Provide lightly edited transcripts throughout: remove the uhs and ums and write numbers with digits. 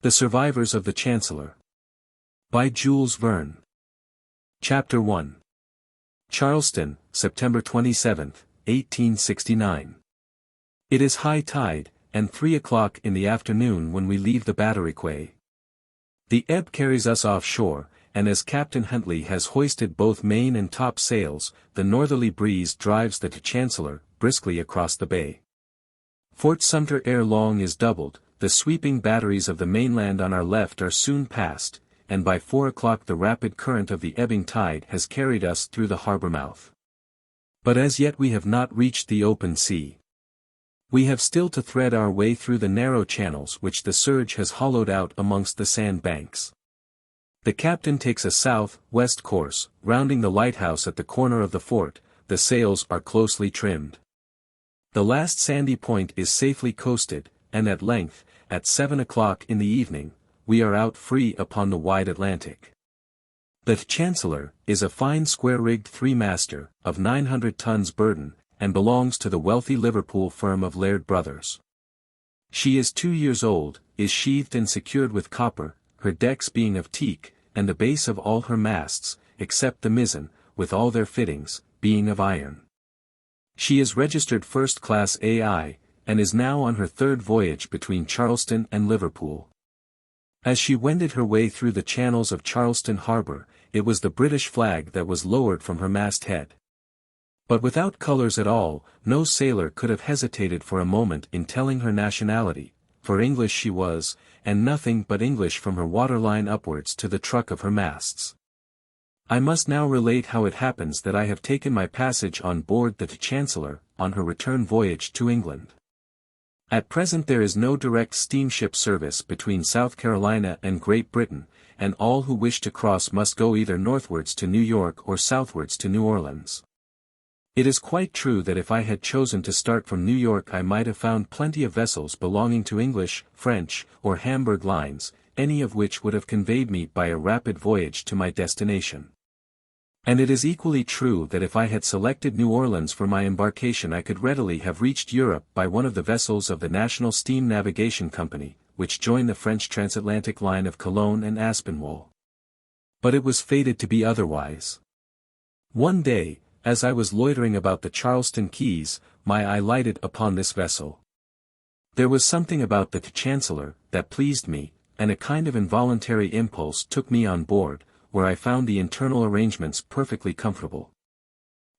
The Survivors of the Chancellor. By Jules Verne. Chapter 1. Charleston, September 27, 1869. It is high tide, and 3 o'clock in the afternoon when we leave the Battery Quay. The ebb carries us offshore, and as Captain Huntley has hoisted both main and top sails, the northerly breeze drives the Chancellor briskly across the bay. Fort Sumter ere long is doubled, the sweeping batteries of the mainland on our left are soon passed, and by 4 o'clock the rapid current of the ebbing tide has carried us through the harbor mouth. But as yet we have not reached the open sea. We have still to thread our way through the narrow channels which the surge has hollowed out amongst the sand banks. The captain takes a south-west course, rounding the lighthouse at the corner of the fort. The sails are closely trimmed. The last sandy point is safely coasted, and at length, at 7 o'clock in the evening, we are out free upon the wide Atlantic. The Chancellor is a fine square-rigged three-master, of 900 tons burden, and belongs to the wealthy Liverpool firm of Laird Brothers. She is 2 years old, is sheathed and secured with copper, her decks being of teak, and the base of all her masts, except the mizzen, with all their fittings, being of iron. She is registered first class AI, and is now on her 3rd voyage between Charleston and Liverpool. As she wended her way through the channels of Charleston harbor, it was the British flag that was lowered from her masthead. But without colors at all, no sailor could have hesitated for a moment in telling her nationality, for English she was, and nothing but English from her waterline upwards to the truck of her masts. I must now relate how it happens that I have taken my passage on board the Chancellor, on her return voyage to England. At present there is no direct steamship service between South Carolina and Great Britain, and all who wish to cross must go either northwards to New York or southwards to New Orleans. It is quite true that if I had chosen to start from New York I might have found plenty of vessels belonging to English, French, or Hamburg lines, any of which would have conveyed me by a rapid voyage to my destination. And it is equally true that if I had selected New Orleans for my embarkation I could readily have reached Europe by one of the vessels of the National Steam Navigation Company, which join the French transatlantic line of Cologne and Aspinwall. But it was fated to be otherwise. One day, as I was loitering about the Charleston quays, my eye lighted upon this vessel. There was something about the Chancellor that pleased me, and a kind of involuntary impulse took me on board, where I found the internal arrangements perfectly comfortable.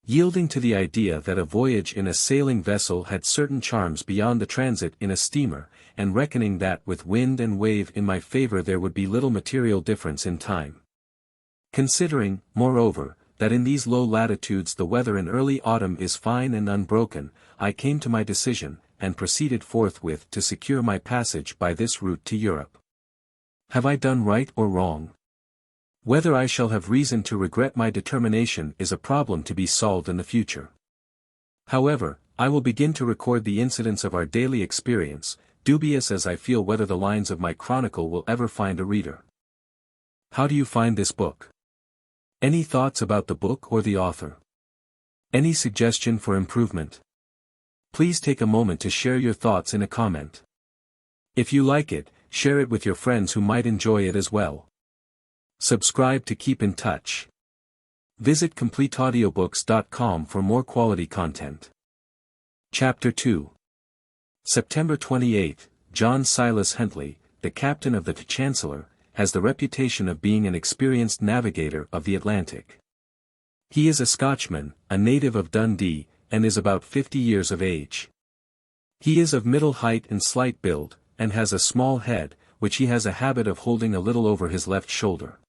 Yielding to the idea that a voyage in a sailing vessel had certain charms beyond the transit in a steamer, and reckoning that with wind and wave in my favor there would be little material difference in time. Considering, moreover, that in these low latitudes the weather in early autumn is fine and unbroken, I came to my decision, and proceeded forthwith to secure my passage by this route to Europe. Have I done right or wrong? Whether I shall have reason to regret my determination is a problem to be solved in the future. However, I will begin to record the incidents of our daily experience, dubious as I feel whether the lines of my chronicle will ever find a reader. How do you find this book? Any thoughts about the book or the author? Any suggestion for improvement? Please take a moment to share your thoughts in a comment. If you like it, share it with your friends who might enjoy it as well. Subscribe to keep in touch. Visit CompleteAudiobooks.com for more quality content. Chapter 2. September 28. John Silas Huntley, the captain of the Chancellor, has the reputation of being an experienced navigator of the Atlantic. He is a Scotchman, a native of Dundee, and is about 50 years of age. He is of middle height and slight build, and has a small head, which he has a habit of holding a little over his left shoulder.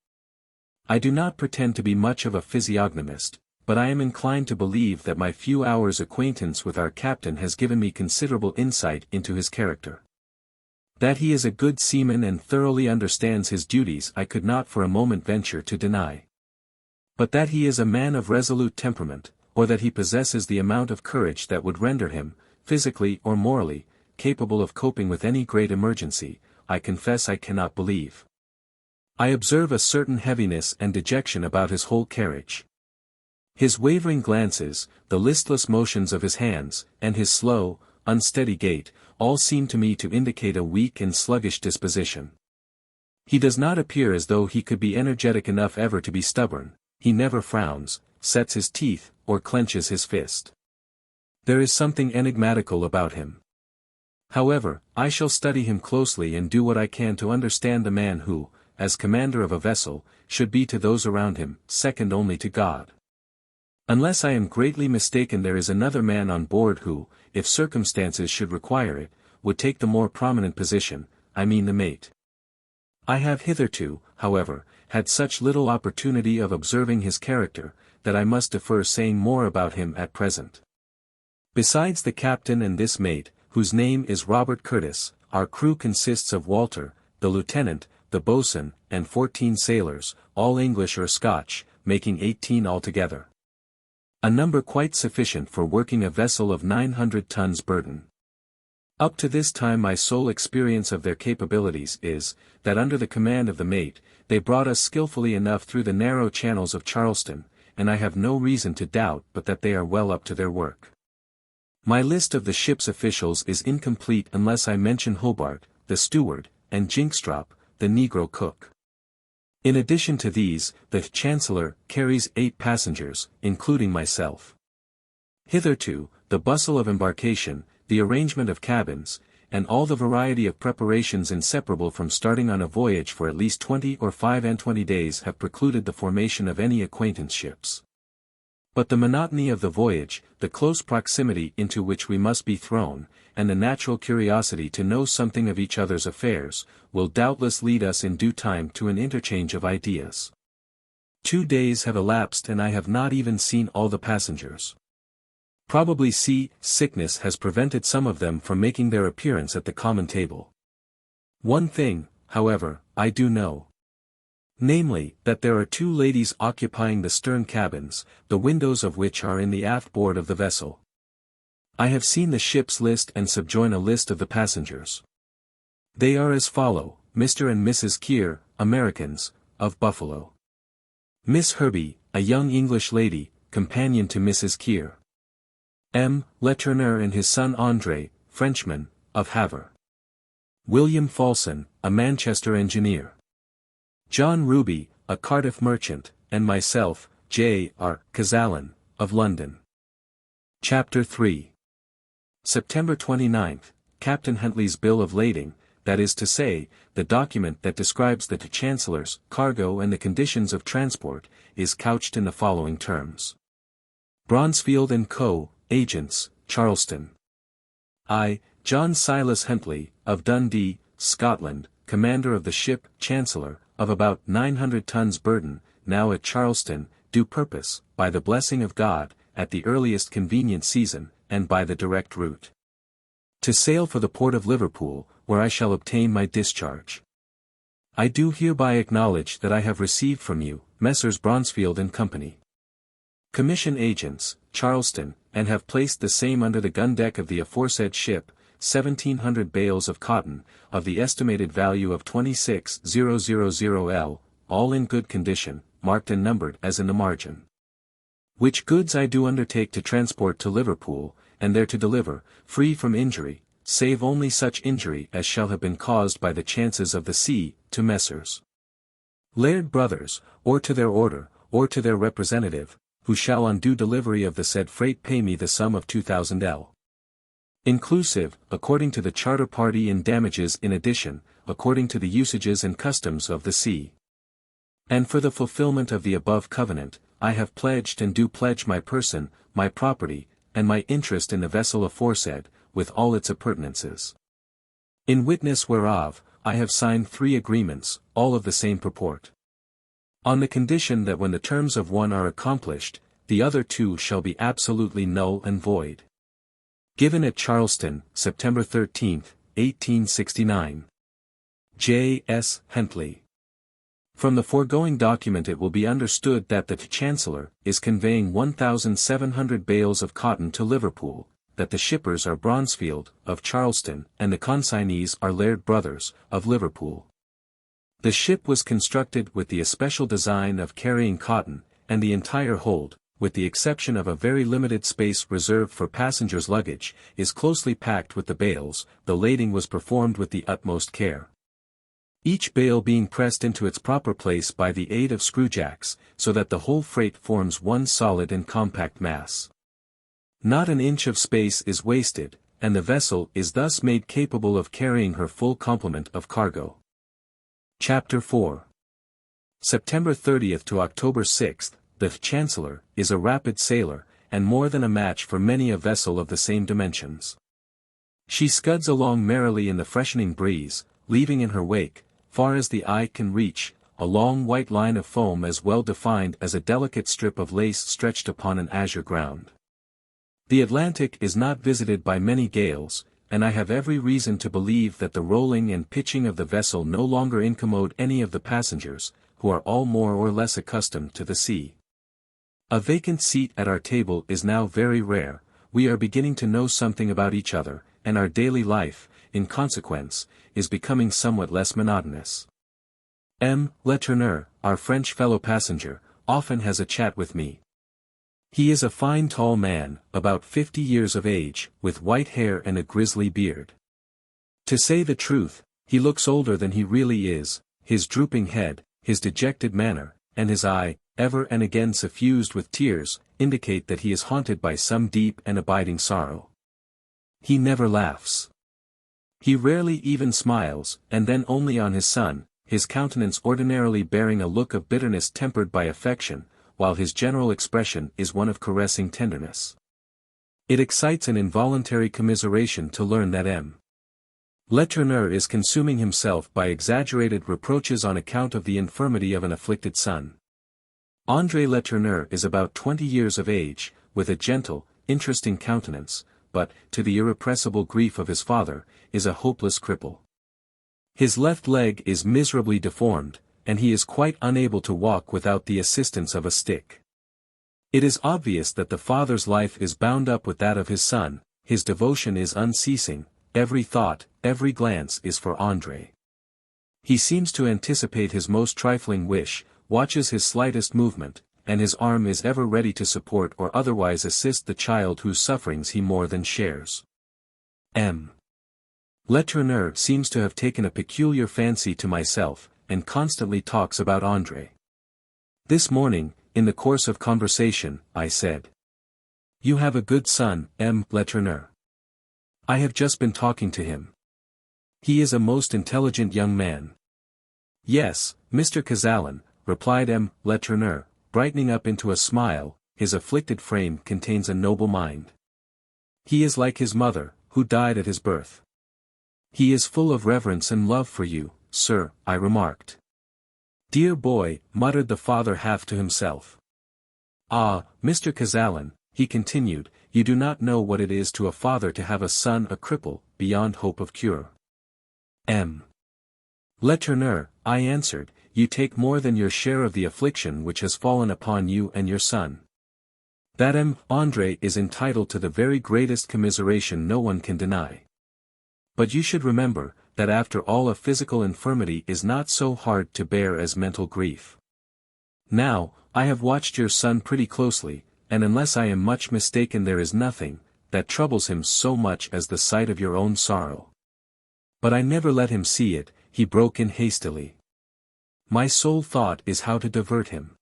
I do not pretend to be much of a physiognomist, but I am inclined to believe that my few hours' acquaintance with our captain has given me considerable insight into his character. That he is a good seaman and thoroughly understands his duties I could not for a moment venture to deny. But that he is a man of resolute temperament, or that he possesses the amount of courage that would render him, physically or morally, capable of coping with any great emergency, I confess I cannot believe. I observe a certain heaviness and dejection about his whole carriage. His wavering glances, the listless motions of his hands, and his slow, unsteady gait, all seem to me to indicate a weak and sluggish disposition. He does not appear as though he could be energetic enough ever to be stubborn, he never frowns, sets his teeth, or clenches his fist. There is something enigmatical about him. However, I shall study him closely and do what I can to understand a man who, as commander of a vessel, should be to those around him, second only to God. Unless I am greatly mistaken, there is another man on board who, if circumstances should require it, would take the more prominent position, I mean the mate. I have hitherto, however, had such little opportunity of observing his character, that I must defer saying more about him at present. Besides the captain and this mate, whose name is Robert Curtis, our crew consists of Walter, the lieutenant, the boatswain, and 14 sailors, all English or Scotch, making 18 altogether. A number quite sufficient for working a vessel of 900 tons burden. Up to this time my sole experience of their capabilities is, that under the command of the mate, they brought us skillfully enough through the narrow channels of Charleston, and I have no reason to doubt but that they are well up to their work. My list of the ship's officials is incomplete unless I mention Hobart, the steward, and Jinkstrop, the negro cook. In addition to these, the Chancellor carries 8 passengers, including myself. Hitherto, the bustle of embarkation, the arrangement of cabins, and all the variety of preparations inseparable from starting on a voyage for at least 20 or 25 days have precluded the formation of any acquaintanceships. But the monotony of the voyage, the close proximity into which we must be thrown, and the natural curiosity to know something of each other's affairs, will doubtless lead us in due time to an interchange of ideas. 2 days have elapsed and I have not even seen all the passengers. Probably sea sickness has prevented some of them from making their appearance at the common table. One thing, however, I do know. Namely, that there are 2 ladies occupying the stern cabins, the windows of which are in the aft board of the vessel. I have seen the ship's list and subjoin a list of the passengers. They are as follow: Mr. and Mrs. Kear, Americans, of Buffalo. Miss Herbie, a young English lady, companion to Mrs. Kear. M. Letourneur and his son André, Frenchman, of Havre. William Falson, a Manchester engineer. John Ruby, a Cardiff merchant, and myself, J. R. Kazallon, of London. Chapter 3. September 29th, Captain Huntley's bill of lading, that is to say, the document that describes the Chancellor's cargo and the conditions of transport, is couched in the following terms. Bronsfield and Co., Agents, Charleston. I, John Silas Huntley, of Dundee, Scotland, commander of the ship Chancellor, of about 900 tons burden, now at Charleston, do purpose, by the blessing of God, at the earliest convenient season, and by the direct route, to sail for the port of Liverpool, where I shall obtain my discharge. I do hereby acknowledge that I have received from you, Messrs. Bronsfield and Company, commission agents, Charleston, and have placed the same under the gun deck of the aforesaid ship, 1,700 bales of cotton, of the estimated value of 26,000 L, all in good condition, marked and numbered as in the margin. Which goods I do undertake to transport to Liverpool, and there to deliver, free from injury, save only such injury as shall have been caused by the chances of the sea, to Messrs. Laird Brothers, or to their order, or to their representative, who shall on due delivery of the said freight pay me the sum of 2,000 L. Inclusive, according to the charter party, in damages in addition, according to the usages and customs of the sea. And for the fulfillment of the above covenant, I have pledged and do pledge my person, my property, and my interest in the vessel aforesaid, with all its appurtenances. In witness whereof, I have signed 3 agreements, all of the same purport. On the condition that when the terms of one are accomplished, the other 2 shall be absolutely null and void. Given at Charleston, September 13, 1869. J. S. Huntley. From the foregoing document it will be understood that the Chancellor is conveying 1,700 bales of cotton to Liverpool, that the shippers are Bronsfield, of Charleston, and the consignees are Laird Brothers, of Liverpool. The ship was constructed with the especial design of carrying cotton, and the entire hold, with the exception of a very limited space reserved for passengers' luggage, is closely packed with the bales. The lading was performed with the utmost care. each bale being pressed into its proper place by the aid of screwjacks, so that the whole freight forms one solid and compact mass. Not an inch of space is wasted, and the vessel is thus made capable of carrying her full complement of cargo. Chapter 4. September 30th to October 6th, the Chancellor is a rapid sailer, and more than a match for many a vessel of the same dimensions. She scuds along merrily in the freshening breeze, leaving in her wake, far as the eye can reach, a long white line of foam as well defined as a delicate strip of lace stretched upon an azure ground. The Atlantic is not visited by many gales, and I have every reason to believe that the rolling and pitching of the vessel no longer incommode any of the passengers, who are all more or less accustomed to the sea. A vacant seat at our table is now very rare. We are beginning to know something about each other, and our daily life, in consequence, is becoming somewhat less monotonous. M. Letourneur, our French fellow passenger, often has a chat with me. He is a fine tall man, about 50 years of age, with white hair and a grizzly beard. To say the truth, he looks older than he really is. His drooping head, his dejected manner, and his eye, ever and again suffused with tears, indicate that he is haunted by some deep and abiding sorrow. He never laughs. He rarely even smiles, and then only on his son, his countenance ordinarily bearing a look of bitterness tempered by affection, while his general expression is one of caressing tenderness. It excites an involuntary commiseration to learn that M. Letourneur is consuming himself by exaggerated reproaches on account of the infirmity of an afflicted son. André Letourneur is about 20 years of age, with a gentle, interesting countenance, but, to the irrepressible grief of his father, is a hopeless cripple. His left leg is miserably deformed, and he is quite unable to walk without the assistance of a stick. It is obvious that the father's life is bound up with that of his son, his devotion is unceasing, every thought, every glance is for André. He seems to anticipate his most trifling wish, watches his slightest movement, and his arm is ever ready to support or otherwise assist the child whose sufferings he more than shares. M. Letourneur seems to have taken a peculiar fancy to myself, and constantly talks about André. This morning, in the course of conversation, I said, "You have a good son, M. Letourneur. I have just been talking to him. He is a most intelligent young man." "Yes, Mr. Kazallon," replied M. Letourneur, brightening up into a smile, "his afflicted frame contains a noble mind. He is like his mother, who died at his birth." "He is full of reverence and love for you, sir," I remarked. "Dear boy," muttered the father half to himself. "Ah, Mr. Kazallon," he continued, "you do not know what it is to a father to have a son a cripple, beyond hope of cure." M. Letourneur, I answered, "you take more than your share of the affliction which has fallen upon you and your son. That M. André is entitled to the very greatest commiseration no one can deny. But you should remember, that after all a physical infirmity is not so hard to bear as mental grief. Now, I have watched your son pretty closely, and unless I am much mistaken there is nothing that troubles him so much as the sight of your own sorrow. But I never let him see it," he broke in hastily. "My sole thought is how to divert him.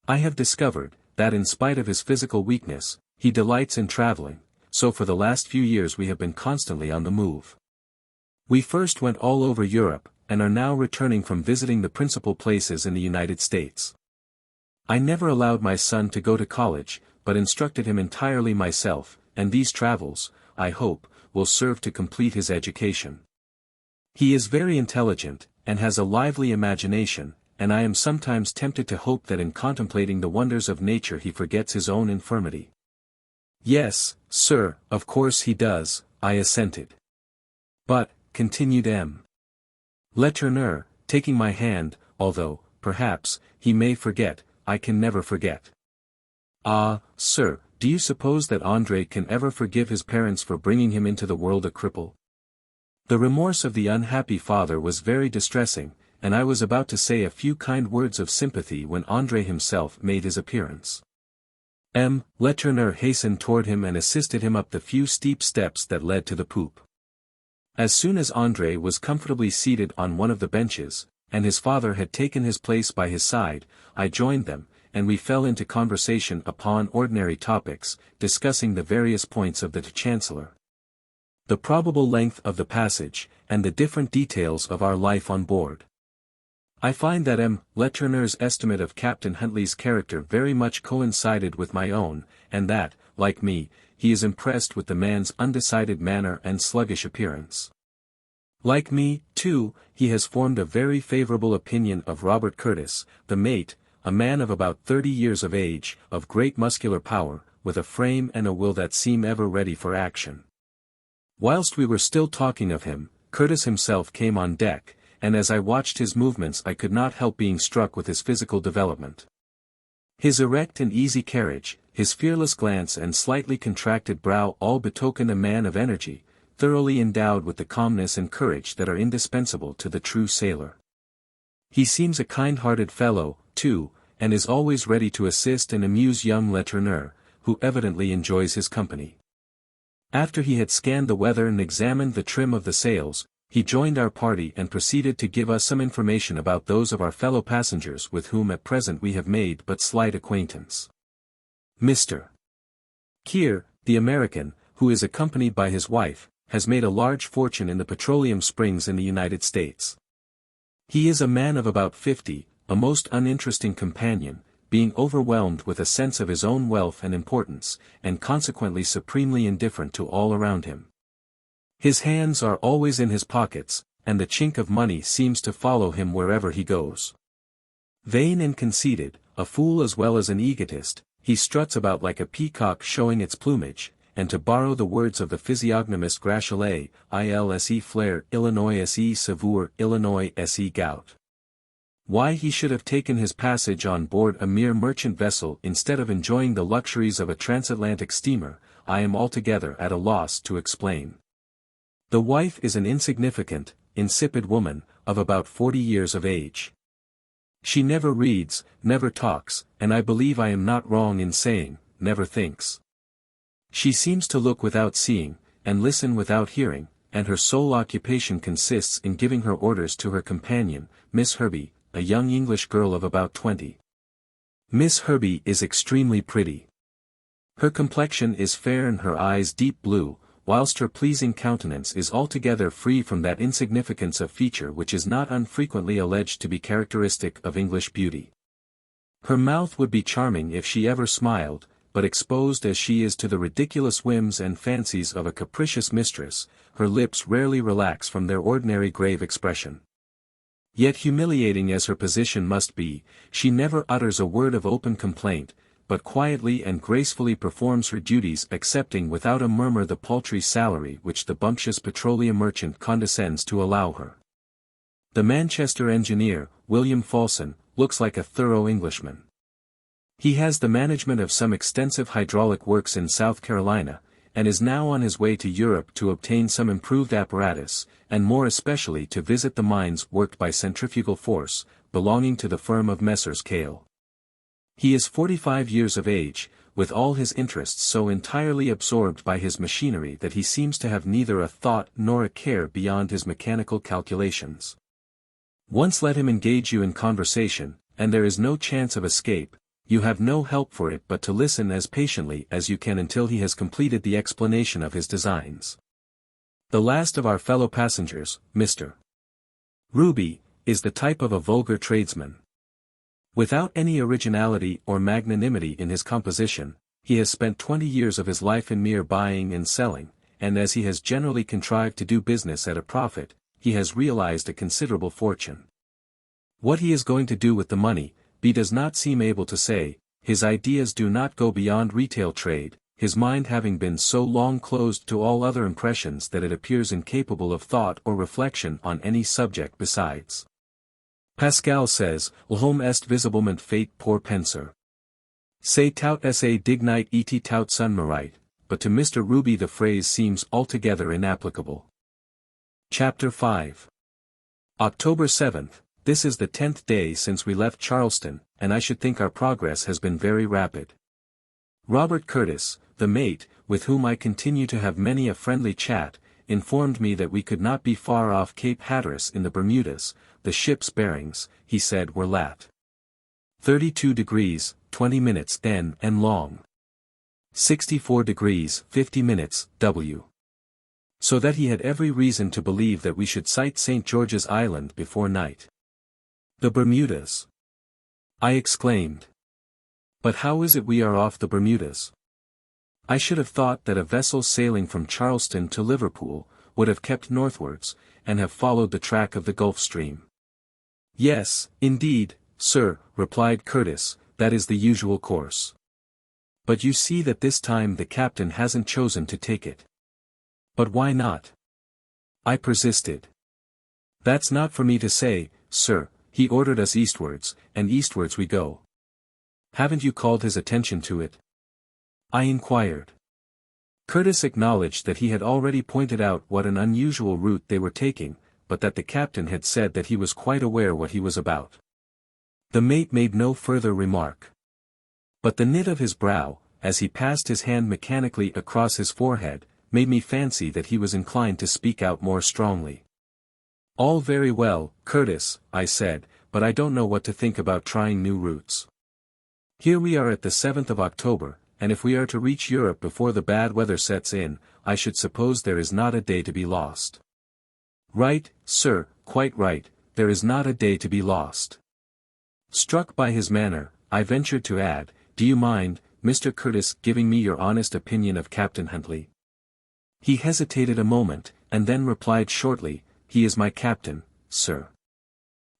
I have discovered, that in spite of his physical weakness, he delights in traveling, so for the last few years we have been constantly on the move. We first went all over Europe, and are now returning from visiting the principal places in the United States. I never allowed my son to go to college, but instructed him entirely myself, and these travels, I hope, will serve to complete his education. He is very intelligent, and has a lively imagination, and I am sometimes tempted to hope that in contemplating the wonders of nature he forgets his own infirmity." "Yes, sir, of course he does," I assented. "But," continued M. Letourneur, taking my hand, "although, perhaps, he may forget, I can never forget." "Ah, sir, do you suppose that André can ever forgive his parents for bringing him into the world a cripple?" The remorse of the unhappy father was very distressing, and I was about to say a few kind words of sympathy when André himself made his appearance. M. Letourneur hastened toward him and assisted him up the few steep steps that led to the poop. As soon as André was comfortably seated on one of the benches, and his father had taken his place by his side, I joined them, and we fell into conversation upon ordinary topics, discussing the various points of the Chancellor, the probable length of the passage, and the different details of our life on board. I find that M. Letourneur's estimate of Captain Huntley's character very much coincided with my own, and that, like me, he is impressed with the man's undecided manner and sluggish appearance. Like me, too, he has formed a very favorable opinion of Robert Curtis, the mate, a man of about 30 years of age, of great muscular power, with a frame and a will that seem ever ready for action. Whilst we were still talking of him, Curtis himself came on deck, and as I watched his movements I could not help being struck with his physical development. His erect and easy carriage, his fearless glance and slightly contracted brow all betoken a man of energy, thoroughly endowed with the calmness and courage that are indispensable to the true sailor. He seems a kind-hearted fellow, too, and is always ready to assist and amuse young Letourneur, who evidently enjoys his company. After he had scanned the weather and examined the trim of the sails, he joined our party and proceeded to give us some information about those of our fellow passengers with whom at present we have made but slight acquaintance. Mr. Kear, the American, who is accompanied by his wife, has made a large fortune in the petroleum springs in the United States. He is a man of about 50, a most uninteresting companion, being overwhelmed with a sense of his own wealth and importance, and consequently supremely indifferent to all around him. His hands are always in his pockets, and the chink of money seems to follow him wherever he goes. Vain and conceited, a fool as well as an egotist, he struts about like a peacock showing its plumage, and to borrow the words of the physiognomist Grachelais, ilse flair Illinois se savour Illinois se gout. Why he should have taken his passage on board a mere merchant vessel instead of enjoying the luxuries of a transatlantic steamer, I am altogether at a loss to explain. The wife is an insignificant, insipid woman, of about 40 years of age. She never reads, never talks, and I believe I am not wrong in saying, never thinks. She seems to look without seeing, and listen without hearing, and her sole occupation consists in giving her orders to her companion, Miss Herbie, a young English girl of about 20. Miss Herbie is extremely pretty. Her complexion is fair and her eyes deep blue, whilst her pleasing countenance is altogether free from that insignificance of feature which is not unfrequently alleged to be characteristic of English beauty. Her mouth would be charming if she ever smiled, but exposed as she is to the ridiculous whims and fancies of a capricious mistress, her lips rarely relax from their ordinary grave expression. Yet humiliating as her position must be, she never utters a word of open complaint, but quietly and gracefully performs her duties, accepting without a murmur the paltry salary which the bumptious petroleum merchant condescends to allow her. The Manchester engineer, William Falson, looks like a thorough Englishman. He has the management of some extensive hydraulic works in South Carolina, and is now on his way to Europe to obtain some improved apparatus, and more especially to visit the mines worked by centrifugal force, belonging to the firm of Messrs. Kale. He is 45 years of age, with all his interests so entirely absorbed by his machinery that he seems to have neither a thought nor a care beyond his mechanical calculations. Once let him engage you in conversation, and there is no chance of escape. You have no help for it but to listen as patiently as you can until he has completed the explanation of his designs. The last of our fellow passengers, Mr. Ruby, is the type of a vulgar tradesman. Without any originality or magnanimity in his composition, he has spent 20 years of his life in mere buying and selling, and as he has generally contrived to do business at a profit, he has realized a considerable fortune. What he is going to do with the money, he does not seem able to say. His ideas do not go beyond retail trade, his mind having been so long closed to all other impressions that it appears incapable of thought or reflection on any subject besides. Pascal says, L'homme est visiblement fait pour penser. C'est tout esse dignite et tout son mérite, but to Mr. Ruby the phrase seems altogether inapplicable. Chapter 5. October 7th. This is the 10th day since we left Charleston, and I should think our progress has been very rapid. Robert Curtis, the mate, with whom I continue to have many a friendly chat, informed me that we could not be far off Cape Hatteras in the Bermudas. The ship's bearings, he said, were lat. 32 degrees, 20 minutes N and long. 64 degrees, 50 minutes, W. So that he had every reason to believe that we should sight St. George's Island before night. The Bermudas! I exclaimed. But how is it we are off the Bermudas? I should have thought that a vessel sailing from Charleston to Liverpool would have kept northwards, and have followed the track of the Gulf Stream. Yes, indeed, sir, replied Curtis, that is the usual course. But you see that this time the captain hasn't chosen to take it. But why not? I persisted. That's not for me to say, sir, he ordered us eastwards, and eastwards we go. Haven't you called his attention to it? I inquired. Curtis acknowledged that he had already pointed out what an unusual route they were taking, but that the captain had said that he was quite aware what he was about. The mate made no further remark. But the knit of his brow, as he passed his hand mechanically across his forehead, made me fancy that he was inclined to speak out more strongly. All very well, Curtis, I said, but I don't know what to think about trying new routes. Here we are at the 7th of October, and if we are to reach Europe before the bad weather sets in, I should suppose there is not a day to be lost. Right, sir, quite right, there is not a day to be lost. Struck by his manner, I ventured to add, do you mind, Mr. Curtis, giving me your honest opinion of Captain Huntley? He hesitated a moment, and then replied shortly, he is my captain, sir.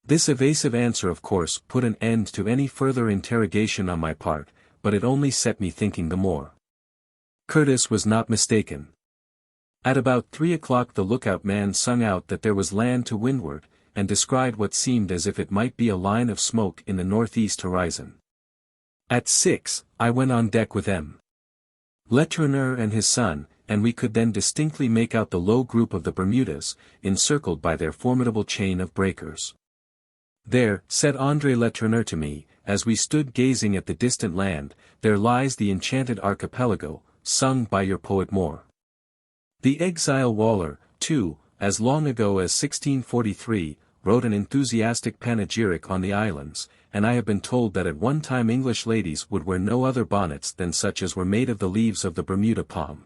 This evasive answer of course put an end to any further interrogation on my part, but it only set me thinking the more. Curtis was not mistaken. At about 3 o'clock the lookout man sung out that there was land to windward, and descried what seemed as if it might be a line of smoke in the northeast horizon. At 6, I went on deck with M. Letourneur and his son, and we could then distinctly make out the low group of the Bermudas, encircled by their formidable chain of breakers. There, said André Letourneur to me, as we stood gazing at the distant land, there lies the enchanted archipelago, sung by your poet Moore. The exile Waller, too, as long ago as 1643, wrote an enthusiastic panegyric on the islands, and I have been told that at one time English ladies would wear no other bonnets than such as were made of the leaves of the Bermuda palm.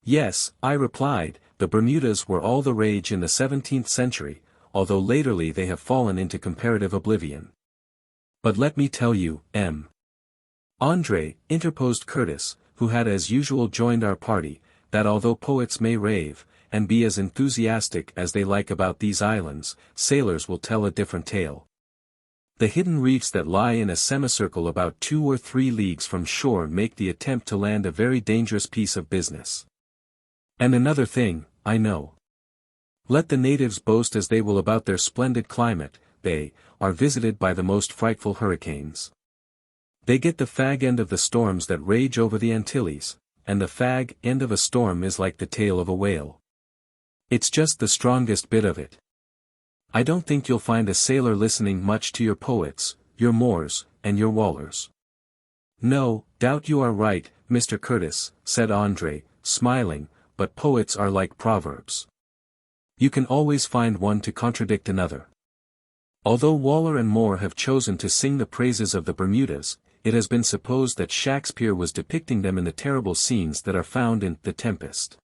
Yes, I replied, the Bermudas were all the rage in the 17th century, although latterly they have fallen into comparative oblivion. But let me tell you, M. André, interposed Curtis, who had as usual joined our party, that although poets may rave, and be as enthusiastic as they like about these islands, sailors will tell a different tale. The hidden reefs that lie in a semicircle about 2 or 3 leagues from shore make the attempt to land a very dangerous piece of business. And another thing, I know. Let the natives boast as they will about their splendid climate, they are visited by the most frightful hurricanes. They get the fag end of the storms that rage over the Antilles, and the fag end of a storm is like the tail of a whale. It's just the strongest bit of it. I don't think you'll find a sailor listening much to your poets, your Moores, and your Wallers. No, doubt you are right, Mr. Curtis, said André, smiling, but poets are like proverbs. You can always find one to contradict another. Although Waller and Moore have chosen to sing the praises of the Bermudas, it has been supposed that Shakespeare was depicting them in the terrible scenes that are found in The Tempest.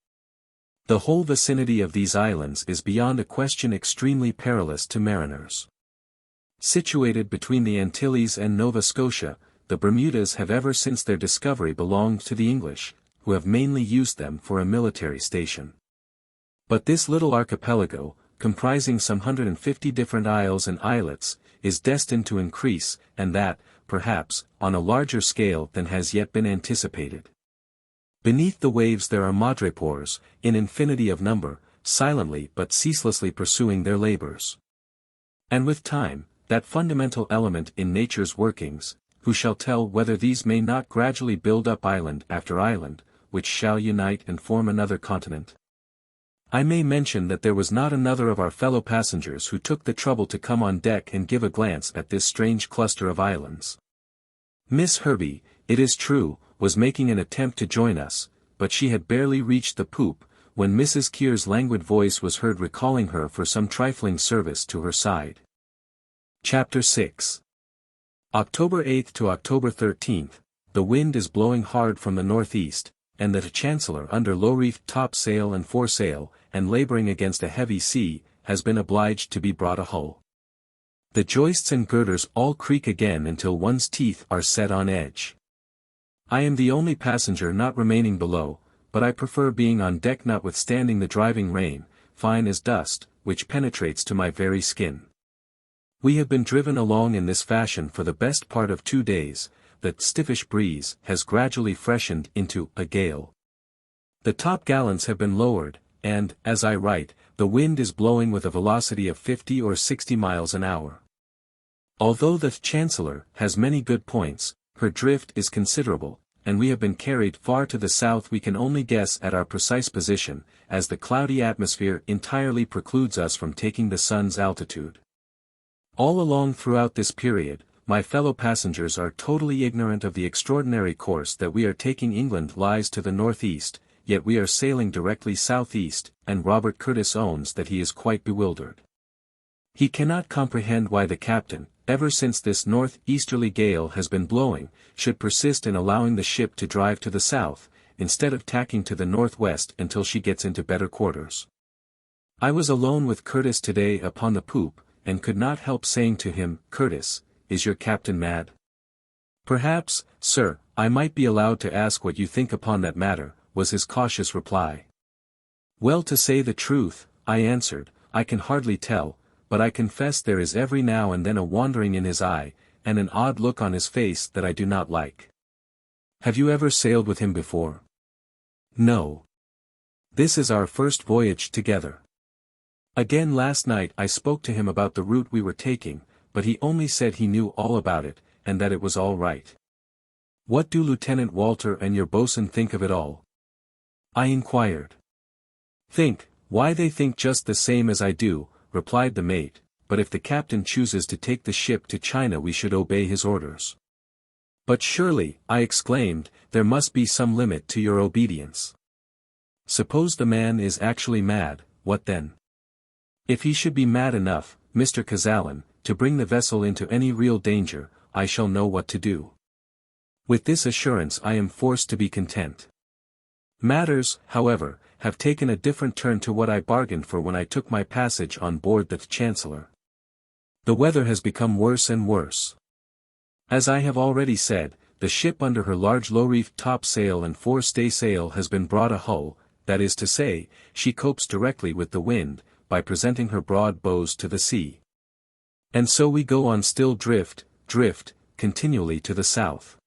The whole vicinity of these islands is beyond a question extremely perilous to mariners. Situated between the Antilles and Nova Scotia, the Bermudas have ever since their discovery belonged to the English, who have mainly used them for a military station. But this little archipelago, comprising some 150 different isles and islets, is destined to increase, and that, perhaps, on a larger scale than has yet been anticipated. Beneath the waves there are madrepores, in infinity of number, silently but ceaselessly pursuing their labors. And with time, that fundamental element in nature's workings, who shall tell whether these may not gradually build up island after island, which shall unite and form another continent? I may mention that there was not another of our fellow passengers who took the trouble to come on deck and give a glance at this strange cluster of islands. Miss Herbey, it is true, was making an attempt to join us, but she had barely reached the poop, when Mrs. Kear's languid voice was heard recalling her for some trifling service to her side. Chapter 6. October 8 to October 13, the wind is blowing hard from the northeast, and the Chancellor under low-reefed topsail and foresail, and laboring against a heavy sea, has been obliged to be brought ahull. The joists and girders all creak again until one's teeth are set on edge. I am the only passenger not remaining below, but I prefer being on deck notwithstanding the driving rain, fine as dust, which penetrates to my very skin. We have been driven along in this fashion for the best part of 2 days. The stiffish breeze has gradually freshened into a gale. The topgallants have been lowered, and, as I write, the wind is blowing with a velocity of 50 or 60 miles an hour. Although the Chancellor has many good points, her drift is considerable, and we have been carried far to the south. We can only guess at our precise position, as the cloudy atmosphere entirely precludes us from taking the sun's altitude. All along throughout this period, my fellow passengers are totally ignorant of the extraordinary course that we are taking. England lies to the northeast, yet we are sailing directly southeast, and Robert Curtis owns that he is quite bewildered. He cannot comprehend why the captain, ever since this north-easterly gale has been blowing, should persist in allowing the ship to drive to the south, instead of tacking to the northwest until she gets into better quarters. I was alone with Curtis today upon the poop, and could not help saying to him, "Curtis, is your captain mad?" "Perhaps, sir, I might be allowed to ask what you think upon that matter," was his cautious reply. "Well, to say the truth," I answered, "I can hardly tell, but I confess there is every now and then a wandering in his eye, and an odd look on his face that I do not like." "Have you ever sailed with him before?" "No. This is our first voyage together." Again last night I spoke to him about the route we were taking, but he only said he knew all about it, and that it was all right. "What do Lieutenant Walter and your boatswain think of it all?" I inquired. "Think, why they think just the same as I do," replied the mate, "but if the captain chooses to take the ship to China we should obey his orders." "But surely," I exclaimed, "there must be some limit to your obedience. Suppose the man is actually mad, what then?" "If he should be mad enough, Mr. Kazallon, to bring the vessel into any real danger, I shall know what to do." With this assurance I am forced to be content. Matters, however, have taken a different turn to what I bargained for when I took my passage on board the Chancellor. The weather has become worse and worse. As I have already said, the ship under her large low-reefed topsail and forestaysail has been brought ahull, that is to say, she copes directly with the wind, by presenting her broad bows to the sea. And so we go on still drift, continually to the south.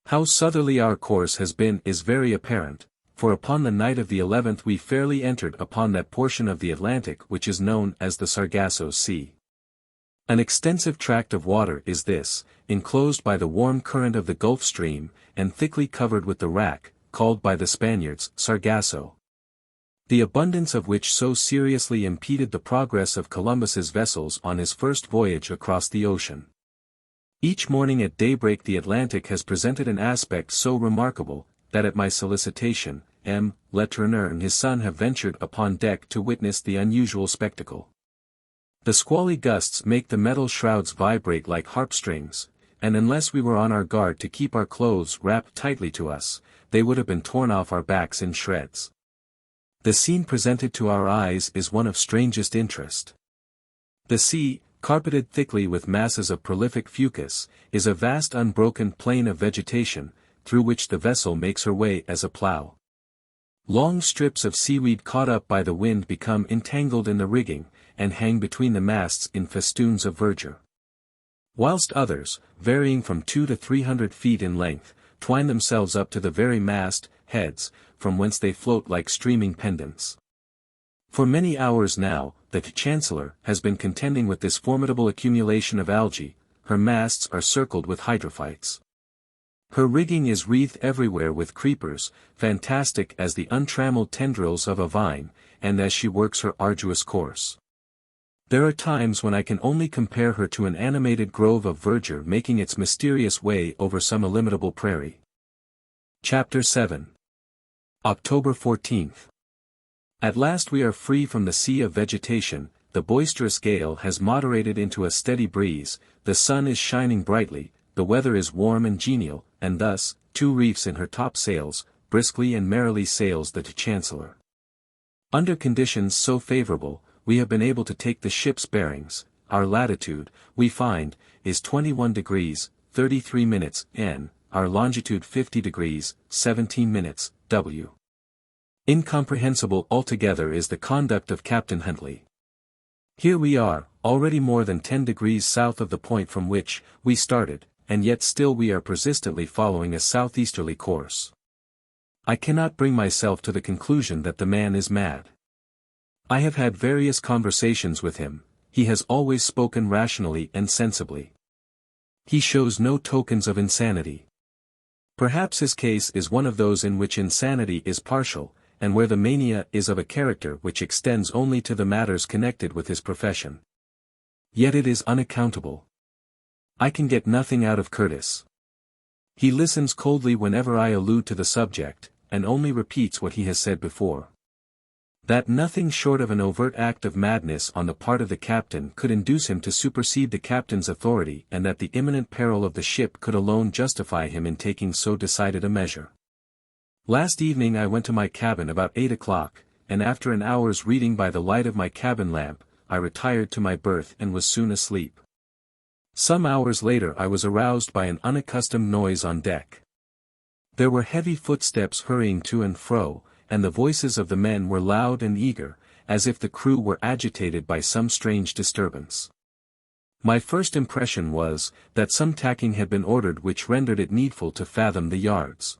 How southerly our course has been is very apparent, for upon the night of the 11th we fairly entered upon that portion of the Atlantic which is known as the Sargasso Sea. An extensive tract of water is this, enclosed by the warm current of the Gulf Stream, and thickly covered with the wrack, called by the Spaniards, Sargasso. The abundance of which so seriously impeded the progress of Columbus's vessels on his first voyage across the ocean. Each morning at daybreak the Atlantic has presented an aspect so remarkable, that at my solicitation, M. Letourneur and his son have ventured upon deck to witness the unusual spectacle. The squally gusts make the metal shrouds vibrate like harp-strings, and unless we were on our guard to keep our clothes wrapped tightly to us, they would have been torn off our backs in shreds. The scene presented to our eyes is one of strangest interest. The sea, carpeted thickly with masses of prolific fucus, is a vast unbroken plain of vegetation, through which the vessel makes her way as a plough. Long strips of seaweed caught up by the wind become entangled in the rigging, and hang between the masts in festoons of verdure. Whilst others, varying from 200 to 300 feet in length, twine themselves up to the very mast heads, from whence they float like streaming pendants. For many hours now, the Chancellor has been contending with this formidable accumulation of algae. Her masts are circled with hydrophytes. Her rigging is wreathed everywhere with creepers, fantastic as the untrammeled tendrils of a vine, and as she works her arduous course. There are times when I can only compare her to an animated grove of verdure making its mysterious way over some illimitable prairie. Chapter 7. October 14th. At last we are free from the sea of vegetation, the boisterous gale has moderated into a steady breeze, the sun is shining brightly, the weather is warm and genial, and thus, two reefs in her topsails, briskly and merrily sails the Chancellor. Under conditions so favorable, we have been able to take the ship's bearings. Our latitude, we find, is 21 degrees, 33 minutes, N, our longitude 50 degrees, 17 minutes, W. Incomprehensible altogether is the conduct of Captain Huntley. Here we are, already more than 10 degrees south of the point from which we started, and yet still we are persistently following a southeasterly course. I cannot bring myself to the conclusion that the man is mad. I have had various conversations with him, he has always spoken rationally and sensibly. He shows no tokens of insanity. Perhaps his case is one of those in which insanity is partial, and where the mania is of a character which extends only to the matters connected with his profession. Yet it is unaccountable. I can get nothing out of Curtis. He listens coldly whenever I allude to the subject, and only repeats what he has said before. That nothing short of an overt act of madness on the part of the captain could induce him to supersede the captain's authority, and that the imminent peril of the ship could alone justify him in taking so decided a measure. Last evening I went to my cabin about 8 o'clock, and after an hour's reading by the light of my cabin lamp, I retired to my berth and was soon asleep. Some hours later I was aroused by an unaccustomed noise on deck. There were heavy footsteps hurrying to and fro, and the voices of the men were loud and eager, as if the crew were agitated by some strange disturbance. My first impression was, that some tacking had been ordered which rendered it needful to fathom the yards.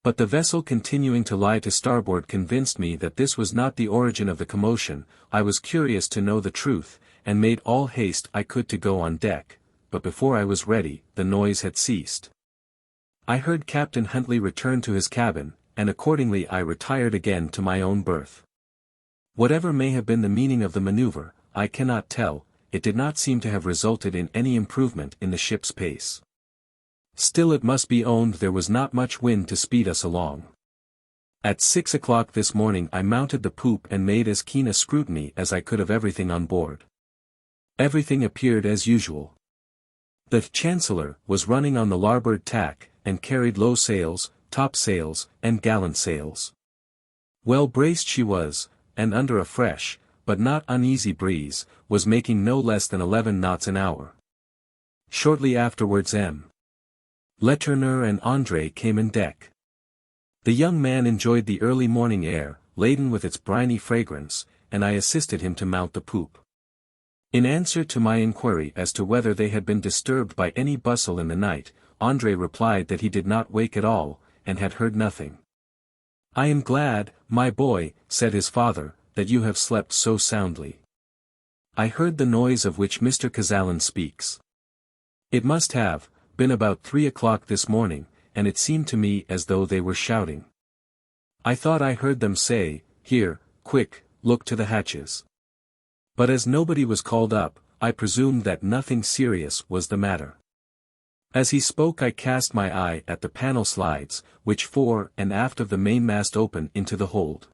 But the vessel continuing to lie to starboard convinced me that this was not the origin of the commotion. I was curious to know the truth, and made all haste I could to go on deck, but before I was ready, the noise had ceased. I heard Captain Huntley return to his cabin, and accordingly I retired again to my own berth. Whatever may have been the meaning of the maneuver, I cannot tell, it did not seem to have resulted in any improvement in the ship's pace. Still it must be owned there was not much wind to speed us along. At 6 o'clock this morning I mounted the poop and made as keen a scrutiny as I could of everything on board. Everything appeared as usual. The Chancellor was running on the larboard tack, and carried low sails, topsails, and gallant sails. Well braced she was, and under a fresh, but not uneasy breeze, was making no less than 11 knots an hour. Shortly afterwards Letourneur and André came in deck. The young man enjoyed the early morning air, laden with its briny fragrance, and I assisted him to mount the poop. In answer to my inquiry as to whether they had been disturbed by any bustle in the night, André replied that he did not wake at all, and had heard nothing. "I am glad, my boy," said his father, "that you have slept so soundly. I heard the noise of which Mr. Kazallon speaks. It must have been about 3 o'clock this morning, and it seemed to me as though they were shouting. I thought I heard them say, 'Here, quick, look to the hatches.' But as nobody was called up, I presumed that nothing serious was the matter." As he spoke I cast my eye at the panel slides, which fore and aft of the mainmast open into the hold.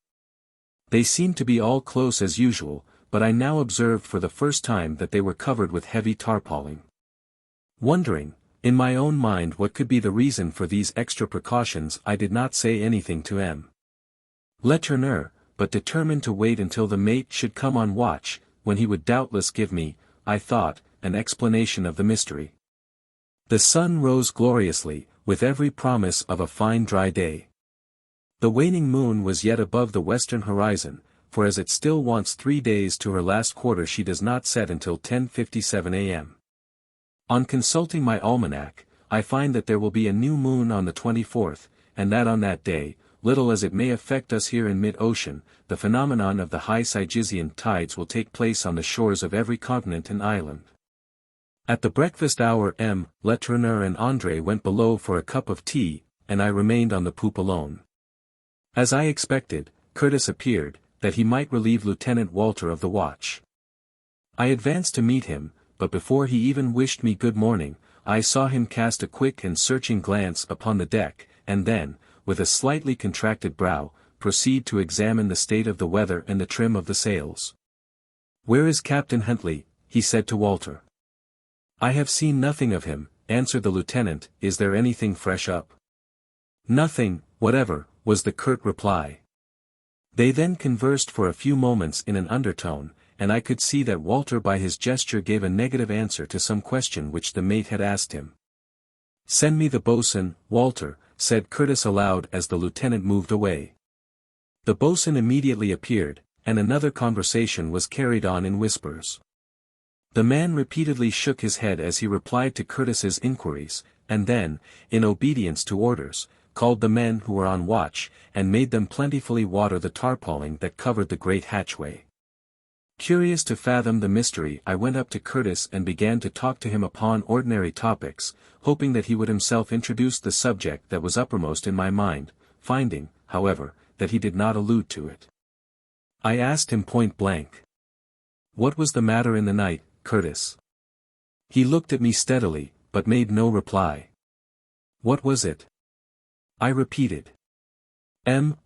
They seemed to be all close as usual, but I now observed for the first time that they were covered with heavy tarpauling. Wondering, in my own mind what could be the reason for these extra precautions, I did not say anything to Letourneur, but determined to wait until the mate should come on watch, when he would doubtless give me, I thought, an explanation of the mystery. The sun rose gloriously, with every promise of a fine dry day. The waning moon was yet above the western horizon, for as it still wants 3 days to her last quarter she does not set until 10:57 a.m. On consulting my almanac, I find that there will be a new moon on the 24th, and that on that day, little as it may affect us here in mid-ocean, the phenomenon of the high Stygian tides will take place on the shores of every continent and island. At the breakfast hour Letourneur and André went below for a cup of tea, and I remained on the poop alone. As I expected, Curtis appeared, that he might relieve Lieutenant Walter of the watch. I advanced to meet him, but before he even wished me good morning, I saw him cast a quick and searching glance upon the deck, and then, with a slightly contracted brow, proceed to examine the state of the weather and the trim of the sails. "Where is Captain Huntley?" he said to Walter. "I have seen nothing of him," answered the lieutenant. "Is there anything fresh up?" "Nothing whatever," was the curt reply. They then conversed for a few moments in an undertone, and I could see that Walter by his gesture gave a negative answer to some question which the mate had asked him. "Send me the boatswain, Walter," said Curtis aloud as the lieutenant moved away. The boatswain immediately appeared, and another conversation was carried on in whispers. The man repeatedly shook his head as he replied to Curtis's inquiries, and then, in obedience to orders, called the men who were on watch, and made them plentifully water the tarpauling that covered the great hatchway. Curious to fathom the mystery, I went up to Curtis and began to talk to him upon ordinary topics, hoping that he would himself introduce the subject that was uppermost in my mind, finding, however, that he did not allude to it. I asked him point blank, "What was the matter in the night, Curtis?" He looked at me steadily, but made no reply. "What was it?" I repeated.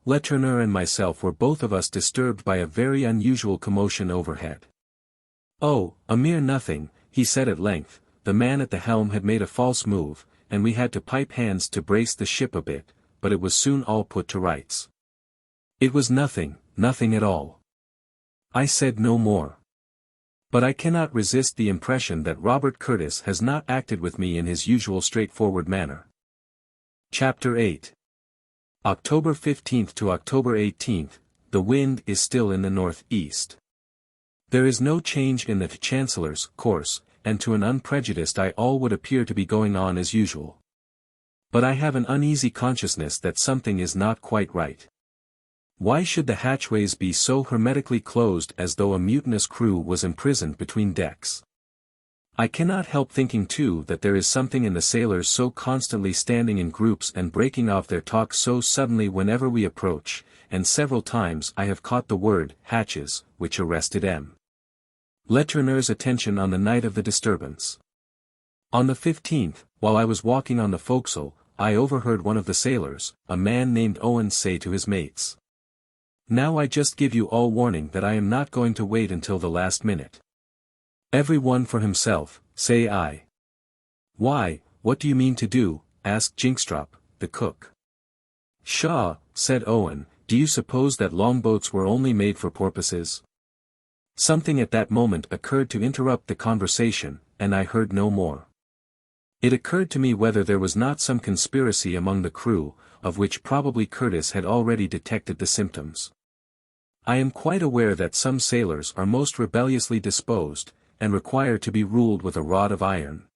Letourneur and myself were both of us disturbed by a very unusual commotion overhead. "Oh, a mere nothing," he said at length. "The man at the helm had made a false move, and we had to pipe hands to brace the ship a bit, but it was soon all put to rights." "It was nothing, nothing at all." I said no more. But I cannot resist the impression that Robert Curtis has not acted with me in his usual straightforward manner. Chapter 8. October 15th to October 18th, the wind is still in the northeast. There is no change in the Chancellor's course, and to an unprejudiced eye all would appear to be going on as usual. But I have an uneasy consciousness that something is not quite right. Why should the hatchways be so hermetically closed as though a mutinous crew was imprisoned between decks? I cannot help thinking too that there is something in the sailors so constantly standing in groups and breaking off their talk so suddenly whenever we approach, and several times I have caught the word hatches, which arrested Letoureur's attention on the night of the disturbance. On the 15th, while I was walking on the forecastle, I overheard one of the sailors, a man named Owen, say to his mates, "Now I just give you all warning that I am not going to wait until the last minute. Every one for himself, say I." "Why, what do you mean to do?" asked Jynxtrop, the cook. "Pshaw," said Owen, "do you suppose that longboats were only made for porpoises?" Something at that moment occurred to interrupt the conversation, and I heard no more. It occurred to me whether there was not some conspiracy among the crew, of which probably Curtis had already detected the symptoms. I am quite aware that some sailors are most rebelliously disposed, and require to be ruled with a rod of iron.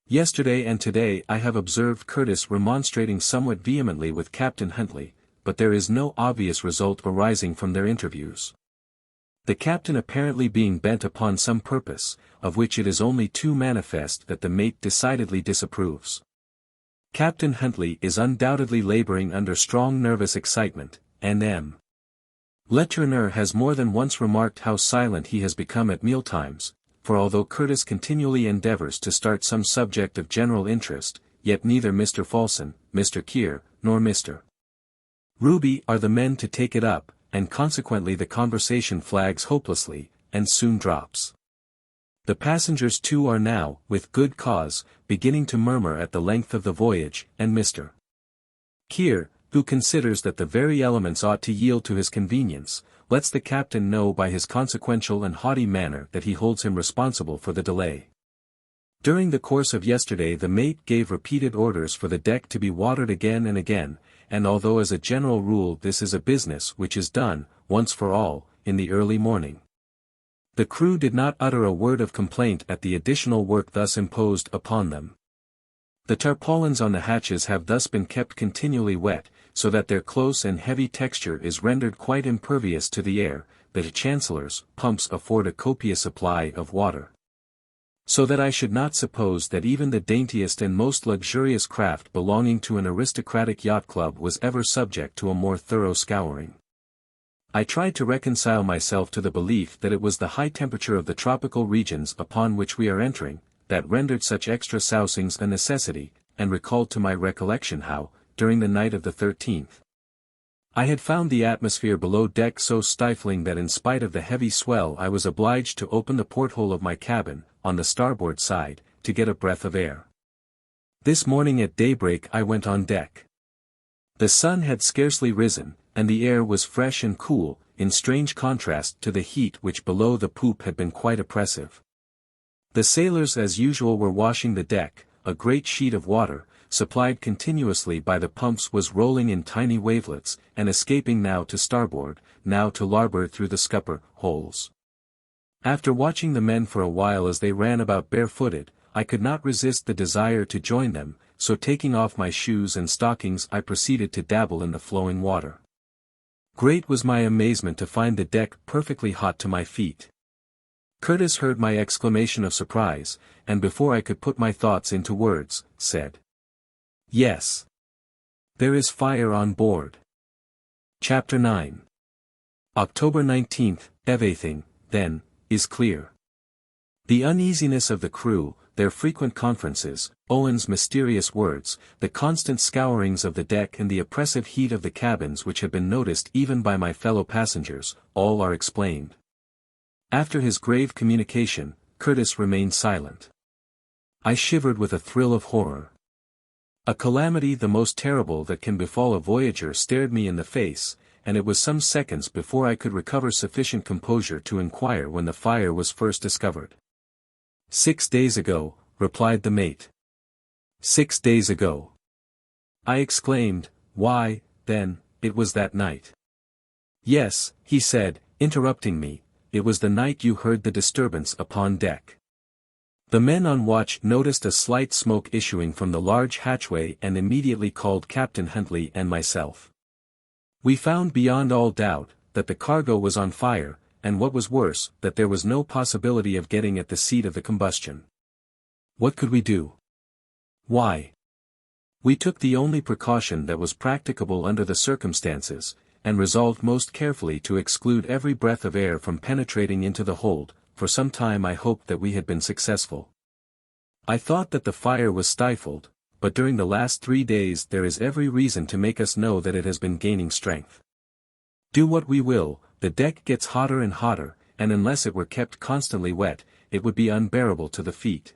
Yesterday and today I have observed Curtis remonstrating somewhat vehemently with Captain Huntley, but there is no obvious result arising from their interviews. The captain apparently being bent upon some purpose, of which it is only too manifest that the mate decidedly disapproves. Captain Huntley is undoubtedly laboring under strong nervous excitement, and Letourneur has more than once remarked how silent he has become at mealtimes, for although Curtis continually endeavors to start some subject of general interest, yet neither Mr. Fulson, Mr. Kear, nor Mr. Ruby are the men to take it up, and consequently the conversation flags hopelessly, and soon drops. The passengers too are now, with good cause, beginning to murmur at the length of the voyage, and Mr. Kear, who considers that the very elements ought to yield to his convenience, lets the captain know by his consequential and haughty manner that he holds him responsible for the delay. During the course of yesterday the mate gave repeated orders for the deck to be watered again and again, and although as a general rule this is a business which is done, once for all, in the early morning, the crew did not utter a word of complaint at the additional work thus imposed upon them. The tarpaulins on the hatches have thus been kept continually wet, so that their close and heavy texture is rendered quite impervious to the air. The Chancellor's pumps afford a copious supply of water, so that I should not suppose that even the daintiest and most luxurious craft belonging to an aristocratic yacht club was ever subject to a more thorough scouring. I tried to reconcile myself to the belief that it was the high temperature of the tropical regions upon which we are entering, that rendered such extra sousings a necessity, and recalled to my recollection how, during the night of the 13th, I had found the atmosphere below deck so stifling that in spite of the heavy swell I was obliged to open the porthole of my cabin, on the starboard side, to get a breath of air. This morning at daybreak I went on deck. The sun had scarcely risen, and the air was fresh and cool, in strange contrast to the heat which below the poop had been quite oppressive. The sailors as usual were washing the deck. A great sheet of water, supplied continuously by the pumps, was rolling in tiny wavelets, and escaping now to starboard, now to larboard through the scupper holes. After watching the men for a while as they ran about barefooted, I could not resist the desire to join them, so taking off my shoes and stockings I proceeded to dabble in the flowing water. Great was my amazement to find the deck perfectly hot to my feet. Curtis heard my exclamation of surprise, and before I could put my thoughts into words, said, "Yes. There is fire on board." Chapter 9. October 19th, everything, then, is clear. The uneasiness of the crew, their frequent conferences, Owen's mysterious words, the constant scourings of the deck and the oppressive heat of the cabins which have been noticed even by my fellow passengers, all are explained. After his grave communication, Curtis remained silent. I shivered with a thrill of horror. A calamity the most terrible that can befall a voyager stared me in the face, and it was some seconds before I could recover sufficient composure to inquire when the fire was first discovered. 6 days ago, replied the mate. 6 days ago. I exclaimed, why, then, it was that night. Yes, he said, interrupting me, it was the night you heard the disturbance upon deck. The men on watch noticed a slight smoke issuing from the large hatchway and immediately called Captain Huntley and myself. We found beyond all doubt, that the cargo was on fire, and what was worse, that there was no possibility of getting at the seat of the combustion. What could we do? Why? We took the only precaution that was practicable under the circumstances, and resolved most carefully to exclude every breath of air from penetrating into the hold. For some time I hoped that we had been successful. I thought that the fire was stifled, but during the last 3 days there is every reason to make us know that it has been gaining strength. Do what we will, the deck gets hotter and hotter, and unless it were kept constantly wet, it would be unbearable to the feet.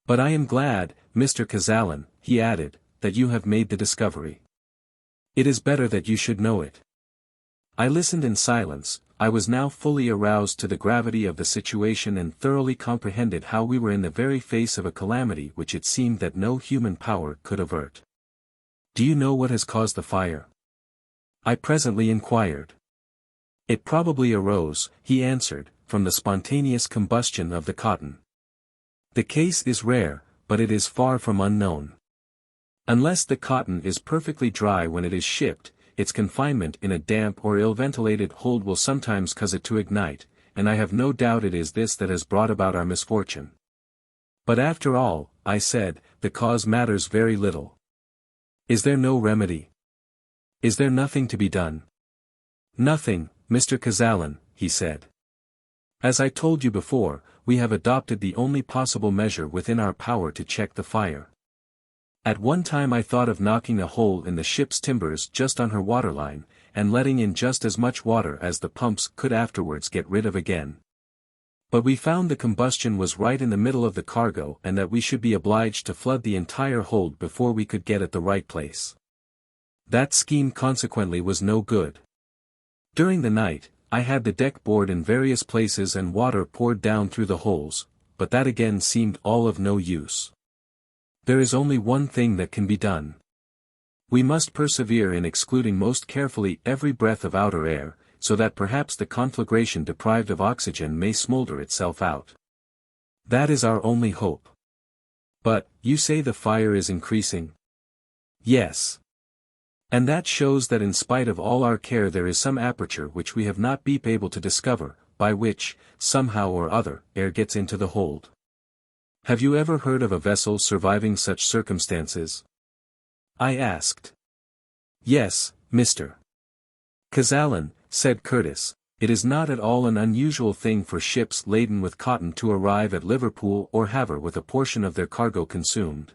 But I am glad, Mr. Kazallon, he added, that you have made the discovery. It is better that you should know it. I listened in silence. I was now fully aroused to the gravity of the situation and thoroughly comprehended how we were in the very face of a calamity which it seemed that no human power could avert. Do you know what has caused the fire? I presently inquired. It probably arose, he answered, from the spontaneous combustion of the cotton. The case is rare, but it is far from unknown. Unless the cotton is perfectly dry when it is shipped, its confinement in a damp or ill-ventilated hold will sometimes cause it to ignite, and I have no doubt it is this that has brought about our misfortune. But after all, I said, the cause matters very little. Is there no remedy? Is there nothing to be done? Nothing, Mr. Kazallon, he said. As I told you before, we have adopted the only possible measure within our power to check the fire. At one time I thought of knocking a hole in the ship's timbers just on her waterline, and letting in just as much water as the pumps could afterwards get rid of again. But we found the combustion was right in the middle of the cargo and that we should be obliged to flood the entire hold before we could get at the right place. That scheme consequently was no good. During the night, I had the deck board in various places and water poured down through the holes, but that again seemed all of no use. There is only one thing that can be done. We must persevere in excluding most carefully every breath of outer air, so that perhaps the conflagration deprived of oxygen may smolder itself out. That is our only hope. But, you say the fire is increasing? Yes. And that shows that in spite of all our care there is some aperture which we have not been able to discover, by which, somehow or other, air gets into the hold. Have you ever heard of a vessel surviving such circumstances? I asked. Yes, Mr. Kazallon, said Curtis, it is not at all an unusual thing for ships laden with cotton to arrive at Liverpool or Havre with a portion of their cargo consumed.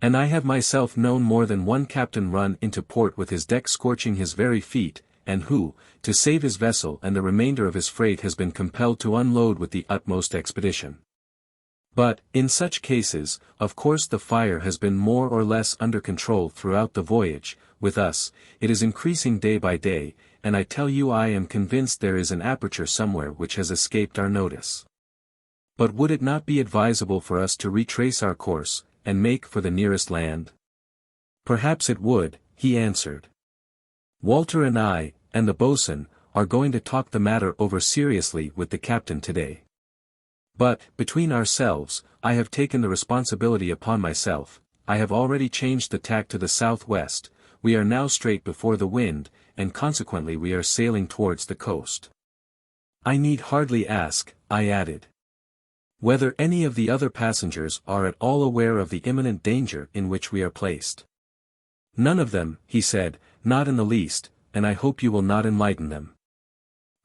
And I have myself known more than one captain run into port with his deck scorching his very feet, and who, to save his vessel and the remainder of his freight has been compelled to unload with the utmost expedition. But, in such cases, of course the fire has been more or less under control throughout the voyage. With us, it is increasing day by day, and I tell you I am convinced there is an aperture somewhere which has escaped our notice. But would it not be advisable for us to retrace our course, and make for the nearest land? Perhaps it would, he answered. Walter and I, and the boatswain, are going to talk the matter over seriously with the captain today. But, between ourselves, I have taken the responsibility upon myself. I have already changed the tack to the southwest. We are now straight before the wind, and consequently we are sailing towards the coast. I need hardly ask, I added, whether any of the other passengers are at all aware of the imminent danger in which we are placed. None of them, he said, not in the least, and I hope you will not enlighten them.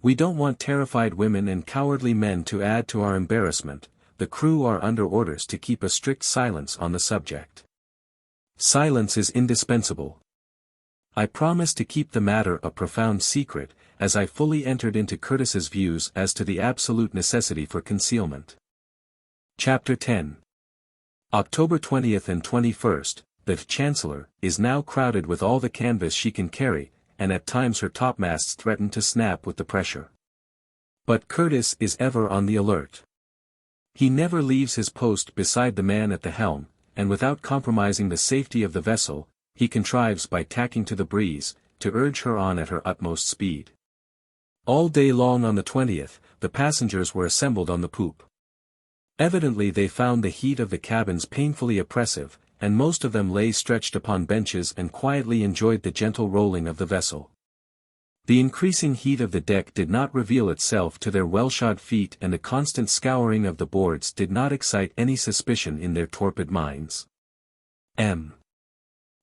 We don't want terrified women and cowardly men to add to our embarrassment. The crew are under orders to keep a strict silence on the subject. Silence is indispensable. I promise to keep the matter a profound secret, as I fully entered into Curtis's views as to the absolute necessity for concealment. Chapter 10. October 20th and 21st, the Chancellor is now crowded with all the canvas she can carry, and at times her topmasts threaten to snap with the pressure. But Curtis is ever on the alert. He never leaves his post beside the man at the helm, and without compromising the safety of the vessel, he contrives by tacking to the breeze, to urge her on at her utmost speed. All day long on the 20th, the passengers were assembled on the poop. Evidently they found the heat of the cabins painfully oppressive, and most of them lay stretched upon benches and quietly enjoyed the gentle rolling of the vessel. The increasing heat of the deck did not reveal itself to their well-shod feet, and the constant scouring of the boards did not excite any suspicion in their torpid minds.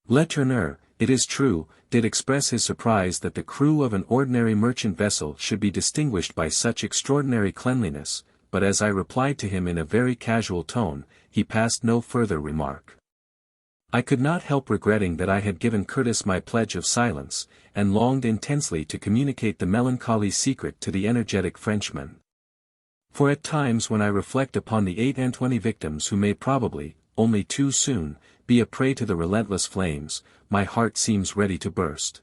Letourneur, it is true, did express his surprise that the crew of an ordinary merchant vessel should be distinguished by such extraordinary cleanliness, but as I replied to him in a very casual tone, he passed no further remark. I could not help regretting that I had given Curtis my pledge of silence, and longed intensely to communicate the melancholy secret to the energetic Frenchman. For at times when I reflect upon the 28 victims who may probably, only too soon, be a prey to the relentless flames, my heart seems ready to burst.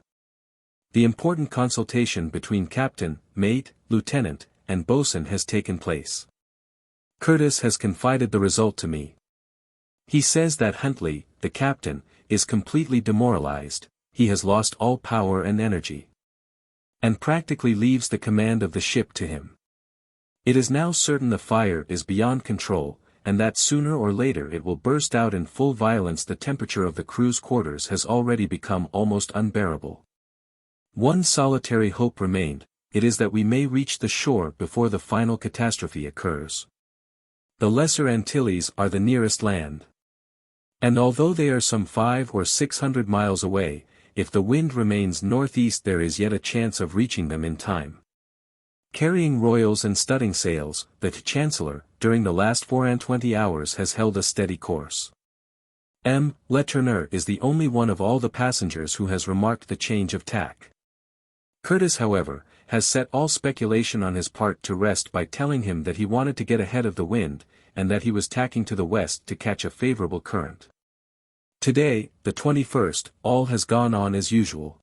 The important consultation between captain, mate, lieutenant, and boatswain has taken place. Curtis has confided the result to me. He says that Huntley, the captain, is completely demoralized, he has lost all power and energy, and practically leaves the command of the ship to him. It is now certain the fire is beyond control, and that sooner or later it will burst out in full violence. The temperature of the crew's quarters has already become almost unbearable. One solitary hope remained, it is that we may reach the shore before the final catastrophe occurs. The Lesser Antilles are the nearest land. And although they are some 500 or 600 miles away, if the wind remains northeast there is yet a chance of reaching them in time. Carrying royals and studding sails, the Chancellor, during the last 24 hours has held a steady course. Letourneur is the only one of all the passengers who has remarked the change of tack. Curtis, however, has set all speculation on his part to rest by telling him that he wanted to get ahead of the wind, and that he was tacking to the west to catch a favorable current. Today, the 21st, all has gone on as usual.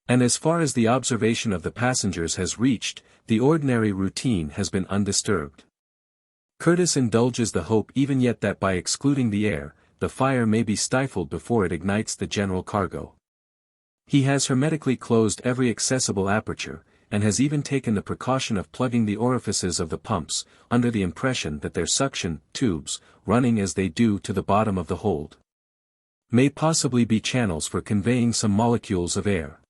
And as far as the observation of the passengers has reached, the ordinary routine has been undisturbed. Curtis indulges the hope even yet that by excluding the air, the fire may be stifled before it ignites the general cargo. He has hermetically closed every accessible aperture, and has even taken the precaution of plugging the orifices of the pumps, under the impression that their suction tubes, running as they do to the bottom of the hold, may possibly be channels for conveying some molecules of air.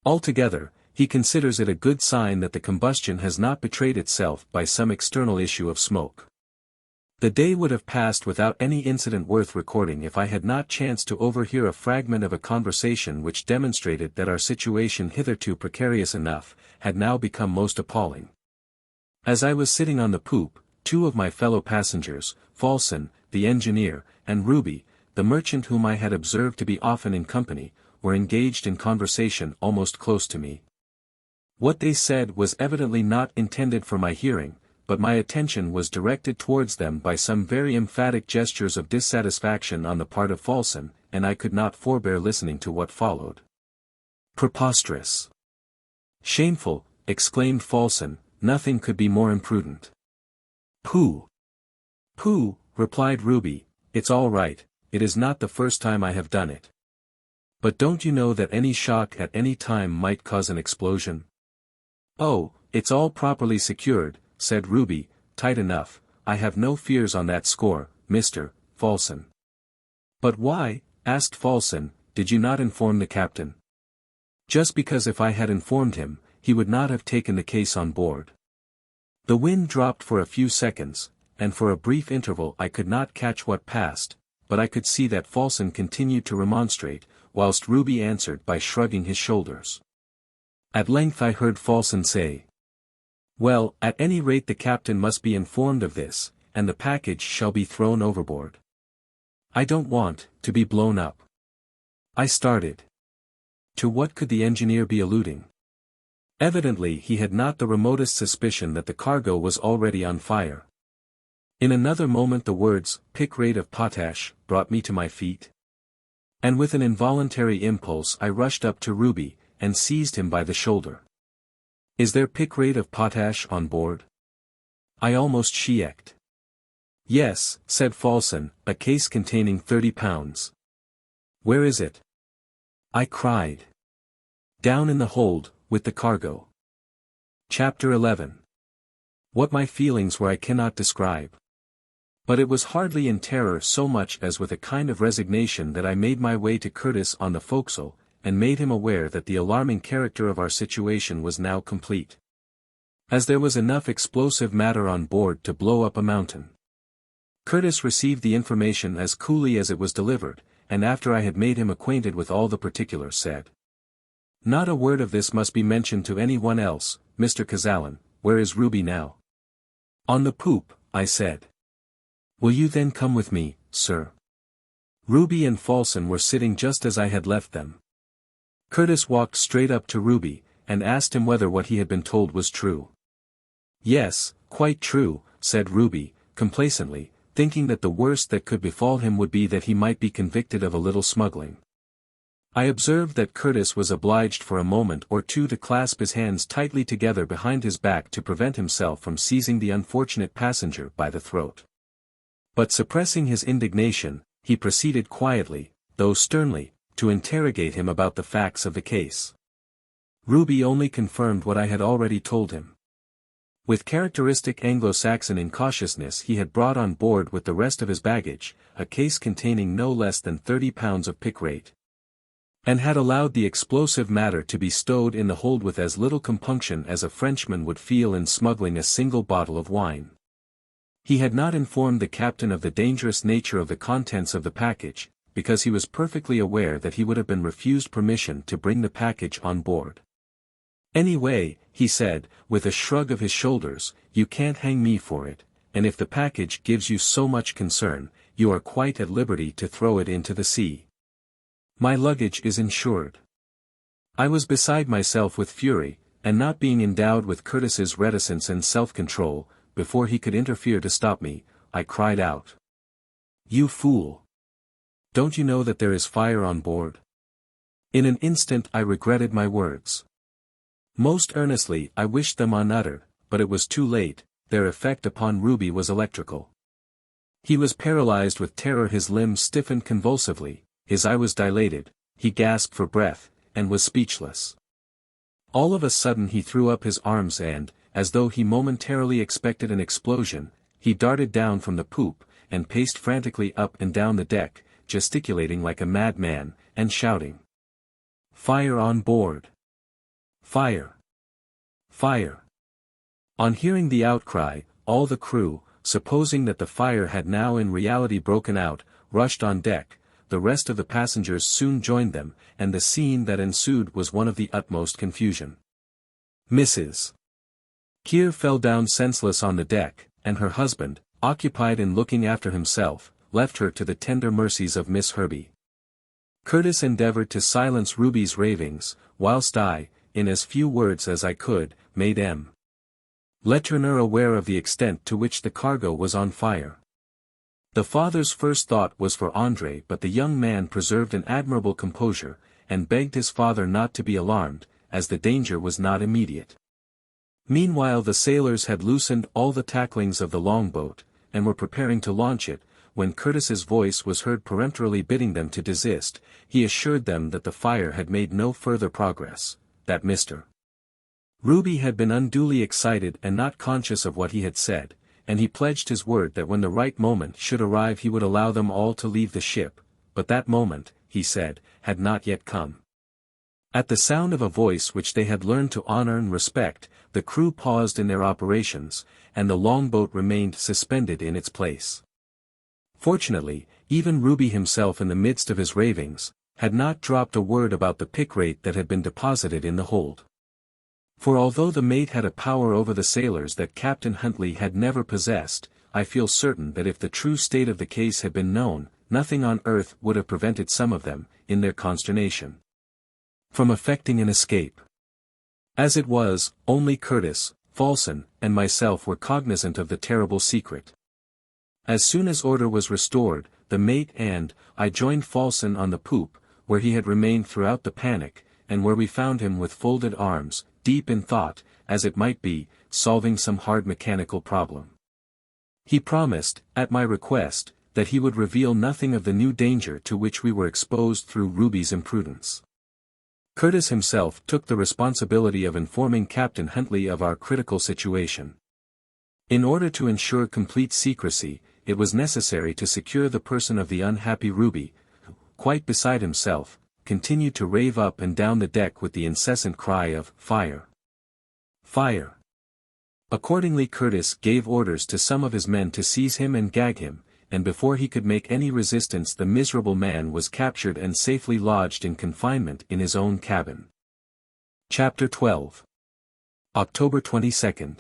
Altogether, he considers it a good sign that the combustion has not betrayed itself by some external issue of smoke. The day would have passed without any incident worth recording if I had not chanced to overhear a fragment of a conversation which demonstrated that our situation, hitherto precarious enough, had now become most appalling. As I was sitting on the poop, two of my fellow passengers, Falson, the engineer, and Ruby, the merchant whom I had observed to be often in company, were engaged in conversation almost close to me. What they said was evidently not intended for my hearing, but my attention was directed towards them by some very emphatic gestures of dissatisfaction on the part of Falson, and I could not forbear listening to what followed. "Preposterous! Shameful!" exclaimed Falson, "nothing could be more imprudent." "Pooh! Pooh!" replied Ruby, "it's all right, it is not the first time I have done it. But don't you know that any shock at any time might cause an explosion?" "Oh, it's all properly secured," said Ruby, "tight enough, I have no fears on that score, Mr. Falson." "But why," asked Falson, "did you not inform the captain?" "Just because if I had informed him, he would not have taken the case on board." The wind dropped for a few seconds, and for a brief interval I could not catch what passed, but I could see that Falson continued to remonstrate, whilst Ruby answered by shrugging his shoulders. At length I heard Falson say, "Well, at any rate the captain must be informed of this, and the package shall be thrown overboard. I don't want to be blown up." I started. To what could the engineer be alluding? Evidently he had not the remotest suspicion that the cargo was already on fire. In another moment the words, "pick rate of potash," brought me to my feet. And with an involuntary impulse I rushed up to Ruby, and seized him by the shoulder. "Is there pick rate of potash on board?" I almost shrieked. "Yes," said Falson, "a case containing 30 pounds. "Where is it?" I cried. "Down in the hold, with the cargo." Chapter 11. What my feelings were I cannot describe. But it was hardly in terror so much as with a kind of resignation that I made my way to Curtis on the forecastle, and made him aware that the alarming character of our situation was now complete. As there was enough explosive matter on board to blow up a mountain. Curtis received the information as coolly as it was delivered, and after I had made him acquainted with all the particulars said, "Not a word of this must be mentioned to any one else, Mr. Kazallon. Where is Ruby now?" "On the poop," I said. "Will you then come with me, sir?" Ruby and Falson were sitting just as I had left them. Curtis walked straight up to Ruby, and asked him whether what he had been told was true. "Yes, quite true," said Ruby, complacently, thinking that the worst that could befall him would be that he might be convicted of a little smuggling. I observed that Curtis was obliged for a moment or two to clasp his hands tightly together behind his back to prevent himself from seizing the unfortunate passenger by the throat. But suppressing his indignation, he proceeded quietly, though sternly, to interrogate him about the facts of the case. Ruby only confirmed what I had already told him. With characteristic Anglo-Saxon incautiousness he had brought on board with the rest of his baggage, a case containing no less than 30 pounds of pick rate. And had allowed the explosive matter to be stowed in the hold with as little compunction as a Frenchman would feel in smuggling a single bottle of wine. He had not informed the captain of the dangerous nature of the contents of the package, because he was perfectly aware that he would have been refused permission to bring the package on board. "Anyway," he said, with a shrug of his shoulders, "you can't hang me for it, and if the package gives you so much concern, you are quite at liberty to throw it into the sea. My luggage is insured." I was beside myself with fury, and not being endowed with Curtis's reticence and self-control, before he could interfere to stop me, I cried out. "You fool! Don't you know that there is fire on board?" In an instant I regretted my words. Most earnestly I wished them unuttered, but it was too late, their effect upon Ruby was electrical. He was paralyzed with terror, his limbs stiffened convulsively, his eye was dilated, he gasped for breath, and was speechless. All of a sudden he threw up his arms and, as though he momentarily expected an explosion, he darted down from the poop, and paced frantically up and down the deck, gesticulating like a madman, and shouting, "Fire on board! Fire! Fire!" On hearing the outcry, all the crew, supposing that the fire had now in reality broken out, rushed on deck. The rest of the passengers soon joined them, and the scene that ensued was one of the utmost confusion. Mrs. Kear fell down senseless on the deck, and her husband, occupied in looking after himself, left her to the tender mercies of Miss Herbey. Curtis endeavored to silence Ruby's ravings, whilst I, in as few words as I could, made M. Letourneur aware of the extent to which the cargo was on fire. The father's first thought was for André, but the young man preserved an admirable composure, and begged his father not to be alarmed, as the danger was not immediate. Meanwhile the sailors had loosened all the tacklings of the longboat, and were preparing to launch it, when Curtis's voice was heard peremptorily bidding them to desist. He assured them that the fire had made no further progress, that Mr. Ruby had been unduly excited and not conscious of what he had said, and he pledged his word that when the right moment should arrive he would allow them all to leave the ship, but that moment, he said, had not yet come. At the sound of a voice which they had learned to honor and respect, the crew paused in their operations, and the longboat remained suspended in its place. Fortunately, even Ruby himself in the midst of his ravings, had not dropped a word about the pick rate that had been deposited in the hold. For although the mate had a power over the sailors that Captain Huntley had never possessed, I feel certain that if the true state of the case had been known, nothing on earth would have prevented some of them, in their consternation, from effecting an escape. As it was, only Curtis, Fulson, and myself were cognizant of the terrible secret. As soon as order was restored, the mate and I joined Fulson on the poop, where he had remained throughout the panic, and where we found him with folded arms, deep in thought, as it might be, solving some hard mechanical problem. He promised, at my request, that he would reveal nothing of the new danger to which we were exposed through Ruby's imprudence. Curtis himself took the responsibility of informing Captain Huntley of our critical situation. In order to ensure complete secrecy, it was necessary to secure the person of the unhappy Ruby, who, quite beside himself, continued to rave up and down the deck with the incessant cry of "Fire! Fire!" Accordingly Curtis gave orders to some of his men to seize him and gag him, and before he could make any resistance the miserable man was captured and safely lodged in confinement in his own cabin. Chapter 12. October 22nd.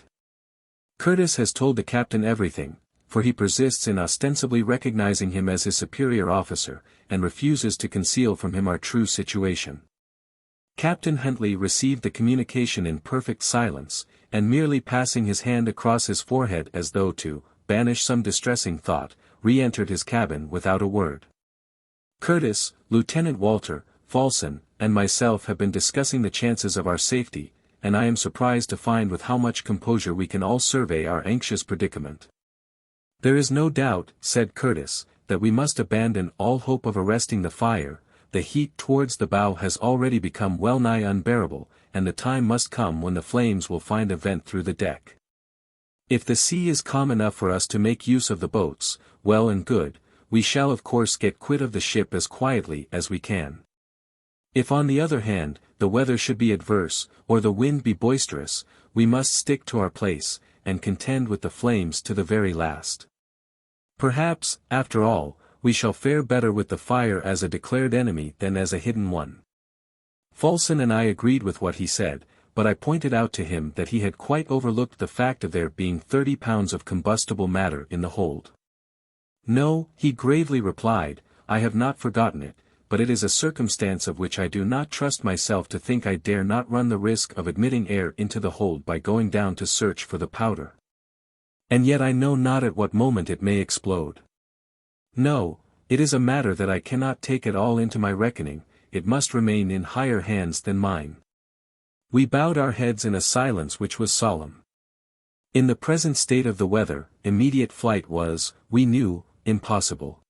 Curtis has told the captain everything, for he persists in ostensibly recognizing him as his superior officer, and refuses to conceal from him our true situation. Captain Huntley received the communication in perfect silence, and merely passing his hand across his forehead as though to banish some distressing thought, re-entered his cabin without a word. Curtis, Lieutenant Walter, Fulson, and myself have been discussing the chances of our safety, and I am surprised to find with how much composure we can all survey our anxious predicament. "There is no doubt," said Curtis, "that we must abandon all hope of arresting the fire. The heat towards the bow has already become well nigh unbearable, and the time must come when the flames will find a vent through the deck. If the sea is calm enough for us to make use of the boats, well and good, we shall of course get quit of the ship as quietly as we can. If on the other hand, the weather should be adverse, or the wind be boisterous, we must stick to our place, and contend with the flames to the very last. Perhaps, after all, we shall fare better with the fire as a declared enemy than as a hidden one." Fulson and I agreed with what he said, but I pointed out to him that he had quite overlooked the fact of there being 30 pounds of combustible matter in the hold. "No," he gravely replied, "I have not forgotten it, but it is a circumstance of which I do not trust myself to think. I dare not run the risk of admitting air into the hold by going down to search for the powder. And yet I know not at what moment it may explode. No, it is a matter that I cannot take at all into my reckoning, it must remain in higher hands than mine." We bowed our heads in a silence which was solemn. In the present state of the weather, immediate flight was, we knew, impossible.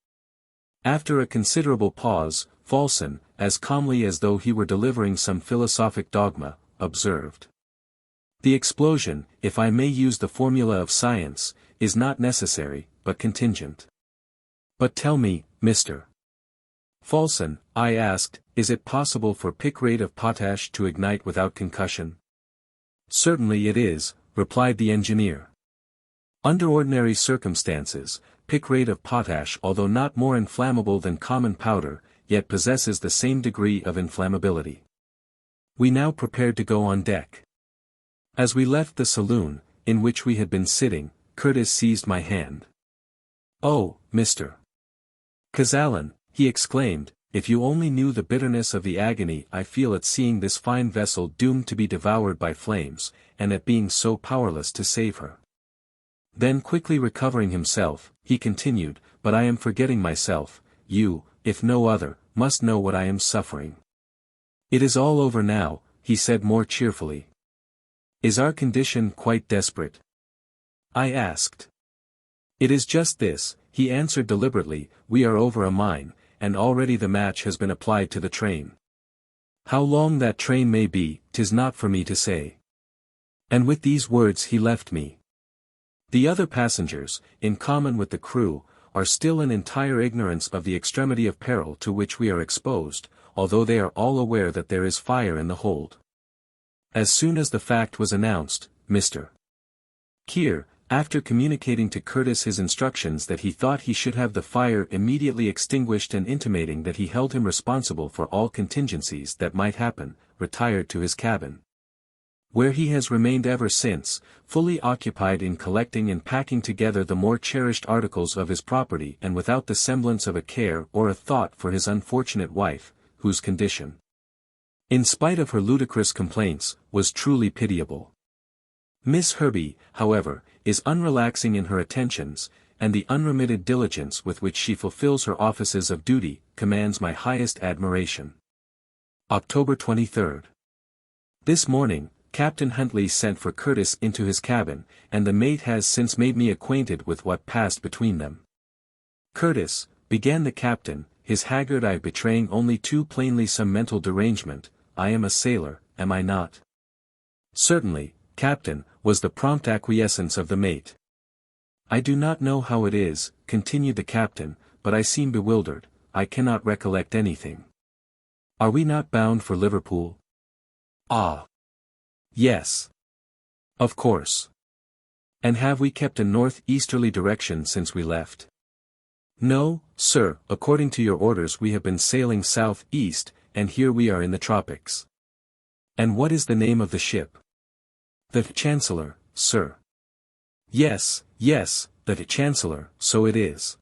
After a considerable pause, Fulson, as calmly as though he were delivering some philosophic dogma, observed: "The explosion, if I may use the formula of science, is not necessary, but contingent." "But tell me, Mr. Fulson," I asked, "is it possible for picrate of potash to ignite without concussion?" "Certainly it is," replied the engineer. "Under ordinary circumstances, picrate of potash, although not more inflammable than common powder, yet possesses the same degree of inflammability." We now prepared to go on deck. As we left the saloon, in which we had been sitting, Curtis seized my hand. "Oh, Mr. Kazallon, he exclaimed, if you only knew the bitterness of the agony I feel at seeing this fine vessel doomed to be devoured by flames, and at being so powerless to save her. Then quickly recovering himself, he continued, but I am forgetting myself, you, if no other, must know what I am suffering. It is all over now, he said more cheerfully. Is our condition quite desperate? I asked. It is just this, he answered deliberately, we are over a mine, and already the match has been applied to the train. How long that train may be, 'tis not for me to say. And with these words he left me. The other passengers, in common with the crew, are still in entire ignorance of the extremity of peril to which we are exposed, although they are all aware that there is fire in the hold. As soon as the fact was announced, Mr. Kear, after communicating to Curtis his instructions that he thought he should have the fire immediately extinguished and intimating that he held him responsible for all contingencies that might happen, retired to his cabin, where he has remained ever since, fully occupied in collecting and packing together the more cherished articles of his property and without the semblance of a care or a thought for his unfortunate wife, whose condition, in spite of her ludicrous complaints, was truly pitiable. Miss Herbey, however, is unrelaxing in her attentions, and the unremitted diligence with which she fulfills her offices of duty, commands my highest admiration. October 23. This morning, Captain Huntley sent for Curtis into his cabin, and the mate has since made me acquainted with what passed between them. Curtis, began the captain, his haggard eye betraying only too plainly some mental derangement, I am a sailor, am I not? Certainly, Captain, was the prompt acquiescence of the mate. I do not know how it is, continued the captain, but I seem bewildered, I cannot recollect anything. Are we not bound for Liverpool? Ah. Yes. Of course. And have we kept a north-easterly direction since we left? No, sir, according to your orders we have been sailing south-east, and here we are in the tropics. And what is the name of the ship? The Chancellor, sir. Yes, the Chancellor, so it is.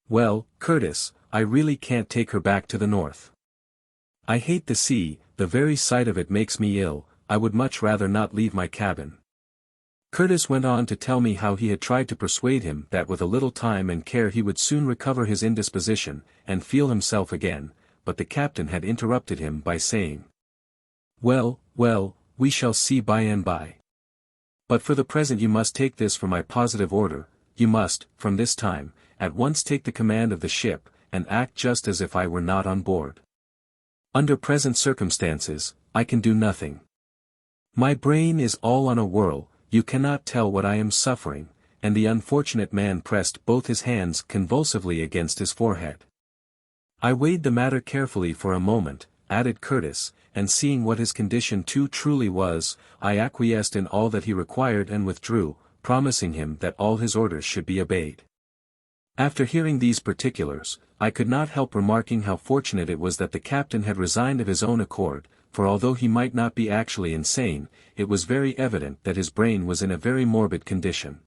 Well, Curtis, I really can't take her back to the north. I hate the sea, the very sight of it makes me ill, I would much rather not leave my cabin. Curtis went on to tell me how he had tried to persuade him that with a little time and care he would soon recover his indisposition, and feel himself again, but the captain had interrupted him by saying, well, we shall see by and by. But for the present you must take this for my positive order, you must, from this time, at once take the command of the ship, and act just as if I were not on board. Under present circumstances, I can do nothing. My brain is all on a whirl, you cannot tell what I am suffering, and the unfortunate man pressed both his hands convulsively against his forehead. I weighed the matter carefully for a moment, added Curtis, and seeing what his condition too truly was, I acquiesced in all that he required and withdrew, promising him that all his orders should be obeyed. After hearing these particulars, I could not help remarking how fortunate it was that the captain had resigned of his own accord, for although he might not be actually insane, it was very evident that his brain was in a very morbid condition.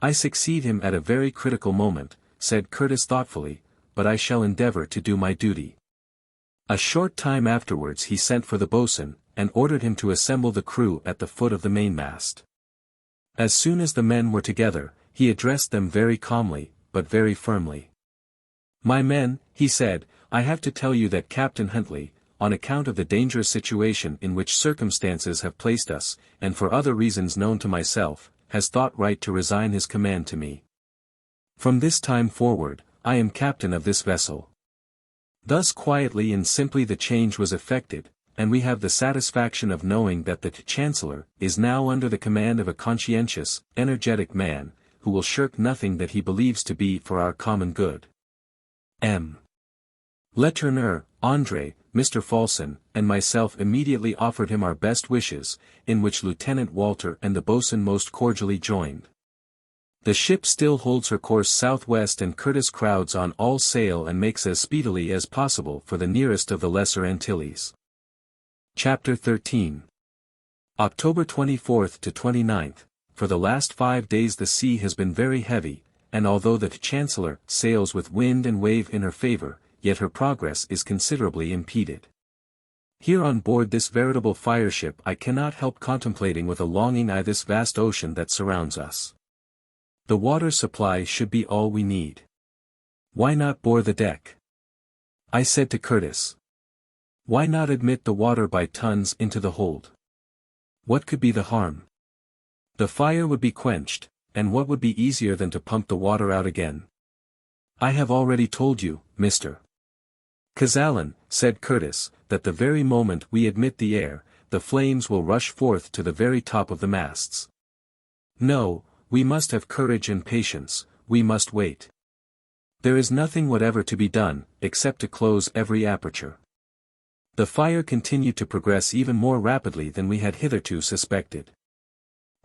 I succeed him at a very critical moment, said Curtis thoughtfully, but I shall endeavor to do my duty. A short time afterwards he sent for the boatswain, and ordered him to assemble the crew at the foot of the mainmast. As soon as the men were together, he addressed them very calmly, but very firmly. My men, he said, I have to tell you that Captain Huntley, on account of the dangerous situation in which circumstances have placed us, and for other reasons known to myself, has thought right to resign his command to me. From this time forward, I am captain of this vessel. Thus quietly and simply the change was effected, and we have the satisfaction of knowing that the Chancellor is now under the command of a conscientious, energetic man, who will shirk nothing that he believes to be for our common good. M. Letourneur, André, Mr. Falson, and myself immediately offered him our best wishes, in which Lieutenant Walter and the boatswain most cordially joined. The ship still holds her course southwest and Curtis crowds on all sail and makes as speedily as possible for the nearest of the Lesser Antilles. Chapter 13. October 24th to 29th, for the last 5 days the sea has been very heavy, and although the Chancellor sails with wind and wave in her favor, yet her progress is considerably impeded. Here on board this veritable fireship I cannot help contemplating with a longing eye this vast ocean that surrounds us. The water supply should be all we need. Why not bore the deck? I said to Curtis. Why not admit the water by tons into the hold? What could be the harm? The fire would be quenched, and what would be easier than to pump the water out again? I have already told you, Mr. Kazallon, said Curtis, that the very moment we admit the air, the flames will rush forth to the very top of the masts. No, we must have courage and patience, we must wait. There is nothing whatever to be done, except to close every aperture. The fire continued to progress even more rapidly than we had hitherto suspected.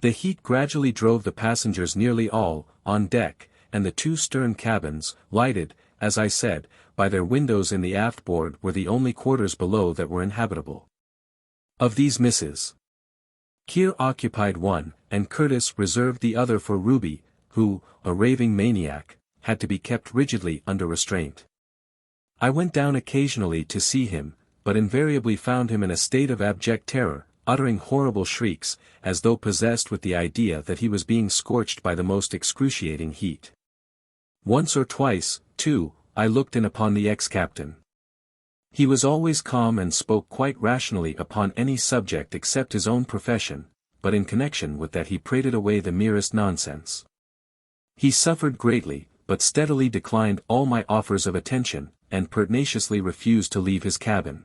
The heat gradually drove the passengers nearly all on deck, and the two stern cabins, lighted, as I said, by their windows in the aft board, were the only quarters below that were inhabitable. Of these Mrs. Kear occupied one, and Curtis reserved the other for Ruby, who, a raving maniac, had to be kept rigidly under restraint. I went down occasionally to see him, but invariably found him in a state of abject terror, uttering horrible shrieks, as though possessed with the idea that he was being scorched by the most excruciating heat. Once or twice, too, I looked in upon the ex-captain. He was always calm and spoke quite rationally upon any subject except his own profession, but in connection with that he prated away the merest nonsense. He suffered greatly, but steadily declined all my offers of attention, and pertinaciously refused to leave his cabin.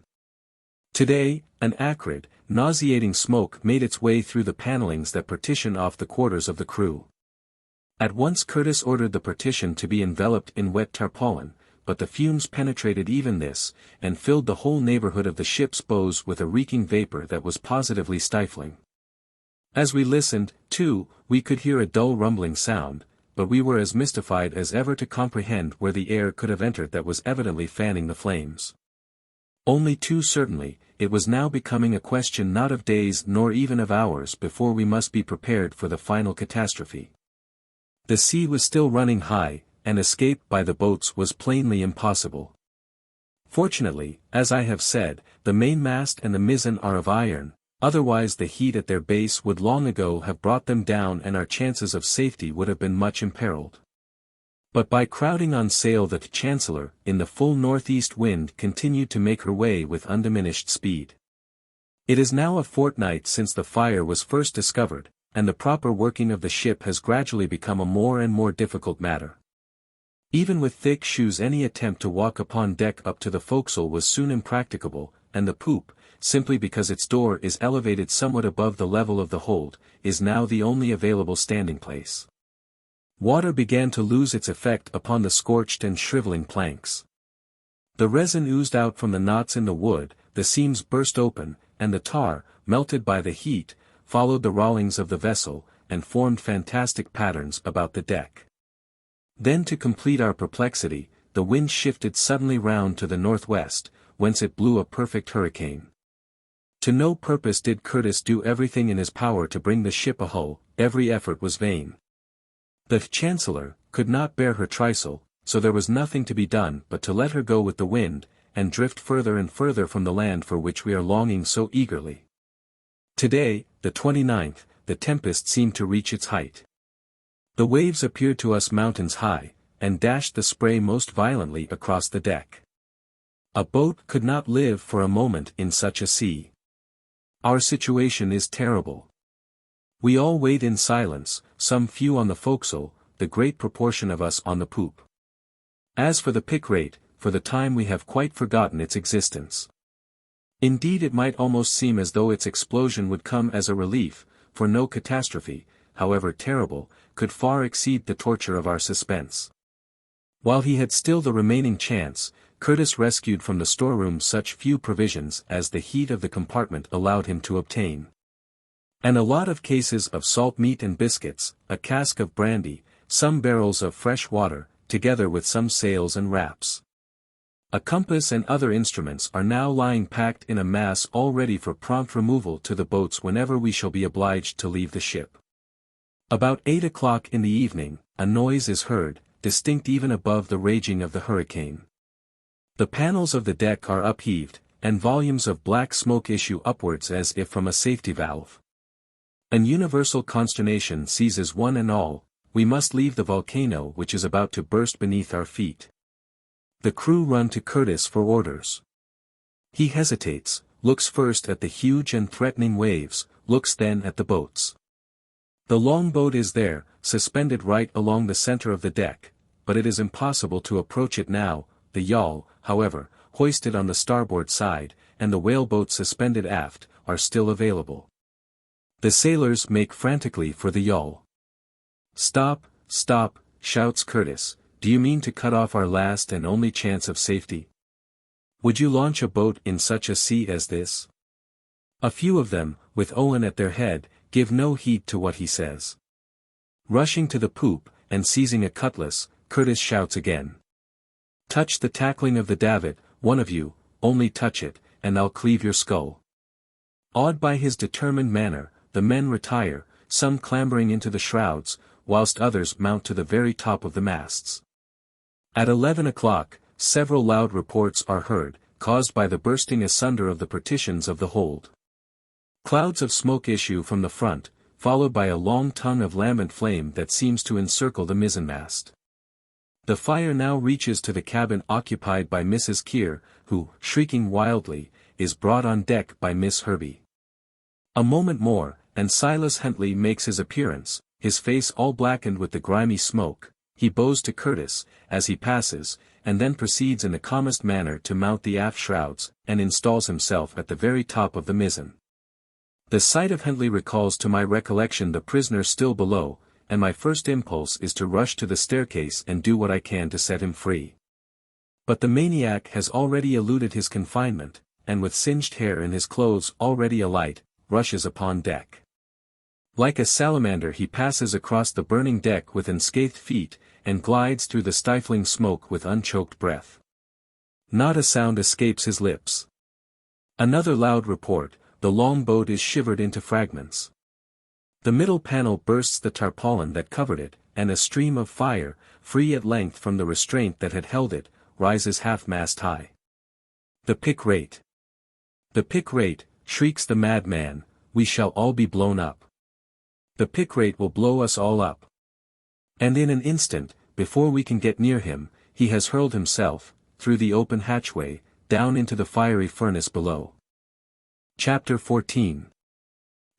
Today, an acrid, nauseating smoke made its way through the panelings that partition off the quarters of the crew. At once Curtis ordered the partition to be enveloped in wet tarpaulin, but the fumes penetrated even this, and filled the whole neighborhood of the ship's bows with a reeking vapor that was positively stifling. As we listened, too, we could hear a dull rumbling sound, but we were as mystified as ever to comprehend where the air could have entered that was evidently fanning the flames. Only too certainly, it was now becoming a question not of days nor even of hours before we must be prepared for the final catastrophe. The sea was still running high, and escape by the boats was plainly impossible. Fortunately, as I have said, the mainmast and the mizzen are of iron, otherwise the heat at their base would long ago have brought them down and our chances of safety would have been much imperiled. But by crowding on sail the Chancellor, in the full northeast wind continued to make her way with undiminished speed. It is now a fortnight since the fire was first discovered, and the proper working of the ship has gradually become a more and more difficult matter. Even with thick shoes any attempt to walk upon deck up to the forecastle was soon impracticable, and the poop, simply because its door is elevated somewhat above the level of the hold, is now the only available standing place. Water began to lose its effect upon the scorched and shriveling planks. The resin oozed out from the knots in the wood, the seams burst open, and the tar, melted by the heat, followed the rollings of the vessel, and formed fantastic patterns about the deck. Then to complete our perplexity, the wind shifted suddenly round to the northwest, whence it blew a perfect hurricane. To no purpose did Curtis do everything in his power to bring the ship ahull, every effort was vain. The Chancellor could not bear her trysail, so there was nothing to be done but to let her go with the wind, and drift further and further from the land for which we are longing so eagerly. Today, the 29th, the tempest seemed to reach its height. The waves appeared to us mountains high, and dashed the spray most violently across the deck. A boat could not live for a moment in such a sea. Our situation is terrible. We all wait in silence, some few on the forecastle, the great proportion of us on the poop. As for the pick rate, for the time we have quite forgotten its existence. Indeed it might almost seem as though its explosion would come as a relief, for no catastrophe, however terrible, could far exceed the torture of our suspense. While he had still the remaining chance, Curtis rescued from the storeroom such few provisions as the heat of the compartment allowed him to obtain. And a lot of cases of salt meat and biscuits, a cask of brandy, some barrels of fresh water, together with some sails and wraps. A compass and other instruments are now lying packed in a mass all ready for prompt removal to the boats whenever we shall be obliged to leave the ship. About 8 o'clock in the evening, a noise is heard, distinct even above the raging of the hurricane. The panels of the deck are upheaved, and volumes of black smoke issue upwards as if from a safety valve. An universal consternation seizes one and all. We must leave the volcano which is about to burst beneath our feet. The crew run to Curtis for orders. He hesitates, looks first at the huge and threatening waves, looks then at the boats. The longboat is there, suspended right along the center of the deck, but it is impossible to approach it now, the yawl, however, hoisted on the starboard side, and the whaleboat suspended aft, are still available. The sailors make frantically for the yawl. "Stop, stop," shouts Curtis, "do you mean to cut off our last and only chance of safety? Would you launch a boat in such a sea as this?" A few of them, with Owen at their head, give no heed to what he says. Rushing to the poop, and seizing a cutlass, Curtis shouts again. "Touch the tackling of the davit, one of you, only touch it, and I'll cleave your skull." Awed by his determined manner, the men retire, some clambering into the shrouds, whilst others mount to the very top of the masts. At 11 o'clock, several loud reports are heard, caused by the bursting asunder of the partitions of the hold. Clouds of smoke issue from the front, followed by a long tongue of lambent flame that seems to encircle the mizzenmast. The fire now reaches to the cabin occupied by Mrs. Kear, who, shrieking wildly, is brought on deck by Miss Herbey. A moment more, and Silas Huntley makes his appearance, his face all blackened with the grimy smoke. He bows to Curtis, as he passes, and then proceeds in the calmest manner to mount the aft shrouds, and installs himself at the very top of the mizzen. The sight of Huntley recalls to my recollection the prisoner still below, and my first impulse is to rush to the staircase and do what I can to set him free. But the maniac has already eluded his confinement, and with singed hair and his clothes already alight, rushes upon deck. Like a salamander he passes across the burning deck with unscathed feet, and glides through the stifling smoke with unchoked breath. Not a sound escapes his lips. Another loud report, the longboat is shivered into fragments. The middle panel bursts the tarpaulin that covered it, and a stream of fire, free at length from the restraint that had held it, rises half-mast high. "The pick rate! The pick rate!" shrieks the madman, "we shall all be blown up. The pick rate will blow us all up." And in an instant, before we can get near him, he has hurled himself, through the open hatchway, down into the fiery furnace below. Chapter 14.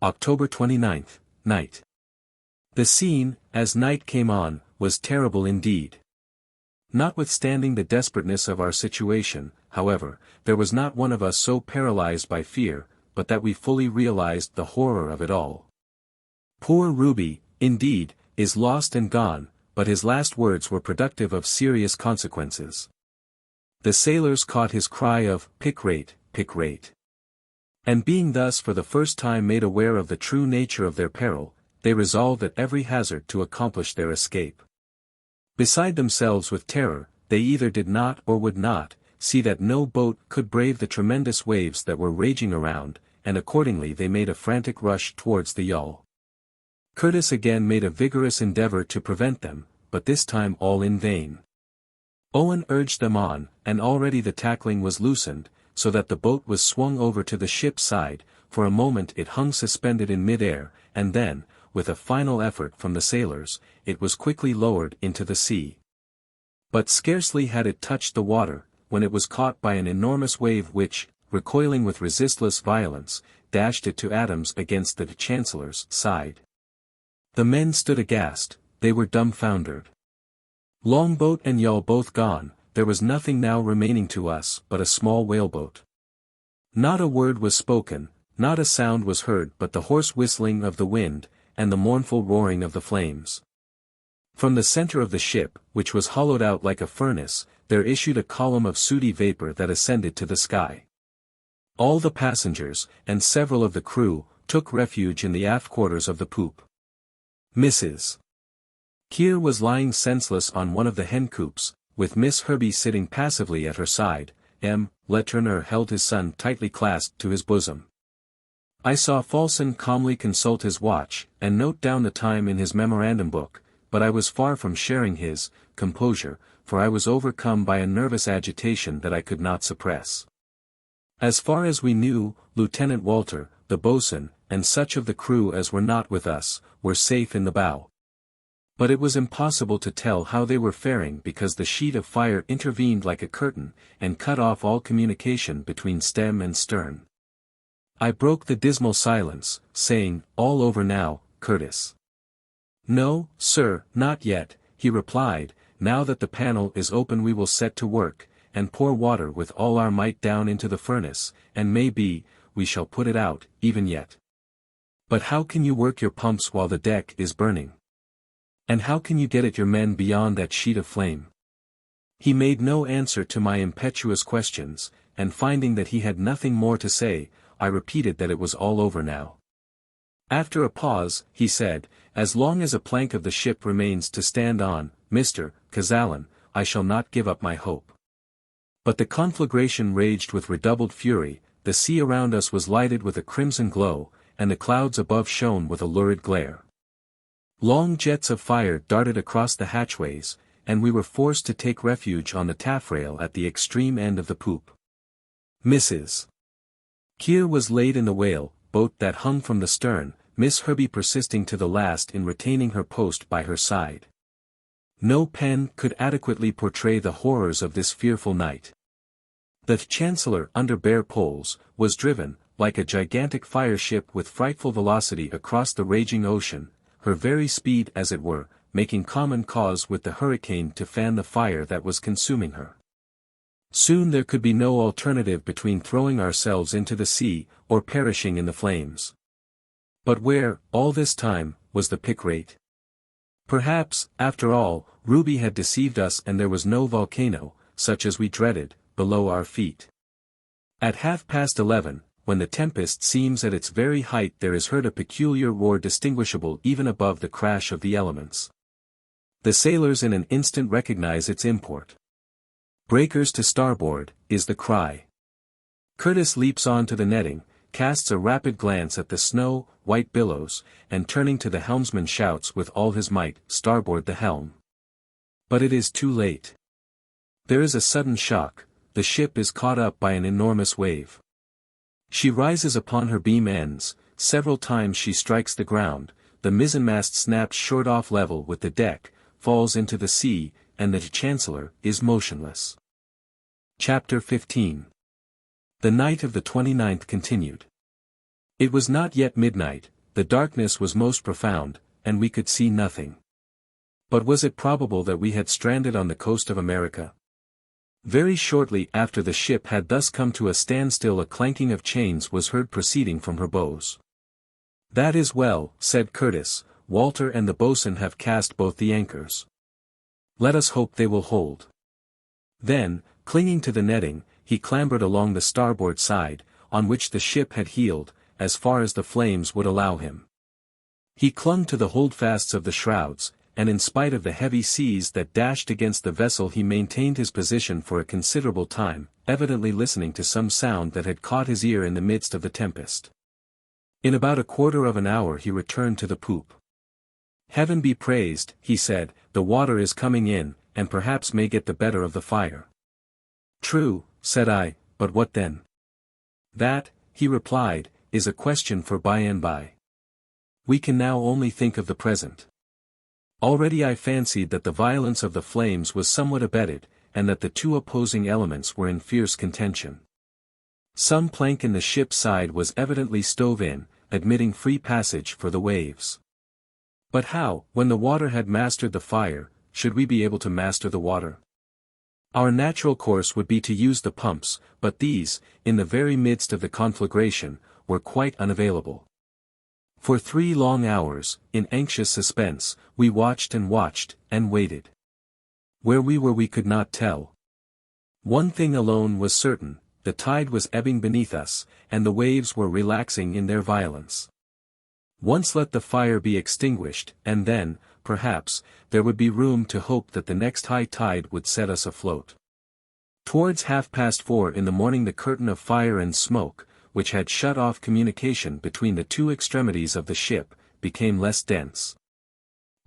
October 29th, Night. The scene, as night came on, was terrible indeed. Notwithstanding the desperateness of our situation, however, there was not one of us so paralyzed by fear, but that we fully realized the horror of it all. Poor Ruby, indeed, is lost and gone, but his last words were productive of serious consequences. The sailors caught his cry of "pick rate, pick rate." And being thus for the first time made aware of the true nature of their peril, they resolved at every hazard to accomplish their escape. Beside themselves with terror, they either did not or would not see that no boat could brave the tremendous waves that were raging around, and accordingly they made a frantic rush towards the yawl. Curtis again made a vigorous endeavor to prevent them, but this time all in vain. Owen urged them on, and already the tackling was loosened, so that the boat was swung over to the ship's side. For a moment it hung suspended in mid-air, and then, with a final effort from the sailors, it was quickly lowered into the sea. But scarcely had it touched the water, when it was caught by an enormous wave which, recoiling with resistless violence, dashed it to atoms against the Chancellor's side. The men stood aghast, they were dumbfoundered. Longboat and yawl both gone, there was nothing now remaining to us but a small whaleboat. Not a word was spoken, not a sound was heard but the hoarse whistling of the wind, and the mournful roaring of the flames. From the center of the ship, which was hollowed out like a furnace, there issued a column of sooty vapor that ascended to the sky. All the passengers, and several of the crew, took refuge in the aft quarters of the poop. Mrs. Kear was lying senseless on one of the hen coops, with Miss Herbey sitting passively at her side. M. Letourneur held his son tightly clasped to his bosom. I saw Fulson calmly consult his watch, and note down the time in his memorandum book, but I was far from sharing his composure, for I was overcome by a nervous agitation that I could not suppress. As far as we knew, Lieutenant Walter, the boatswain, and such of the crew as were not with us, were safe in the bow. But it was impossible to tell how they were faring because the sheet of fire intervened like a curtain, and cut off all communication between stem and stern. I broke the dismal silence, saying, "All over now, Curtis." "No, sir, not yet," he replied. "Now that the panel is open we will set to work, and pour water with all our might down into the furnace, and may be, we shall put it out, even yet." "But how can you work your pumps while the deck is burning? And how can you get at your men beyond that sheet of flame?" He made no answer to my impetuous questions, and finding that he had nothing more to say, I repeated that it was all over now. After a pause, he said, "As long as a plank of the ship remains to stand on, Mr. Kazallon, I shall not give up my hope." But the conflagration raged with redoubled fury, the sea around us was lighted with a crimson glow, and the clouds above shone with a lurid glare. Long jets of fire darted across the hatchways, and we were forced to take refuge on the taffrail at the extreme end of the poop. Mrs. Kear was laid in the whale boat that hung from the stern, Miss Herbie persisting to the last in retaining her post by her side. No pen could adequately portray the horrors of this fearful night. The Chancellor, under bare poles, was driven, like a gigantic fire ship with frightful velocity across the raging ocean, her very speed as it were, making common cause with the hurricane to fan the fire that was consuming her. Soon there could be no alternative between throwing ourselves into the sea, or perishing in the flames. But where, all this time, was the pick rate? Perhaps, after all, Ruby had deceived us and there was no volcano, such as we dreaded, below our feet. At 11:30, when the tempest seems at its very height, there is heard a peculiar roar distinguishable even above the crash of the elements. The sailors in an instant recognize its import. "Breakers to starboard," is the cry. Curtis leaps on to the netting, casts a rapid glance at the snow-white billows, and turning to the helmsman shouts with all his might, "Starboard the helm!" But it is too late. There is a sudden shock, the ship is caught up by an enormous wave. She rises upon her beam ends, several times she strikes the ground, the mizzenmast snaps short off level with the deck, falls into the sea, and the Chancellor is motionless. Chapter 15. The night of the 29th continued. It was not yet midnight, the darkness was most profound, and we could see nothing. But was it probable that we had stranded on the coast of America? Very shortly after the ship had thus come to a standstill, a clanking of chains was heard proceeding from her bows. "That is well," said Curtis, "Walter and the boatswain have cast both the anchors. Let us hope they will hold." Then, clinging to the netting, he clambered along the starboard side, on which the ship had heeled, as far as the flames would allow him. He clung to the holdfasts of the shrouds, and in spite of the heavy seas that dashed against the vessel he maintained his position for a considerable time, evidently listening to some sound that had caught his ear in the midst of the tempest. In about a quarter of an hour he returned to the poop. "Heaven be praised," he said, "the water is coming in, and perhaps may get the better of the fire." "True," said I, "but what then?" "That," he replied, "is a question for by and by. We can now only think of the present." Already I fancied that the violence of the flames was somewhat abated, and that the two opposing elements were in fierce contention. Some plank in the ship's side was evidently stove in, admitting free passage for the waves. But how, when the water had mastered the fire, should we be able to master the water? Our natural course would be to use the pumps, but these, in the very midst of the conflagration, were quite unavailable. For 3 long hours, in anxious suspense, we watched, and waited. Where we were we could not tell. One thing alone was certain, the tide was ebbing beneath us, and the waves were relaxing in their violence. Once let the fire be extinguished, and then, perhaps, there would be room to hope that the next high tide would set us afloat. Towards 4:30 in the morning the curtain of fire and smoke, which had shut off communication between the two extremities of the ship, became less dense.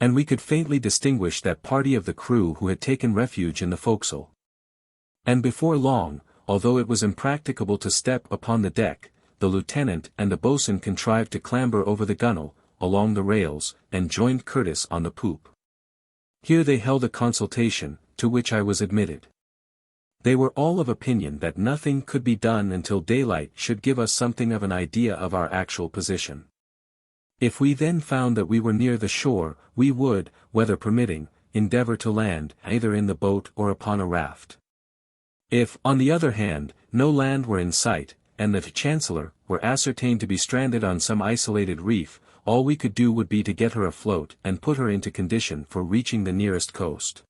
and we could faintly distinguish that party of the crew who had taken refuge in the forecastle. And before long, although it was impracticable to step upon the deck, the lieutenant and the boatswain contrived to clamber over the gunwale, along the rails, and joined Curtis on the poop. Here they held a consultation, to which I was admitted. They were all of opinion that nothing could be done until daylight should give us something of an idea of our actual position. If we then found that we were near the shore, we would, weather permitting, endeavor to land, either in the boat or upon a raft. If, on the other hand, no land were in sight, and the Chancellor were ascertained to be stranded on some isolated reef, all we could do would be to get her afloat and put her into condition for reaching the nearest coast.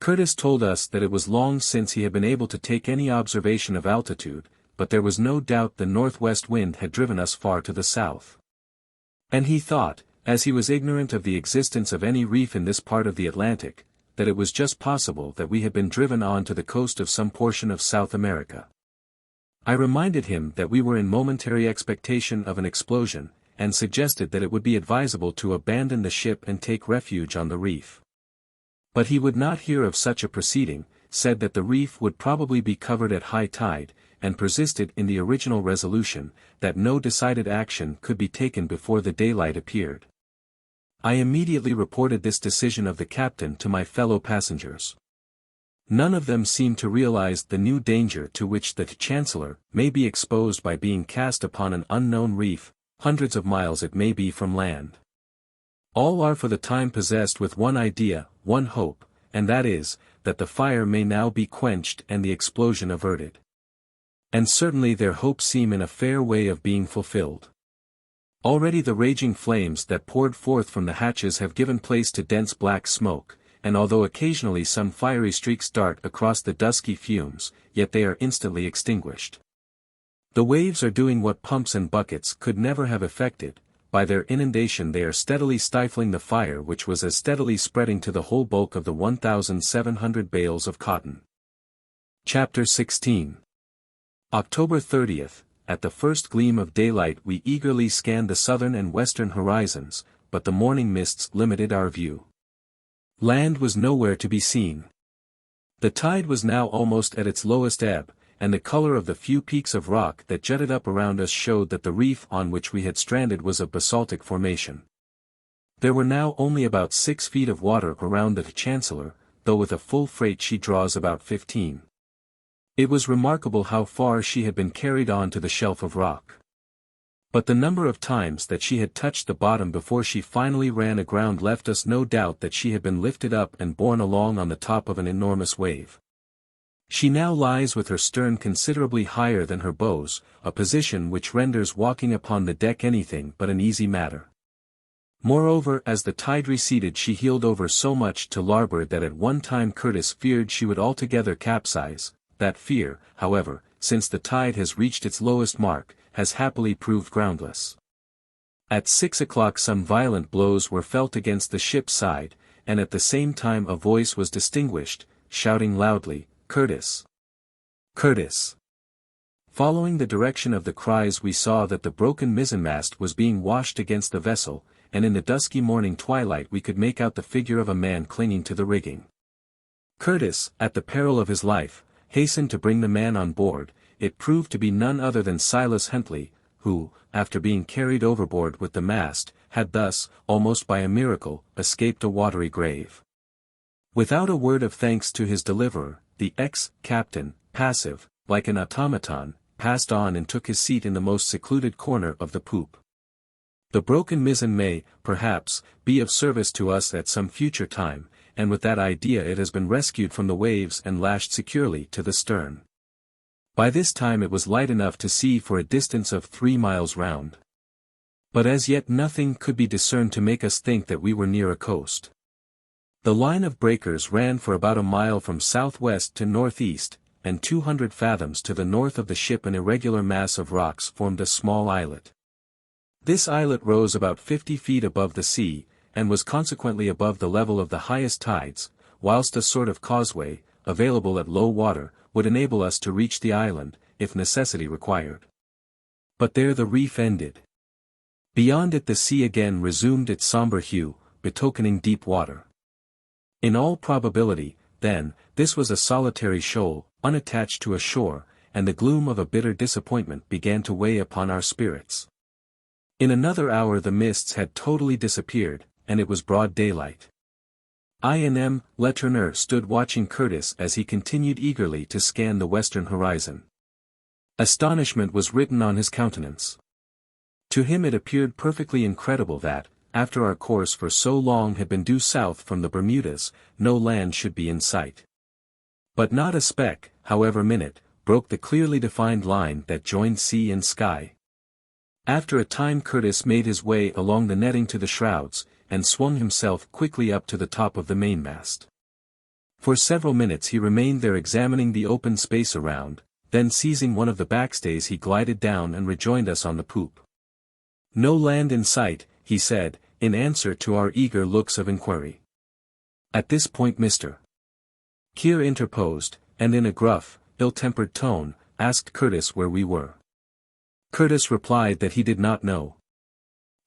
Curtis told us that it was long since he had been able to take any observation of altitude, but there was no doubt the northwest wind had driven us far to the south. And he thought, as he was ignorant of the existence of any reef in this part of the Atlantic, that it was just possible that we had been driven on to the coast of some portion of South America. I reminded him that we were in momentary expectation of an explosion, and suggested that it would be advisable to abandon the ship and take refuge on the reef. But he would not hear of such a proceeding, said that the reef would probably be covered at high tide, and persisted in the original resolution, that no decided action could be taken before the daylight appeared. I immediately reported this decision of the captain to my fellow passengers. None of them seemed to realize the new danger to which the Chancellor may be exposed by being cast upon an unknown reef, hundreds of miles it may be from land. All are for the time possessed with one idea, one hope, and that is, that the fire may now be quenched and the explosion averted. And certainly their hopes seem in a fair way of being fulfilled. Already the raging flames that poured forth from the hatches have given place to dense black smoke, and although occasionally some fiery streaks dart across the dusky fumes, yet they are instantly extinguished. The waves are doing what pumps and buckets could never have effected. By their inundation they are steadily stifling the fire which was as steadily spreading to the whole bulk of the 1,700 bales of cotton. Chapter 16. October 30th, at the first gleam of daylight we eagerly scanned the southern and western horizons, but the morning mists limited our view. Land was nowhere to be seen. The tide was now almost at its lowest ebb, and the color of the few peaks of rock that jutted up around us showed that the reef on which we had stranded was of basaltic formation. There were now only about 6 feet of water around the Chancellor, though with a full freight she draws about 15. It was remarkable how far she had been carried on to the shelf of rock. But the number of times that she had touched the bottom before she finally ran aground left us no doubt that she had been lifted up and borne along on the top of an enormous wave. She now lies with her stern considerably higher than her bows, a position which renders walking upon the deck anything but an easy matter. Moreover, as the tide receded she heeled over so much to larboard that at one time Curtis feared she would altogether capsize. That fear, however, since the tide has reached its lowest mark, has happily proved groundless. At 6 o'clock some violent blows were felt against the ship's side, and at the same time a voice was distinguished, shouting loudly, "Curtis! Curtis!" Following the direction of the cries we saw that the broken mizzenmast was being washed against the vessel, and in the dusky morning twilight we could make out the figure of a man clinging to the rigging. Curtis, at the peril of his life, hastened to bring the man on board. It proved to be none other than Silas Huntley, who, after being carried overboard with the mast, had thus, almost by a miracle, escaped a watery grave. Without a word of thanks to his deliverer, the ex-captain, passive, like an automaton, passed on and took his seat in the most secluded corner of the poop. The broken mizzen may, perhaps, be of service to us at some future time, and with that idea it has been rescued from the waves and lashed securely to the stern. By this time it was light enough to see for a distance of 3 miles round. But as yet nothing could be discerned to make us think that we were near a coast. The line of breakers ran for about a mile from southwest to northeast, and 200 fathoms to the north of the ship an irregular mass of rocks formed a small islet. This islet rose about 50 feet above the sea, and was consequently above the level of the highest tides, whilst a sort of causeway, available at low water, would enable us to reach the island, if necessity required. But there the reef ended. Beyond it the sea again resumed its somber hue, betokening deep water. In all probability, then, this was a solitary shoal, unattached to a shore, and the gloom of a bitter disappointment began to weigh upon our spirits. In another hour the mists had totally disappeared, and it was broad daylight. Letourneur stood watching Curtis as he continued eagerly to scan the western horizon. Astonishment was written on his countenance. To him it appeared perfectly incredible that, after our course for so long had been due south from the Bermudas, no land should be in sight. But not a speck, however minute, broke the clearly defined line that joined sea and sky. After a time Curtis made his way along the netting to the shrouds, and swung himself quickly up to the top of the mainmast. For several minutes he remained there examining the open space around, then seizing one of the backstays he glided down and rejoined us on the poop. "No land in sight," he said, in answer to our eager looks of inquiry. At this point Mr. Kear interposed, and in a gruff, ill-tempered tone, asked Curtis where we were. Curtis replied that he did not know.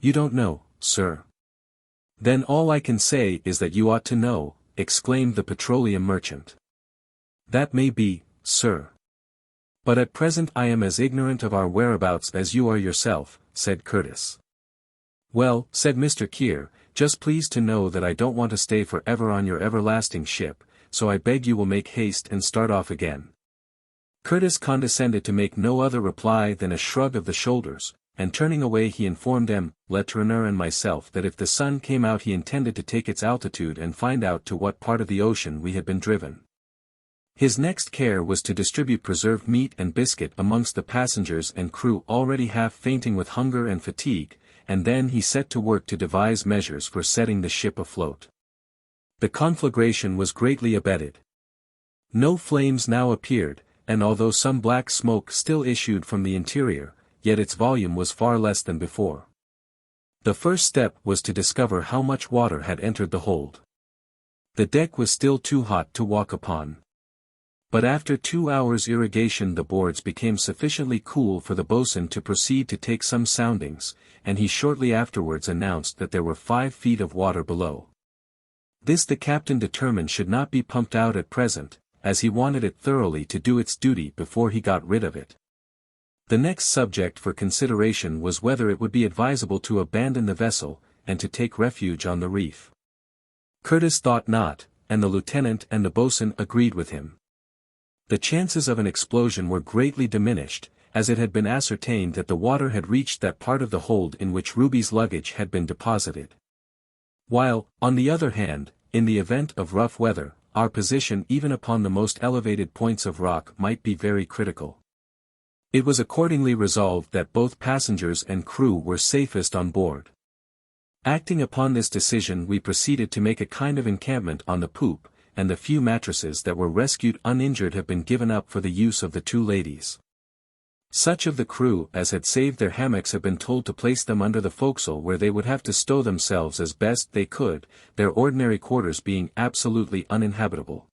"You don't know, sir? Then all I can say is that you ought to know," exclaimed the petroleum merchant. "That may be, sir. But at present I am as ignorant of our whereabouts as you are yourself," said Curtis. "Well," said Mr. Kear, "just please to know that I don't want to stay forever on your everlasting ship, so I beg you will make haste and start off again." Curtis condescended to make no other reply than a shrug of the shoulders, and turning away he informed Letourneur and myself that if the sun came out he intended to take its altitude and find out to what part of the ocean we had been driven. His next care was to distribute preserved meat and biscuit amongst the passengers and crew already half fainting with hunger and fatigue, and then he set to work to devise measures for setting the ship afloat. The conflagration was greatly abetted. No flames now appeared, and although some black smoke still issued from the interior, yet its volume was far less than before. The first step was to discover how much water had entered the hold. The deck was still too hot to walk upon. But after 2 hours' irrigation the boards became sufficiently cool for the boatswain to proceed to take some soundings, and he shortly afterwards announced that there were 5 feet of water below. This the captain determined should not be pumped out at present, as he wanted it thoroughly to do its duty before he got rid of it. The next subject for consideration was whether it would be advisable to abandon the vessel, and to take refuge on the reef. Curtis thought not, and the lieutenant and the boatswain agreed with him. The chances of an explosion were greatly diminished, as it had been ascertained that the water had reached that part of the hold in which Ruby's luggage had been deposited. While, on the other hand, in the event of rough weather, our position even upon the most elevated points of rock might be very critical. It was accordingly resolved that both passengers and crew were safest on board. Acting upon this decision we proceeded to make a kind of encampment on the poop, and the few mattresses that were rescued uninjured have been given up for the use of the 2 ladies. Such of the crew as had saved their hammocks have been told to place them under the forecastle where they would have to stow themselves as best they could, their ordinary quarters being absolutely uninhabitable.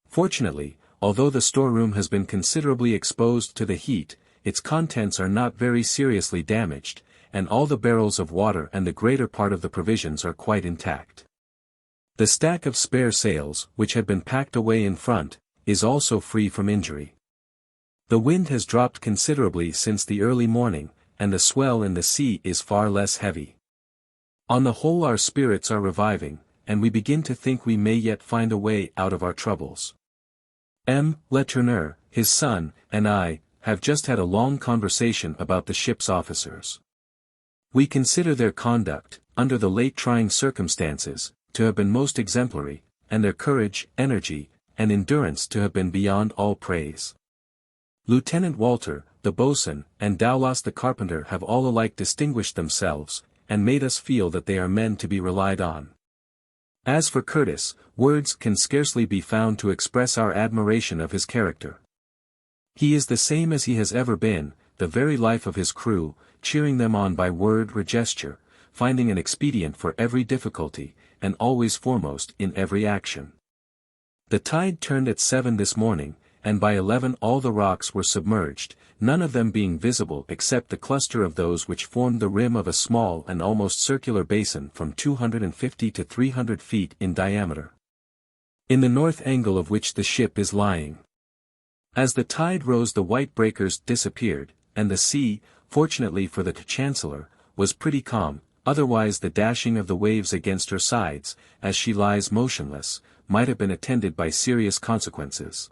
Fortunately, although the storeroom has been considerably exposed to the heat, its contents are not very seriously damaged, and all the barrels of water and the greater part of the provisions are quite intact. The stack of spare sails, which had been packed away in front, is also free from injury. The wind has dropped considerably since the early morning, and the swell in the sea is far less heavy. On the whole our spirits are reviving, and we begin to think we may yet find a way out of our troubles. Letourneur, his son, and I, have just had a long conversation about the ship's officers. We consider their conduct, under the late trying circumstances, to have been most exemplary, and their courage, energy, and endurance to have been beyond all praise. Lieutenant Walter, the boatswain, and Dowlas the carpenter have all alike distinguished themselves, and made us feel that they are men to be relied on. As for Curtis, words can scarcely be found to express our admiration of his character. He is the same as he has ever been, the very life of his crew, cheering them on by word or gesture, finding an expedient for every difficulty, and always foremost in every action. The tide turned at 7 this morning, and by 11 all the rocks were submerged, none of them being visible except the cluster of those which formed the rim of a small and almost circular basin from 250 to 300 feet in diameter, in the north angle of which the ship is lying. As the tide rose, the white breakers disappeared, and the sea, fortunately for the Chancellor, was pretty calm. Otherwise the dashing of the waves against her sides, as she lies motionless, might have been attended by serious consequences.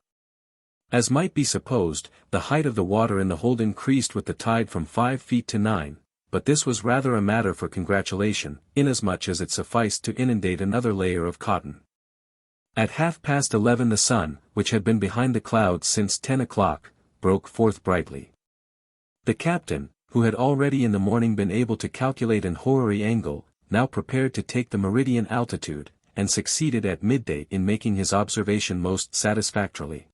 As might be supposed, the height of the water in the hold increased with the tide from 5 feet to 9, but this was rather a matter for congratulation, inasmuch as it sufficed to inundate another layer of cotton. At 11:30 the sun, which had been behind the clouds since 10 o'clock, broke forth brightly. The captain, who had already in the morning been able to calculate an horary angle, now prepared to take the meridian altitude, and succeeded at midday in making his observation most satisfactorily.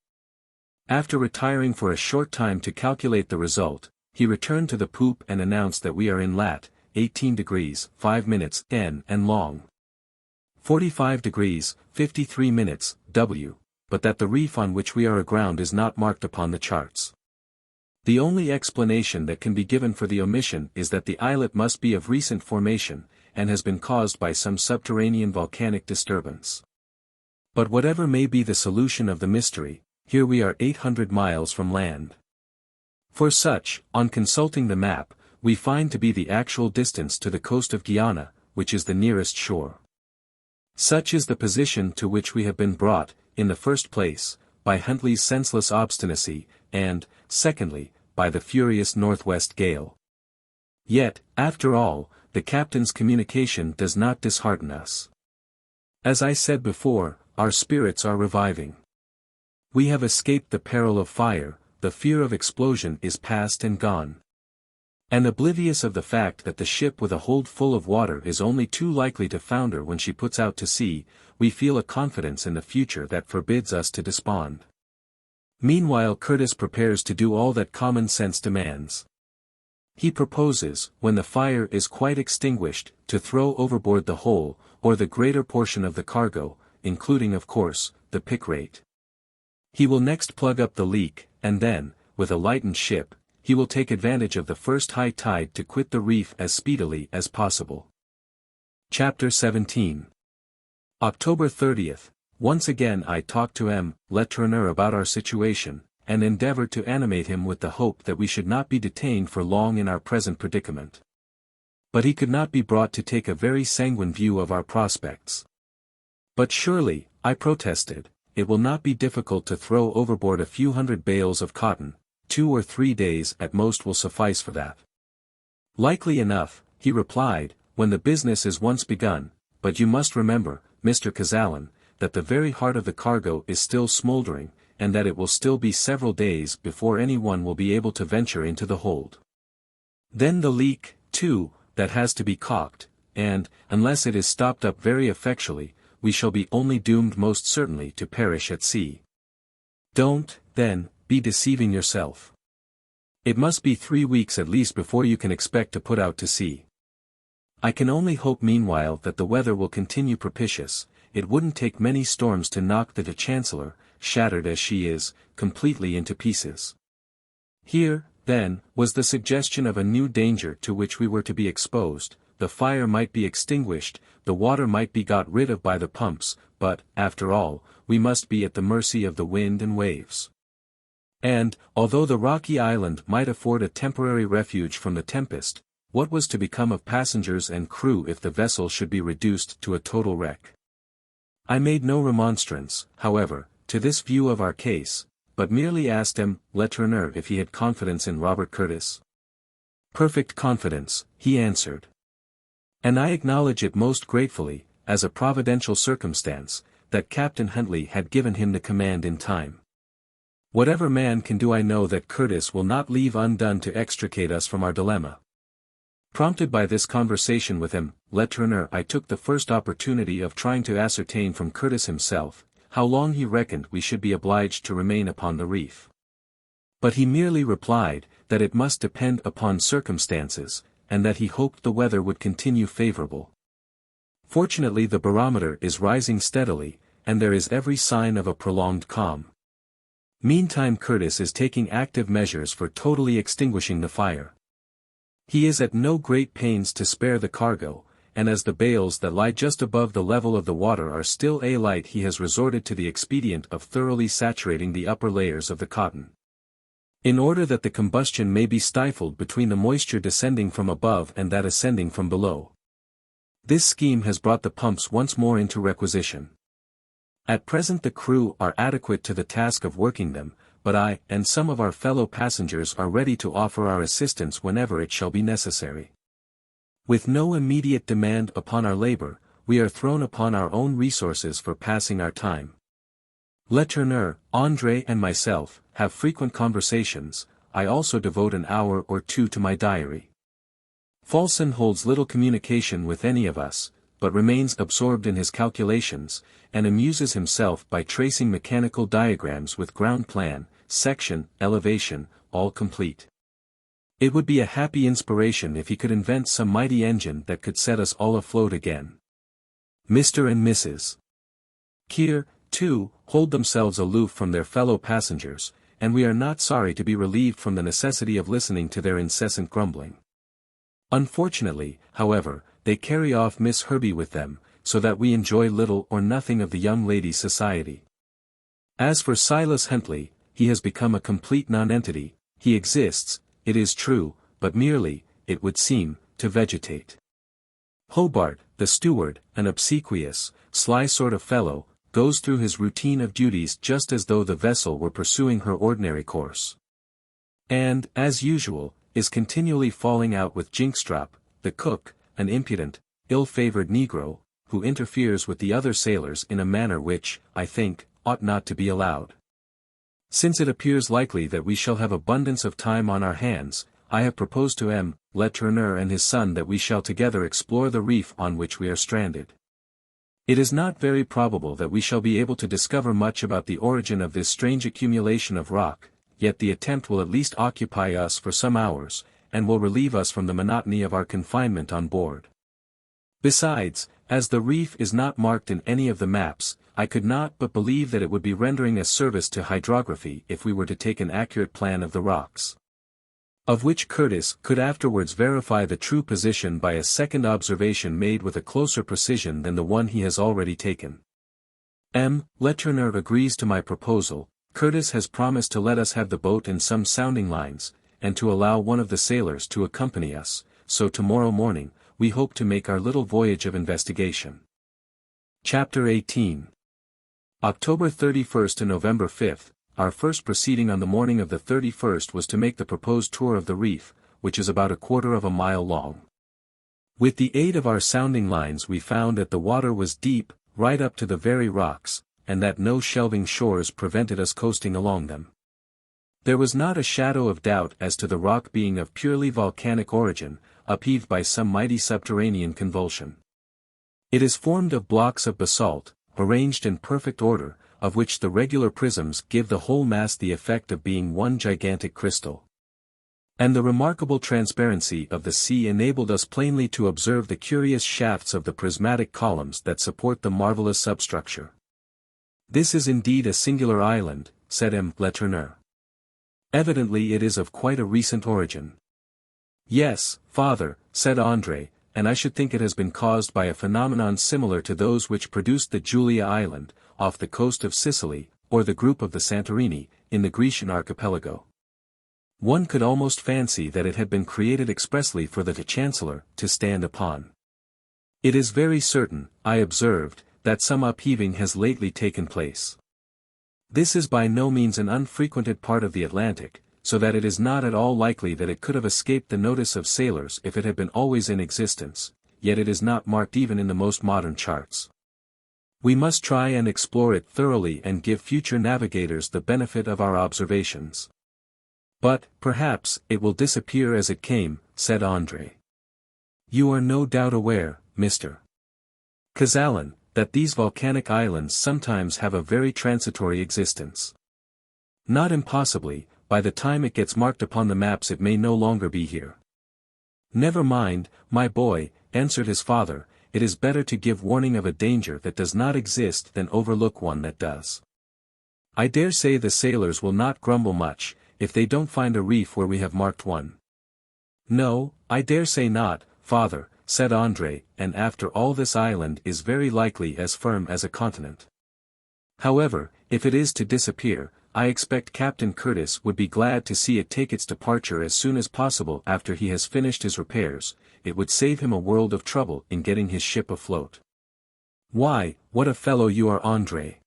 After retiring for a short time to calculate the result, he returned to the poop and announced that we are in lat. 18 degrees 5 minutes N and long. 45 degrees 53 minutes W, but that the reef on which we are aground is not marked upon the charts. The only explanation that can be given for the omission is that the islet must be of recent formation, and has been caused by some subterranean volcanic disturbance. But whatever may be the solution of the mystery, here we are 800 miles from land. For such, on consulting the map, we find to be the actual distance to the coast of Guyana, which is the nearest shore. Such is the position to which we have been brought, in the first place, by Huntley's senseless obstinacy, and, secondly, by the furious northwest gale. Yet, after all, the captain's communication does not dishearten us. As I said before, our spirits are reviving. We have escaped the peril of fire, the fear of explosion is past and gone. And oblivious of the fact that the ship with a hold full of water is only too likely to founder when she puts out to sea, we feel a confidence in the future that forbids us to despond. Meanwhile Curtis prepares to do all that common sense demands. He proposes, when the fire is quite extinguished, to throw overboard the whole, or the greater portion of the cargo, including of course, the pick rate. He will next plug up the leak, and then, with a lightened ship, he will take advantage of the first high tide to quit the reef as speedily as possible. Chapter 17. October 30th. Once again I talked to M. Letourneur about our situation, and endeavored to animate him with the hope that we should not be detained for long in our present predicament. But he could not be brought to take a very sanguine view of our prospects. But surely, I protested, it will not be difficult to throw overboard a few hundred bales of cotton, 2 or 3 days at most will suffice for that. Likely enough, he replied, when the business is once begun, but you must remember, Mr. Kazallon, that the very heart of the cargo is still smoldering, and that it will still be several days before any one will be able to venture into the hold. Then the leak, too, that has to be caulked, and, unless it is stopped up very effectually, we shall be only doomed most certainly to perish at sea. Don't, then, be deceiving yourself. It must be 3 weeks at least before you can expect to put out to sea. I can only hope meanwhile that the weather will continue propitious. It wouldn't take many storms to knock the Chancellor, shattered as she is, completely into pieces. Here, then, was the suggestion of a new danger to which we were to be exposed. The fire might be extinguished, the water might be got rid of by the pumps, but, after all, we must be at the mercy of the wind and waves. And, although the rocky island might afford a temporary refuge from the tempest, what was to become of passengers and crew if the vessel should be reduced to a total wreck? I made no remonstrance, however, to this view of our case, but merely asked M. Letourneur if he had confidence in Robert Curtis. Perfect confidence, he answered. And I acknowledge it most gratefully, as a providential circumstance, that Captain Huntley had given him the command in time. Whatever man can do, I know that Curtis will not leave undone to extricate us from our dilemma. Prompted by this conversation with M. Letourneur, I took the first opportunity of trying to ascertain from Curtis himself, how long he reckoned we should be obliged to remain upon the reef. But he merely replied, that it must depend upon circumstances, and that he hoped the weather would continue favorable. Fortunately the barometer is rising steadily, and there is every sign of a prolonged calm. Meantime Curtis is taking active measures for totally extinguishing the fire. He is at no great pains to spare the cargo, and as the bales that lie just above the level of the water are still alight, he has resorted to the expedient of thoroughly saturating the upper layers of the cotton, in order that the combustion may be stifled between the moisture descending from above and that ascending from below. This scheme has brought the pumps once more into requisition. At present the crew are adequate to the task of working them, but I and some of our fellow passengers are ready to offer our assistance whenever it shall be necessary. With no immediate demand upon our labor, we are thrown upon our own resources for passing our time. Letourneur, André and myself have frequent conversations. I also devote an hour or two to my diary. Fulson holds little communication with any of us, but remains absorbed in his calculations, and amuses himself by tracing mechanical diagrams with ground plan, section, elevation, all complete. It would be a happy inspiration if he could invent some mighty engine that could set us all afloat again. Mr. and Mrs. Kear, too, hold themselves aloof from their fellow passengers, and we are not sorry to be relieved from the necessity of listening to their incessant grumbling. Unfortunately, however, they carry off Miss Herbey with them, so that we enjoy little or nothing of the young lady's society. As for Silas Huntley, he has become a complete nonentity. He exists, it is true, but merely, it would seem, to vegetate. Hobart, the steward, an obsequious, sly sort of fellow, goes through his routine of duties just as though the vessel were pursuing her ordinary course. And, as usual, is continually falling out with Jinkstrap, the cook, an impudent, ill-favored negro, who interferes with the other sailors in a manner which, I think, ought not to be allowed. Since it appears likely that we shall have abundance of time on our hands, I have proposed to M. Letourneur and his son that we shall together explore the reef on which we are stranded. It is not very probable that we shall be able to discover much about the origin of this strange accumulation of rock, yet the attempt will at least occupy us for some hours, and will relieve us from the monotony of our confinement on board. Besides, as the reef is not marked in any of the maps, I could not but believe that it would be rendering a service to hydrography if we were to take an accurate plan of the rocks, of which Curtis could afterwards verify the true position by a second observation made with a closer precision than the one he has already taken. M. Letourneur agrees to my proposal. Curtis has promised to let us have the boat and some sounding lines, and to allow one of the sailors to accompany us, so tomorrow morning, we hope to make our little voyage of investigation. Chapter 18. October 31st to November 5th, our first proceeding on the morning of the 31st was to make the proposed tour of the reef, which is about 1/4 of a mile long. With the aid of our sounding lines we found that the water was deep, right up to the very rocks, and that no shelving shores prevented us coasting along them. There was not a shadow of doubt as to the rock being of purely volcanic origin, upheaved by some mighty subterranean convulsion. It is formed of blocks of basalt, arranged in perfect order, of which the regular prisms give the whole mass the effect of being one gigantic crystal. And the remarkable transparency of the sea enabled us plainly to observe the curious shafts of the prismatic columns that support the marvelous substructure. "This is indeed a singular island," said M. Letourneur. "Evidently it is of quite a recent origin." "Yes, father," said André, "and I should think it has been caused by a phenomenon similar to those which produced the Julia Island, off the coast of Sicily, or the group of the Santorini, in the Grecian archipelago. One could almost fancy that it had been created expressly for the Chancellor to stand upon." "It is very certain," I observed, "that some upheaving has lately taken place. This is by no means an unfrequented part of the Atlantic, so that it is not at all likely that it could have escaped the notice of sailors if it had been always in existence, yet it is not marked even in the most modern charts. We must try and explore it thoroughly and give future navigators the benefit of our observations." "But, perhaps, it will disappear as it came," said André. "You are no doubt aware, Mr. Kazallon, that these volcanic islands sometimes have a very transitory existence." "Not impossibly, by the time it gets marked upon the maps it may no longer be here." "Never mind, my boy," answered his father, "it is better to give warning of a danger that does not exist than overlook one that does. I dare say the sailors will not grumble much, if they don't find a reef where we have marked one. No, I dare say not, father, said André, and after all this island is very likely as firm as a continent. However, if it is to disappear, I expect Captain Curtis would be glad to see it take its departure as soon as possible after he has finished his repairs. It would save him a world of trouble in getting his ship afloat. Why, what a fellow you are, André!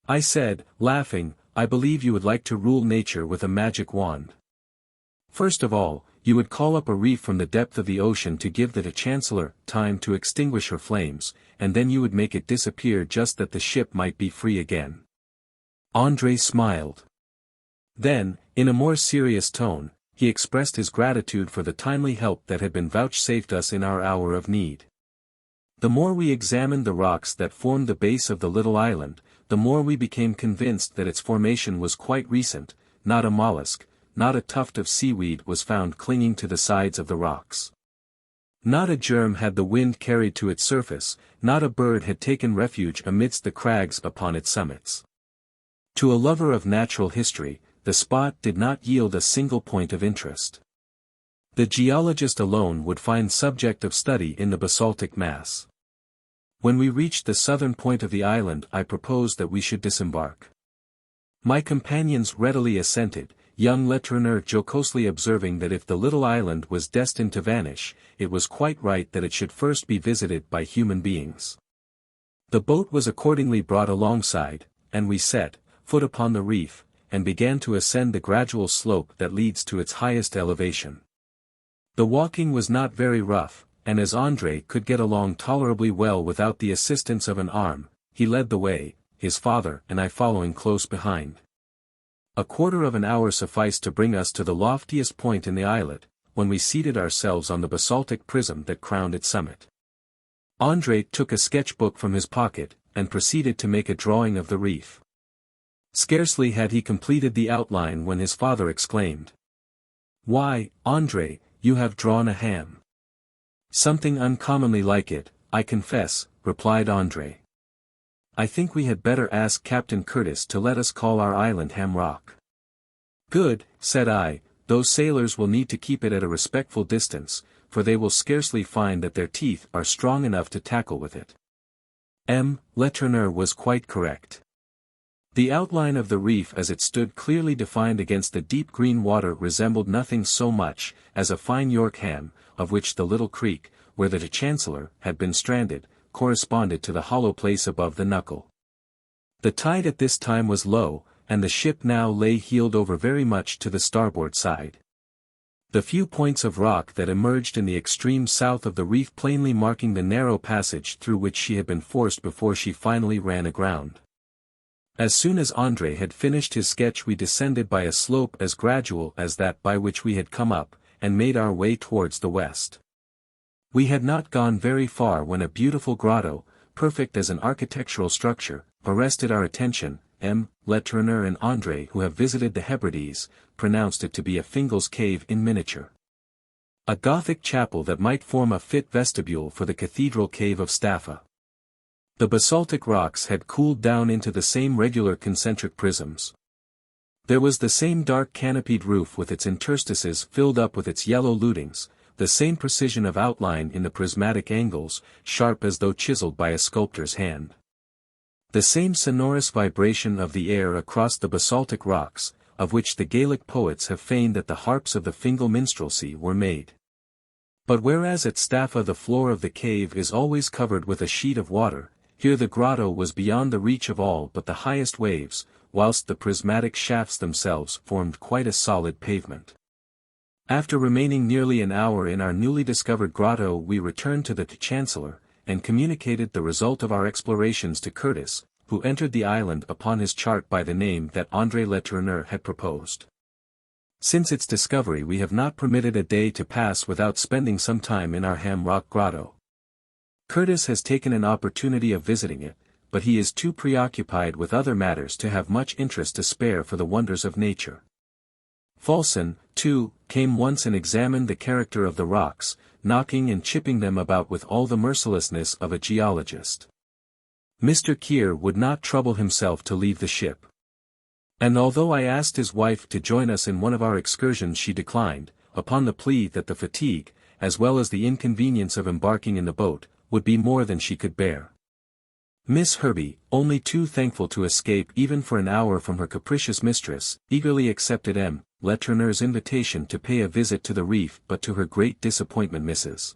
I said, laughing, I believe you would like to rule nature with a magic wand. First of all, you would call up a reef from the depth of the ocean to give the Chancellor time to extinguish her flames, and then you would make it disappear just that the ship might be free again. André smiled. Then, in a more serious tone, he expressed his gratitude for the timely help that had been vouchsafed us in our hour of need. The more we examined the rocks that formed the base of the little island, the more we became convinced that its formation was quite recent. Not a mollusk, not a tuft of seaweed was found clinging to the sides of the rocks. Not a germ had the wind carried to its surface, not a bird had taken refuge amidst the crags upon its summits. To a lover of natural history, the spot did not yield a single point of interest. The geologist alone would find subject of study in the basaltic mass. When we reached the southern point of the island, I proposed that we should disembark. My companions readily assented, young Letourneur jocosely observing that if the little island was destined to vanish, it was quite right that it should first be visited by human beings. The boat was accordingly brought alongside, and we set foot upon the reef, and began to ascend the gradual slope that leads to its highest elevation. The walking was not very rough, and as André could get along tolerably well without the assistance of an arm, he led the way, his father and I following close behind. A quarter of an hour sufficed to bring us to the loftiest point in the islet, when we seated ourselves on the basaltic prism that crowned its summit. André took a sketch-book from his pocket, and proceeded to make a drawing of the reef. Scarcely had he completed the outline when his father exclaimed, "Why, André, you have drawn a ham." "Something uncommonly like it, I confess," replied André. "I think we had better ask Captain Curtis to let us call our island Ham Rock." "Good," said I, "those sailors will need to keep it at a respectful distance, for they will scarcely find that their teeth are strong enough to tackle with it." Letourneur was quite correct. The outline of the reef as it stood clearly defined against the deep green water resembled nothing so much as a fine York ham, of which the little creek, where the Chancellor had been stranded, corresponded to the hollow place above the knuckle. The tide at this time was low, and the ship now lay heeled over very much to the starboard side. The few points of rock that emerged in the extreme south of the reef plainly marking the narrow passage through which she had been forced before she finally ran aground. As soon as André had finished his sketch we descended by a slope as gradual as that by which we had come up, and made our way towards the west. We had not gone very far when a beautiful grotto, perfect as an architectural structure, arrested our attention. Letourneur and André, who have visited the Hebrides, pronounced it to be a Fingal's cave in miniature. A Gothic chapel that might form a fit vestibule for the cathedral cave of Staffa. The basaltic rocks had cooled down into the same regular concentric prisms. There was the same dark canopied roof with its interstices filled up with its yellow lutings, the same precision of outline in the prismatic angles, sharp as though chiseled by a sculptor's hand. The same sonorous vibration of the air across the basaltic rocks, of which the Gaelic poets have feigned that the harps of the Fingal minstrelsy were made. But whereas at Staffa the floor of the cave is always covered with a sheet of water, here the grotto was beyond the reach of all but the highest waves, whilst the prismatic shafts themselves formed quite a solid pavement. After remaining nearly an hour in our newly discovered grotto we returned to the Chancellor, and communicated the result of our explorations to Curtis, who entered the island upon his chart by the name that André Letourneur had proposed. Since its discovery we have not permitted a day to pass without spending some time in our Ham Rock grotto. Curtis has taken an opportunity of visiting it, but he is too preoccupied with other matters to have much interest to spare for the wonders of nature. Fulson, too, came once and examined the character of the rocks, knocking and chipping them about with all the mercilessness of a geologist. Mr. Kear would not trouble himself to leave the ship. And although I asked his wife to join us in one of our excursions, she declined, upon the plea that the fatigue, as well as the inconvenience of embarking in the boat, would be more than she could bear. Miss Herbey, only too thankful to escape even for an hour from her capricious mistress, eagerly accepted M. Letourneur's invitation to pay a visit to the reef, but to her great disappointment Mrs.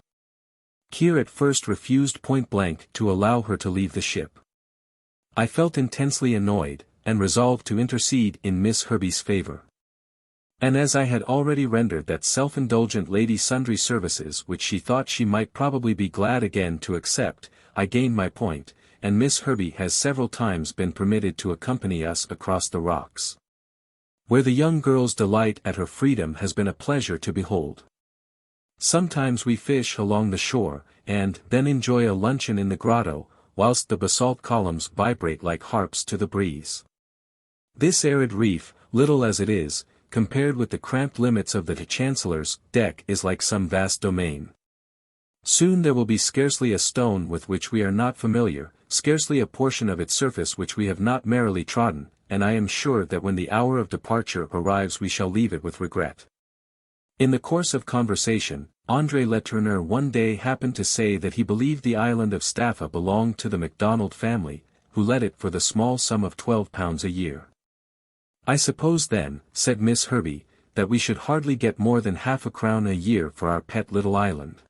Kear at first refused point-blank to allow her to leave the ship. I felt intensely annoyed, and resolved to intercede in Miss Herbey's favor. And as I had already rendered that self-indulgent lady sundry services which she thought she might probably be glad again to accept, I gained my point, and Miss Herbey has several times been permitted to accompany us across the rocks, where the young girl's delight at her freedom has been a pleasure to behold. Sometimes we fish along the shore, and then enjoy a luncheon in the grotto, whilst the basalt columns vibrate like harps to the breeze. This arid reef, little as it is, compared with the cramped limits of the Chancellor's deck, is like some vast domain. Soon there will be scarcely a stone with which we are not familiar, scarcely a portion of its surface which we have not merrily trodden, and I am sure that when the hour of departure arrives we shall leave it with regret. In the course of conversation, André Letourneur one day happened to say that he believed the island of Staffa belonged to the MacDonald family, who let it for the small sum of £12 a year. I suppose then, said Miss Herbey, that we should hardly get more than £half-a-crown a year for our pet little island.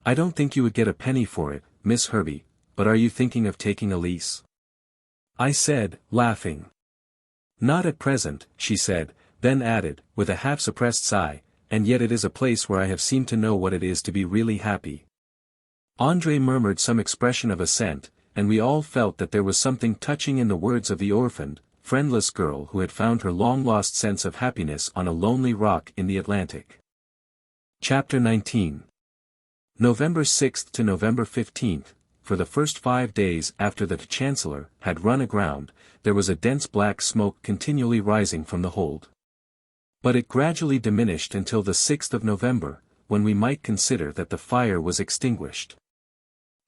I don't think you would get a penny for it, Miss Herbey, but are you thinking of taking a lease? I said, laughing. Not at present, she said, then added, with a half-suppressed sigh, and yet it is a place where I have seemed to know what it is to be really happy. André murmured some expression of assent, and we all felt that there was something touching in the words of the orphaned, friendless girl who had found her long-lost sense of happiness on a lonely rock in the Atlantic. Chapter 19. November 6 to November 15, for the first 5 days after the Chancellor had run aground, there was a dense black smoke continually rising from the hold. But it gradually diminished until the 6th of November, when we might consider that the fire was extinguished.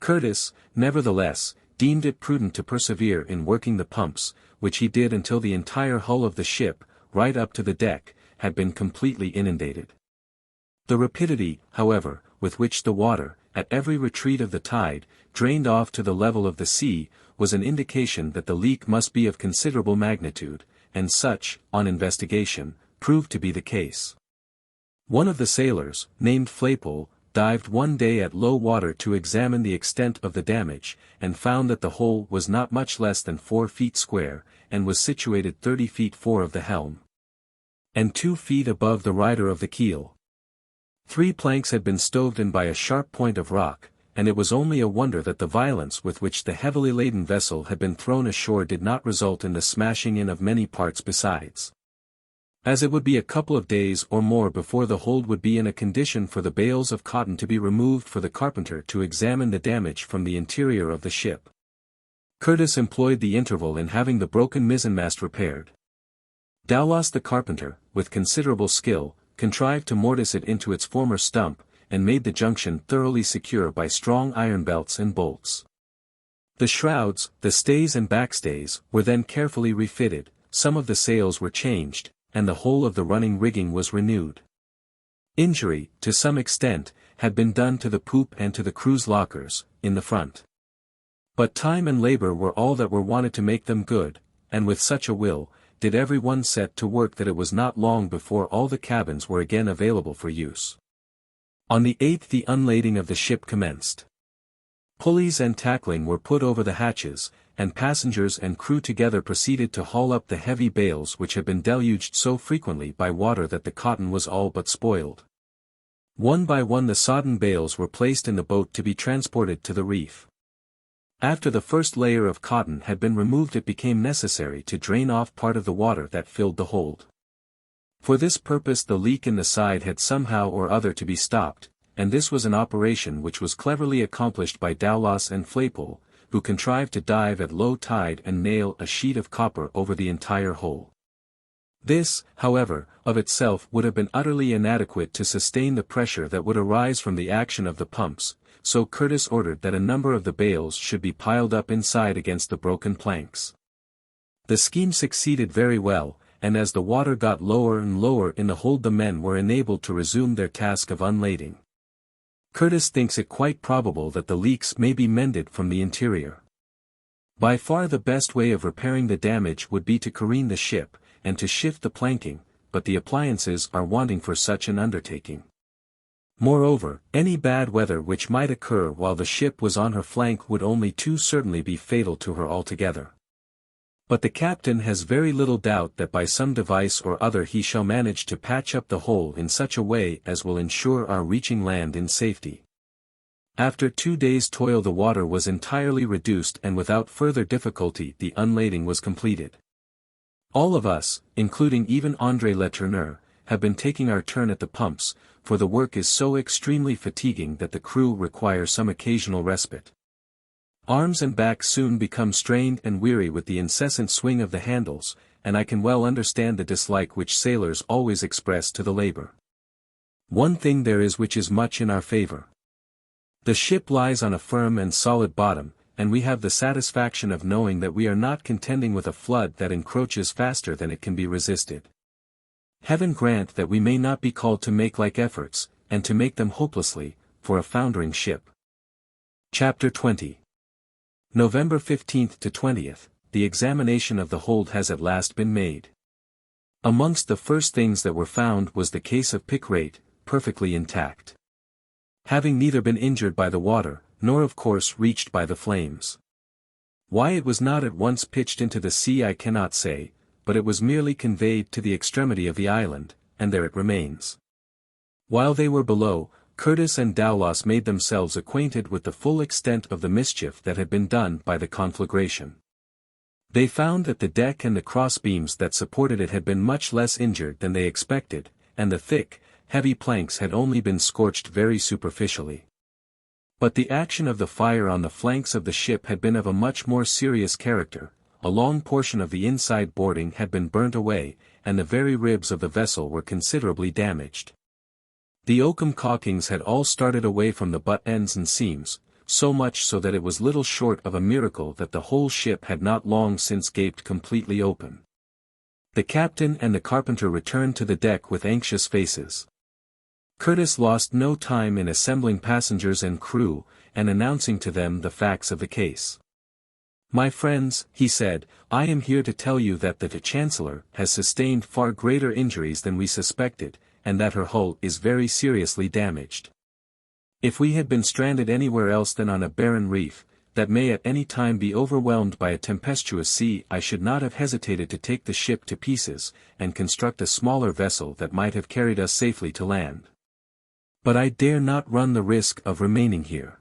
Curtis, nevertheless, deemed it prudent to persevere in working the pumps, which he did until the entire hull of the ship, right up to the deck, had been completely inundated. The rapidity, however, with which the water, at every retreat of the tide, drained off to the level of the sea, was an indication that the leak must be of considerable magnitude, and such, on investigation, proved to be the case. One of the sailors, named Flaypole, dived one day at low water to examine the extent of the damage, and found that the hole was not much less than 4 feet square, and was situated 30 feet 4 of the helm, and 2 feet above the rider of the keel. 3 planks had been stove in by a sharp point of rock, and it was only a wonder that the violence with which the heavily laden vessel had been thrown ashore did not result in the smashing in of many parts besides. As it would be a couple of days or more before the hold would be in a condition for the bales of cotton to be removed for the carpenter to examine the damage from the interior of the ship, Curtis employed the interval in having the broken mizzenmast repaired. Dowlas the carpenter, with considerable skill, contrived to mortise it into its former stump, and made the junction thoroughly secure by strong iron belts and bolts. The shrouds, the stays and backstays, were then carefully refitted, some of the sails were changed, and the whole of the running rigging was renewed. Injury, to some extent, had been done to the poop and to the crew's lockers, in the front. But time and labor were all that were wanted to make them good, and with such a will, did every one set to work that it was not long before all the cabins were again available for use. On the 8th the unlading of the ship commenced. Pulleys and tackling were put over the hatches, and passengers and crew together proceeded to haul up the heavy bales which had been deluged so frequently by water that the cotton was all but spoiled. One by one the sodden bales were placed in the boat to be transported to the reef. After the first layer of cotton had been removed it became necessary to drain off part of the water that filled the hold. For this purpose the leak in the side had somehow or other to be stopped, and this was an operation which was cleverly accomplished by Dowlas and Flaypole, who contrived to dive at low tide and nail a sheet of copper over the entire hole. This, however, of itself would have been utterly inadequate to sustain the pressure that would arise from the action of the pumps, so Curtis ordered that a number of the bales should be piled up inside against the broken planks. The scheme succeeded very well, and as the water got lower and lower in the hold the men were enabled to resume their task of unlading. Curtis thinks it quite probable that the leaks may be mended from the interior. By far the best way of repairing the damage would be to careen the ship, and to shift the planking, but the appliances are wanting for such an undertaking. Moreover, any bad weather which might occur while the ship was on her flank would only too certainly be fatal to her altogether. But the captain has very little doubt that by some device or other he shall manage to patch up the hole in such a way as will ensure our reaching land in safety. After 2 days' toil the water was entirely reduced and without further difficulty the unlading was completed. All of us, including even André Letourneur, have been taking our turn at the pumps, for the work is so extremely fatiguing that the crew require some occasional respite. Arms and back soon become strained and weary with the incessant swing of the handles, and I can well understand the dislike which sailors always express to the labor. One thing there is which is much in our favor. The ship lies on a firm and solid bottom, and we have the satisfaction of knowing that we are not contending with a flood that encroaches faster than it can be resisted. Heaven grant that we may not be called to make like efforts, and to make them hopelessly, for a foundering ship. Chapter 20. November 15th to 20th, the examination of the hold has at last been made. Amongst the first things that were found was the case of pickrate, perfectly intact. Having neither been injured by the water, nor of course reached by the flames. Why it was not at once pitched into the sea I cannot say, but it was merely conveyed to the extremity of the island, and there it remains. While they were below, Curtis and Dowlas made themselves acquainted with the full extent of the mischief that had been done by the conflagration. They found that the deck and the cross-beams that supported it had been much less injured than they expected, and the thick, heavy planks had only been scorched very superficially. But the action of the fire on the flanks of the ship had been of a much more serious character, a long portion of the inside boarding had been burnt away, and the very ribs of the vessel were considerably damaged. The oakum caulkings had all started away from the butt ends and seams, so much so that it was little short of a miracle that the whole ship had not long since gaped completely open. The captain and the carpenter returned to the deck with anxious faces. Curtis lost no time in assembling passengers and crew, and announcing to them the facts of the case. "My friends," he said, "I am here to tell you that the Chancellor has sustained far greater injuries than we suspected, and that her hull is very seriously damaged. If we had been stranded anywhere else than on a barren reef, that may at any time be overwhelmed by a tempestuous sea, I should not have hesitated to take the ship to pieces, and construct a smaller vessel that might have carried us safely to land. But I dare not run the risk of remaining here.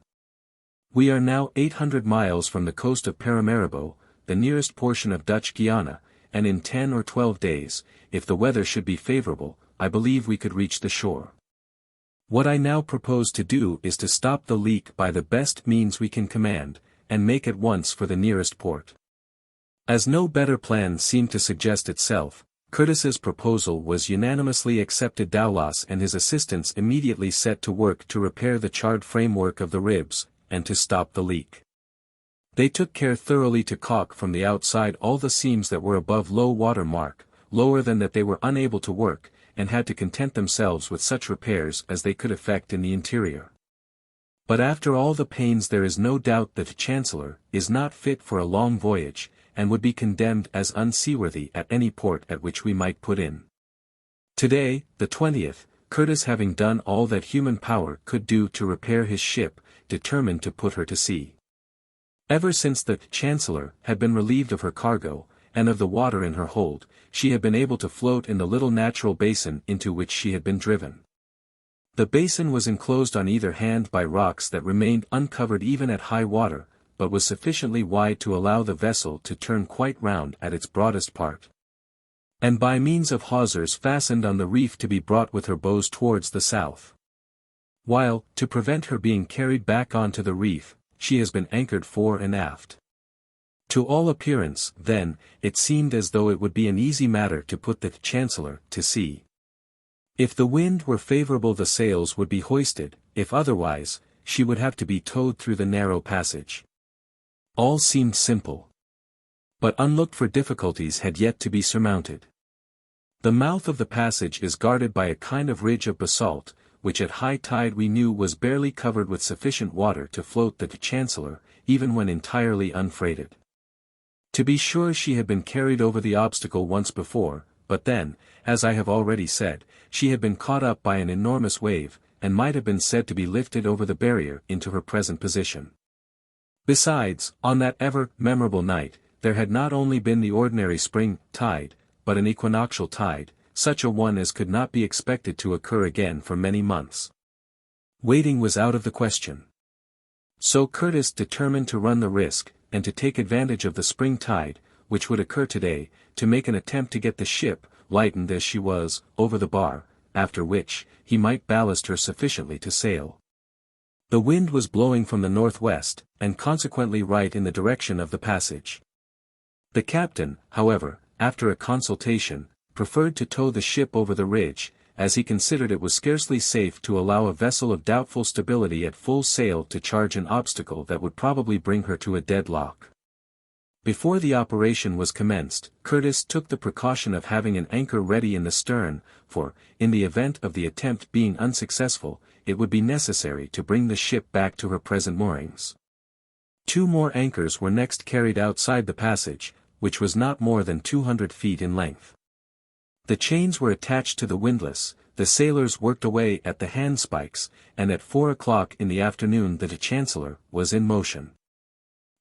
We are now 800 miles from the coast of Paramaribo, the nearest portion of Dutch Guiana, and in 10 or 12 days, if the weather should be favorable, I believe we could reach the shore. What I now propose to do is to stop the leak by the best means we can command, and make at once for the nearest port." As no better plan seemed to suggest itself, Curtis's proposal was unanimously accepted. Dowlas and his assistants immediately set to work to repair the charred framework of the ribs, and to stop the leak. They took care thoroughly to caulk from the outside all the seams that were above low water mark, lower than that they were unable to work, and had to content themselves with such repairs as they could effect in the interior. But after all the pains there is no doubt that the Chancellor is not fit for a long voyage, and would be condemned as unseaworthy at any port at which we might put in. Today, the 20th, Curtis, having done all that human power could do to repair his ship, determined to put her to sea. Ever since the Chancellor had been relieved of her cargo, and of the water in her hold, she had been able to float in the little natural basin into which she had been driven. The basin was enclosed on either hand by rocks that remained uncovered even at high water, but was sufficiently wide to allow the vessel to turn quite round at its broadest part. And by means of hawsers fastened on the reef to be brought with her bows towards the south. While, to prevent her being carried back onto the reef, she has been anchored fore and aft. To all appearance, then, it seemed as though it would be an easy matter to put the Chancellor to sea. If the wind were favorable the sails would be hoisted, if otherwise, she would have to be towed through the narrow passage. All seemed simple. But unlooked-for difficulties had yet to be surmounted. The mouth of the passage is guarded by a kind of ridge of basalt, which at high tide we knew was barely covered with sufficient water to float the Chancellor, even when entirely unfreighted. To be sure she had been carried over the obstacle once before, but then, as I have already said, she had been caught up by an enormous wave, and might have been said to be lifted over the barrier into her present position. Besides, on that ever-memorable night, there had not only been the ordinary spring tide, but an equinoctial tide, such a one as could not be expected to occur again for many months. Waiting was out of the question. So Curtis determined to run the risk, and to take advantage of the spring tide, which would occur today, to make an attempt to get the ship, lightened as she was, over the bar, after which, he might ballast her sufficiently to sail. The wind was blowing from the northwest, and consequently right in the direction of the passage. The captain, however, after a consultation, preferred to tow the ship over the ridge, as he considered it was scarcely safe to allow a vessel of doubtful stability at full sail to charge an obstacle that would probably bring her to a deadlock. Before the operation was commenced, Curtis took the precaution of having an anchor ready in the stern, for, in the event of the attempt being unsuccessful, it would be necessary to bring the ship back to her present moorings. 2 more anchors were next carried outside the passage, which was not more than 200 feet in length. The chains were attached to the windlass, the sailors worked away at the handspikes, and at 4 o'clock in the afternoon the Chancellor was in motion.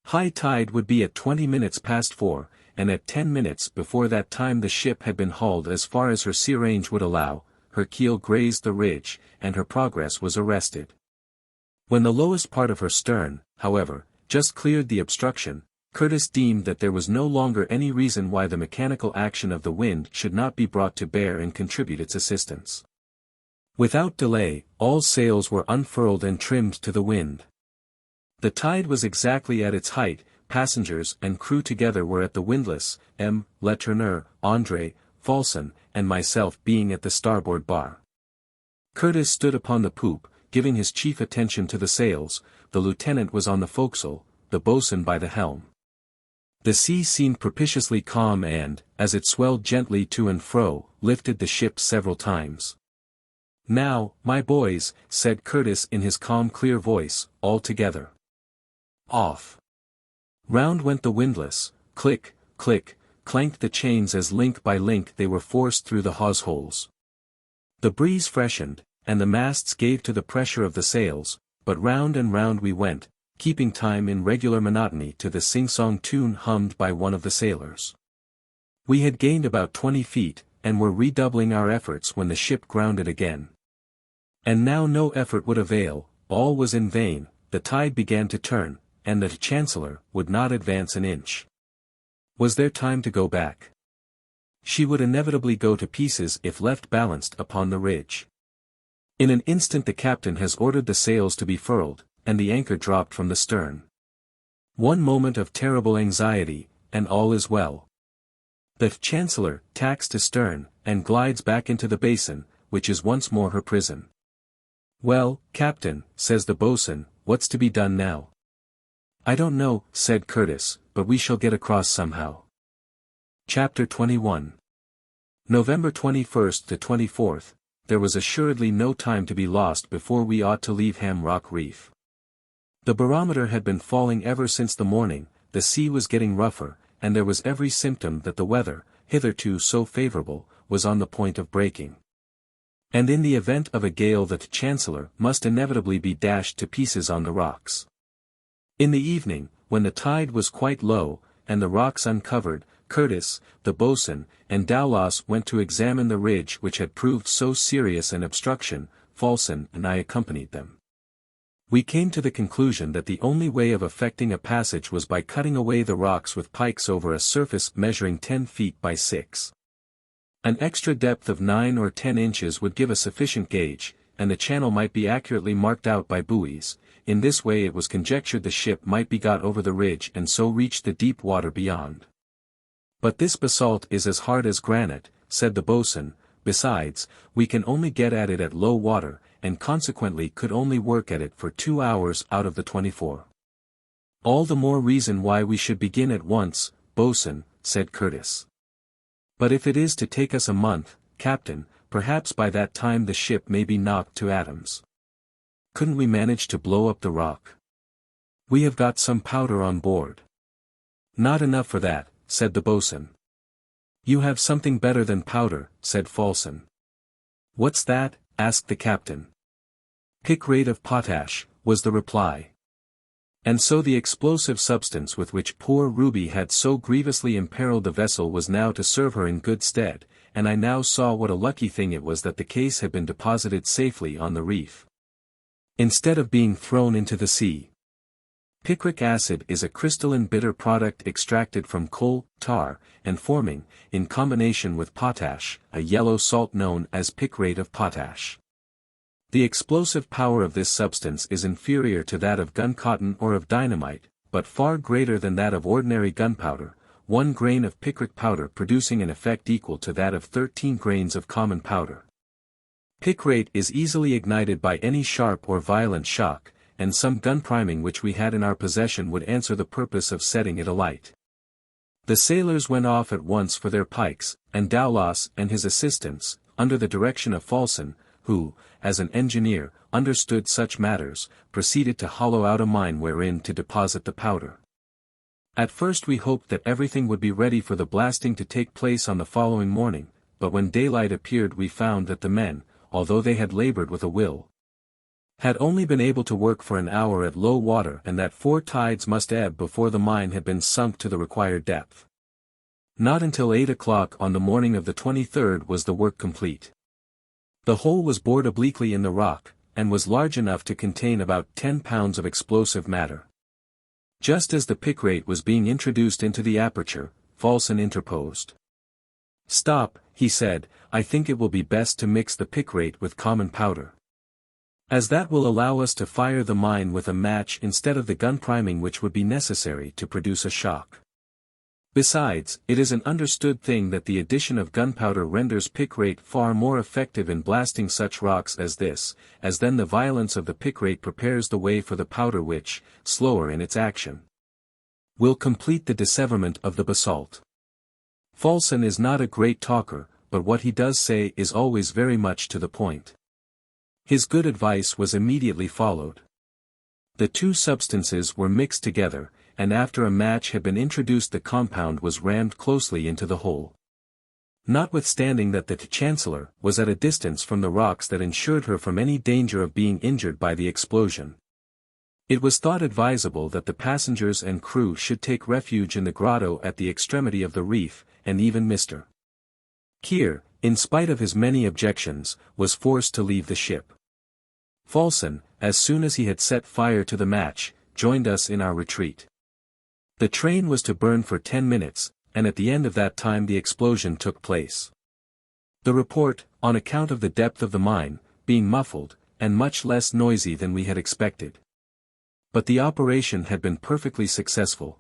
High tide would be at 20 minutes past 4, and at 10 minutes before that time the ship had been hauled as far as her sea range would allow, her keel grazed the ridge, and her progress was arrested. When the lowest part of her stern, however, just cleared the obstruction, Curtis deemed that there was no longer any reason why the mechanical action of the wind should not be brought to bear and contribute its assistance. Without delay, all sails were unfurled and trimmed to the wind. The tide was exactly at its height, passengers and crew together were at the windlass, M. Letourneur, André, Falson, and myself being at the starboard bar. Curtis stood upon the poop, giving his chief attention to the sails, the lieutenant was on the forecastle, the boatswain by the helm. The sea seemed propitiously calm and, as it swelled gently to and fro, lifted the ship several times. "Now, my boys," said Curtis in his calm clear voice, "all together. Off." Round went the windlass, click, click, clanked the chains as link by link they were forced through the hawse holes. The breeze freshened, and the masts gave to the pressure of the sails, but round and round we went, keeping time in regular monotony to the sing-song tune hummed by one of the sailors. We had gained about 20 feet, and were redoubling our efforts when the ship grounded again. And now no effort would avail, all was in vain, the tide began to turn, and the Chancellor would not advance an inch. Was there time to go back? She would inevitably go to pieces if left balanced upon the ridge. In an instant the captain has ordered the sails to be furled, and the anchor dropped from the stern. One moment of terrible anxiety, and all is well. The Chancellor tacks to stern, and glides back into the basin, which is once more her prison. "Well, Captain," says the boatswain, "what's to be done now?" "I don't know," said Curtis, "but we shall get across somehow." Chapter 21. November 21st to 24th, there was assuredly no time to be lost before we ought to leave Ham Rock Reef. The barometer had been falling ever since the morning, the sea was getting rougher, and there was every symptom that the weather, hitherto so favorable, was on the point of breaking. And in the event of a gale the Chancellor must inevitably be dashed to pieces on the rocks. In the evening, when the tide was quite low, and the rocks uncovered, Curtis, the boatswain, and Dowlas went to examine the ridge which had proved so serious an obstruction. Falson and I accompanied them. We came to the conclusion that the only way of effecting a passage was by cutting away the rocks with pikes over a surface measuring 10 feet by 6. An extra depth of 9 or 10 inches would give a sufficient gauge, and the channel might be accurately marked out by buoys. In this way it was conjectured the ship might be got over the ridge and so reach the deep water beyond. "But this basalt is as hard as granite," said the boatswain, "besides, we can only get at it at low water, and consequently could only work at it for 2 hours out of the 24. All the more reason why we should begin at once, boatswain," said Curtis. "But if it is to take us a month, Captain, perhaps by that time the ship may be knocked to atoms. Couldn't we manage to blow up the rock? We have got some powder on board." "Not enough for that," said the boatswain. "You have something better than powder," said Fulson. "What's that?" asked the captain. "Picrate of potash," was the reply. And so the explosive substance with which poor Ruby had so grievously imperiled the vessel was now to serve her in good stead, and I now saw what a lucky thing it was that the case had been deposited safely on the reef, instead of being thrown into the sea. Picric acid is a crystalline bitter product extracted from coal, tar, and forming, in combination with potash, a yellow salt known as picrate of potash. The explosive power of this substance is inferior to that of gun-cotton or of dynamite, but far greater than that of ordinary gunpowder, 1 grain of picric powder producing an effect equal to that of 13 grains of common powder. Picrate is easily ignited by any sharp or violent shock, and some gun priming which we had in our possession would answer the purpose of setting it alight. The sailors went off at once for their pikes, and Dowlas and his assistants, under the direction of Fulson, who, as an engineer, understood such matters, proceeded to hollow out a mine wherein to deposit the powder. At first we hoped that everything would be ready for the blasting to take place on the following morning, but when daylight appeared we found that the men, although they had labored with a will, had only been able to work for an hour at low water and that 4 tides must ebb before the mine had been sunk to the required depth. Not until 8 o'clock on the morning of the 23rd was the work complete. The hole was bored obliquely in the rock, and was large enough to contain about 10 pounds of explosive matter. Just as the picrate was being introduced into the aperture, Fulson interposed. "Stop," he said, "I think it will be best to mix the picrate with common powder, as that will allow us to fire the mine with a match instead of the gun priming which would be necessary to produce a shock. Besides, it is an understood thing that the addition of gunpowder renders picrate far more effective in blasting such rocks as this, as then the violence of the picrate prepares the way for the powder which, slower in its action, will complete the disseverment of the basalt." Fulson is not a great talker, but what he does say is always very much to the point. His good advice was immediately followed. The two substances were mixed together, and after a match had been introduced the compound was rammed closely into the hole. Notwithstanding that the Chancellor was at a distance from the rocks that ensured her from any danger of being injured by the explosion, it was thought advisable that the passengers and crew should take refuge in the grotto at the extremity of the reef, and even Mr. Kear, in spite of his many objections, was forced to leave the ship. Fulson, as soon as he had set fire to the match, joined us in our retreat. The train was to burn for 10 minutes, and at the end of that time the explosion took place. The report, on account of the depth of the mine, being muffled, and much less noisy than we had expected. But the operation had been perfectly successful.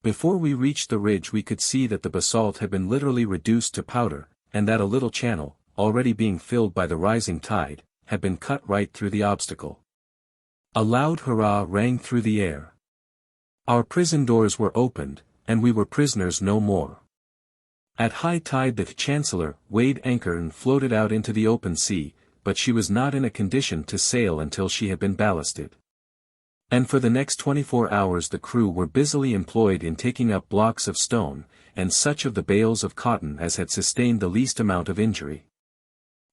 Before we reached the ridge we could see that the basalt had been literally reduced to powder, and that a little channel, already being filled by the rising tide, had been cut right through the obstacle. A loud hurrah rang through the air. Our prison doors were opened, and we were prisoners no more. At high tide the Chancellor weighed anchor and floated out into the open sea, but she was not in a condition to sail until she had been ballasted. And for the next 24 hours the crew were busily employed in taking up blocks of stone, and such of the bales of cotton as had sustained the least amount of injury.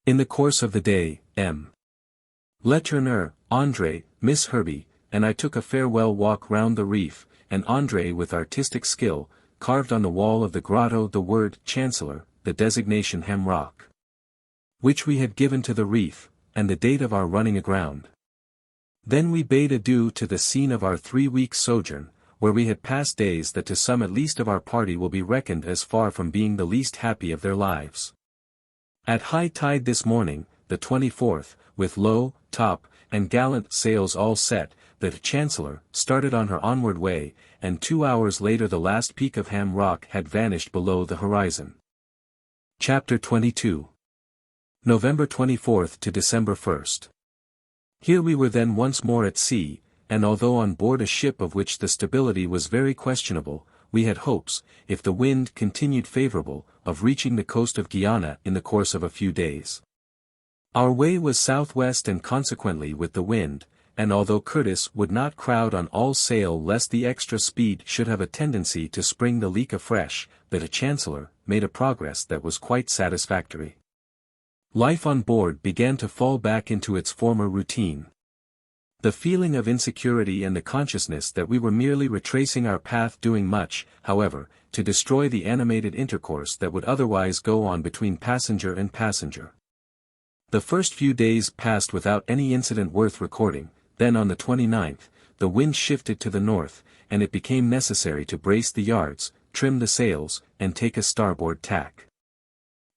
In the course of the day, M. Letourneur, André, Miss Herbie, and I took a farewell walk round the reef, and André with artistic skill, carved on the wall of the grotto the word Chancellor, the designation Hem Rock, which we had given to the reef, and the date of our running aground. Then we bade adieu to the scene of our 3 weeks' sojourn, where we had passed days that to some at least of our party will be reckoned as far from being the least happy of their lives. At high tide this morning, the 24th, with low, top, and gallant sails all set, the Chancellor started on her onward way, and 2 hours later the last peak of Ham Rock had vanished below the horizon. Chapter 22. November 24th to December 1st. Here we were then once more at sea, and although on board a ship of which the stability was very questionable, we had hopes, if the wind continued favorable, of reaching the coast of Guyana in the course of a few days. Our way was southwest and consequently with the wind, and although Curtis would not crowd on all sail lest the extra speed should have a tendency to spring the leak afresh, the Chancellor made a progress that was quite satisfactory. Life on board began to fall back into its former routine. The feeling of insecurity and the consciousness that we were merely retracing our path doing much, however, to destroy the animated intercourse that would otherwise go on between passenger and passenger. The first few days passed without any incident worth recording. Then on the 29th, the wind shifted to the north, and it became necessary to brace the yards, trim the sails, and take a starboard tack.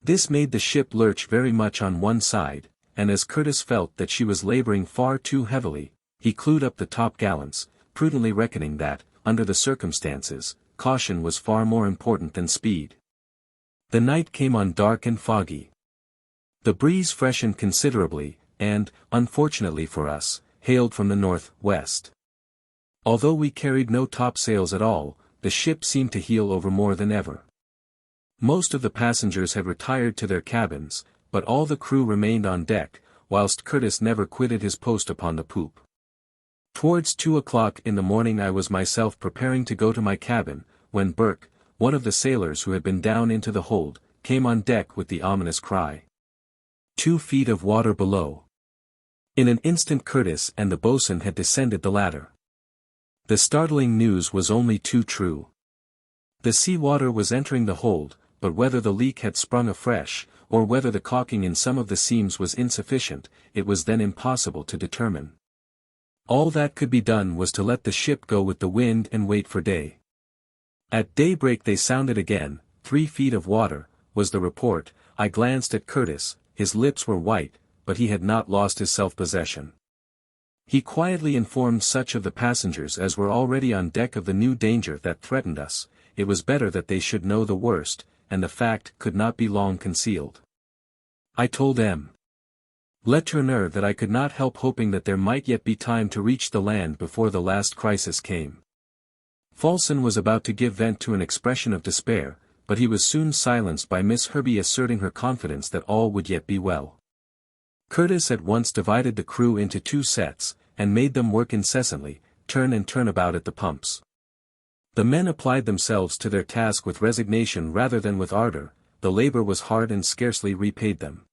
This made the ship lurch very much on one side, and as Curtis felt that she was laboring far too heavily, he clewed up the topgallants, prudently reckoning that, under the circumstances, caution was far more important than speed. The night came on dark and foggy. The breeze freshened considerably, and, unfortunately for us, hailed from the north-west. Although we carried no topsails at all, the ship seemed to heel over more than ever. Most of the passengers had retired to their cabins, but all the crew remained on deck, whilst Curtis never quitted his post upon the poop. Towards 2 o'clock in the morning I was myself preparing to go to my cabin, when Burke, one of the sailors who had been down into the hold, came on deck with the ominous cry. 2 feet of water below. In an instant Curtis and the boatswain had descended the ladder. The startling news was only too true. The sea water was entering the hold, but whether the leak had sprung afresh, or whether the caulking in some of the seams was insufficient, it was then impossible to determine. All that could be done was to let the ship go with the wind and wait for day. At daybreak they sounded again. 3 feet of water, was the report. I glanced at Curtis, his lips were white, but he had not lost his self-possession. He quietly informed such of the passengers as were already on deck of the new danger that threatened us. It was better that they should know the worst, and the fact could not be long concealed. I told M. Letourneur that I could not help hoping that there might yet be time to reach the land before the last crisis came. Fulson was about to give vent to an expression of despair, but he was soon silenced by Miss Herbey asserting her confidence that all would yet be well. Curtis at once divided the crew into 2 sets, and made them work incessantly, turn and turn about at the pumps. The men applied themselves to their task with resignation rather than with ardor. The labor was hard and scarcely repaid them.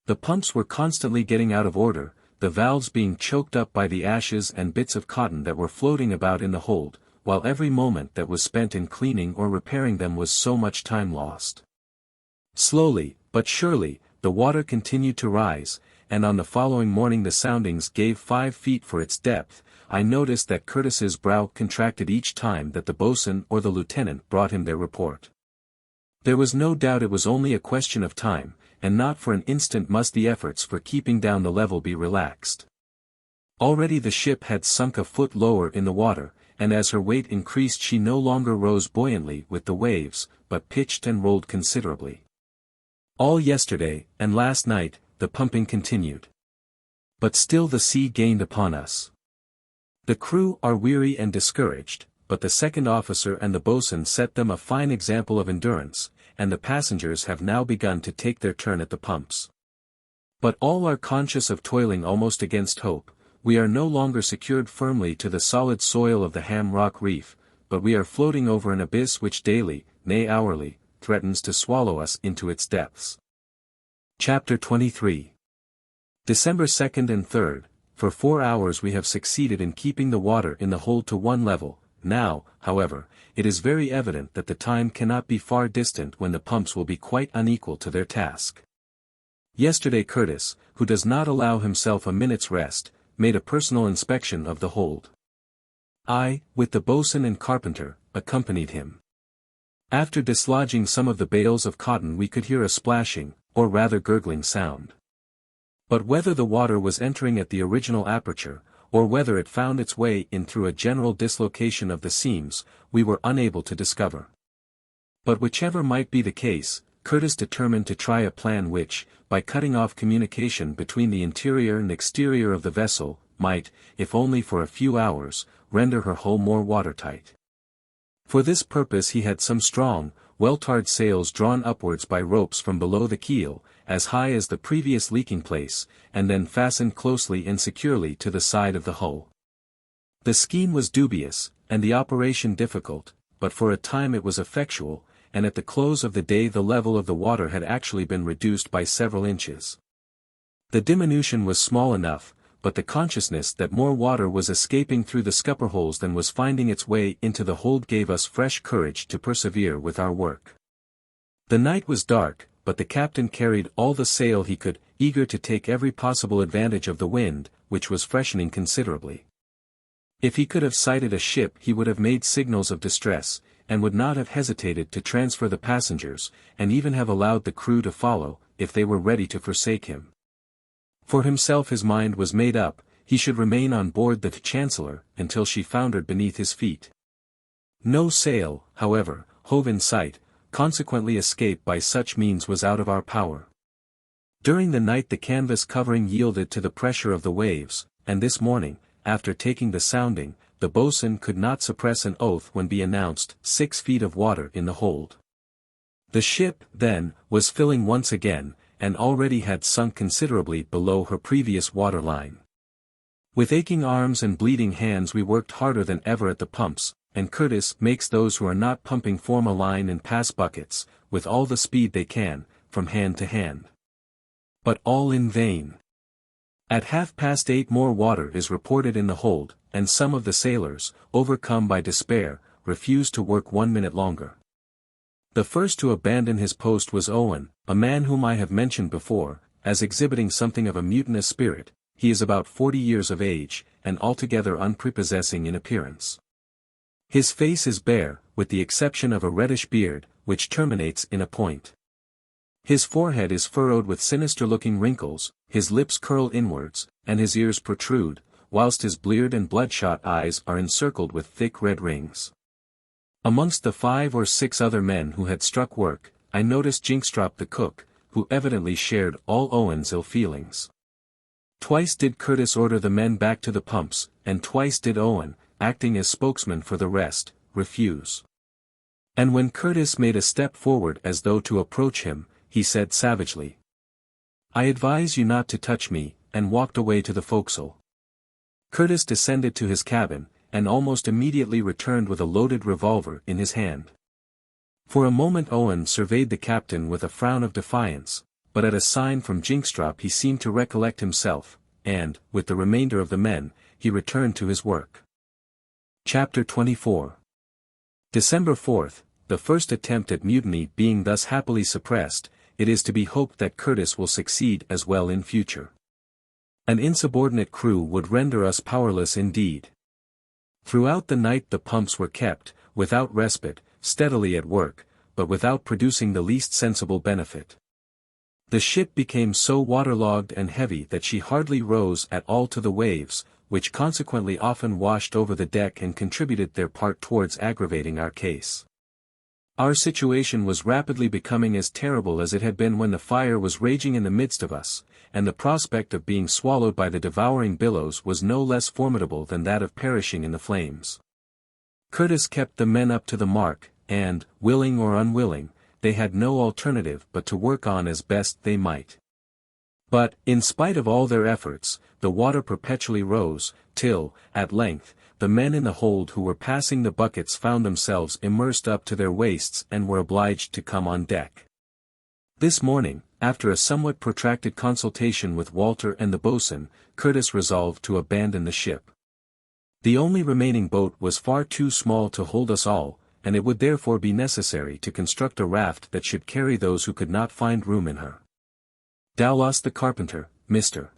The pumps were constantly getting out of order, the valves being choked up by the ashes and bits of cotton that were floating about in the hold, while every moment that was spent in cleaning or repairing them was so much time lost. Slowly, but surely, the water continued to rise, and on the following morning the soundings gave 5 feet for its depth. I noticed that Curtis's brow contracted each time that the boatswain or the lieutenant brought him their report. There was no doubt it was only a question of time, and not for an instant must the efforts for keeping down the level be relaxed. Already the ship had sunk a foot lower in the water, and as her weight increased she no longer rose buoyantly with the waves, but pitched and rolled considerably. All yesterday, and last night, the pumping continued. But still the sea gained upon us. The crew are weary and discouraged, but the second officer and the boatswain set them a fine example of endurance, and the passengers have now begun to take their turn at the pumps. But all are conscious of toiling almost against hope. We are no longer secured firmly to the solid soil of the Ham Rock reef, but we are floating over an abyss which daily, nay hourly, threatens to swallow us into its depths. Chapter 23. December 2nd and 3rd. For 4 hours we have succeeded in keeping the water in the hold to one level. Now, however, it is very evident that the time cannot be far distant when the pumps will be quite unequal to their task. Yesterday Curtis, who does not allow himself a minute's rest, made a personal inspection of the hold. I, with the boatswain and carpenter, accompanied him. After dislodging some of the bales of cotton we could hear a splashing, or rather gurgling sound. But whether the water was entering at the original aperture, or whether it found its way in through a general dislocation of the seams, we were unable to discover. But whichever might be the case, Curtis determined to try a plan which, by cutting off communication between the interior and exterior of the vessel, might, if only for a few hours, render her hull more watertight. For this purpose he had some strong, well-tarred sails drawn upwards by ropes from below the keel, as high as the previous leaking place, and then fastened closely and securely to the side of the hull. The scheme was dubious, and the operation difficult, but for a time it was effectual, and at the close of the day the level of the water had actually been reduced by several inches. The diminution was small enough, but the consciousness that more water was escaping through the scupper holes than was finding its way into the hold gave us fresh courage to persevere with our work. The night was dark, but the captain carried all the sail he could, eager to take every possible advantage of the wind, which was freshening considerably. If he could have sighted a ship he would have made signals of distress, and would not have hesitated to transfer the passengers, and even have allowed the crew to follow, if they were ready to forsake him. For himself his mind was made up, he should remain on board the Chancellor, until she foundered beneath his feet. No sail, however, hove in sight, consequently escape by such means was out of our power. During the night the canvas covering yielded to the pressure of the waves, and this morning, after taking the sounding, the boatswain could not suppress an oath when be announced 6 feet of water in the hold. The ship, then, was filling once again, and already had sunk considerably below her previous water line. With aching arms and bleeding hands we worked harder than ever at the pumps, and Curtis makes those who are not pumping form a line and pass buckets, with all the speed they can, from hand to hand. But all in vain. At 8:30 more water is reported in the hold, and some of the sailors, overcome by despair, refuse to work 1 minute longer. The first to abandon his post was Owen, a man whom I have mentioned before, as exhibiting something of a mutinous spirit. He is about 40 years of age, and altogether unprepossessing in appearance. His face is bare, with the exception of a reddish beard, which terminates in a point. His forehead is furrowed with sinister-looking wrinkles, his lips curl inwards, and his ears protrude, whilst his bleared and bloodshot eyes are encircled with thick red rings. Amongst the 5 or 6 other men who had struck work, I noticed Jynxtrop the cook, who evidently shared all Owen's ill feelings. Twice did Curtis order the men back to the pumps, and twice did Owen, acting as spokesman for the rest, refuse. And when Curtis made a step forward as though to approach him, he said savagely, "I advise you not to touch me," and walked away to the forecastle. Curtis descended to his cabin, and almost immediately returned with a loaded revolver in his hand. For a moment Owen surveyed the captain with a frown of defiance, but at a sign from Jynxtrop he seemed to recollect himself, and, with the remainder of the men, he returned to his work. Chapter 24. December 4th, the first attempt at mutiny being thus happily suppressed, it is to be hoped that Curtis will succeed as well in future. An insubordinate crew would render us powerless indeed. Throughout the night the pumps were kept, without respite, steadily at work, but without producing the least sensible benefit. The ship became so waterlogged and heavy that she hardly rose at all to the waves, which consequently often washed over the deck and contributed their part towards aggravating our case. Our situation was rapidly becoming as terrible as it had been when the fire was raging in the midst of us, and the prospect of being swallowed by the devouring billows was no less formidable than that of perishing in the flames. Curtis kept the men up to the mark, and, willing or unwilling, they had no alternative but to work on as best they might. But, in spite of all their efforts, the water perpetually rose, till, at length, the men in the hold who were passing the buckets found themselves immersed up to their waists and were obliged to come on deck. This morning, after a somewhat protracted consultation with Walter and the boatswain, Curtis resolved to abandon the ship. The only remaining boat was far too small to hold us all, and it would therefore be necessary to construct a raft that should carry those who could not find room in her. Dowlas the carpenter, Mr.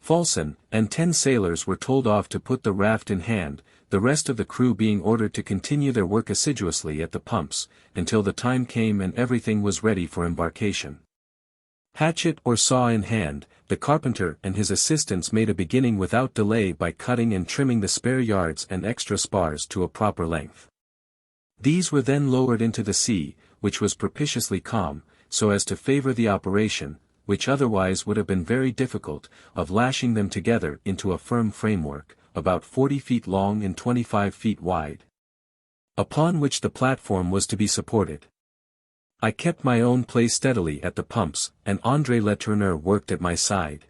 Fulson, and 10 sailors were told off to put the raft in hand, the rest of the crew being ordered to continue their work assiduously at the pumps, until the time came and everything was ready for embarkation. Hatchet or saw in hand, the carpenter and his assistants made a beginning without delay by cutting and trimming the spare yards and extra spars to a proper length. These were then lowered into the sea, which was propitiously calm, so as to favor the operation, which otherwise would have been very difficult, of lashing them together into a firm framework, about 40 feet long and 25 feet wide. upon which the platform was to be supported. I kept my own place steadily at the pumps, and André Letourneur worked at my side.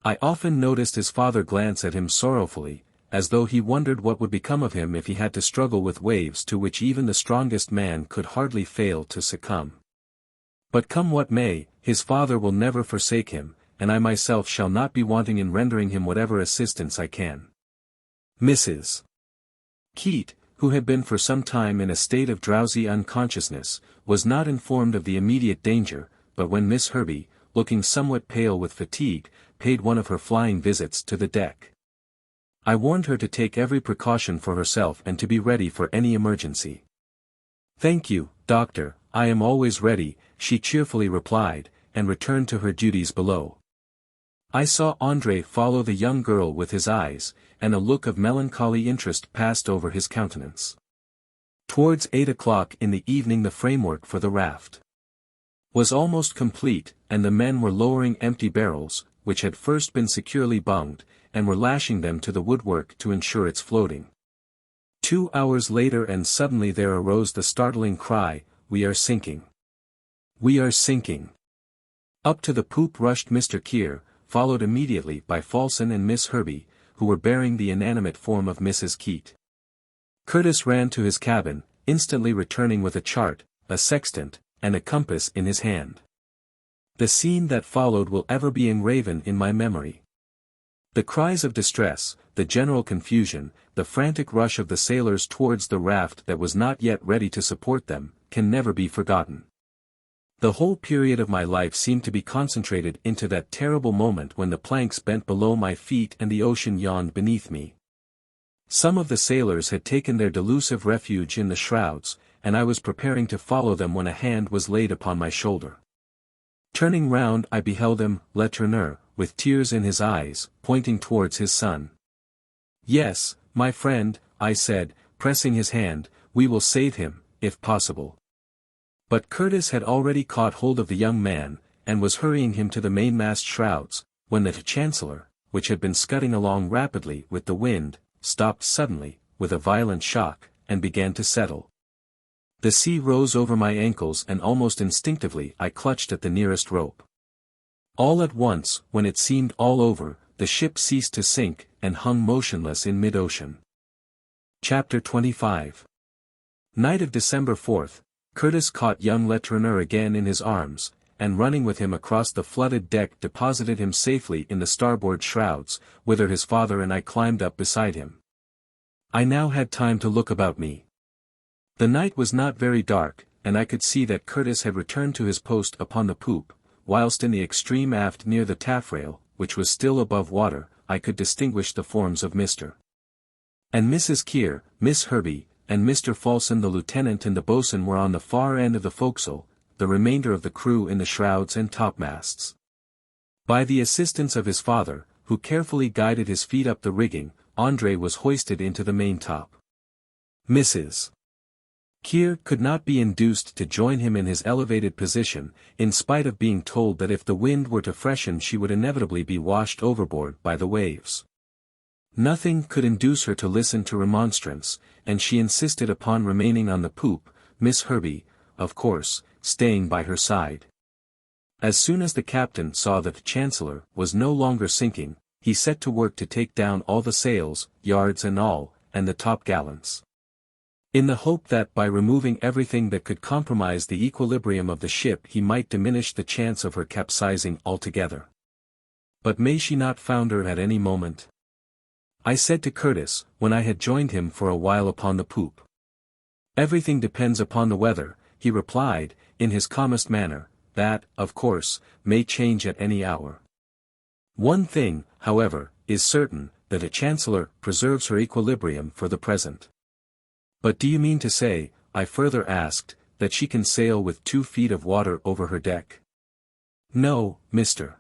I often noticed his father glance at him sorrowfully, as though he wondered what would become of him if he had to struggle with waves to which even the strongest man could hardly fail to succumb. But come what may, his father will never forsake him, and I myself shall not be wanting in rendering him whatever assistance I can. Mrs. Keat, who had been for some time in a state of drowsy unconsciousness, was not informed of the immediate danger, but when Miss Herbey, looking somewhat pale with fatigue, paid one of her flying visits to the deck. I warned her to take every precaution for herself and to be ready for any emergency. "Thank you, doctor, I am always ready," she cheerfully replied, and returned to her duties below. I saw André follow the young girl with his eyes, and a look of melancholy interest passed over his countenance. Towards 8 o'clock in the evening the framework for the raft was almost complete, and the men were lowering empty barrels, which had first been securely bunged, and were lashing them to the woodwork to ensure its floating. 2 hours later and suddenly there arose the startling cry, "We are sinking! We are sinking!" Up to the poop rushed Mr. Kear, followed immediately by Falson and Miss Herbey, who were bearing the inanimate form of Mrs. Keat. Curtis ran to his cabin, instantly returning with a chart, a sextant, and a compass in his hand. The scene that followed will ever be engraven in my memory. The cries of distress, the general confusion, the frantic rush of the sailors towards the raft that was not yet ready to support them, can never be forgotten. The whole period of my life seemed to be concentrated into that terrible moment when the planks bent below my feet and the ocean yawned beneath me. Some of the sailors had taken their delusive refuge in the shrouds, and I was preparing to follow them when a hand was laid upon my shoulder. Turning round I beheld him, Letourneur, with tears in his eyes, pointing towards his son. "Yes, my friend," I said, pressing his hand, "we will save him, if possible." But Curtis had already caught hold of the young man, and was hurrying him to the mainmast shrouds, when the Chancellor, which had been scudding along rapidly with the wind, stopped suddenly, with a violent shock, and began to settle. The sea rose over my ankles and almost instinctively I clutched at the nearest rope. All at once, when it seemed all over, the ship ceased to sink, and hung motionless in mid-ocean. Chapter 25. Night of December 4th, Curtis caught young Letourneur again in his arms, and running with him across the flooded deck deposited him safely in the starboard shrouds, whither his father and I climbed up beside him. I now had time to look about me. The night was not very dark, and I could see that Curtis had returned to his post upon the poop, whilst in the extreme aft near the taffrail, which was still above water, I could distinguish the forms of Mr. and Mrs. Kear, Miss Herbey, and Mr. Falson. The lieutenant and the boatswain were on the far end of the forecastle, the remainder of the crew in the shrouds and topmasts. By the assistance of his father, who carefully guided his feet up the rigging, André was hoisted into the maintop. Mrs. Kear could not be induced to join him in his elevated position, in spite of being told that if the wind were to freshen she would inevitably be washed overboard by the waves. Nothing could induce her to listen to remonstrance, and she insisted upon remaining on the poop, Miss Herbey, of course, staying by her side. As soon as the captain saw that the Chancellor was no longer sinking, he set to work to take down all the sails, yards and all, and the topgallants. In the hope that by removing everything that could compromise the equilibrium of the ship he might diminish the chance of her capsizing altogether. But may she not founder at any moment? I said to Curtis, when I had joined him for a while upon the poop. "Everything depends upon the weather," he replied, in his calmest manner, "that, of course, may change at any hour. One thing, however, is certain, that a Chancellor preserves her equilibrium for the present." "But do you mean to say," I further asked, "that she can sail with 2 feet of water over her deck?" "No, Mr.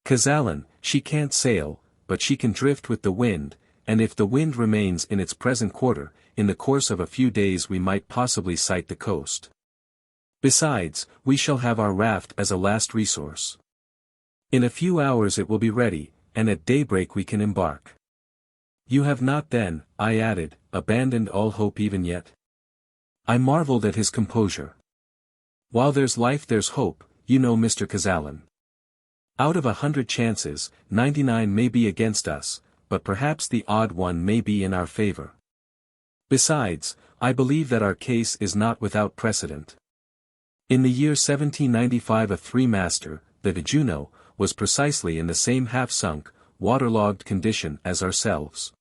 Kazallon, she can't sail, but she can drift with the wind, and if the wind remains in its present quarter, in the course of a few days we might possibly sight the coast. Besides, we shall have our raft as a last resource. In a few hours it will be ready, and at daybreak we can embark." You have not then, I added, abandoned all hope even yet? I marveled at his composure. While there's life there's hope, you know, Mr. Kazallon. Out of 100 chances, 99 may be against us, but perhaps the odd one may be in our favor. Besides, I believe that our case is not without precedent. In the year 1795 a three-master, the Juno, was precisely in the same half-sunk, waterlogged condition as ourselves.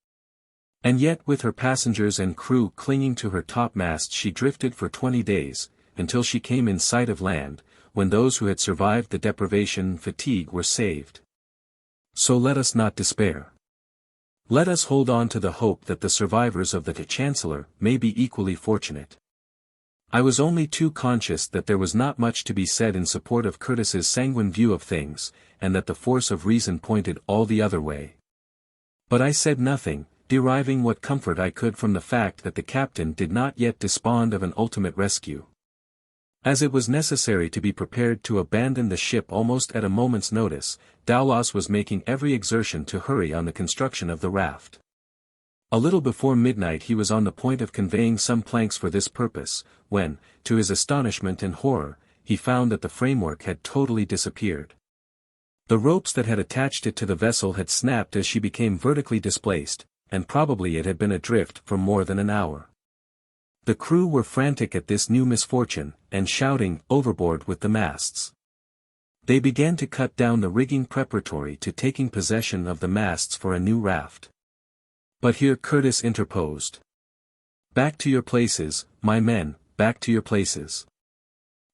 And yet with her passengers and crew clinging to her topmast she drifted for 20 days, until she came in sight of land, when those who had survived the deprivation and fatigue were saved. So let us not despair. Let us hold on to the hope that the survivors of the Chancellor may be equally fortunate. I was only too conscious that there was not much to be said in support of Curtis's sanguine view of things, and that the force of reason pointed all the other way. But I said nothing, deriving what comfort I could from the fact that the captain did not yet despond of an ultimate rescue. As it was necessary to be prepared to abandon the ship almost at a moment's notice, Daulas was making every exertion to hurry on the construction of the raft. A little before midnight he was on the point of conveying some planks for this purpose, when, to his astonishment and horror, he found that the framework had totally disappeared. The ropes that had attached it to the vessel had snapped as she became vertically displaced, and probably it had been adrift for more than an hour. The crew were frantic at this new misfortune, and shouting, "Overboard with the masts!" They began to cut down the rigging preparatory to taking possession of the masts for a new raft. But here Curtis interposed. "Back to your places, my men, back to your places.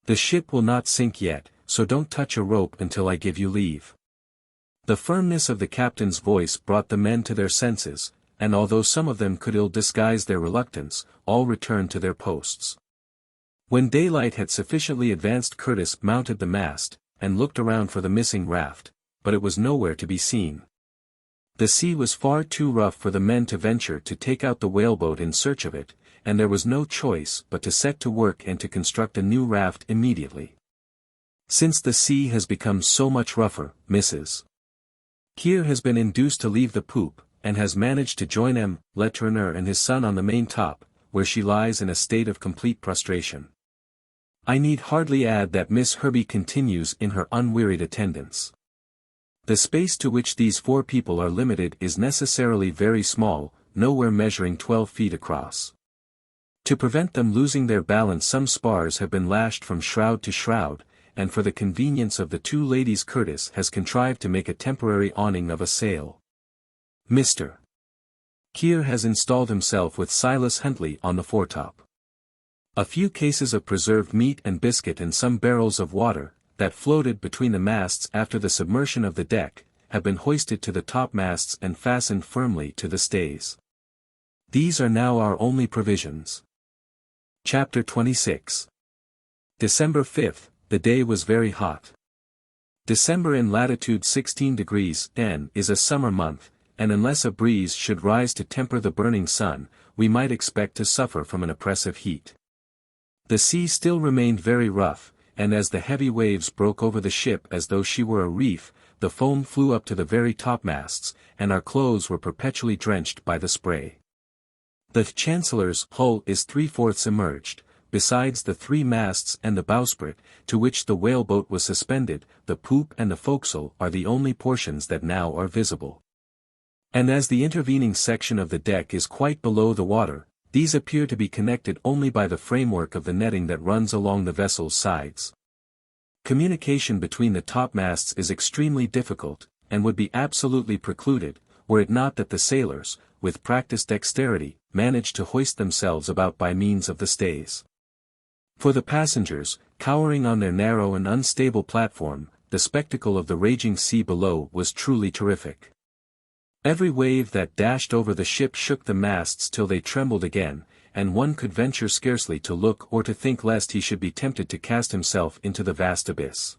The ship will not sink yet, so don't touch a rope until I give you leave." The firmness of the captain's voice brought the men to their senses, and although some of them could ill disguise their reluctance, all returned to their posts. When daylight had sufficiently advanced Curtis mounted the mast, and looked around for the missing raft, but it was nowhere to be seen. The sea was far too rough for the men to venture to take out the whaleboat in search of it, and there was no choice but to set to work and to construct a new raft immediately. Since the sea has become so much rougher, Mrs. Kear has been induced to leave the poop, and has managed to join M. Letourneur and his son on the main top, where she lies in a state of complete prostration. I need hardly add that Miss Herbey continues in her unwearied attendance. The space to which these 4 people are limited is necessarily very small, nowhere measuring 12 feet across. To prevent them losing their balance some spars have been lashed from shroud to shroud, and for the convenience of the 2 ladies Curtis has contrived to make a temporary awning of a sail. Mr. Kear has installed himself with Silas Huntley on the foretop. A few cases of preserved meat and biscuit and some barrels of water, that floated between the masts after the submersion of the deck, have been hoisted to the topmasts and fastened firmly to the stays. These are now our only provisions. Chapter 26. December 5th, the day was very hot. December in latitude 16 degrees N is a summer month, and unless a breeze should rise to temper the burning sun, we might expect to suffer from an oppressive heat. The sea still remained very rough, and as the heavy waves broke over the ship as though she were a reef, the foam flew up to the very topmasts, and our clothes were perpetually drenched by the spray. The Chancellor's hull is 3/4 immerged, besides the 3 masts and the bowsprit, to which the whaleboat was suspended, the poop and the forecastle are the only portions that now are visible. And as the intervening section of the deck is quite below the water, these appear to be connected only by the framework of the netting that runs along the vessel's sides. Communication between the topmasts is extremely difficult, and would be absolutely precluded, were it not that the sailors, with practiced dexterity, manage to hoist themselves about by means of the stays. For the passengers, cowering on their narrow and unstable platform, the spectacle of the raging sea below was truly terrific. Every wave that dashed over the ship shook the masts till they trembled again, and one could venture scarcely to look or to think lest he should be tempted to cast himself into the vast abyss.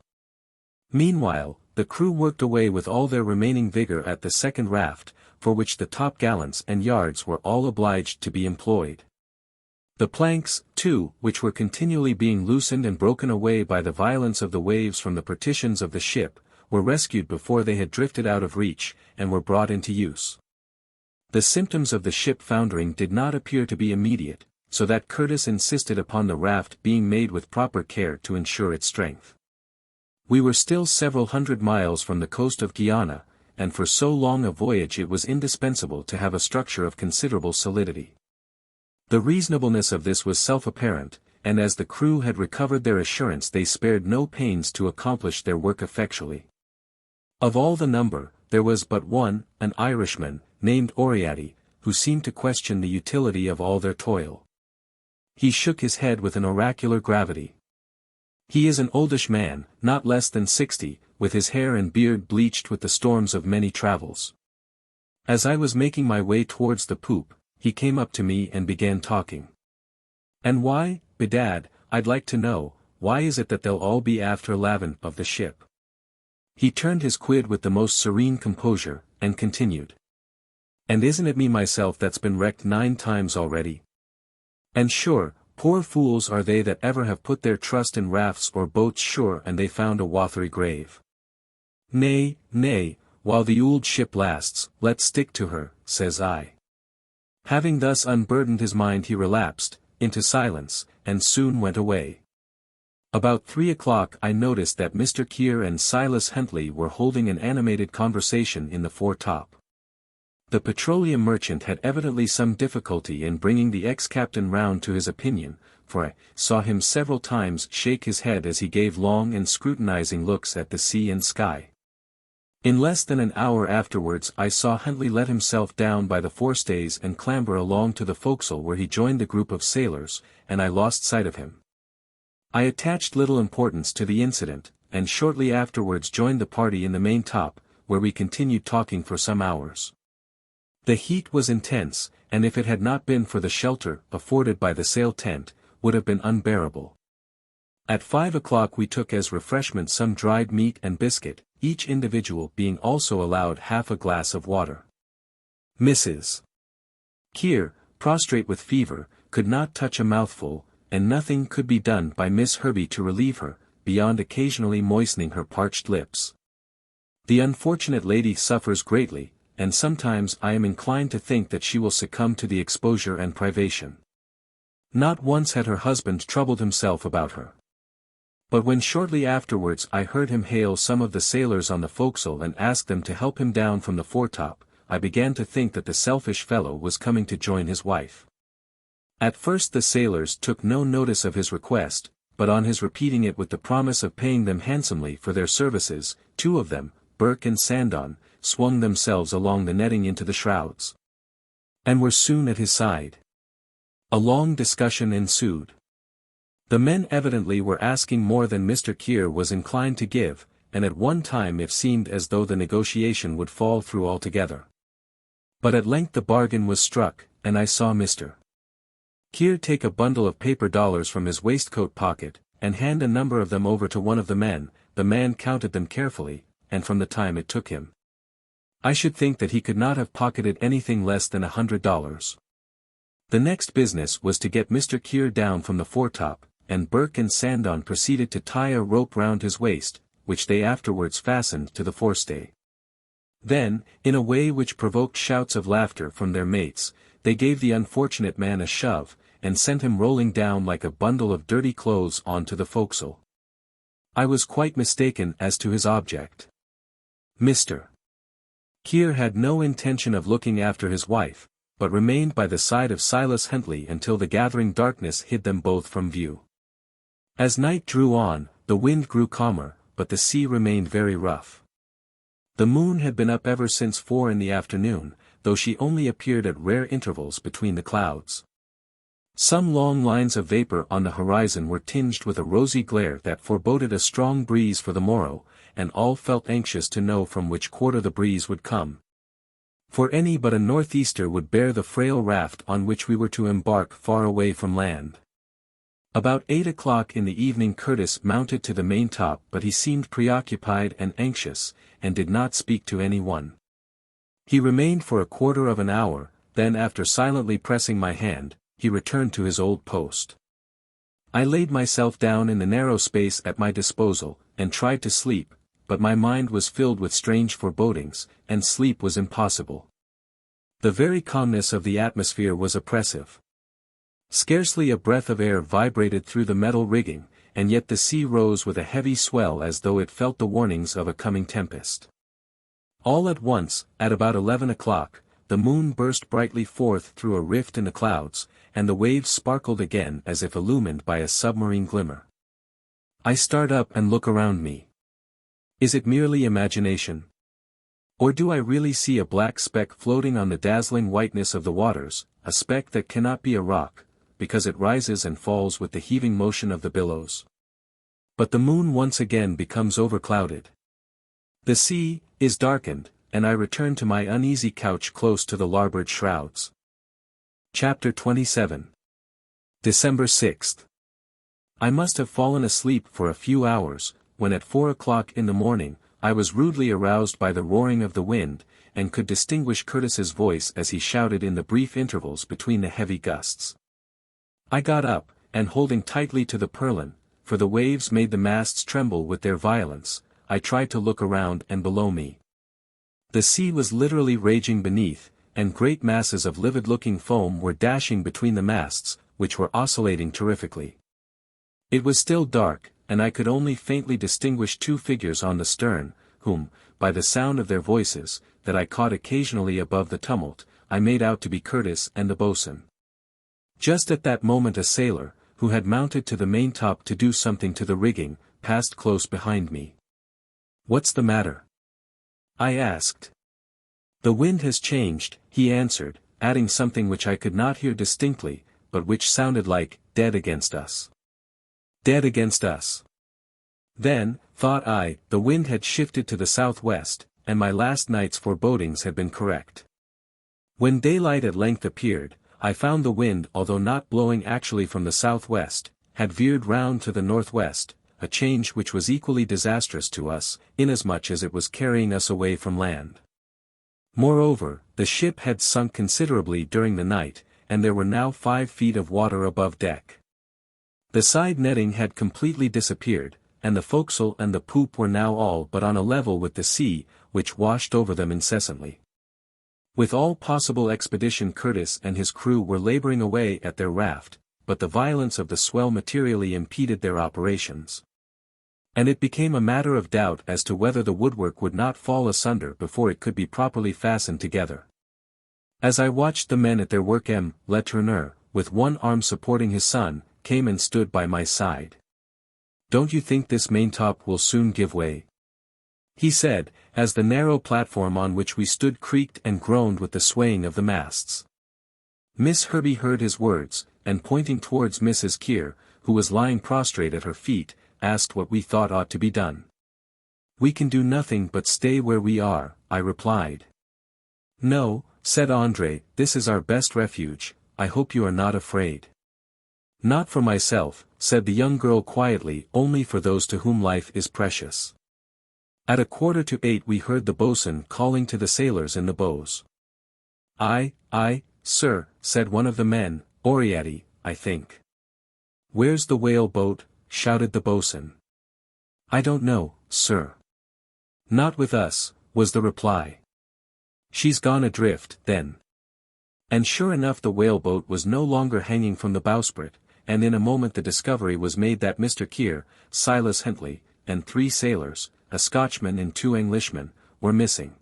Meanwhile, the crew worked away with all their remaining vigor at the second raft, for which the topgallants and yards were all obliged to be employed. The planks, too, which were continually being loosened and broken away by the violence of the waves from the partitions of the ship, were rescued before they had drifted out of reach, and were brought into use. The symptoms of the ship foundering did not appear to be immediate, so that Curtis insisted upon the raft being made with proper care to ensure its strength. We were still several hundred miles from the coast of Guyana, and for so long a voyage it was indispensable to have a structure of considerable solidity. The reasonableness of this was self-apparent, and as the crew had recovered their assurance they spared no pains to accomplish their work effectually. Of all the number, there was but one, an Irishman, named Oriati, who seemed to question the utility of all their toil. He shook his head with an oracular gravity. He is an oldish man, not less than 60, with his hair and beard bleached with the storms of many travels. As I was making my way towards the poop, he came up to me and began talking. "And why, bedad, I'd like to know, why is it that they'll all be after lavin of the ship?" He turned his quid with the most serene composure, and continued. "And isn't it me myself that's been wrecked 9 times already? And sure, poor fools are they that ever have put their trust in rafts or boats sure and they found a watery grave. Nay, nay, while the ould ship lasts, let's stick to her, says I." Having thus unburdened his mind he relapsed into silence, and soon went away. About 3 o'clock I noticed that Mr. Kear and Silas Huntley were holding an animated conversation in the foretop. The petroleum merchant had evidently some difficulty in bringing the ex-captain round to his opinion, for I saw him several times shake his head as he gave long and scrutinizing looks at the sea and sky. In less than an hour afterwards I saw Huntley let himself down by the forestays and clamber along to the forecastle where he joined the group of sailors, and I lost sight of him. I attached little importance to the incident, and shortly afterwards joined the party in the maintop, where we continued talking for some hours. The heat was intense, and if it had not been for the shelter afforded by the sail tent, would have been unbearable. At 5 o'clock we took as refreshment some dried meat and biscuit, each individual being also allowed half a glass of water. Mrs. Kear, prostrate with fever, could not touch a mouthful, and nothing could be done by Miss Herbey to relieve her, beyond occasionally moistening her parched lips. The unfortunate lady suffers greatly, and sometimes I am inclined to think that she will succumb to the exposure and privation. Not once had her husband troubled himself about her. But when shortly afterwards I heard him hail some of the sailors on the forecastle and ask them to help him down from the foretop, I began to think that the selfish fellow was coming to join his wife. At first the sailors took no notice of his request, but on his repeating it with the promise of paying them handsomely for their services, 2 of them, Burke and Sandon, swung themselves along the netting into the shrouds, and were soon at his side. A long discussion ensued. The men evidently were asking more than Mr. Kear was inclined to give, and at one time it seemed as though the negotiation would fall through altogether. But at length the bargain was struck, and I saw Mr. Kear take a bundle of paper dollars from his waistcoat pocket, and hand a number of them over to one of the men. The man counted them carefully, and from the time it took him, I should think that he could not have pocketed anything less than $100. The next business was to get Mr. Kear down from the foretop, and Burke and Sandon proceeded to tie a rope round his waist, which they afterwards fastened to the forestay. Then, in a way which provoked shouts of laughter from their mates, they gave the unfortunate man a shove, and sent him rolling down like a bundle of dirty clothes onto the forecastle. I was quite mistaken as to his object. Mr. Kear had no intention of looking after his wife, but remained by the side of Silas Huntley until the gathering darkness hid them both from view. As night drew on, the wind grew calmer, but the sea remained very rough. The moon had been up ever since 4 in the afternoon, though she only appeared at rare intervals between the clouds. Some long lines of vapor on the horizon were tinged with a rosy glare that foreboded a strong breeze for the morrow, and all felt anxious to know from which quarter the breeze would come. For any but a northeaster would bear the frail raft on which we were to embark far away from land. About 8 o'clock in the evening Curtis mounted to the maintop, but he seemed preoccupied and anxious, and did not speak to any one. He remained for a quarter of an hour, then after silently pressing my hand, he returned to his old post. I laid myself down in the narrow space at my disposal, and tried to sleep, but my mind was filled with strange forebodings, and sleep was impossible. The very calmness of the atmosphere was oppressive. Scarcely a breath of air vibrated through the metal rigging, and yet the sea rose with a heavy swell as though it felt the warnings of a coming tempest. All at once, at about 11 o'clock, the moon burst brightly forth through a rift in the clouds, and the waves sparkled again as if illumined by a submarine glimmer. I start up and look around me. Is it merely imagination? Or do I really see a black speck floating on the dazzling whiteness of the waters, a speck that cannot be a rock, because it rises and falls with the heaving motion of the billows? But the moon once again becomes overclouded. The sea is darkened, and I return to my uneasy couch close to the larboard shrouds. Chapter 27. December 6th. I must have fallen asleep for a few hours, when at 4 o'clock in the morning, I was rudely aroused by the roaring of the wind, and could distinguish Curtis's voice as he shouted in the brief intervals between the heavy gusts. I got up, and holding tightly to the purlin, for the waves made the masts tremble with their violence, I tried to look around and below me. The sea was literally raging beneath, and great masses of livid-looking foam were dashing between the masts, which were oscillating terrifically. It was still dark, and I could only faintly distinguish two figures on the stern, whom, by the sound of their voices, that I caught occasionally above the tumult, I made out to be Curtis and the boatswain. Just at that moment a sailor, who had mounted to the maintop to do something to the rigging, passed close behind me. "What's the matter?" I asked. "The wind has changed," he answered, adding something which I could not hear distinctly, but which sounded like, "dead against us." Dead against us. Then, thought I, the wind had shifted to the southwest, and my last night's forebodings had been correct. When daylight at length appeared, I found the wind, although not blowing actually from the southwest, had veered round to the northwest, a change which was equally disastrous to us, inasmuch as it was carrying us away from land. Moreover, the ship had sunk considerably during the night, and there were now 5 feet of water above deck. The side netting had completely disappeared, and the forecastle and the poop were now all but on a level with the sea, which washed over them incessantly. With all possible expedition Curtis and his crew were laboring away at their raft, but the violence of the swell materially impeded their operations. And it became a matter of doubt as to whether the woodwork would not fall asunder before it could be properly fastened together. As I watched the men at their work, Le Tourneur, with one arm supporting his son, came and stood by my side. "Don't you think this maintop will soon give way?" he said, as the narrow platform on which we stood creaked and groaned with the swaying of the masts. Miss Herbie heard his words, and pointing towards Mrs. Kear, who was lying prostrate at her feet, asked what we thought ought to be done. "We can do nothing but stay where we are," I replied. "No," said André, "this is our best refuge. I hope you are not afraid." "Not for myself," said the young girl quietly, "only for those to whom life is precious." At 7:45 we heard the boatswain calling to the sailors in the bows. Aye, sir," said one of the men, "Oriati, I think." "Where's the whale boat?" shouted the boatswain. "I don't know, sir." "Not with us," was the reply. "She's gone adrift, then." And sure enough the whaleboat was no longer hanging from the bowsprit, and in a moment the discovery was made that Mr. Kear, Silas Huntley, and 3 sailors, a Scotchman and 2 Englishmen, were missing.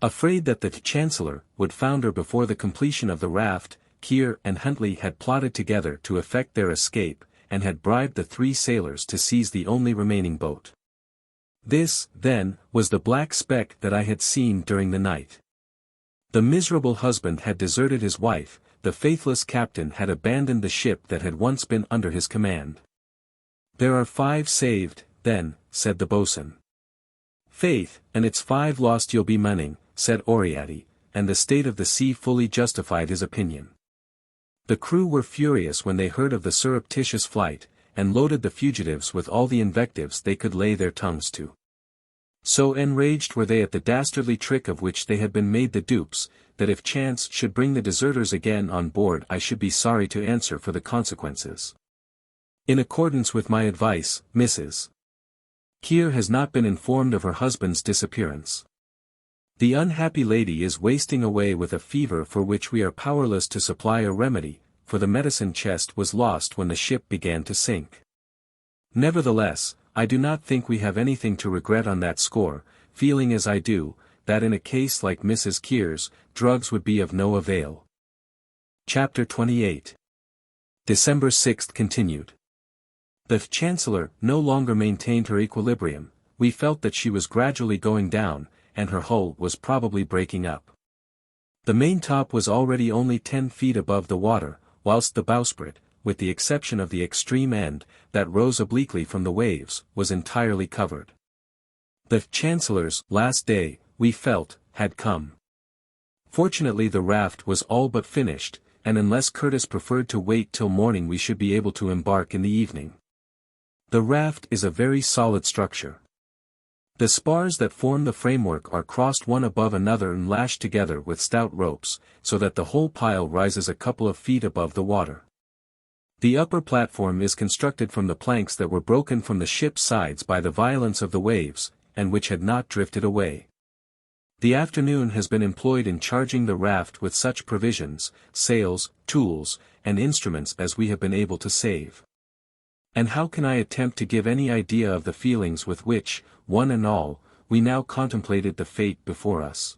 Afraid that the Chancellor would founder before the completion of the raft, Kear and Huntley had plotted together to effect their escape, and had bribed the 3 sailors to seize the only remaining boat. This, then, was the black speck that I had seen during the night. The miserable husband had deserted his wife, the faithless captain had abandoned the ship that had once been under his command. "There are 5 saved, then," said the boatswain. "Faith, and it's 5 lost you'll be manning," said Oriati, and the state of the sea fully justified his opinion. The crew were furious when they heard of the surreptitious flight, and loaded the fugitives with all the invectives they could lay their tongues to. So enraged were they at the dastardly trick of which they had been made the dupes, that if chance should bring the deserters again on board I should be sorry to answer for the consequences. In accordance with my advice, Mrs. Kear has not been informed of her husband's disappearance. The unhappy lady is wasting away with a fever for which we are powerless to supply a remedy, for the medicine chest was lost when the ship began to sink. Nevertheless, I do not think we have anything to regret on that score, feeling as I do, that in a case like Mrs. Kear's, drugs would be of no avail. Chapter 28. December 6th continued. The Chancellor no longer maintained her equilibrium. We felt that she was gradually going down, and her hull was probably breaking up. The maintop was already only 10 feet above the water, whilst the bowsprit, with the exception of the extreme end, that rose obliquely from the waves, was entirely covered. The Chancellor's last day, we felt, had come. Fortunately the raft was all but finished, and unless Curtis preferred to wait till morning we should be able to embark in the evening. The raft is a very solid structure. The spars that form the framework are crossed one above another and lashed together with stout ropes, so that the whole pile rises a couple of feet above the water. The upper platform is constructed from the planks that were broken from the ship's sides by the violence of the waves, and which had not drifted away. The afternoon has been employed in charging the raft with such provisions, sails, tools, and instruments as we have been able to save. And how can I attempt to give any idea of the feelings with which, one and all, we now contemplated the fate before us?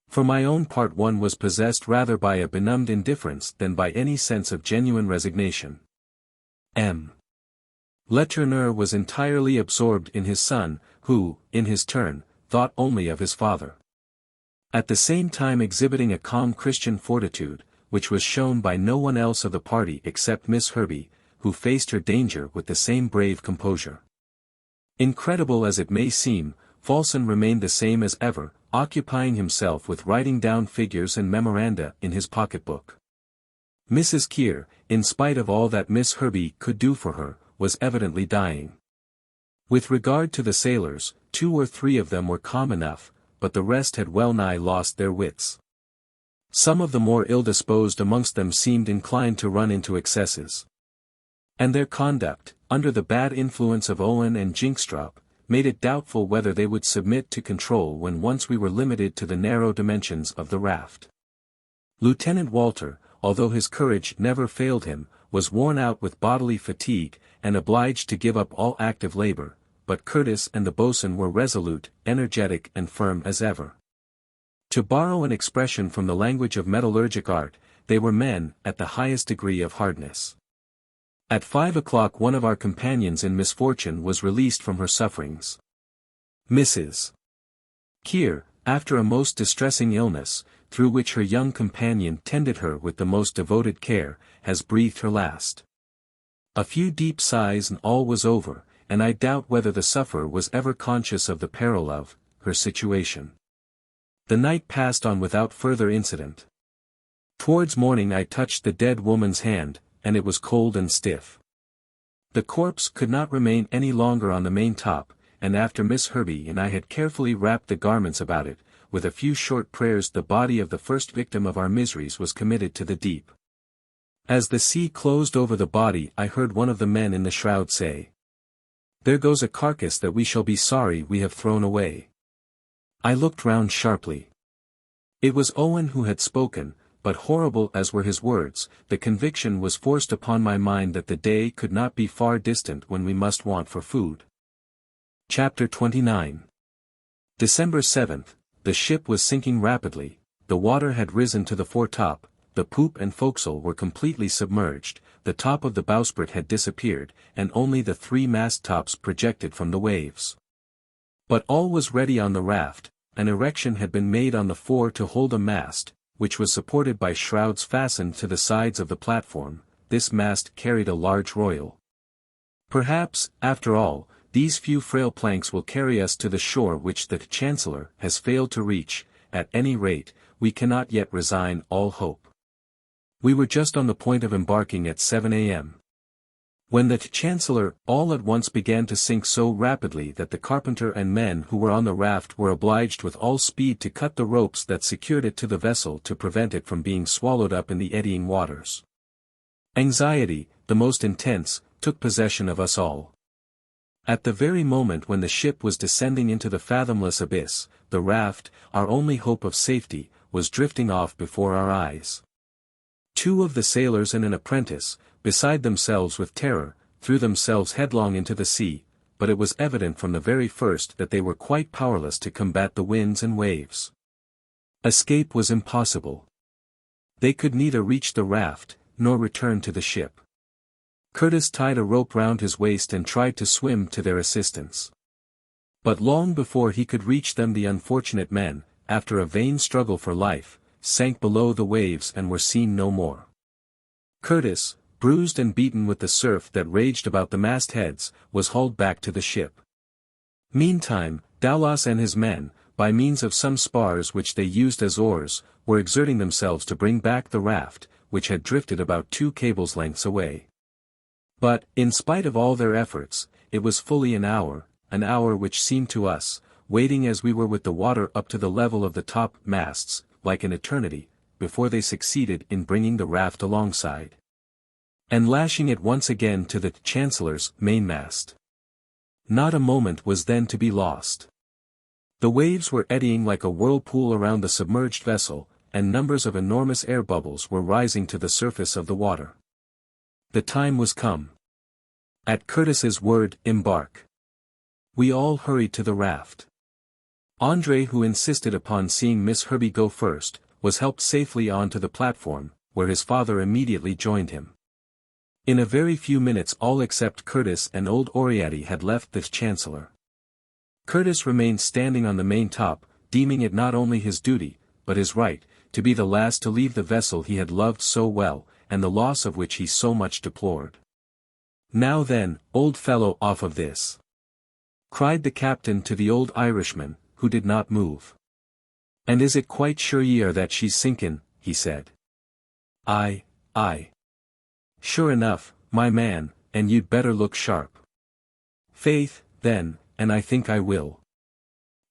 For my own part one was possessed rather by a benumbed indifference than by any sense of genuine resignation. M. Letourneur was entirely absorbed in his son, who, in his turn, thought only of his father. At the same time exhibiting a calm Christian fortitude, which was shown by no one else of the party except Miss Herbey, who faced her danger with the same brave composure. Incredible as it may seem, Falson remained the same as ever, occupying himself with writing down figures and memoranda in his pocketbook. Mrs. Kear, in spite of all that Miss Herbey could do for her, was evidently dying. With regard to the sailors, 2 or 3 of them were calm enough, but the rest had well nigh lost their wits. Some of the more ill-disposed amongst them seemed inclined to run into excesses. And their conduct, under the bad influence of Owen and Jinkstrop, made it doubtful whether they would submit to control when once we were limited to the narrow dimensions of the raft. Lieutenant Walter, although his courage never failed him, was worn out with bodily fatigue, and obliged to give up all active labor, but Curtis and the boatswain were resolute, energetic and firm as ever. To borrow an expression from the language of metallurgic art, they were men at the highest degree of hardness. At 5 o'clock one of our companions in misfortune was released from her sufferings. Mrs. Kear, after a most distressing illness, through which her young companion tended her with the most devoted care, has breathed her last. A few deep sighs and all was over, and I doubt whether the sufferer was ever conscious of the peril of her situation. The night passed on without further incident. Towards morning I touched the dead woman's hand, and it was cold and stiff. The corpse could not remain any longer on the maintop, and after Miss Herbey and I had carefully wrapped the garments about it, with a few short prayers the body of the first victim of our miseries was committed to the deep. As the sea closed over the body I heard one of the men in the shroud say, "There goes a carcass that we shall be sorry we have thrown away." I looked round sharply. It was Owen who had spoken, but horrible as were his words, the conviction was forced upon my mind that the day could not be far distant when we must want for food. Chapter 29. December 7th, the ship was sinking rapidly, the water had risen to the foretop, the poop and forecastle were completely submerged, the top of the bowsprit had disappeared, and only the 3-mast tops projected from the waves. But all was ready on the raft, an erection had been made on the fore to hold a mast, which was supported by shrouds fastened to the sides of the platform. This mast carried a large royal. Perhaps, after all, these few frail planks will carry us to the shore which the Chancellor has failed to reach. At any rate, we cannot yet resign all hope. We were just on the point of embarking at 7 a.m. when the Chancellor all at once began to sink so rapidly that the carpenter and men who were on the raft were obliged with all speed to cut the ropes that secured it to the vessel to prevent it from being swallowed up in the eddying waters. Anxiety, the most intense, took possession of us all. At the very moment when the ship was descending into the fathomless abyss, the raft, our only hope of safety, was drifting off before our eyes. Two of the sailors and an apprentice, beside themselves with terror, threw themselves headlong into the sea, but it was evident from the very first that they were quite powerless to combat the winds and waves. Escape was impossible. They could neither reach the raft, nor return to the ship. Curtis tied a rope round his waist and tried to swim to their assistance. But long before he could reach them the unfortunate men, after a vain struggle for life, sank below the waves and were seen no more. Curtis, bruised and beaten with the surf that raged about the mastheads, was hauled back to the ship. Meantime, Daulas and his men, by means of some spars which they used as oars, were exerting themselves to bring back the raft, which had drifted about 2 cables' lengths away. But, in spite of all their efforts, it was fully an hour which seemed to us, waiting as we were with the water up to the level of the top masts, like an eternity, before they succeeded in bringing the raft alongside and lashing it once again to the Chancellor's mainmast. Not a moment was then to be lost. The waves were eddying like a whirlpool around the submerged vessel, and numbers of enormous air bubbles were rising to the surface of the water. The time was come. At Curtis's word, "Embark," we all hurried to the raft. Andre, who insisted upon seeing Miss Herbie go first, was helped safely on to the platform, where his father immediately joined him. In a very few minutes all except Curtis and old Oriati had left the Chancellor. Curtis remained standing on the main top, deeming it not only his duty, but his right, to be the last to leave the vessel he had loved so well, and the loss of which he so much deplored. "Now then, old fellow, off of this!" cried the captain to the old Irishman, who did not move. "And is it quite sure ye are that she's sinkin'?" he said. Aye. Sure enough, my man, and you'd better look sharp." "Faith, then, and I think I will."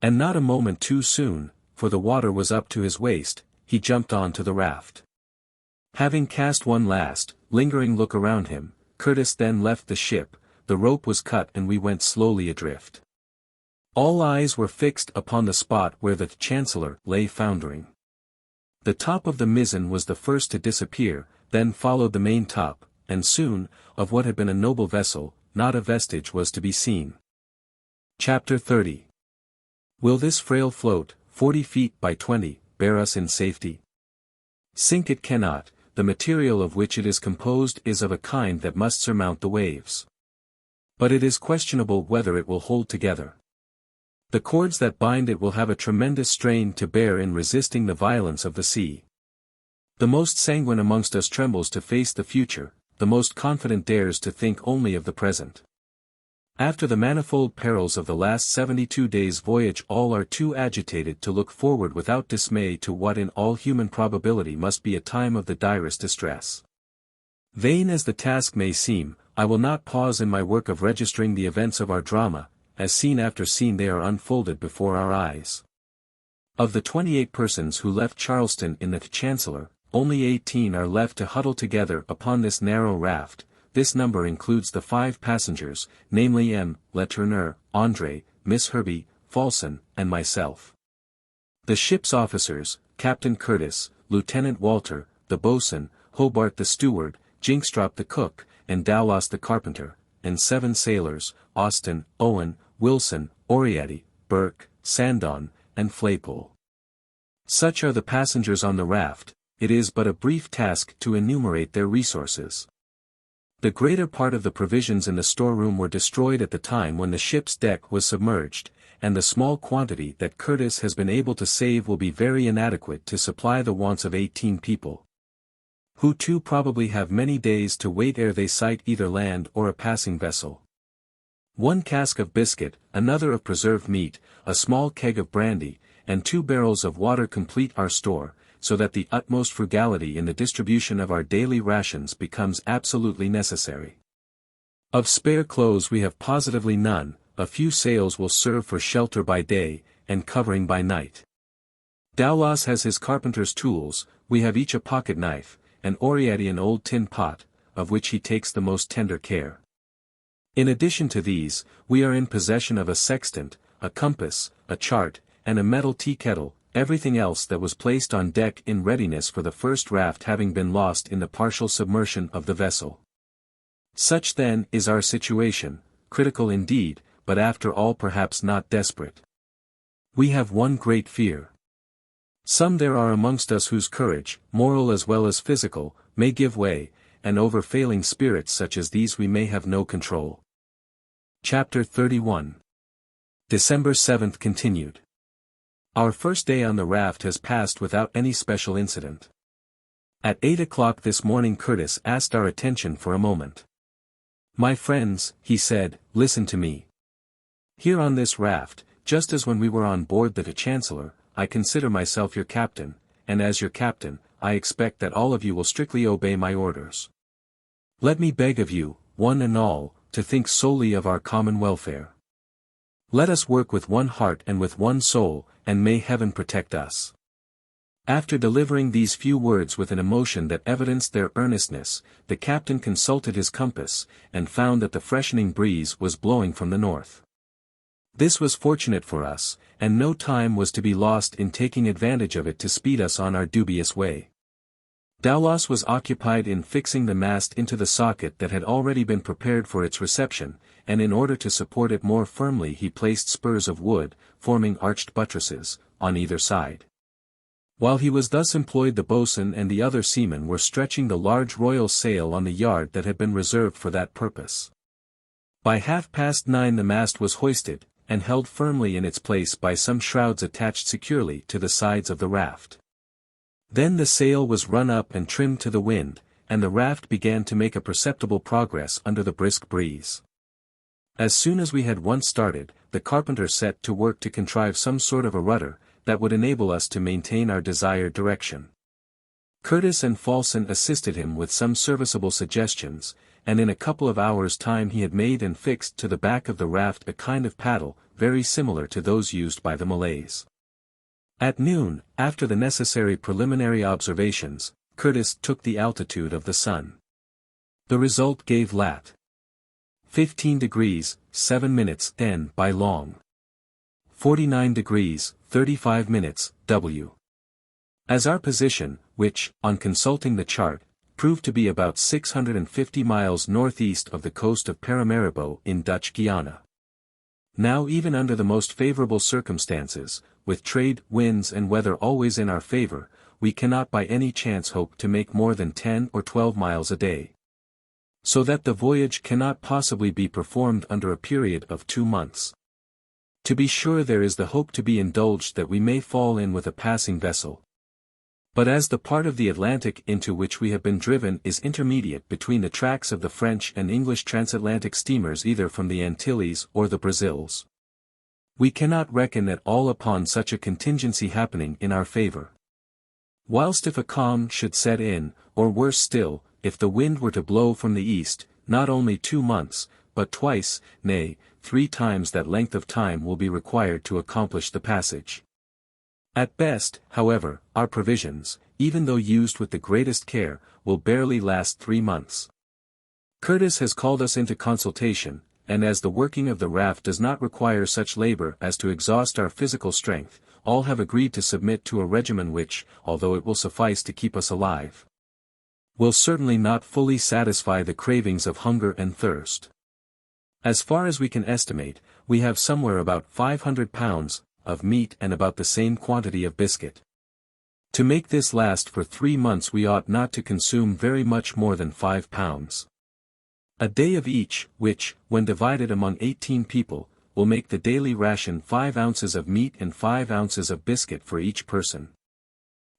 And not a moment too soon, for the water was up to his waist, he jumped on to the raft. Having cast one last, lingering look around him, Curtis then left the ship, the rope was cut and we went slowly adrift. All eyes were fixed upon the spot where the Chancellor lay foundering. The top of the mizzen was the first to disappear, then followed the main top, and soon, of what had been a noble vessel, not a vestige was to be seen. Chapter 30. Will this frail float, 40 feet by 20, bear us in safety? Sink it cannot, the material of which it is composed is of a kind that must surmount the waves. But it is questionable whether it will hold together. The cords that bind it will have a tremendous strain to bear in resisting the violence of the sea. The most sanguine amongst us trembles to face the future, the most confident dares to think only of the present. After the manifold perils of the last 72 days' voyage, all are too agitated to look forward without dismay to what in all human probability must be a time of the direst distress. Vain as the task may seem, I will not pause in my work of registering the events of our drama, as scene after scene they are unfolded before our eyes. Of the 28 persons who left Charleston in the Chancellor, only 18 are left to huddle together upon this narrow raft. This number includes the 5 passengers, namely M. Letourneur, Andre, Miss Herbie, Falson, and myself. The ship's officers, Captain Curtis, Lieutenant Walter, the boatswain, Hobart the steward, Jinkstrop the cook, and Daulas the carpenter, and 7 sailors, Austin, Owen, Wilson, Oriati, Burke, Sandon, and Flaypole. Such are the passengers on the raft. It is but a brief task to enumerate their resources. The greater part of the provisions in the storeroom were destroyed at the time when the ship's deck was submerged, and the small quantity that Curtis has been able to save will be very inadequate to supply the wants of 18 people, who too probably have many days to wait ere they sight either land or a passing vessel. 1 cask of biscuit, another of preserved meat, a small keg of brandy, and 2 barrels of water complete our store, so that the utmost frugality in the distribution of our daily rations becomes absolutely necessary. Of spare clothes we have positively none, a few sails will serve for shelter by day, and covering by night. Daulas has his carpenter's tools, we have each a pocket knife, and Oriati an old tin pot, of which he takes the most tender care. In addition to these, we are in possession of a sextant, a compass, a chart, and a metal tea kettle, everything else that was placed on deck in readiness for the first raft having been lost in the partial submersion of the vessel. Such then is our situation, critical indeed, but after all perhaps not desperate. We have one great fear. Some there are amongst us whose courage, moral as well as physical, may give way, and over failing spirits such as these we may have no control. Chapter 31. December 7th continued. Our first day on the raft has passed without any special incident. At 8 o'clock this morning Curtis asked our attention for a moment. "My friends," he said, "listen to me. Here on this raft, just as when we were on board the Chancellor, I consider myself your captain, and as your captain, I expect that all of you will strictly obey my orders. Let me beg of you, one and all, to think solely of our common welfare. Let us work with one heart and with one soul, and may Heaven protect us." After delivering these few words with an emotion that evidenced their earnestness, the captain consulted his compass, and found that the freshening breeze was blowing from the north. This was fortunate for us, and no time was to be lost in taking advantage of it to speed us on our dubious way. Daulas was occupied in fixing the mast into the socket that had already been prepared for its reception, and in order to support it more firmly he placed spurs of wood, forming arched buttresses, on either side. While he was thus employed the boatswain and the other seamen were stretching the large royal sail on the yard that had been reserved for that purpose. By 9:30 the mast was hoisted, and held firmly in its place by some shrouds attached securely to the sides of the raft. Then the sail was run up and trimmed to the wind, and the raft began to make a perceptible progress under the brisk breeze. As soon as we had once started, the carpenter set to work to contrive some sort of a rudder, that would enable us to maintain our desired direction. Curtis and Falsten assisted him with some serviceable suggestions, and in a couple of hours' time he had made and fixed to the back of the raft a kind of paddle, very similar to those used by the Malays. At noon, after the necessary preliminary observations, Curtis took the altitude of the sun. The result gave lat. 15 degrees, 7 minutes N by long. 49 degrees, 35 minutes, W. As our position, which, on consulting the chart, proved to be about 650 miles northeast of the coast of Paramaribo in Dutch Guiana. Now even under the most favorable circumstances, with trade, winds and weather always in our favor, we cannot by any chance hope to make more than 10 or 12 miles a day. So that the voyage cannot possibly be performed under a period of 2 months. To be sure there is the hope to be indulged that we may fall in with a passing vessel. But as the part of the Atlantic into which we have been driven is intermediate between the tracks of the French and English transatlantic steamers either from the Antilles or the Brazils, we cannot reckon at all upon such a contingency happening in our favor. Whilst if a calm should set in, or worse still, if the wind were to blow from the east, not only 2 months, but twice, nay, 3 times that length of time will be required to accomplish the passage. At best, however, our provisions, even though used with the greatest care, will barely last 3 months. Curtis has called us into consultation, and as the working of the raft does not require such labor as to exhaust our physical strength, all have agreed to submit to a regimen which, although it will suffice to keep us alive, will certainly not fully satisfy the cravings of hunger and thirst. As far as we can estimate, we have somewhere about 500 pounds of meat and about the same quantity of biscuit. To make this last for 3 months we ought not to consume very much more than 5 pounds a day of each, which, when divided among 18 people, will make the daily ration 5 ounces of meat and 5 ounces of biscuit for each person.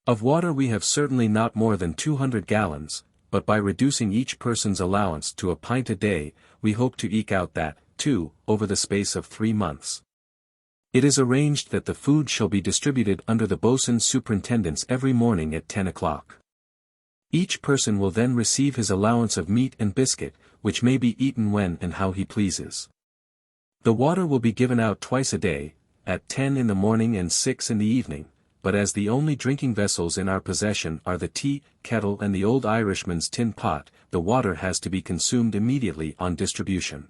Of water we have certainly not more than 200 gallons, but by reducing each person's allowance to a pint a day, we hope to eke out that, too, over the space of 3 months. It is arranged that the food shall be distributed under the boatswain's superintendence every morning at 10 o'clock. Each person will then receive his allowance of meat and biscuit, which may be eaten when and how he pleases. The water will be given out twice a day, at 10 in the morning and 6 in the evening, but as the only drinking vessels in our possession are the tea kettle and the old Irishman's tin pot, the water has to be consumed immediately on distribution.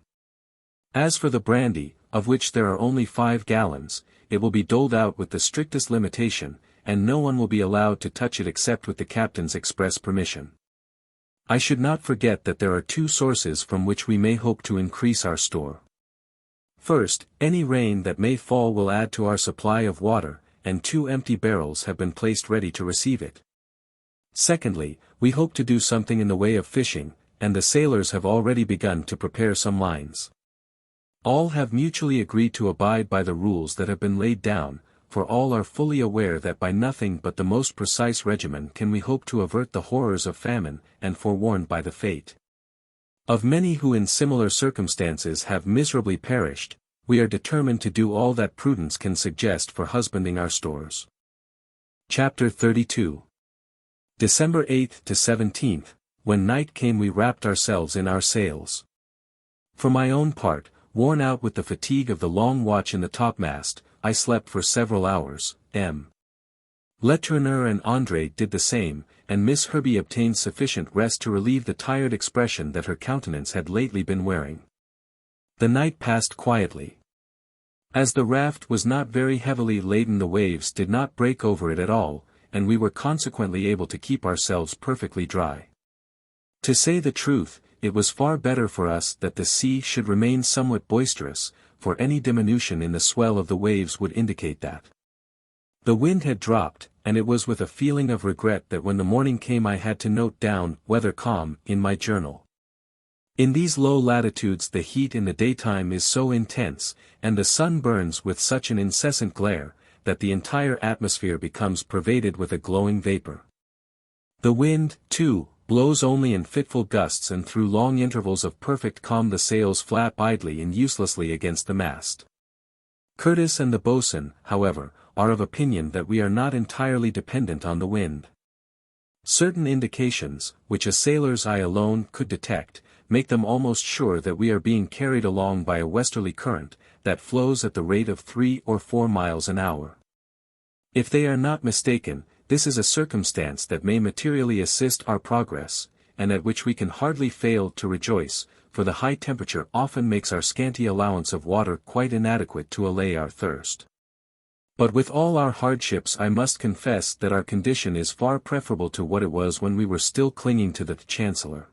As for the brandy, of which there are only 5 gallons, it will be doled out with the strictest limitation, and no one will be allowed to touch it except with the captain's express permission. I should not forget that there are 2 sources from which we may hope to increase our store. First, any rain that may fall will add to our supply of water, and 2 empty barrels have been placed ready to receive it. Secondly, we hope to do something in the way of fishing, and the sailors have already begun to prepare some lines. All have mutually agreed to abide by the rules that have been laid down, for all are fully aware that by nothing but the most precise regimen can we hope to avert the horrors of famine, and forewarned by the fate of many who in similar circumstances have miserably perished, we are determined to do all that prudence can suggest for husbanding our stores. Chapter 32. December 8th to 17th, when night came we wrapped ourselves in our sails. For my own part, worn out with the fatigue of the long watch in the topmast, I slept for several hours. M. Letourneur and André did the same, and Miss Herbey obtained sufficient rest to relieve the tired expression that her countenance had lately been wearing. The night passed quietly. As the raft was not very heavily laden, the waves did not break over it at all, and we were consequently able to keep ourselves perfectly dry. To say the truth, it was far better for us that the sea should remain somewhat boisterous, for any diminution in the swell of the waves would indicate that the wind had dropped, and it was with a feeling of regret that when the morning came I had to note down "weather calm" in my journal. In these low latitudes the heat in the daytime is so intense, and the sun burns with such an incessant glare, that the entire atmosphere becomes pervaded with a glowing vapor. The wind, too, blows only in fitful gusts, and through long intervals of perfect calm the sails flap idly and uselessly against the mast. Curtis and the boatswain, however, are of opinion that we are not entirely dependent on the wind. Certain indications, which a sailor's eye alone could detect, make them almost sure that we are being carried along by a westerly current, that flows at the rate of 3 or 4 miles an hour. If they are not mistaken, this is a circumstance that may materially assist our progress, and at which we can hardly fail to rejoice, for the high temperature often makes our scanty allowance of water quite inadequate to allay our thirst. But with all our hardships I must confess that our condition is far preferable to what it was when we were still clinging to the Chancellor.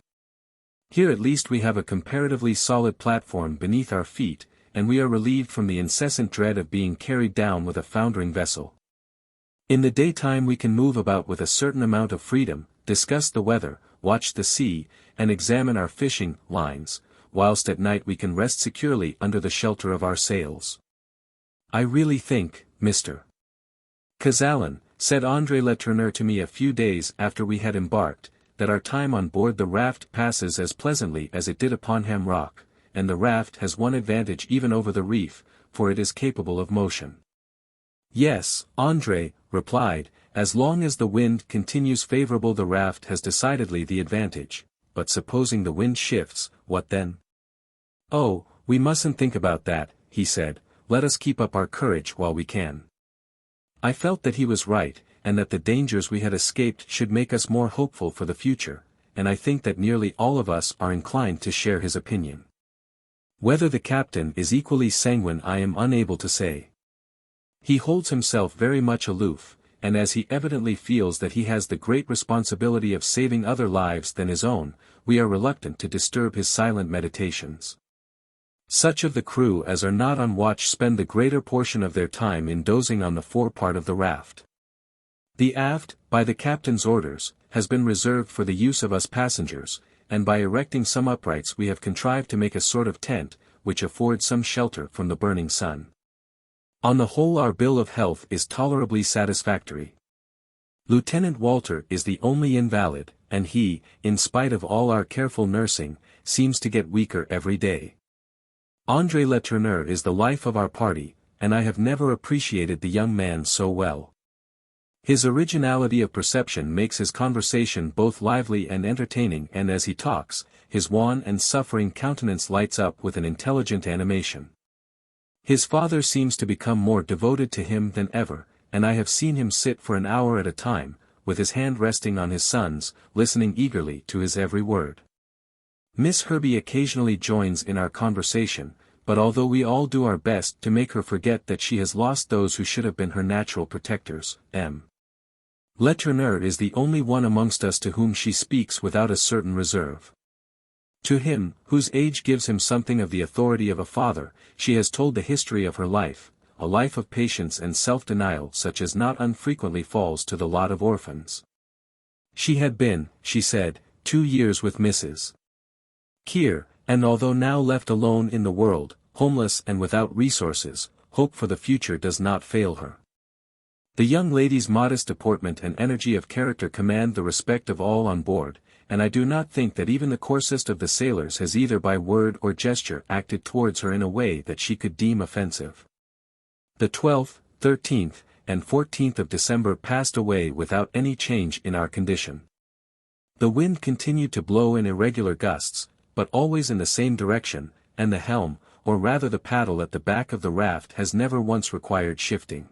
Here at least we have a comparatively solid platform beneath our feet, and we are relieved from the incessant dread of being carried down with a foundering vessel. In the daytime we can move about with a certain amount of freedom, discuss the weather, watch the sea, and examine our fishing lines, whilst at night we can rest securely under the shelter of our sails. I really think, Mr. Kazallon, said André Letourneur to me a few days after we had embarked, that our time on board the raft passes as pleasantly as it did upon Ham Rock, and the raft has one advantage even over the reef, for it is capable of motion. Yes, André replied, as long as the wind continues favorable the raft has decidedly the advantage, but supposing the wind shifts, what then? Oh, we mustn't think about that, he said, let us keep up our courage while we can. I felt that he was right, and that the dangers we had escaped should make us more hopeful for the future, and I think that nearly all of us are inclined to share his opinion. Whether the captain is equally sanguine I am unable to say. He holds himself very much aloof, and as he evidently feels that he has the great responsibility of saving other lives than his own, we are reluctant to disturb his silent meditations. Such of the crew as are not on watch spend the greater portion of their time in dozing on the forepart of the raft. The aft, by the captain's orders, has been reserved for the use of us passengers, and by erecting some uprights we have contrived to make a sort of tent, which affords some shelter from the burning sun. On the whole our bill of health is tolerably satisfactory. Lieutenant Walter is the only invalid, and he, in spite of all our careful nursing, seems to get weaker every day. André Letourneur is the life of our party, and I have never appreciated the young man so well. His originality of perception makes his conversation both lively and entertaining, and as he talks, his wan and suffering countenance lights up with an intelligent animation. His father seems to become more devoted to him than ever, and I have seen him sit for an hour at a time, with his hand resting on his son's, listening eagerly to his every word. Miss Herbey occasionally joins in our conversation, but although we all do our best to make her forget that she has lost those who should have been her natural protectors, M. Letourneur is the only one amongst us to whom she speaks without a certain reserve. To him, whose age gives him something of the authority of a father, she has told the history of her life, a life of patience and self-denial such as not unfrequently falls to the lot of orphans. She had been, she said, 2 years with Mrs. Kear, and although now left alone in the world, homeless and without resources, hope for the future does not fail her. The young lady's modest deportment and energy of character command the respect of all on board, and I do not think that even the coarsest of the sailors has either by word or gesture acted towards her in a way that she could deem offensive. The 12th, 13th, and 14th of December passed away without any change in our condition. The wind continued to blow in irregular gusts, but always in the same direction, and the helm, or rather the paddle at the back of the raft has never once required shifting.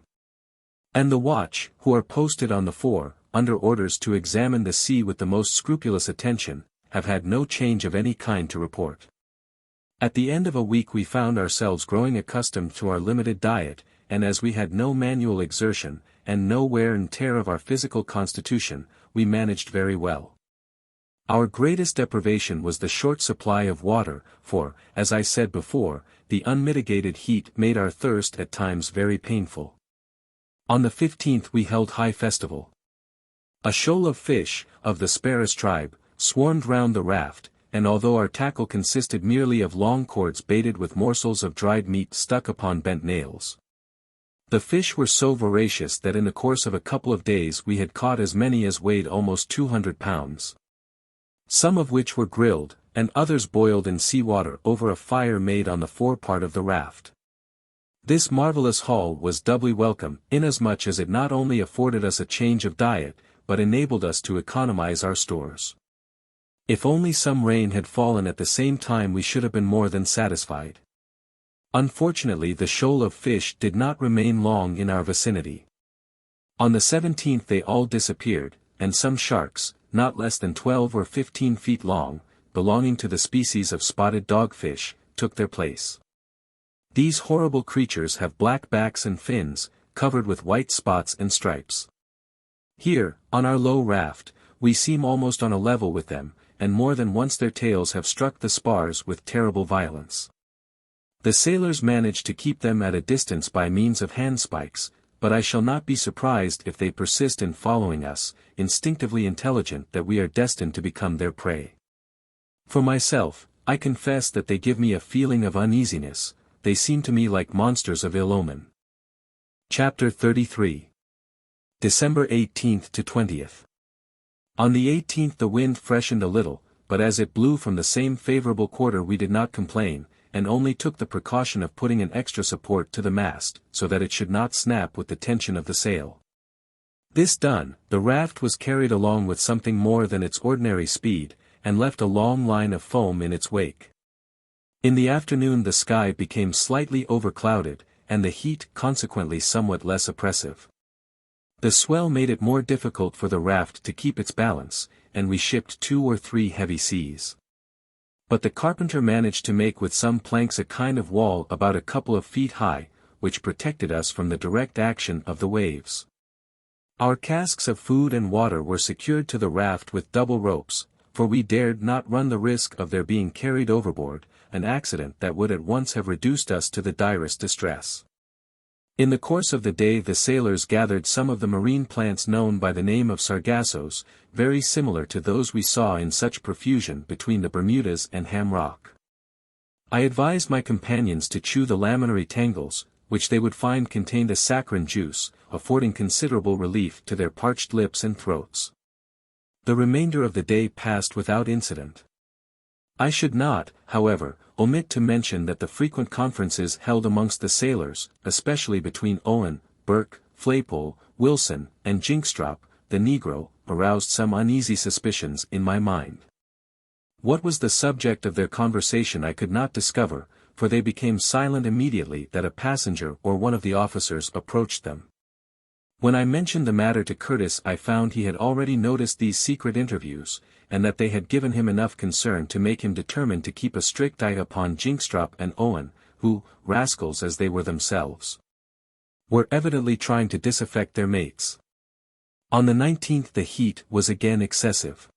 And the watch, who are posted on the fore, under orders to examine the sea with the most scrupulous attention, have had no change of any kind to report. At the end of a week we found ourselves growing accustomed to our limited diet, and as we had no manual exertion, and no wear and tear of our physical constitution, we managed very well. Our greatest deprivation was the short supply of water, for, as I said before, the unmitigated heat made our thirst at times very painful. On the 15th we held high festival. A shoal of fish, of the Sparus tribe, swarmed round the raft, and although our tackle consisted merely of long cords baited with morsels of dried meat stuck upon bent nails, the fish were so voracious that in the course of a couple of days we had caught as many as weighed almost 200 pounds. Some of which were grilled, and others boiled in sea-water over a fire made on the forepart of the raft. This marvelous haul was doubly welcome, inasmuch as it not only afforded us a change of diet, but enabled us to economize our stores. If only some rain had fallen at the same time we should have been more than satisfied. Unfortunately the shoal of fish did not remain long in our vicinity. On the 17th they all disappeared, and some sharks, not less than 12 or 15 feet long, belonging to the species of spotted dogfish, took their place. These horrible creatures have black backs and fins, covered with white spots and stripes. Here, on our low raft, we seem almost on a level with them, and more than once their tails have struck the spars with terrible violence. The sailors manage to keep them at a distance by means of handspikes, but I shall not be surprised if they persist in following us, instinctively intelligent that we are destined to become their prey. For myself, I confess that they give me a feeling of uneasiness, they seem to me like monsters of ill omen. Chapter 33. December 18th to 20th. On the 18th the wind freshened a little, but as it blew from the same favorable quarter we did not complain, and only took the precaution of putting an extra support to the mast, so that it should not snap with the tension of the sail. This done, the raft was carried along with something more than its ordinary speed, and left a long line of foam in its wake. In the afternoon the sky became slightly overclouded, and the heat consequently somewhat less oppressive. The swell made it more difficult for the raft to keep its balance, and we shipped 2 or 3 heavy seas. But the carpenter managed to make with some planks a kind of wall about a couple of feet high, which protected us from the direct action of the waves. Our casks of food and water were secured to the raft with double ropes, for we dared not run the risk of their being carried overboard, an accident that would at once have reduced us to the direst distress. In the course of the day the sailors gathered some of the marine plants known by the name of sargassos, very similar to those we saw in such profusion between the Bermudas and Ham Rock. I advised my companions to chew the laminary tangles, which they would find contained a saccharine juice, affording considerable relief to their parched lips and throats. The remainder of the day passed without incident. I should not, however, omit to mention that the frequent conferences held amongst the sailors, especially between Owen, Burke, Flaypole, Wilson, and Jinkstrop, the negro, aroused some uneasy suspicions in my mind. What was the subject of their conversation I could not discover, for they became silent immediately that a passenger or one of the officers approached them. When I mentioned the matter to Curtis I found he had already noticed these secret interviews, and that they had given him enough concern to make him determine to keep a strict eye upon Jinkstrop and Owen, who, rascals as they were themselves, were evidently trying to disaffect their mates. On the 19th the heat was again excessive.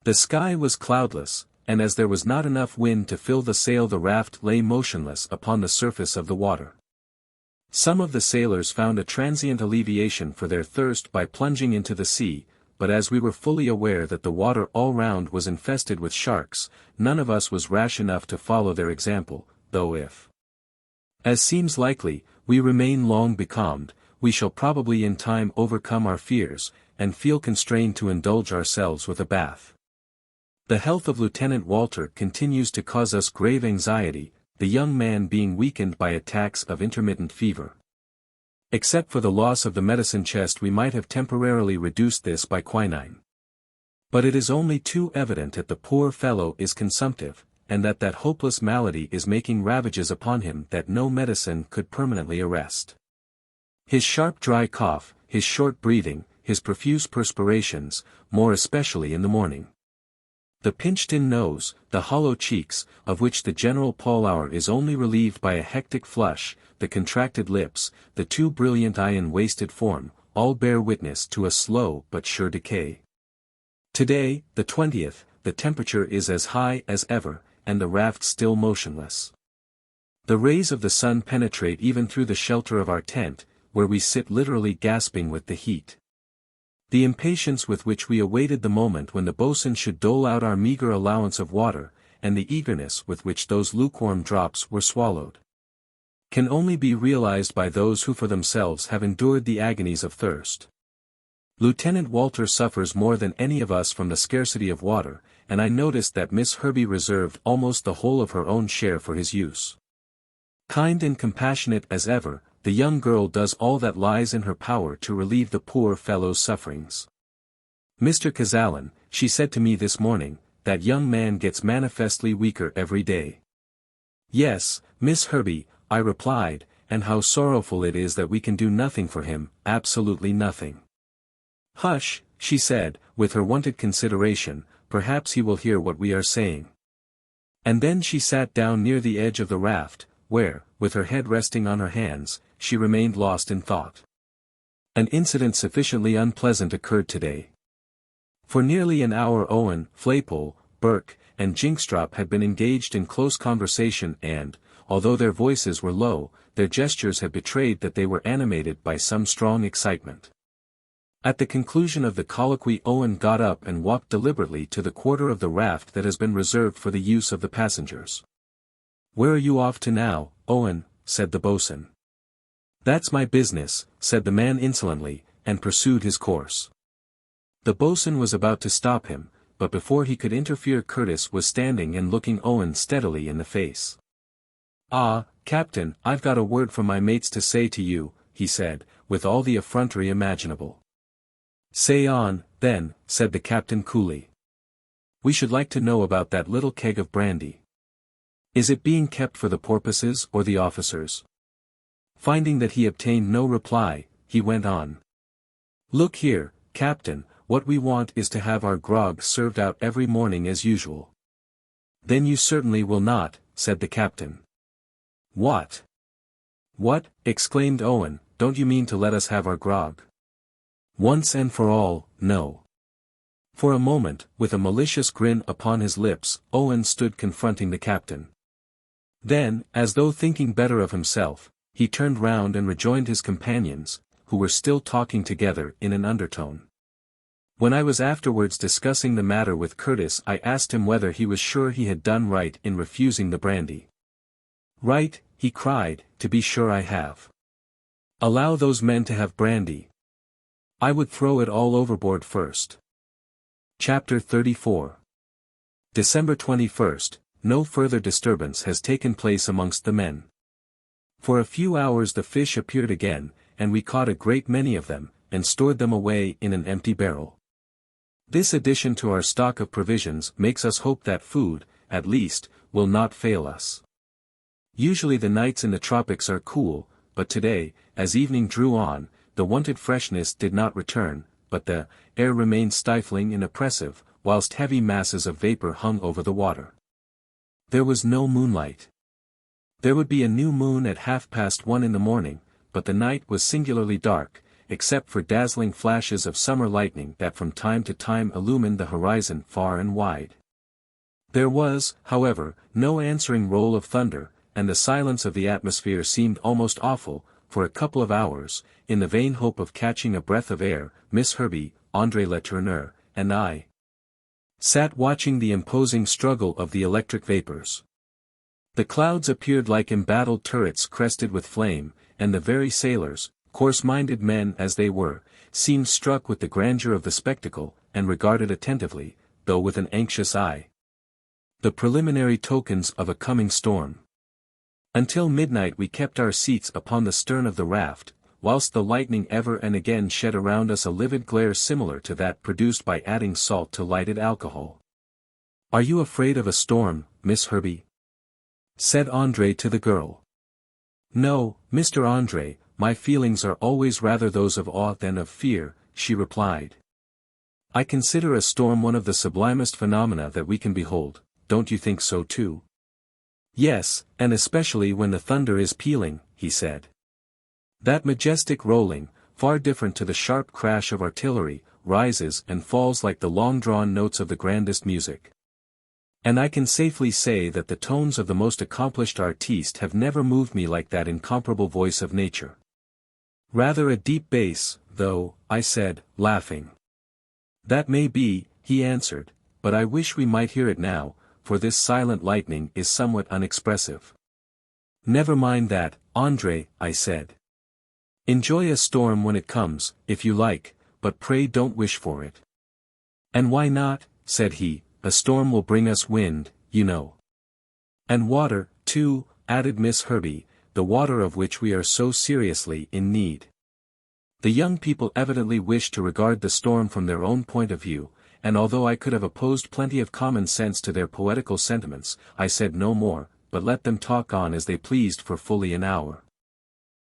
The sky was cloudless, and as there was not enough wind to fill the sail the raft lay motionless upon the surface of the water. Some of the sailors found a transient alleviation for their thirst by plunging into the sea, but as we were fully aware that the water all round was infested with sharks, none of us was rash enough to follow their example, though if, as seems likely, we remain long becalmed, we shall probably in time overcome our fears, and feel constrained to indulge ourselves with a bath. The health of Lieutenant Walter continues to cause us grave anxiety, the young man being weakened by attacks of intermittent fever. Except for the loss of the medicine chest we might have temporarily reduced this by quinine. But it is only too evident that the poor fellow is consumptive, and that hopeless malady is making ravages upon him that no medicine could permanently arrest. His sharp dry cough, his short breathing, his profuse perspirations, more especially in the morning. The pinched-in nose, the hollow cheeks, of which the general pallor is only relieved by a hectic flush, the contracted lips, the too brilliant eye and wasted form, all bear witness to a slow but sure decay. Today, the 20th, the temperature is as high as ever, and the raft still motionless. The rays of the sun penetrate even through the shelter of our tent, where we sit literally gasping with the heat. The impatience with which we awaited the moment when the boatswain should dole out our meager allowance of water, and the eagerness with which those lukewarm drops were swallowed, can only be realized by those who for themselves have endured the agonies of thirst. Lieutenant Walter suffers more than any of us from the scarcity of water, and I noticed that Miss Herbey reserved almost the whole of her own share for his use. Kind and compassionate as ever, the young girl does all that lies in her power to relieve the poor fellow's sufferings. "Mr. Kazallon," she said to me this morning, "that young man gets manifestly weaker every day." "Yes, Miss Herbey," I replied, "and how sorrowful it is that we can do nothing for him, absolutely nothing." "Hush," she said, with her wonted consideration, "perhaps he will hear what we are saying." And then she sat down near the edge of the raft, where, with her head resting on her hands, she remained lost in thought. An incident sufficiently unpleasant occurred today. For nearly an hour Owen, Flaypole, Burke, and Jinkstrop had been engaged in close conversation and, although their voices were low, their gestures had betrayed that they were animated by some strong excitement. At the conclusion of the colloquy Owen got up and walked deliberately to the quarter of the raft that has been reserved for the use of the passengers. "Where are you off to now, Owen?" said the boatswain. "That's my business," said the man insolently, and pursued his course. The boatswain was about to stop him, but before he could interfere Curtis was standing and looking Owen steadily in the face. "Ah, Captain, I've got a word from my mates to say to you," he said, with all the effrontery imaginable. "Say on, then," said the captain coolly. "We should like to know about that little keg of brandy. Is it being kept for the porpoises or the officers?" Finding that he obtained no reply, he went on. "Look here, Captain, what we want is to have our grog served out every morning as usual." "Then you certainly will not," said the captain. "What? What?" exclaimed Owen, "don't you mean to let us have our grog? Once and for all, no." For a moment, with a malicious grin upon his lips, Owen stood confronting the captain. Then, as though thinking better of himself, he turned round and rejoined his companions, who were still talking together in an undertone. When I was afterwards discussing the matter with Curtis, I asked him whether he was sure he had done right in refusing the brandy. "Right," he cried, "to be sure I have. Allow those men to have brandy. I would throw it all overboard first." Chapter 34. December 21st, no further disturbance has taken place amongst the men. For a few hours the fish appeared again, and we caught a great many of them, and stored them away in an empty barrel. This addition to our stock of provisions makes us hope that food, at least, will not fail us. Usually the nights in the tropics are cool, but today, as evening drew on, the wonted freshness did not return, but the air remained stifling and oppressive, whilst heavy masses of vapor hung over the water. There was no moonlight. There would be a new moon at 1:30 in the morning, but the night was singularly dark, except for dazzling flashes of summer lightning that from time to time illumined the horizon far and wide. There was, however, no answering roll of thunder, and the silence of the atmosphere seemed almost awful. For a couple of hours, in the vain hope of catching a breath of air, Miss Herbey, André Letourneur, and I sat watching the imposing struggle of the electric vapors. The clouds appeared like embattled turrets crested with flame, and the very sailors, coarse-minded men as they were, seemed struck with the grandeur of the spectacle, and regarded attentively, though with an anxious eye, the preliminary tokens of a coming storm. Until midnight we kept our seats upon the stern of the raft, whilst the lightning ever and again shed around us a livid glare similar to that produced by adding salt to lighted alcohol. "Are you afraid of a storm, Miss Herbey?" said André to the girl. "No, Mr. André, my feelings are always rather those of awe than of fear," she replied. "I consider a storm one of the sublimest phenomena that we can behold, don't you think so too?" "Yes, and especially when the thunder is pealing," he said. "That majestic rolling, far different to the sharp crash of artillery, rises and falls like the long-drawn notes of the grandest music. And I can safely say that the tones of the most accomplished artiste have never moved me like that incomparable voice of nature." "Rather a deep bass, though," I said, laughing. "That may be," he answered, "but I wish we might hear it now, for this silent lightning is somewhat unexpressive." "Never mind that, André," I said. "Enjoy a storm when it comes, if you like, but pray don't wish for it." "And why not?" said he, "a storm will bring us wind, you know." "And water, too," added Miss Herbey, "the water of which we are so seriously in need." The young people evidently wished to regard the storm from their own point of view, and although I could have opposed plenty of common sense to their poetical sentiments, I said no more, but let them talk on as they pleased for fully an hour.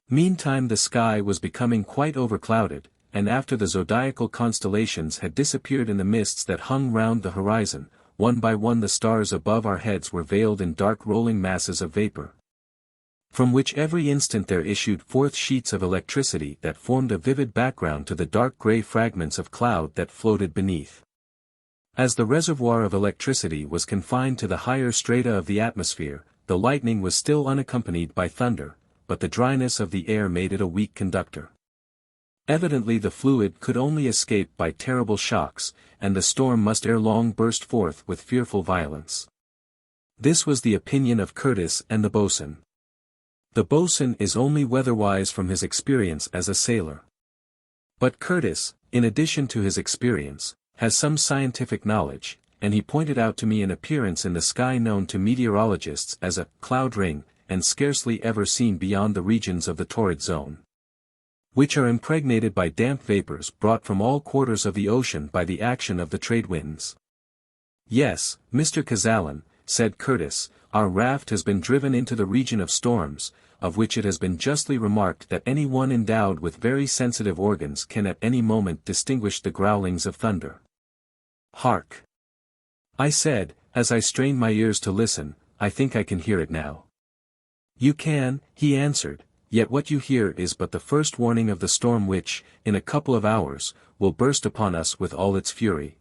Meantime the sky was becoming quite overclouded, and after the zodiacal constellations had disappeared in the mists that hung round the horizon, one by one the stars above our heads were veiled in dark rolling masses of vapor, from which every instant there issued forth sheets of electricity that formed a vivid background to the dark grey fragments of cloud that floated beneath. As the reservoir of electricity was confined to the higher strata of the atmosphere, the lightning was still unaccompanied by thunder, but the dryness of the air made it a weak conductor. Evidently the fluid could only escape by terrible shocks, and the storm must ere long burst forth with fearful violence. This was the opinion of Curtis and the boatswain. The boatswain is only weatherwise from his experience as a sailor. But Curtis, in addition to his experience, has some scientific knowledge, and he pointed out to me an appearance in the sky known to meteorologists as a cloud ring, and scarcely ever seen beyond the regions of the torrid zone, which are impregnated by damp vapors brought from all quarters of the ocean by the action of the trade winds. "Yes, Mr. Kazallon," said Curtis, "our raft has been driven into the region of storms, of which it has been justly remarked that any one endowed with very sensitive organs can at any moment distinguish the growlings of thunder." "Hark!" I said, as I strained my ears to listen, "I think I can hear it now." "You can," he answered, "yet what you hear is but the first warning of the storm which, in a couple of hours, will burst upon us with all its fury.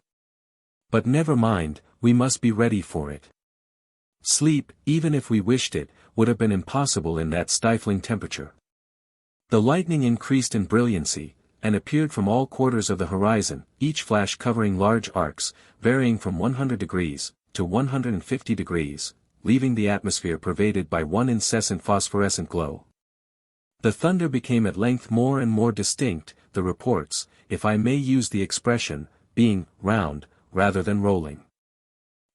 But never mind, we must be ready for it." Sleep, even if we wished it, would have been impossible in that stifling temperature. The lightning increased in brilliancy, and appeared from all quarters of the horizon, each flash covering large arcs, varying from 100 degrees to 150 degrees, leaving the atmosphere pervaded by one incessant phosphorescent glow. The thunder became at length more and more distinct, the reports, if I may use the expression, being round, rather than rolling.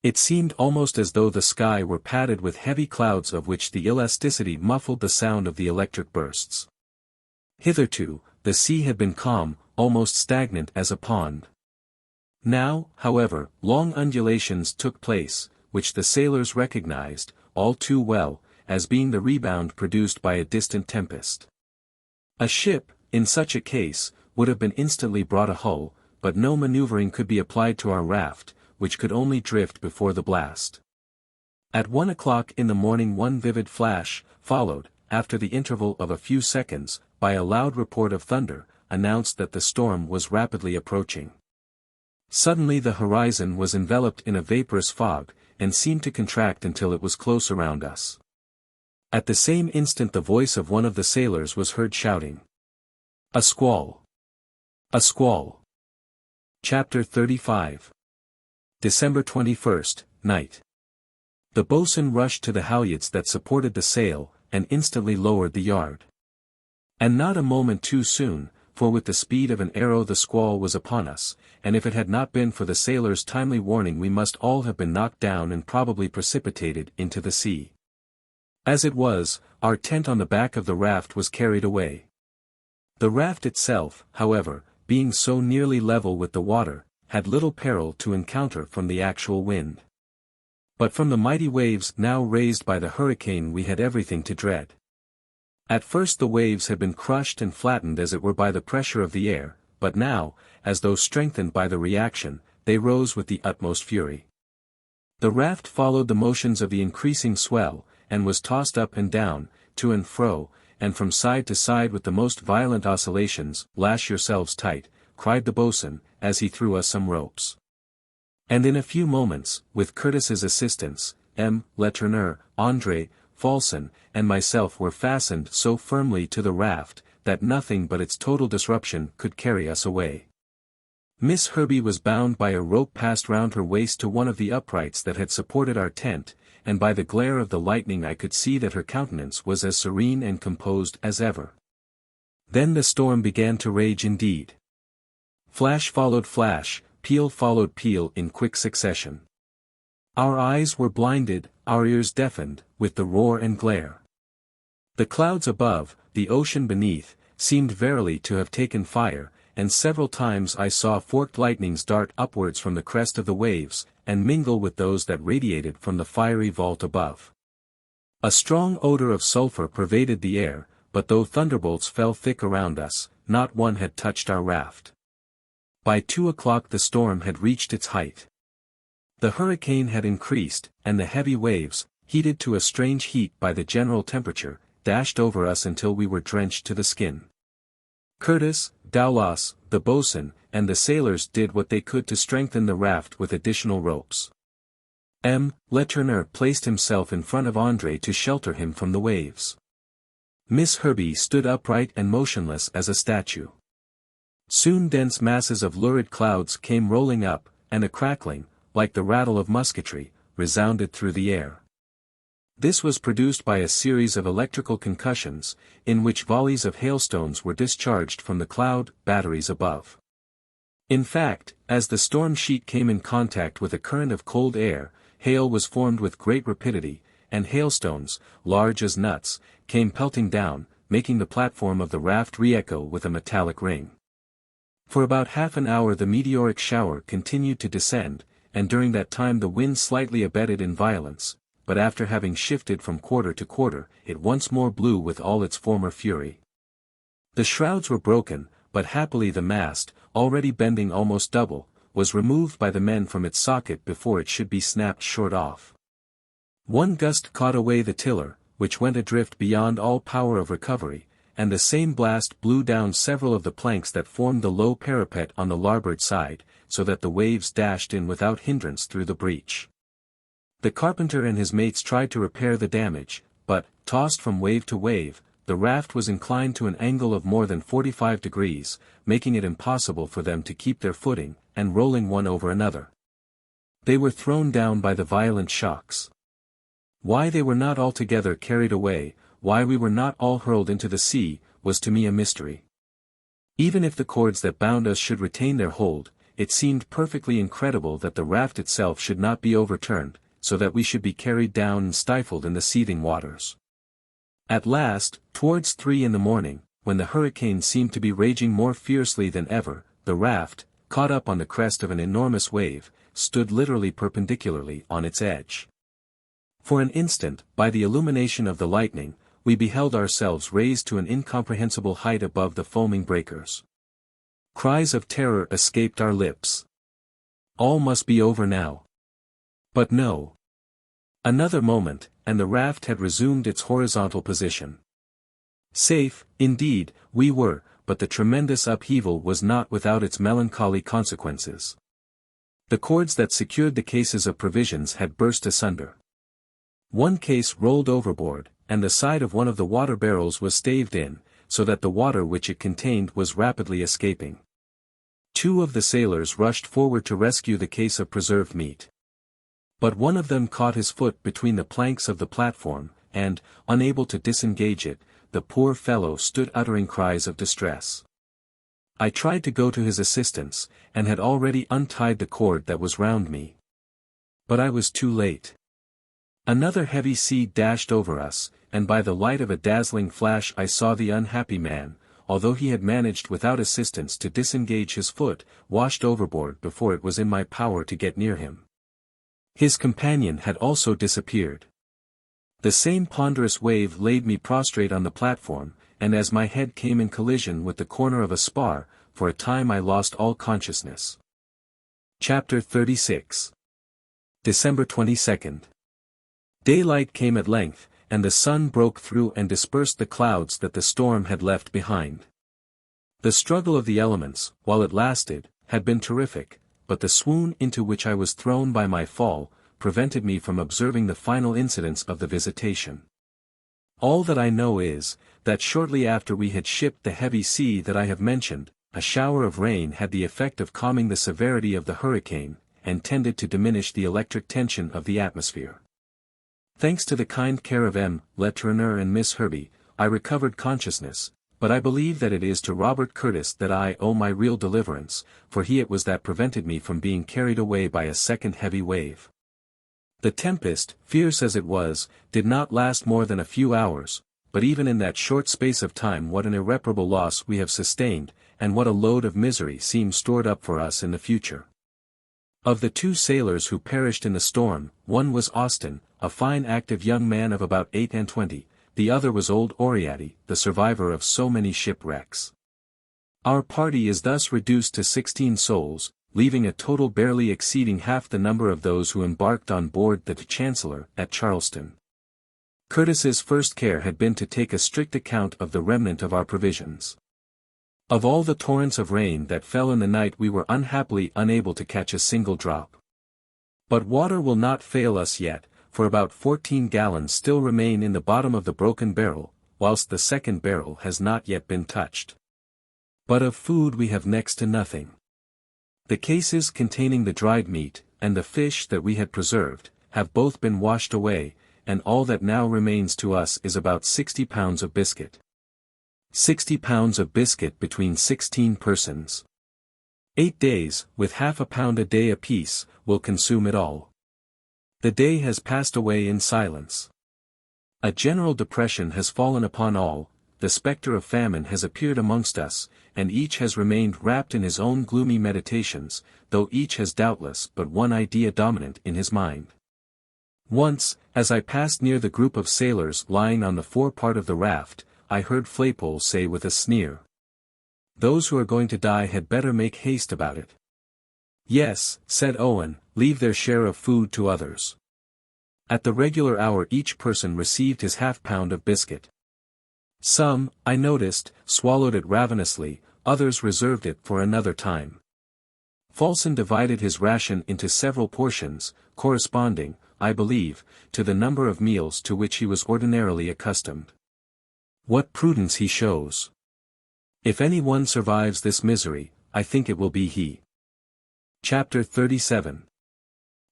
It seemed almost as though the sky were padded with heavy clouds of which the elasticity muffled the sound of the electric bursts. Hitherto, the sea had been calm, almost stagnant as a pond. Now, however, long undulations took place, which the sailors recognized, all too well, as being the rebound produced by a distant tempest. A ship, in such a case, would have been instantly brought ahull, but no maneuvering could be applied to our raft, which could only drift before the blast. At 1 o'clock in the morning one vivid flash, followed, after the interval of a few seconds, by a loud report of thunder, announced that the storm was rapidly approaching. Suddenly the horizon was enveloped in a vaporous fog, and seemed to contract until it was close around us. At the same instant the voice of one of the sailors was heard shouting. "A squall! A squall!" Chapter 35. December 21st, Night. The boatswain rushed to the halyards that supported the sail, and instantly lowered the yard. And not a moment too soon, for with the speed of an arrow the squall was upon us, and if it had not been for the sailor's timely warning we must all have been knocked down and probably precipitated into the sea. As it was, our tent on the back of the raft was carried away. The raft itself, however, being so nearly level with the water, had little peril to encounter from the actual wind. But from the mighty waves now raised by the hurricane we had everything to dread. At first the waves had been crushed and flattened as it were by the pressure of the air, but now, as though strengthened by the reaction, they rose with the utmost fury. The raft followed the motions of the increasing swell, and was tossed up and down, to and fro, and from side to side with the most violent oscillations. "Lash yourselves tight," cried the boatswain, as he threw us some ropes. And in a few moments, with Curtis's assistance, Letourneur, André, Falson, and myself were fastened so firmly to the raft, that nothing but its total disruption could carry us away. Miss Herbey was bound by a rope passed round her waist to one of the uprights that had supported our tent, and by the glare of the lightning I could see that her countenance was as serene and composed as ever. Then the storm began to rage indeed. Flash followed flash, peal followed peal in quick succession. Our eyes were blinded, our ears deafened, with the roar and glare. The clouds above, the ocean beneath, seemed verily to have taken fire, and several times I saw forked lightnings dart upwards from the crest of the waves, and mingle with those that radiated from the fiery vault above. A strong odor of sulphur pervaded the air, but though thunderbolts fell thick around us, not one had touched our raft. By 2 o'clock the storm had reached its height. The hurricane had increased, and the heavy waves, heated to a strange heat by the general temperature, dashed over us until we were drenched to the skin. Curtis, Dowlas, the boatswain, and the sailors did what they could to strengthen the raft with additional ropes. Letourneur placed himself in front of André to shelter him from the waves. Miss Herbey stood upright and motionless as a statue. Soon dense masses of lurid clouds came rolling up, and a crackling, like the rattle of musketry, resounded through the air. This was produced by a series of electrical concussions, in which volleys of hailstones were discharged from the cloud batteries above. In fact, as the storm sheet came in contact with a current of cold air, hail was formed with great rapidity, and hailstones, large as nuts, came pelting down, making the platform of the raft re-echo with a metallic ring. For about half an hour the meteoric shower continued to descend, and during that time the wind slightly abated in violence, but after having shifted from quarter to quarter, it once more blew with all its former fury. The shrouds were broken, but happily the mast, already bending almost double, was removed by the men from its socket before it should be snapped short off. One gust caught away the tiller, which went adrift beyond all power of recovery, and the same blast blew down several of the planks that formed the low parapet on the larboard side, so that the waves dashed in without hindrance through the breach. The carpenter and his mates tried to repair the damage, but, tossed from wave to wave, the raft was inclined to an angle of more than 45 degrees, making it impossible for them to keep their footing, and rolling one over another. They were thrown down by the violent shocks. Why they were not altogether carried away, why we were not all hurled into the sea, was to me a mystery. Even if the cords that bound us should retain their hold, it seemed perfectly incredible that the raft itself should not be overturned, so that we should be carried down and stifled in the seething waters. At last, towards 3 in the morning, when the hurricane seemed to be raging more fiercely than ever, the raft, caught up on the crest of an enormous wave, stood literally perpendicularly on its edge. For an instant, by the illumination of the lightning, we beheld ourselves raised to an incomprehensible height above the foaming breakers. Cries of terror escaped our lips. All must be over now. But no. Another moment, and the raft had resumed its horizontal position. Safe, indeed, we were, but the tremendous upheaval was not without its melancholy consequences. The cords that secured the cases of provisions had burst asunder. One case rolled overboard, and the side of one of the water barrels was staved in, so that the water which it contained was rapidly escaping. Two of the sailors rushed forward to rescue the case of preserved meat. But one of them caught his foot between the planks of the platform, and, unable to disengage it, the poor fellow stood uttering cries of distress. I tried to go to his assistance, and had already untied the cord that was round me. But I was too late. Another heavy sea dashed over us, and by the light of a dazzling flash I saw the unhappy man, although he had managed without assistance to disengage his foot, washed overboard before it was in my power to get near him. His companion had also disappeared. The same ponderous wave laid me prostrate on the platform, and as my head came in collision with the corner of a spar, for a time I lost all consciousness. Chapter 36. December 22nd. Daylight came at length, and the sun broke through and dispersed the clouds that the storm had left behind. The struggle of the elements, while it lasted, had been terrific, but the swoon into which I was thrown by my fall, prevented me from observing the final incidents of the visitation. All that I know is, that shortly after we had shipped the heavy sea that I have mentioned, a shower of rain had the effect of calming the severity of the hurricane, and tended to diminish the electric tension of the atmosphere. Thanks to the kind care of M. Letourneur and Miss Herbey, I recovered consciousness, but I believe that it is to Robert Curtis that I owe my real deliverance, for he it was that prevented me from being carried away by a second heavy wave. The tempest, fierce as it was, did not last more than a few hours, but even in that short space of time what an irreparable loss we have sustained, and what a load of misery seems stored up for us in the future. Of the two sailors who perished in the storm, one was Austin, a fine active young man of about 28, the other was old Oriati, the survivor of so many shipwrecks. Our party is thus reduced to 16 souls, leaving a total barely exceeding half the number of those who embarked on board the Chancellor at Charleston. Curtis's first care had been to take a strict account of the remnant of our provisions. Of all the torrents of rain that fell in the night we were unhappily unable to catch a single drop. But water will not fail us yet, for about 14 gallons still remain in the bottom of the broken barrel, whilst the second barrel has not yet been touched. But of food we have next to nothing. The cases containing the dried meat, and the fish that we had preserved, have both been washed away, and all that now remains to us is about 60 pounds of biscuit. 60 pounds of biscuit between 16 persons. 8 days, with half a pound a day apiece, will consume it all. The day has passed away in silence. A general depression has fallen upon all, the spectre of famine has appeared amongst us, and each has remained wrapped in his own gloomy meditations, though each has doubtless but one idea dominant in his mind. Once, as I passed near the group of sailors lying on the forepart of the raft, I heard Flaypole say with a sneer, "Those who are going to die had better make haste about it." "Yes," said Owen, "leave their share of food to others." At the regular hour each person received his half-pound of biscuit. Some, I noticed, swallowed it ravenously, others reserved it for another time. Fulson divided his ration into several portions, corresponding, I believe, to the number of meals to which he was ordinarily accustomed. What prudence he shows! If any one survives this misery, I think it will be he. Chapter 37.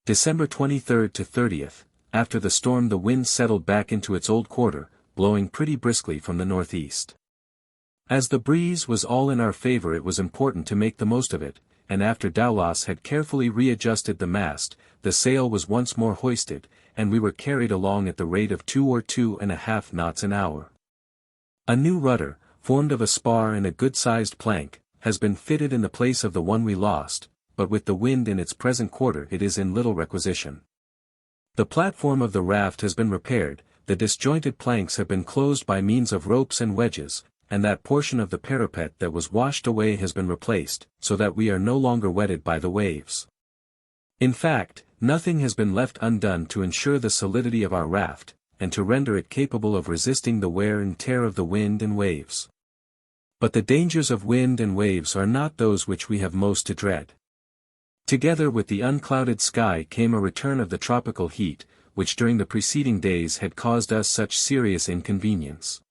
December 23rd to 30th, after the storm the wind settled back into its old quarter, blowing pretty briskly from the northeast. As the breeze was all in our favor it was important to make the most of it, and after Daulas had carefully readjusted the mast, the sail was once more hoisted, and we were carried along at the rate of 2 or 2.5 knots an hour. A new rudder, formed of a spar and a good-sized plank, has been fitted in the place of the one we lost, but with the wind in its present quarter it is in little requisition. The platform of the raft has been repaired, the disjointed planks have been closed by means of ropes and wedges, and that portion of the parapet that was washed away has been replaced, so that we are no longer wetted by the waves. In fact, Nothing has been left undone to ensure the solidity of our raft, and to render it capable of resisting the wear and tear of the wind and waves. But the dangers of wind and waves are not those which we have most to dread. Together with the unclouded sky came a return of the tropical heat, which during the preceding days had caused us such serious inconvenience.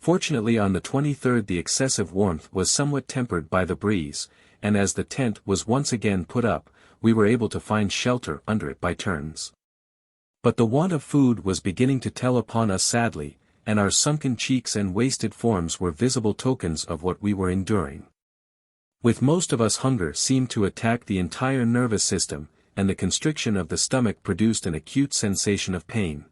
Fortunately on the 23rd the excessive warmth was somewhat tempered by the breeze, and as the tent was once again put up, we were able to find shelter under it by turns. But the want of food was beginning to tell upon us sadly, and our sunken cheeks and wasted forms were visible tokens of what we were enduring. With most of us hunger seemed to attack the entire nervous system, and the constriction of the stomach produced an acute sensation of pain.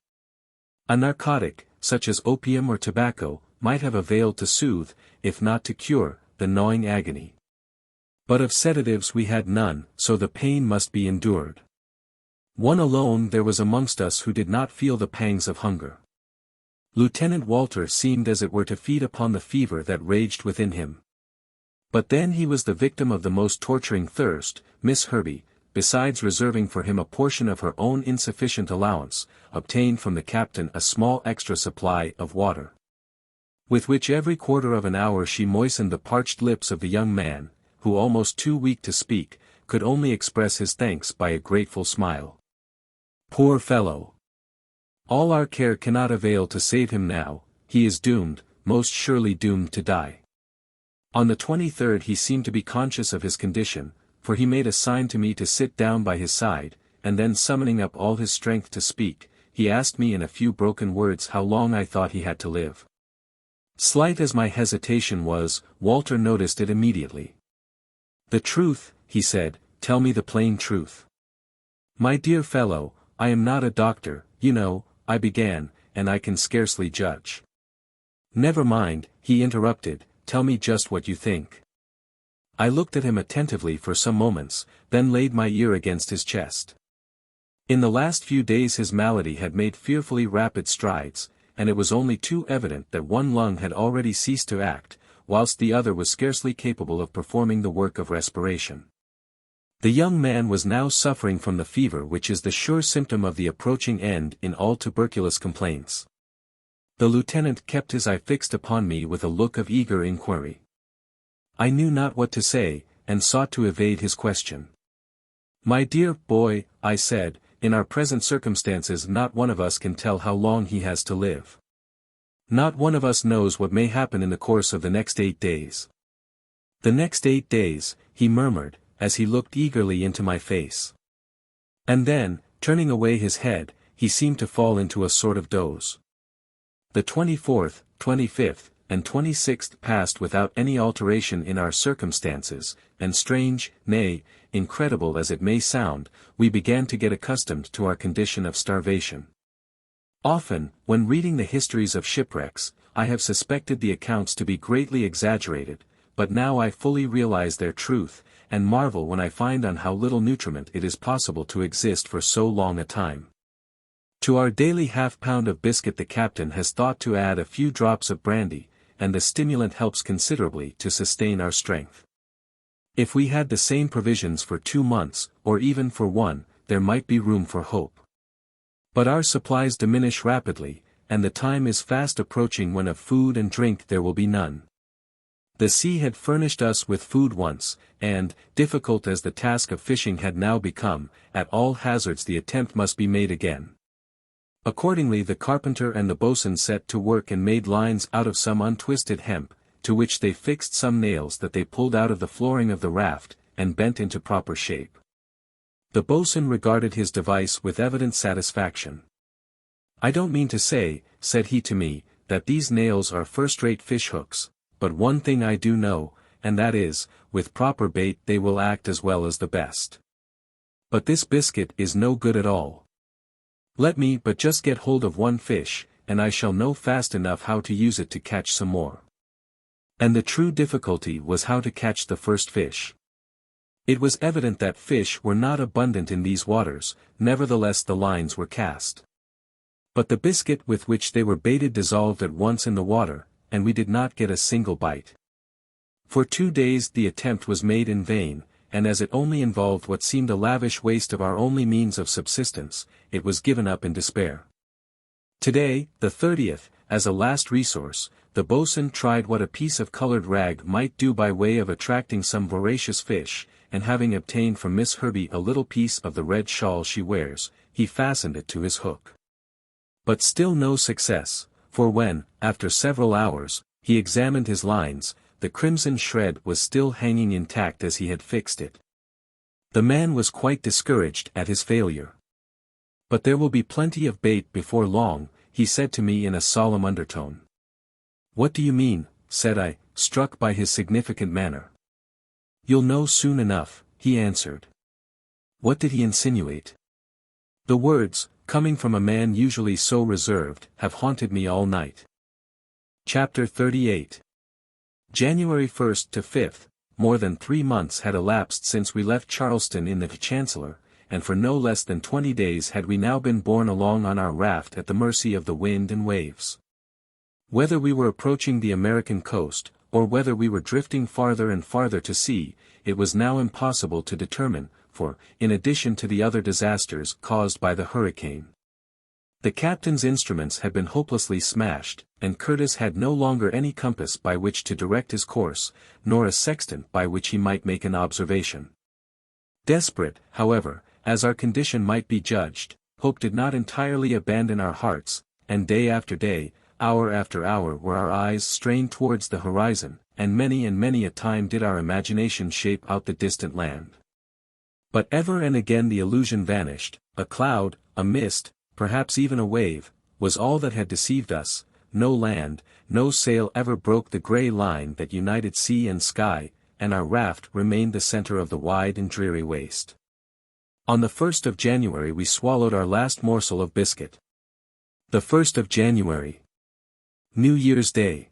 A narcotic, such as opium or tobacco, might have availed to soothe, if not to cure, the gnawing agony. But of sedatives we had none, so the pain must be endured. One alone there was amongst us who did not feel the pangs of hunger. Lieutenant Walter seemed as it were to feed upon the fever that raged within him. But then he was the victim of the most torturing thirst. Miss Herbey, besides reserving for him a portion of her own insufficient allowance, obtained from the captain a small extra supply of water, with which every quarter of an hour she moistened the parched lips of the young man, who almost too weak to speak, could only express his thanks by a grateful smile. Poor fellow! All our care cannot avail to save him now, he is doomed, most surely doomed to die. On the 23rd he seemed to be conscious of his condition, for he made a sign to me to sit down by his side, and then summoning up all his strength to speak, he asked me in a few broken words how long I thought he had to live. Slight as my hesitation was, Walter noticed it immediately. "The truth," he said, "tell me the plain truth." "My dear fellow, I am not a doctor, you know," I began, "and I can scarcely judge." "Never mind," he interrupted, "tell me just what you think." I looked at him attentively for some moments, then laid my ear against his chest. In the last few days his malady had made fearfully rapid strides, and it was only too evident that one lung had already ceased to act, whilst the other was scarcely capable of performing the work of respiration. The young man was now suffering from the fever which is the sure symptom of the approaching end in all tuberculous complaints. The lieutenant kept his eye fixed upon me with a look of eager inquiry. I knew not what to say, and sought to evade his question. "My dear boy," I said, "in our present circumstances not one of us can tell how long he has to live. Not one of us knows what may happen in the course of the next 8 days. The next 8 days," he murmured, as he looked eagerly into my face. And then, turning away his head, he seemed to fall into a sort of doze. The 24th, 25th, and 26th passed without any alteration in our circumstances, and strange, nay, incredible as it may sound, we began to get accustomed to our condition of starvation. Often, when reading the histories of shipwrecks, I have suspected the accounts to be greatly exaggerated, but now I fully realize their truth, and marvel when I find on how little nutriment it is possible to exist for so long a time. To our daily half-pound of biscuit the captain has thought to add a few drops of brandy, and the stimulant helps considerably to sustain our strength. If we had the same provisions for 2 months, or even for 1, there might be room for hope. But our supplies diminish rapidly, and the time is fast approaching when of food and drink there will be none. The sea had furnished us with food once, and, difficult as the task of fishing had now become, at all hazards the attempt must be made again. Accordingly the carpenter and the boatswain set to work and made lines out of some untwisted hemp, to which they fixed some nails that they pulled out of the flooring of the raft, and bent into proper shape. The boatswain regarded his device with evident satisfaction. "I don't mean to say," said he to me, "that these nails are first-rate fish hooks, but one thing I do know, and that is, with proper bait they will act as well as the best. But this biscuit is no good at all. Let me but just get hold of one fish, and I shall know fast enough how to use it to catch some more." And the true difficulty was how to catch the first fish. It was evident that fish were not abundant in these waters, nevertheless the lines were cast. But the biscuit with which they were baited dissolved at once in the water, and we did not get a single bite. For 2 days the attempt was made in vain, and as it only involved what seemed a lavish waste of our only means of subsistence, it was given up in despair. Today, the 30th, as a last resource, the boatswain tried what a piece of colored rag might do by way of attracting some voracious fish, and having obtained from Miss Herbie a little piece of the red shawl she wears, he fastened it to his hook. But still no success, for when, after several hours, he examined his lines, the crimson shred was still hanging intact as he had fixed it. The man was quite discouraged at his failure. "But there will be plenty of bait before long," he said to me in a solemn undertone. "What do you mean?" said I, struck by his significant manner. "You'll know soon enough," he answered. What did he insinuate? The words, coming from a man usually so reserved, have haunted me all night. Chapter 38. January 1st to 5th, more than 3 months had elapsed since we left Charleston in the Chancellor, and for no less than 20 days had we now been borne along on our raft at the mercy of the wind and waves. Whether we were approaching the American coast, or whether we were drifting farther and farther to sea, it was now impossible to determine, for, in addition to the other disasters caused by the hurricane, the captain's instruments had been hopelessly smashed, and Curtis had no longer any compass by which to direct his course, nor a sextant by which he might make an observation. Desperate, however, as our condition might be judged, hope did not entirely abandon our hearts, and day after day, hour after hour were our eyes strained towards the horizon, and many a time did our imagination shape out the distant land. But ever and again the illusion vanished, a cloud, a mist, perhaps even a wave, was all that had deceived us, no land, no sail ever broke the grey line that united sea and sky, and our raft remained the centre of the wide and dreary waste. On the 1st of January we swallowed our last morsel of biscuit. The 1st of January. New Year's Day.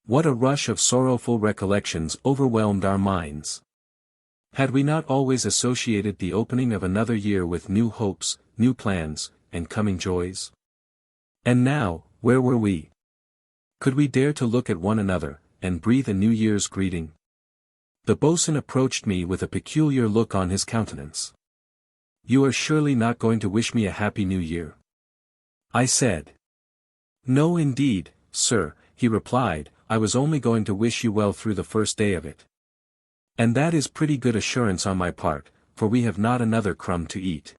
What a rush of sorrowful recollections overwhelmed our minds. Had we not always associated the opening of another year with new hopes, new plans, and coming joys? And now, where were we? Could we dare to look at one another, and breathe a New Year's greeting? The boatswain approached me with a peculiar look on his countenance. "You are surely not going to wish me a happy New Year?" I said. "No indeed, sir," he replied, "I was only going to wish you well through the first day of it. And that is pretty good assurance on my part, for we have not another crumb to eat."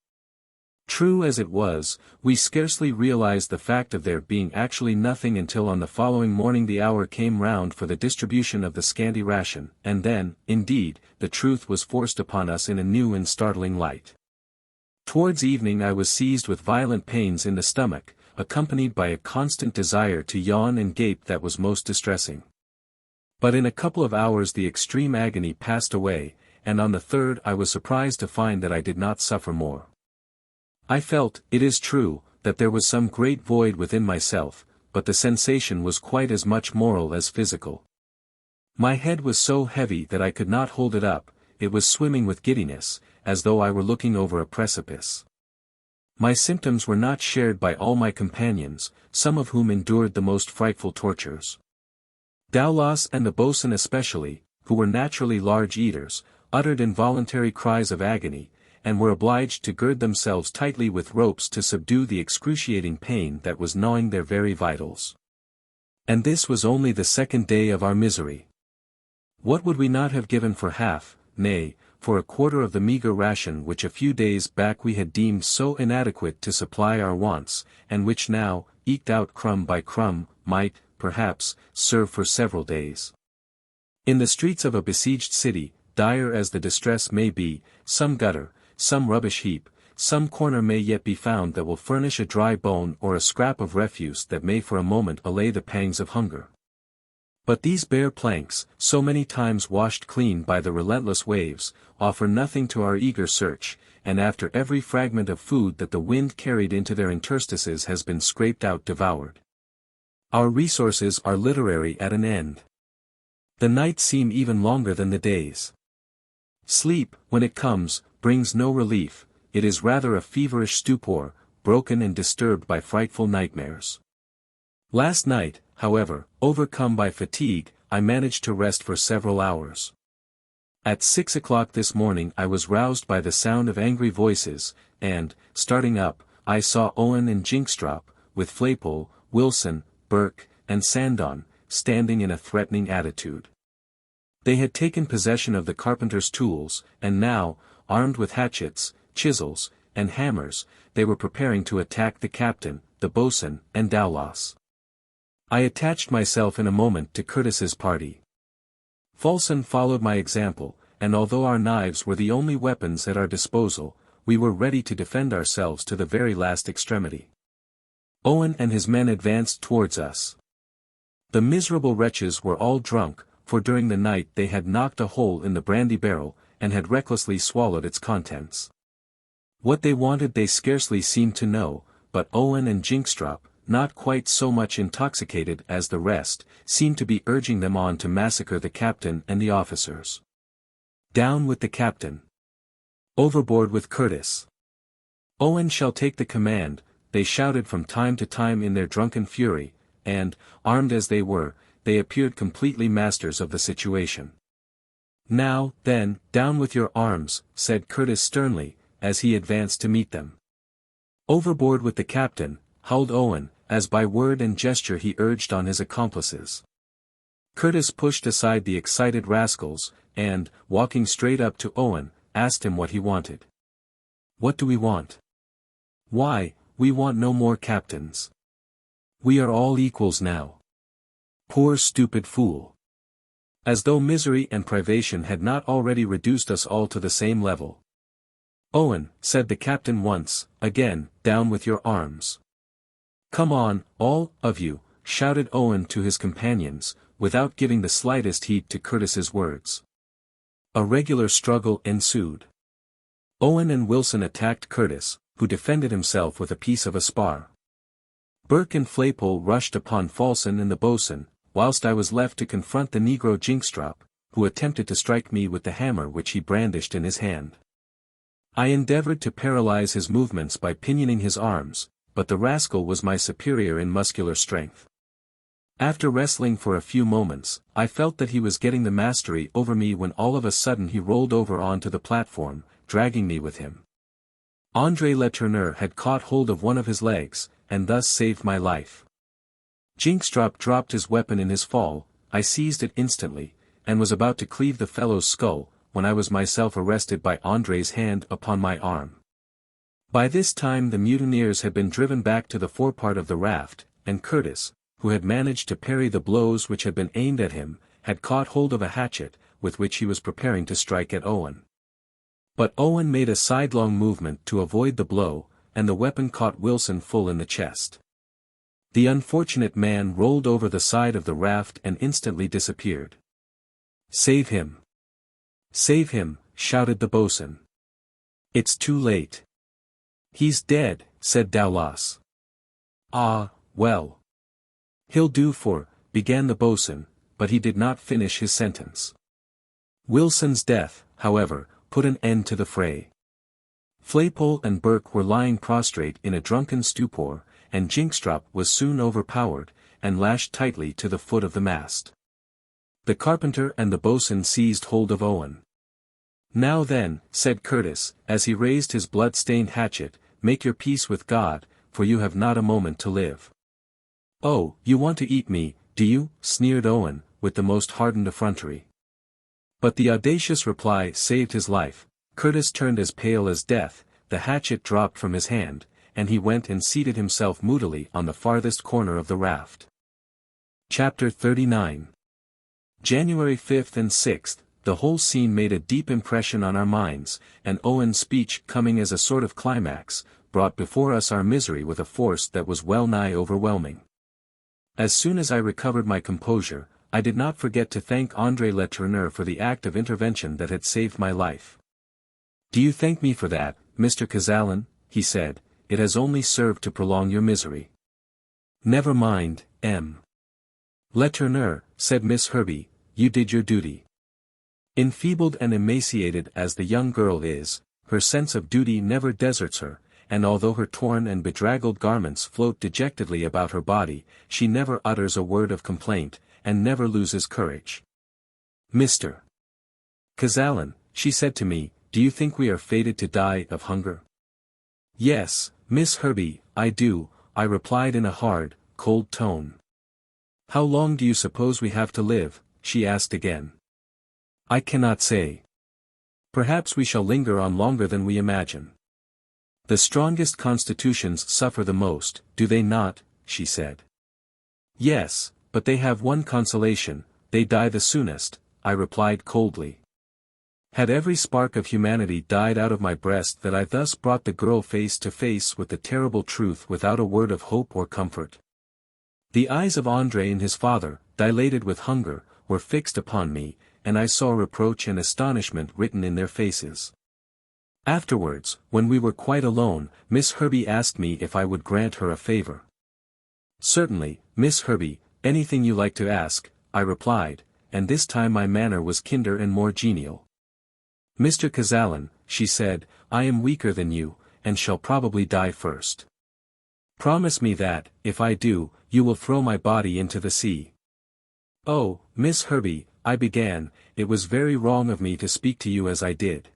True as it was, we scarcely realized the fact of there being actually nothing until on the following morning the hour came round for the distribution of the scanty ration, and then, indeed, the truth was forced upon us in a new and startling light. Towards evening I was seized with violent pains in the stomach, accompanied by a constant desire to yawn and gape that was most distressing. But in a couple of hours the extreme agony passed away, and on the 3rd I was surprised to find that I did not suffer more. I felt, it is true, that there was some great void within myself, but the sensation was quite as much moral as physical. My head was so heavy that I could not hold it up, it was swimming with giddiness, as though I were looking over a precipice. My symptoms were not shared by all my companions, some of whom endured the most frightful tortures. Dowlas and the boatswain especially, who were naturally large eaters, uttered involuntary cries of agony, and were obliged to gird themselves tightly with ropes to subdue the excruciating pain that was gnawing their very vitals. And this was only the 2nd day of our misery. What would we not have given for half, nay, for a quarter of the meagre ration which a few days back we had deemed so inadequate to supply our wants, and which now, eked out crumb by crumb, might, perhaps, serve for several days. In the streets of a besieged city, dire as the distress may be, some gutter, some rubbish heap, some corner may yet be found that will furnish a dry bone or a scrap of refuse that may for a moment allay the pangs of hunger. But these bare planks, so many times washed clean by the relentless waves, offer nothing to our eager search, and after every fragment of food that the wind carried into their interstices has been scraped out devoured, our resources are literally at an end. The nights seem even longer than the days. Sleep, when it comes, brings no relief, it is rather a feverish stupor, broken and disturbed by frightful nightmares. Last night, however, overcome by fatigue, I managed to rest for several hours. At 6 o'clock this morning I was roused by the sound of angry voices, and, starting up, I saw Owen and Jynxtrop, with Flaypole, Wilson, Burke, and Sandon, standing in a threatening attitude. They had taken possession of the carpenter's tools, and now, armed with hatchets, chisels, and hammers, they were preparing to attack the captain, the boatswain, and Dowlas. I attached myself in a moment to Curtis's party. Fulson followed my example, and although our knives were the only weapons at our disposal, we were ready to defend ourselves to the very last extremity. Owen and his men advanced towards us. The miserable wretches were all drunk, for during the night they had knocked a hole in the brandy barrel, and had recklessly swallowed its contents. What they wanted they scarcely seemed to know, but Owen and Jynxtrop, not quite so much intoxicated as the rest, seemed to be urging them on to massacre the captain and the officers. Down with the captain! Overboard with Curtis! Owen shall take the command, they shouted from time to time in their drunken fury, and, armed as they were, they appeared completely masters of the situation. Now, then, down with your arms, said Curtis sternly, as he advanced to meet them. Overboard with the captain, howled Owen, as by word and gesture he urged on his accomplices. Curtis pushed aside the excited rascals, and, walking straight up to Owen, asked him what he wanted. What do we want? Why, we want no more captains. We are all equals now. Poor stupid fool. As though misery and privation had not already reduced us all to the same level. Owen, said the captain once, again, down with your arms. Come on, all of you, shouted Owen to his companions, without giving the slightest heed to Curtis's words. A regular struggle ensued. Owen and Wilson attacked Curtis, who defended himself with a piece of a spar. Burke and Flaypole rushed upon Fulson and the boatswain, whilst I was left to confront the negro Jynxtrop, who attempted to strike me with the hammer which he brandished in his hand. I endeavored to paralyze his movements by pinioning his arms, but the rascal was my superior in muscular strength. After wrestling for a few moments, I felt that he was getting the mastery over me when all of a sudden he rolled over onto the platform, dragging me with him. André Letourneur had caught hold of one of his legs, and thus saved my life. Jynxtrop dropped his weapon in his fall, I seized it instantly, and was about to cleave the fellow's skull, when I was myself arrested by André's hand upon my arm. By this time the mutineers had been driven back to the forepart of the raft, and Curtis, who had managed to parry the blows which had been aimed at him, had caught hold of a hatchet, with which he was preparing to strike at Owen. But Owen made a sidelong movement to avoid the blow, and the weapon caught Wilson full in the chest. The unfortunate man rolled over the side of the raft and instantly disappeared. Save him! Save him, shouted the boatswain. It's too late. He's dead, said Dowlas. Ah, well. He'll do for, began the boatswain, but he did not finish his sentence. Wilson's death, however, put an end to the fray. Flaypole and Burke were lying prostrate in a drunken stupor, and Jynxtrop was soon overpowered, and lashed tightly to the foot of the mast. The carpenter and the boatswain seized hold of Owen. Now then, said Curtis, as he raised his blood-stained hatchet, make your peace with God, for you have not a moment to live. Oh, you want to eat me, do you? Sneered Owen, with the most hardened effrontery. But the audacious reply saved his life. Curtis turned as pale as death, the hatchet dropped from his hand, and he went and seated himself moodily on the farthest corner of the raft. Chapter 39. January 5th and 6th, the whole scene made a deep impression on our minds, and Owen's speech coming as a sort of climax, brought before us our misery with a force that was well nigh overwhelming. As soon as I recovered my composure, I did not forget to thank André Letourneur for the act of intervention that had saved my life. Do you thank me for that, Mr. Kazallon? He said, it has only served to prolong your misery. Never mind, M. Letourneur, said Miss Herbey, you did your duty. Enfeebled and emaciated as the young girl is, her sense of duty never deserts her, and although her torn and bedraggled garments float dejectedly about her body, she never utters a word of complaint, and never loses courage. Mr. Kazallon, she said to me, do you think we are fated to die of hunger? Yes, Miss Herbie, I do, I replied in a hard, cold tone. How long do you suppose we have to live? She asked again. I cannot say. Perhaps we shall linger on longer than we imagine. The strongest constitutions suffer the most, do they not? She said. Yes, but they have one consolation, they die the soonest, I replied coldly. Had every spark of humanity died out of my breast that I thus brought the girl face to face with the terrible truth without a word of hope or comfort. The eyes of André and his father, dilated with hunger, were fixed upon me, and I saw reproach and astonishment written in their faces. Afterwards, when we were quite alone, Miss Herbie asked me if I would grant her a favor. Certainly, Miss Herbie, anything you like to ask, I replied, and this time my manner was kinder and more genial. Mr. Kazallon, she said, I am weaker than you, and shall probably die first. Promise me that, if I do, you will throw my body into the sea. Oh, Miss Herbie, I began, it was very wrong of me to speak to you as I did.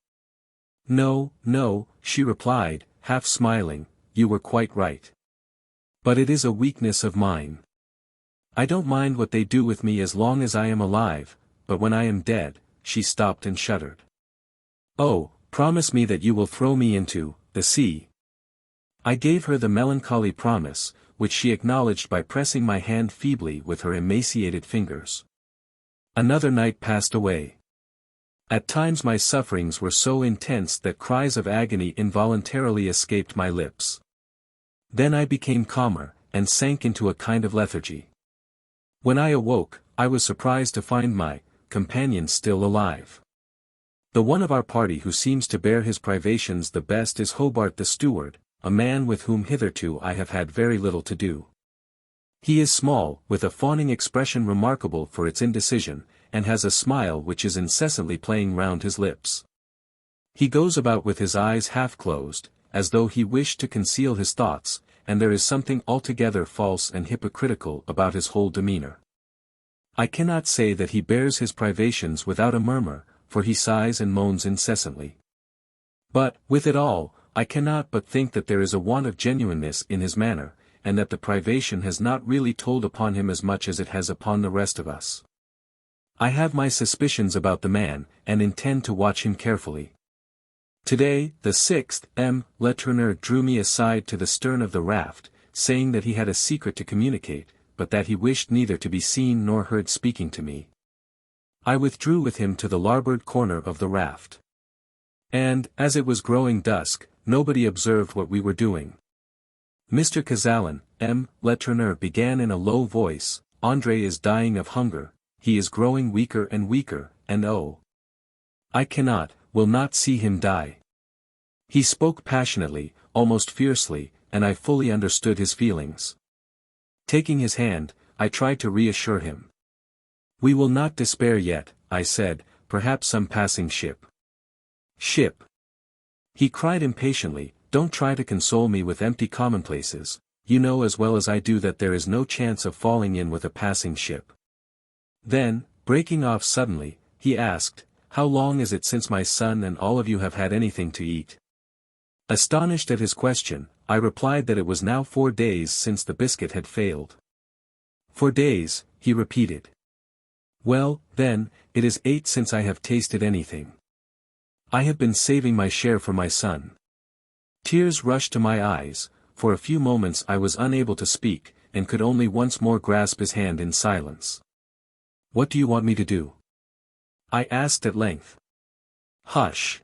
No, no, she replied, half smiling, you were quite right. But it is a weakness of mine. I don't mind what they do with me as long as I am alive, but when I am dead, she stopped and shuddered. Oh, promise me that you will throw me into the sea. I gave her the melancholy promise, which she acknowledged by pressing my hand feebly with her emaciated fingers. Another night passed away. At times my sufferings were so intense that cries of agony involuntarily escaped my lips. Then I became calmer, and sank into a kind of lethargy. When I awoke, I was surprised to find my companion still alive. The one of our party who seems to bear his privations the best is Hobart the steward, a man with whom hitherto I have had very little to do. He is small, with a fawning expression remarkable for its indecision, and has a smile which is incessantly playing round his lips. He goes about with his eyes half closed, as though he wished to conceal his thoughts, and there is something altogether false and hypocritical about his whole demeanor. I cannot say that he bears his privations without a murmur, for he sighs and moans incessantly. But, with it all, I cannot but think that there is a want of genuineness in his manner, and that the privation has not really told upon him as much as it has upon the rest of us. I have my suspicions about the man, and intend to watch him carefully. Today, the 6th Letourneur drew me aside to the stern of the raft, saying that he had a secret to communicate, but that he wished neither to be seen nor heard speaking to me. I withdrew with him to the larboard corner of the raft. And, as it was growing dusk, nobody observed what we were doing. Mr. Kazallon, Letourneur began in a low voice, André is dying of hunger, he is growing weaker and weaker, and oh! I will not see him die. He spoke passionately, almost fiercely, and I fully understood his feelings. Taking his hand, I tried to reassure him. We will not despair yet, I said, perhaps some passing ship. Ship! He cried impatiently, don't try to console me with empty commonplaces, you know as well as I do that there is no chance of falling in with a passing ship. Then, breaking off suddenly, he asked, how long is it since my son and all of you have had anything to eat? Astonished at his question, I replied that it was now 4 days since the biscuit had failed. 4 days, he repeated. Well, then, it is 8 since I have tasted anything. I have been saving my share for my son. Tears rushed to my eyes, for a few moments I was unable to speak, and could only once more grasp his hand in silence. What do you want me to do? I asked at length. Hush!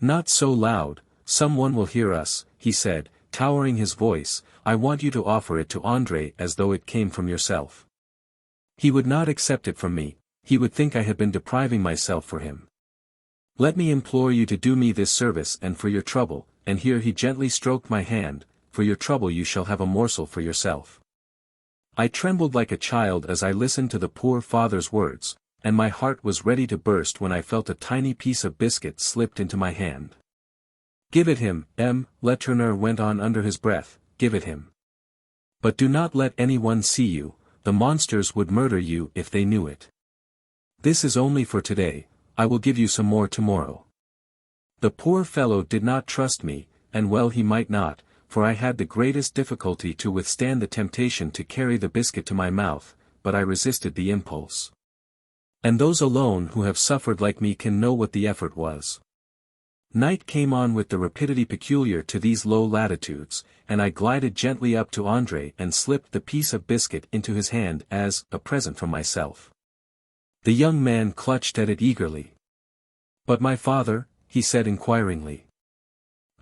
Not so loud, someone will hear us, he said, towering his voice, I want you to offer it to André as though it came from yourself. He would not accept it from me, he would think I had been depriving myself for him. Let me implore you to do me this service and for your trouble, and here he gently stroked my hand, for your trouble you shall have a morsel for yourself. I trembled like a child as I listened to the poor father's words, and my heart was ready to burst when I felt a tiny piece of biscuit slipped into my hand. Give it him, Letourneur went on under his breath, give it him. But do not let anyone see you, the monsters would murder you if they knew it. This is only for today, I will give you some more tomorrow. The poor fellow did not trust me, and well he might not, for I had the greatest difficulty to withstand the temptation to carry the biscuit to my mouth, but I resisted the impulse. And those alone who have suffered like me can know what the effort was. Night came on with the rapidity peculiar to these low latitudes, and I glided gently up to André and slipped the piece of biscuit into his hand as a present from myself. The young man clutched at it eagerly. "But my father?" he said inquiringly.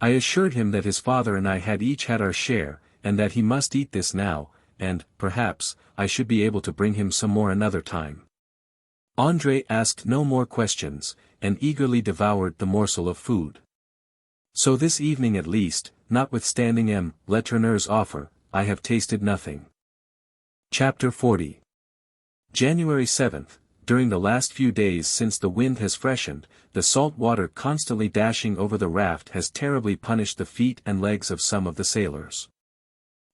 I assured him that his father and I had each had our share, and that he must eat this now, and, perhaps, I should be able to bring him some more another time. André asked no more questions, and eagerly devoured the morsel of food. So this evening at least, notwithstanding M. Letourneur's offer, I have tasted nothing. Chapter 40. January 7th. During the last few days since the wind has freshened, the salt water constantly dashing over the raft has terribly punished the feet and legs of some of the sailors.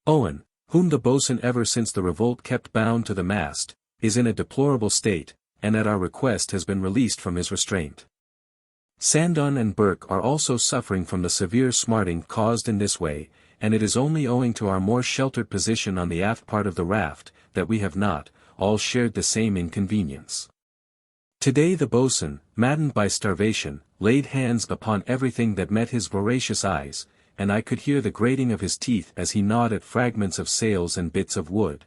Owen, whom the boatswain ever since the revolt kept bound to the mast, is in a deplorable state, and at our request has been released from his restraint. Sandon and Burke are also suffering from the severe smarting caused in this way, and it is only owing to our more sheltered position on the aft part of the raft, that we have not, all shared the same inconvenience. Today the boatswain, maddened by starvation, laid hands upon everything that met his voracious eyes, and I could hear the grating of his teeth as he gnawed at fragments of sails and bits of wood.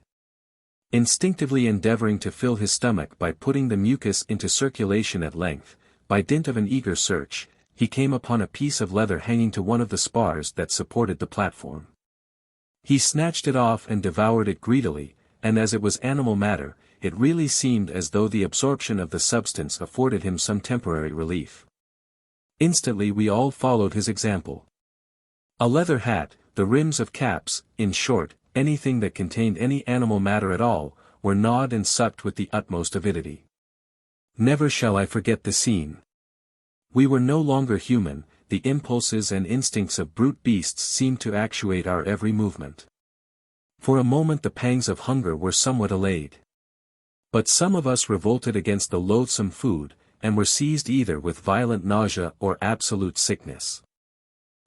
Instinctively endeavoring to fill his stomach by putting the mucus into circulation at length, by dint of an eager search, he came upon a piece of leather hanging to one of the spars that supported the platform. He snatched it off and devoured it greedily, and as it was animal matter, it really seemed as though the absorption of the substance afforded him some temporary relief. Instantly we all followed his example. A leather hat, the rims of caps, in short, anything that contained any animal matter at all, were gnawed and sucked with the utmost avidity. Never shall I forget the scene. We were no longer human, the impulses and instincts of brute beasts seemed to actuate our every movement. For a moment the pangs of hunger were somewhat allayed. But some of us revolted against the loathsome food, and were seized either with violent nausea or absolute sickness.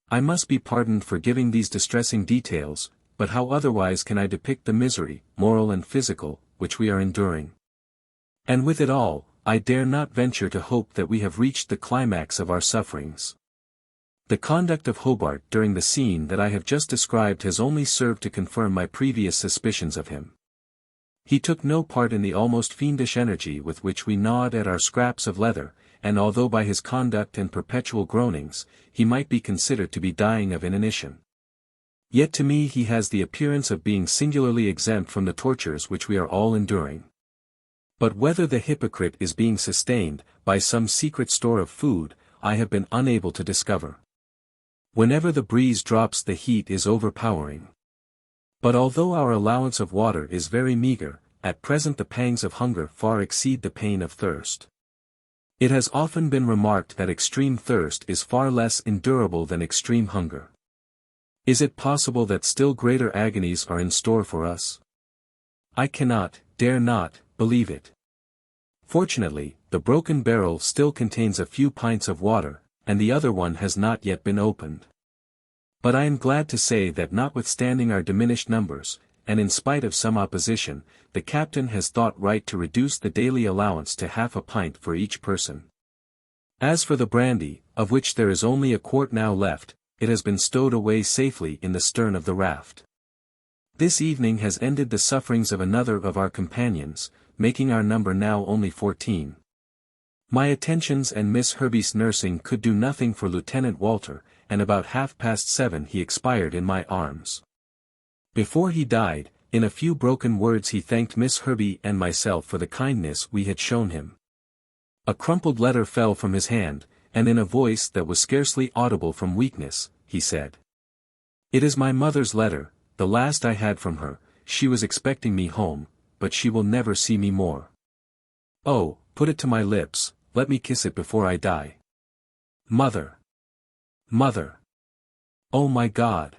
I must be pardoned for giving these distressing details, but how otherwise can I depict the misery, moral and physical, which we are enduring? And with it all, I dare not venture to hope that we have reached the climax of our sufferings. The conduct of Hobart during the scene that I have just described has only served to confirm my previous suspicions of him. He took no part in the almost fiendish energy with which we gnawed at our scraps of leather, and although by his conduct and perpetual groanings, he might be considered to be dying of inanition, yet to me he has the appearance of being singularly exempt from the tortures which we are all enduring. But whether the hypocrite is being sustained by some secret store of food, I have been unable to discover. Whenever the breeze drops the heat is overpowering. But although our allowance of water is very meager, at present the pangs of hunger far exceed the pain of thirst. It has often been remarked that extreme thirst is far less endurable than extreme hunger. Is it possible that still greater agonies are in store for us? I cannot, dare not, believe it. Fortunately, the broken barrel still contains a few pints of water, and the other one has not yet been opened. But I am glad to say that notwithstanding our diminished numbers, and in spite of some opposition, the captain has thought right to reduce the daily allowance to half a pint for each person. As for the brandy, of which there is only a quart now left, it has been stowed away safely in the stern of the raft. This evening has ended the sufferings of another of our companions, making our number now only 14. My attentions and Miss Herbey's nursing could do nothing for Lieutenant Walter, and about 7:30 he expired in my arms. Before he died, in a few broken words he thanked Miss Herbey and myself for the kindness we had shown him. A crumpled letter fell from his hand, and in a voice that was scarcely audible from weakness, he said, "It is my mother's letter, the last I had from her. She was expecting me home, but she will never see me more. Oh, put it to my lips, let me kiss it before I die. Mother! Mother! Oh my God!"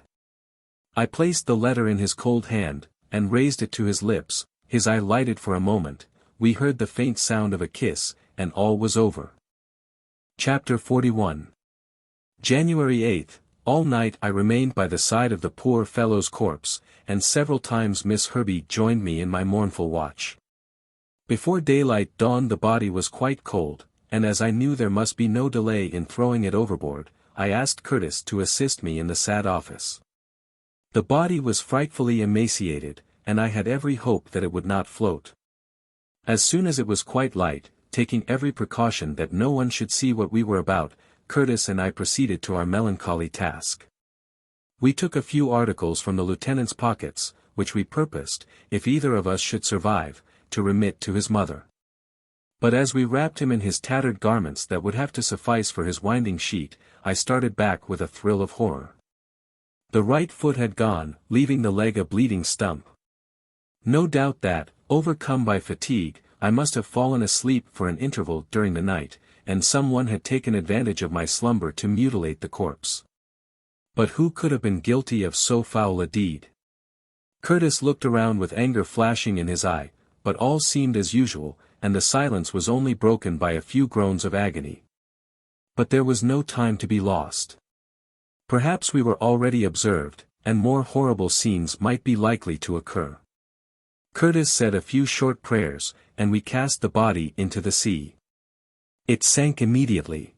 I placed the letter in his cold hand, and raised it to his lips. His eye lighted for a moment, we heard the faint sound of a kiss, and all was over. Chapter 41. January 8th, all night I remained by the side of the poor fellow's corpse, and several times Miss Herbie joined me in my mournful watch. Before daylight dawned the body was quite cold, and as I knew there must be no delay in throwing it overboard, I asked Curtis to assist me in the sad office. The body was frightfully emaciated, and I had every hope that it would not float. As soon as it was quite light, taking every precaution that no one should see what we were about, Curtis and I proceeded to our melancholy task. We took a few articles from the lieutenant's pockets, which we purposed, if either of us should survive, to remit to his mother. But as we wrapped him in his tattered garments that would have to suffice for his winding sheet, I started back with a thrill of horror. The right foot had gone, leaving the leg a bleeding stump. No doubt that, overcome by fatigue, I must have fallen asleep for an interval during the night, and someone had taken advantage of my slumber to mutilate the corpse. But who could have been guilty of so foul a deed? Curtis looked around with anger flashing in his eye, but all seemed as usual, and the silence was only broken by a few groans of agony. But there was no time to be lost. Perhaps we were already observed, and more horrible scenes might be likely to occur. Curtis said a few short prayers, and we cast the body into the sea. It sank immediately.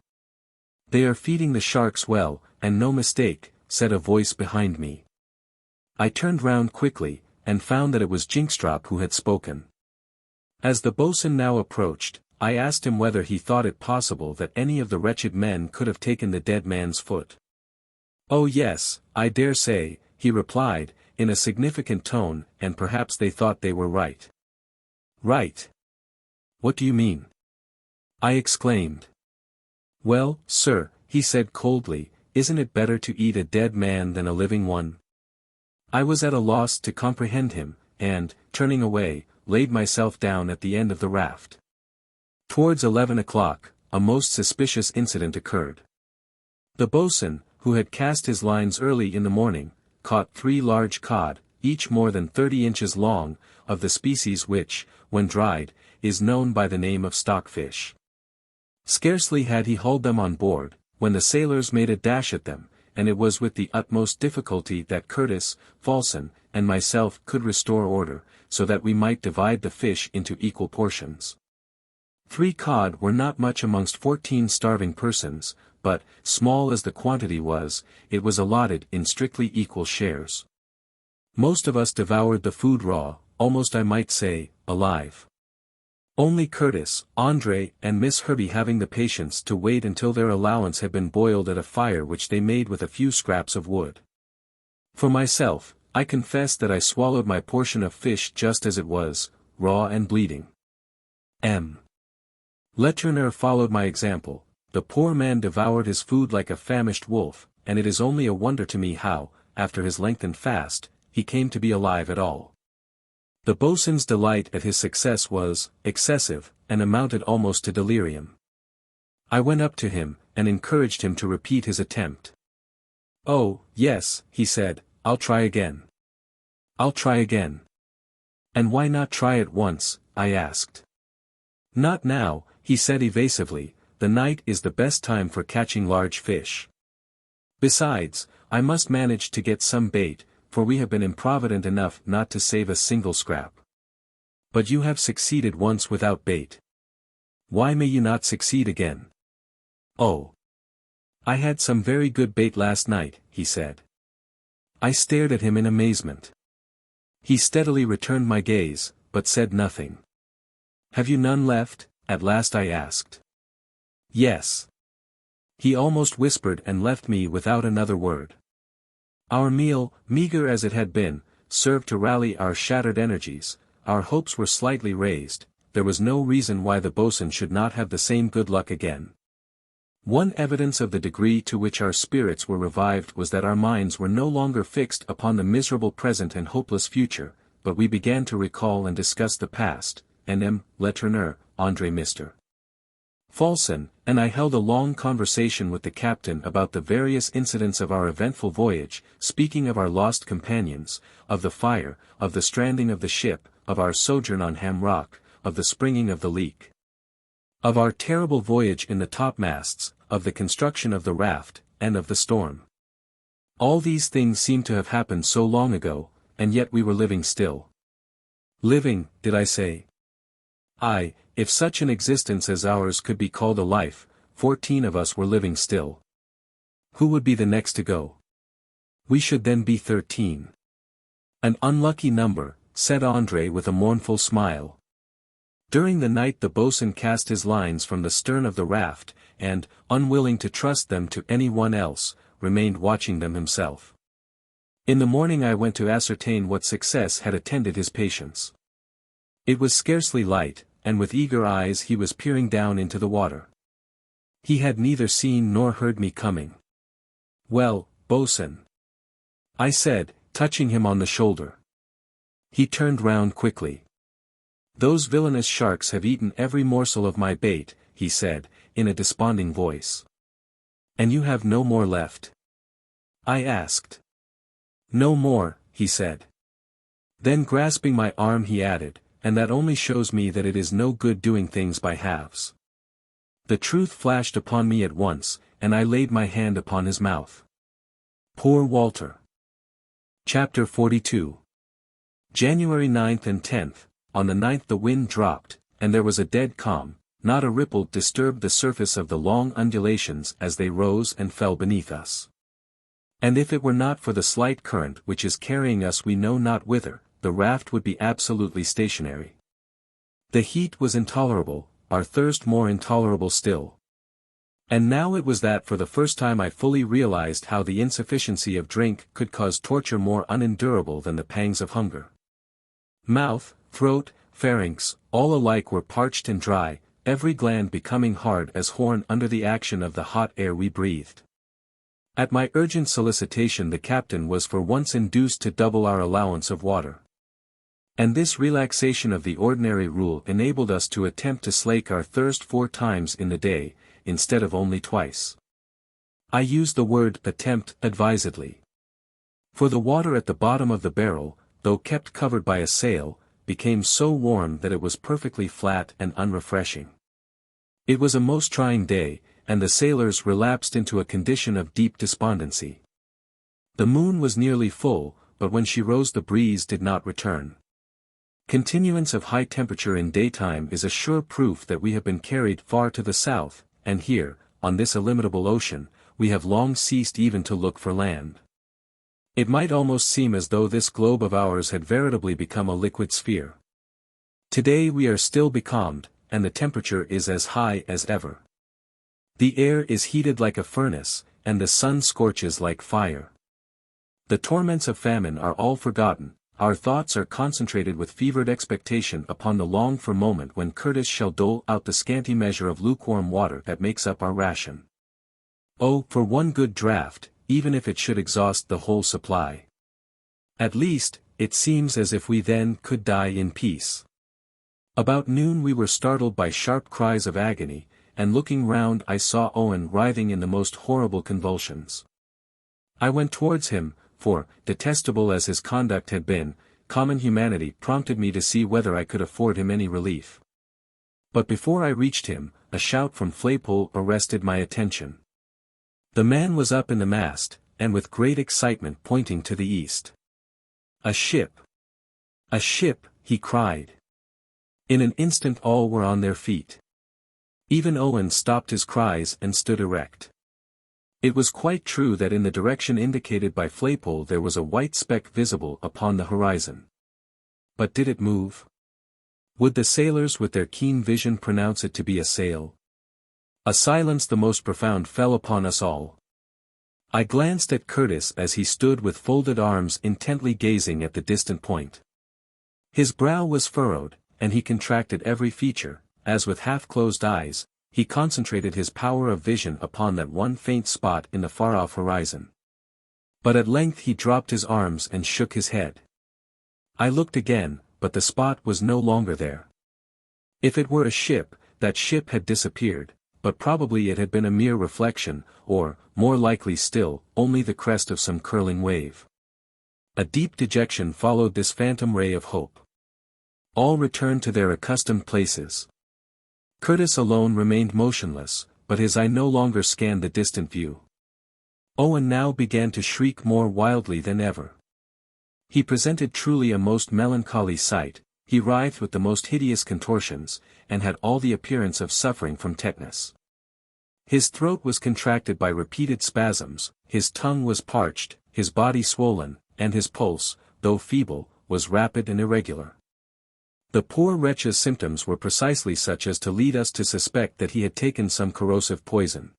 "They are feeding the sharks well, and no mistake," said a voice behind me. I turned round quickly, and found that it was Jinkstrop who had spoken. As the boatswain now approached, I asked him whether he thought it possible that any of the wretched men could have taken the dead man's foot. "Oh yes, I dare say," he replied, in a significant tone, "and perhaps they thought they were right." "Right? What do you mean?" I exclaimed. "Well, sir," he said coldly, "isn't it better to eat a dead man than a living one?" I was at a loss to comprehend him, and, turning away, laid myself down at the end of the raft. Towards 11 o'clock, a most suspicious incident occurred. The boatswain, who had cast his lines early in the morning, caught 3 large cod, each more than 30 inches long, of the species which, when dried, is known by the name of stockfish. Scarcely had he hauled them on board, when the sailors made a dash at them, and it was with the utmost difficulty that Curtis, Falsten, and myself could restore order, so that we might divide the fish into equal portions. 3 cod were not much amongst 14 starving persons, but, small as the quantity was, it was allotted in strictly equal shares. Most of us devoured the food raw, almost I might say, alive. Only Curtis, Andre, and Miss Herbie having the patience to wait until their allowance had been boiled at a fire which they made with a few scraps of wood. For myself, I confess that I swallowed my portion of fish just as it was, raw and bleeding. Letourneur followed my example. The poor man devoured his food like a famished wolf, and it is only a wonder to me how, after his lengthened fast, he came to be alive at all. The boatswain's delight at his success was excessive, and amounted almost to delirium. I went up to him, and encouraged him to repeat his attempt. "Oh, yes," he said, "I'll try again. I'll try again." "And why not try at once?" I asked. "Not now," he said evasively, "the night is the best time for catching large fish. Besides, I must manage to get some bait, for we have been improvident enough not to save a single scrap." "But you have succeeded once without bait. Why may you not succeed again?" "Oh, I had some very good bait last night," he said. I stared at him in amazement. He steadily returned my gaze, but said nothing. "Have you none left?" at last I asked. "Yes." He almost whispered and left me without another word. Our meal, meager as it had been, served to rally our shattered energies. Our hopes were slightly raised. There was no reason why the boatswain should not have the same good luck again. One evidence of the degree to which our spirits were revived was that our minds were no longer fixed upon the miserable present and hopeless future, but we began to recall and discuss the past, and Letourneur, Andre Mr. Falsten, and I held a long conversation with the captain about the various incidents of our eventful voyage, speaking of our lost companions, of the fire, of the stranding of the ship, of our sojourn on Ham Rock, of the springing of the leak. Of our terrible voyage in the topmasts, of the construction of the raft, and of the storm. All these things seemed to have happened so long ago, and yet we were living still. Living, did I say? Aye, if such an existence as ours could be called a life, 14 of us were living still. Who would be the next to go? We should then be 13. An unlucky number, said André with a mournful smile. During the night the boatswain cast his lines from the stern of the raft, and, unwilling to trust them to any one else, remained watching them himself. In the morning I went to ascertain what success had attended his patience. It was scarcely light, and with eager eyes he was peering down into the water. He had neither seen nor heard me coming. "Well, boatswain," I said, touching him on the shoulder. He turned round quickly. "Those villainous sharks have eaten every morsel of my bait," he said, in a desponding voice. "And you have no more left?" I asked. "No more," he said. Then grasping my arm he added, "And that only shows me that it is no good doing things by halves." The truth flashed upon me at once, and I laid my hand upon his mouth. Poor Walter. Chapter 42. January 9th and 10th. On the 9th the wind dropped, and there was a dead calm, not a ripple disturbed the surface of the long undulations as they rose and fell beneath us. And if it were not for the slight current which is carrying us we know not whither, the raft would be absolutely stationary. The heat was intolerable, our thirst more intolerable still. And now it was that for the first time I fully realized how the insufficiency of drink could cause torture more unendurable than the pangs of hunger. Mouth, throat, pharynx, all alike were parched and dry, every gland becoming hard as horn under the action of the hot air we breathed. At my urgent solicitation the captain was for once induced to double our allowance of water. And this relaxation of the ordinary rule enabled us to attempt to slake our thirst 4 times in the day, instead of only twice. I use the word attempt advisedly. For the water at the bottom of the barrel, though kept covered by a sail, became so warm that it was perfectly flat and unrefreshing. It was a most trying day, and the sailors relapsed into a condition of deep despondency. The moon was nearly full, but when she rose the breeze did not return. Continuance of high temperature in daytime is a sure proof that we have been carried far to the south, and here, on this illimitable ocean, we have long ceased even to look for land. It might almost seem as though this globe of ours had veritably become a liquid sphere. Today we are still becalmed, and the temperature is as high as ever. The air is heated like a furnace, and the sun scorches like fire. The torments of famine are all forgotten, our thoughts are concentrated with fevered expectation upon the longed-for moment when Curtis shall dole out the scanty measure of lukewarm water that makes up our ration. Oh, for one good draught, even if it should exhaust the whole supply. At least, it seems as if we then could die in peace. About noon we were startled by sharp cries of agony, and looking round I saw Owen writhing in the most horrible convulsions. I went towards him, for, detestable as his conduct had been, common humanity prompted me to see whether I could afford him any relief. But before I reached him, a shout from Flaypole arrested my attention. The man was up in the mast, and with great excitement pointing to the east. "A ship! A ship!" he cried. In an instant all were on their feet. Even Owen stopped his cries and stood erect. It was quite true that in the direction indicated by Flaypole there was a white speck visible upon the horizon. But did it move? Would the sailors with their keen vision pronounce it to be a sail? A silence the most profound fell upon us all. I glanced at Curtis as he stood with folded arms intently gazing at the distant point. His brow was furrowed, and he contracted every feature, as with half-closed eyes, he concentrated his power of vision upon that one faint spot in the far-off horizon. But at length he dropped his arms and shook his head. I looked again, but the spot was no longer there. If it were a ship, that ship had disappeared, but probably it had been a mere reflection, or, more likely still, only the crest of some curling wave. A deep dejection followed this phantom ray of hope. All returned to their accustomed places. Curtis alone remained motionless, but his eye no longer scanned the distant view. Owen now began to shriek more wildly than ever. He presented truly a most melancholy sight. He writhed with the most hideous contortions, and had all the appearance of suffering from tetanus. His throat was contracted by repeated spasms, his tongue was parched, his body swollen, and his pulse, though feeble, was rapid and irregular. The poor wretch's symptoms were precisely such as to lead us to suspect that he had taken some corrosive poison.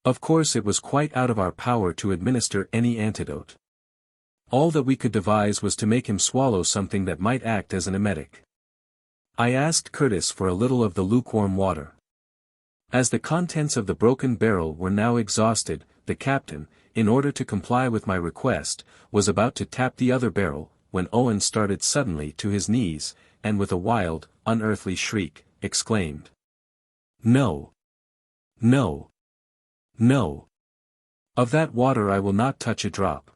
Of course it was quite out of our power to administer any antidote. All that we could devise was to make him swallow something that might act as an emetic. I asked Curtis for a little of the lukewarm water. As the contents of the broken barrel were now exhausted, the captain, in order to comply with my request, was about to tap the other barrel, when Owen started suddenly to his knees, and with a wild, unearthly shriek, exclaimed, "No! No! No! Of that water I will not touch a drop."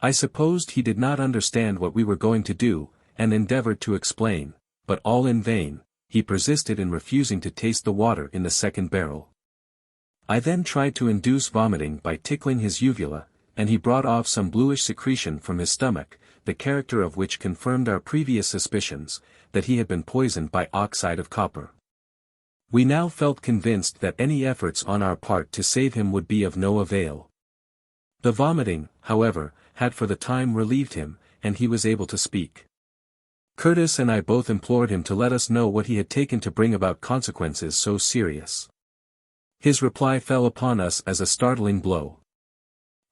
I supposed he did not understand what we were going to do, and endeavored to explain, but all in vain. He persisted in refusing to taste the water in the second barrel. I then tried to induce vomiting by tickling his uvula, and he brought off some bluish secretion from his stomach, the character of which confirmed our previous suspicions, that he had been poisoned by oxide of copper. We now felt convinced that any efforts on our part to save him would be of no avail. The vomiting, however, had for the time relieved him, and he was able to speak. Curtis and I both implored him to let us know what he had taken to bring about consequences so serious. His reply fell upon us as a startling blow.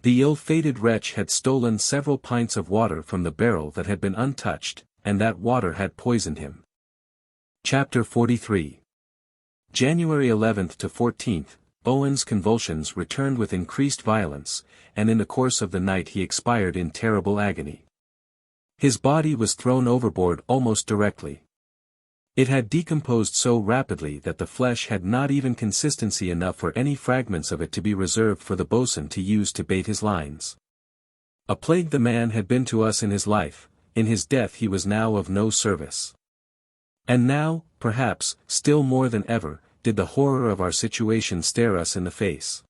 The ill-fated wretch had stolen several pints of water from the barrel that had been untouched, and that water had poisoned him. Chapter 43. January 11th to 14th, Owen's convulsions returned with increased violence, and in the course of the night he expired in terrible agony. His body was thrown overboard almost directly. It had decomposed so rapidly that the flesh had not even consistency enough for any fragments of it to be reserved for the boatswain to use to bait his lines. A plague the man had been to us in his life, in his death he was now of no service. And now, perhaps, still more than ever, did the horror of our situation stare us in the face.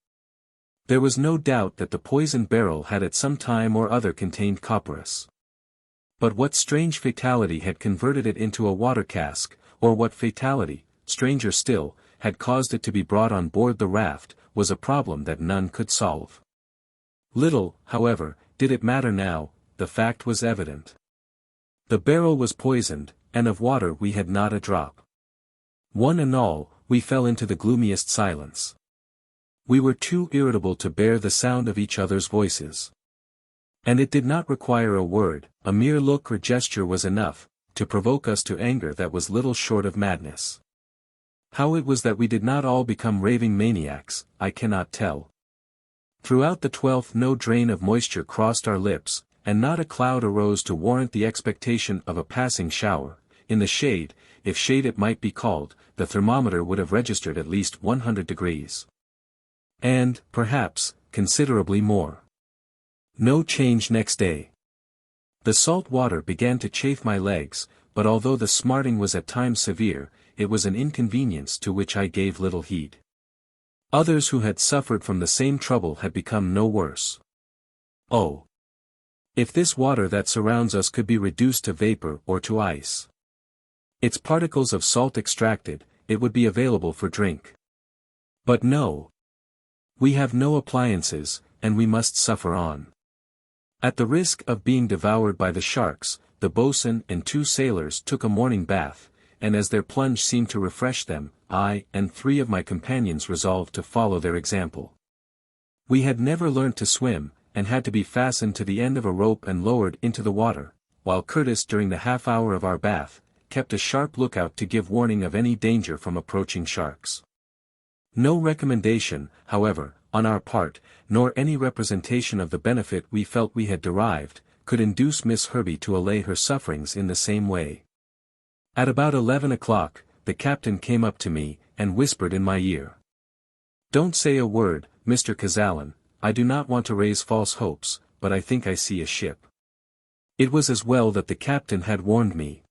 There was no doubt that the poisoned barrel had at some time or other contained copperas. But what strange fatality had converted it into a water cask, or what fatality, stranger still, had caused it to be brought on board the raft, was a problem that none could solve. Little, however, did it matter now, the fact was evident. The barrel was poisoned, and of water we had not a drop. One and all, we fell into the gloomiest silence. We were too irritable to bear the sound of each other's voices. And it did not require a word, a mere look or gesture was enough, to provoke us to anger that was little short of madness. How it was that we did not all become raving maniacs, I cannot tell. Throughout the 12th no drain of moisture crossed our lips, and not a cloud arose to warrant the expectation of a passing shower. In the shade, if shade it might be called, the thermometer would have registered at least 100 degrees. And, perhaps, considerably more. No change next day. The salt water began to chafe my legs, but although the smarting was at times severe, it was an inconvenience to which I gave little heed. Others who had suffered from the same trouble had become no worse. Oh! If this water that surrounds us could be reduced to vapor or to ice, its particles of salt extracted, it would be available for drink. But no! We have no appliances, and we must suffer on. At the risk of being devoured by the sharks, the boatswain and 2 sailors took a morning bath, and as their plunge seemed to refresh them, I and 3 of my companions resolved to follow their example. We had never learnt to swim, and had to be fastened to the end of a rope and lowered into the water, while Curtis during the half-hour of our bath, kept a sharp lookout to give warning of any danger from approaching sharks. No recommendation, however, on our part, nor any representation of the benefit we felt we had derived, could induce Miss Herbey to allay her sufferings in the same way. At about 11 o'clock, the captain came up to me, and whispered in my ear. "Don't say a word, Mr. Kazallon, I do not want to raise false hopes, but I think I see a ship." It was as well that the captain had warned me.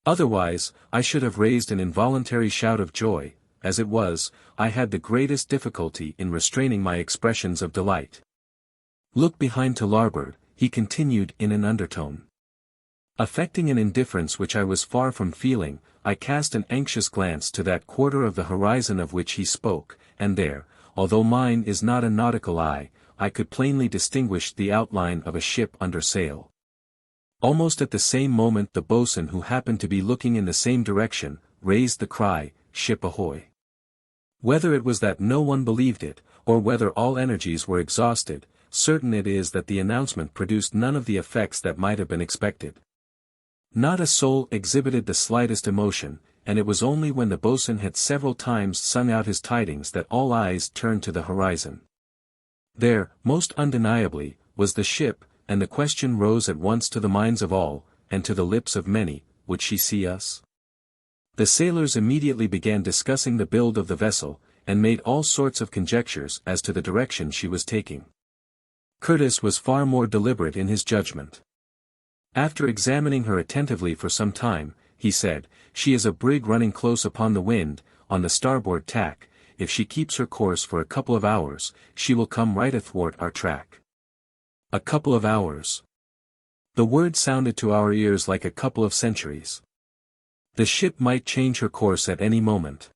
Otherwise, I should have raised an involuntary shout of joy. As it was, I had the greatest difficulty in restraining my expressions of delight. "Look behind to larboard," he continued in an undertone. Affecting an indifference which I was far from feeling, I cast an anxious glance to that quarter of the horizon of which he spoke, and there, although mine is not a nautical eye, I could plainly distinguish the outline of a ship under sail. Almost at the same moment the boatswain, who happened to be looking in the same direction, raised the cry, "Ship ahoy!" Whether it was that no one believed it, or whether all energies were exhausted, certain it is that the announcement produced none of the effects that might have been expected. Not a soul exhibited the slightest emotion, and it was only when the boatswain had several times sung out his tidings that all eyes turned to the horizon. There, most undeniably, was the ship, and the question rose at once to the minds of all, and to the lips of many, would she see us? The sailors immediately began discussing the build of the vessel, and made all sorts of conjectures as to the direction she was taking. Curtis was far more deliberate in his judgment. After examining her attentively for some time, he said, "She is a brig running close upon the wind, on the starboard tack. If she keeps her course for a couple of hours, she will come right athwart our track." A couple of hours. The word sounded to our ears like a couple of centuries. The ship might change her course at any moment.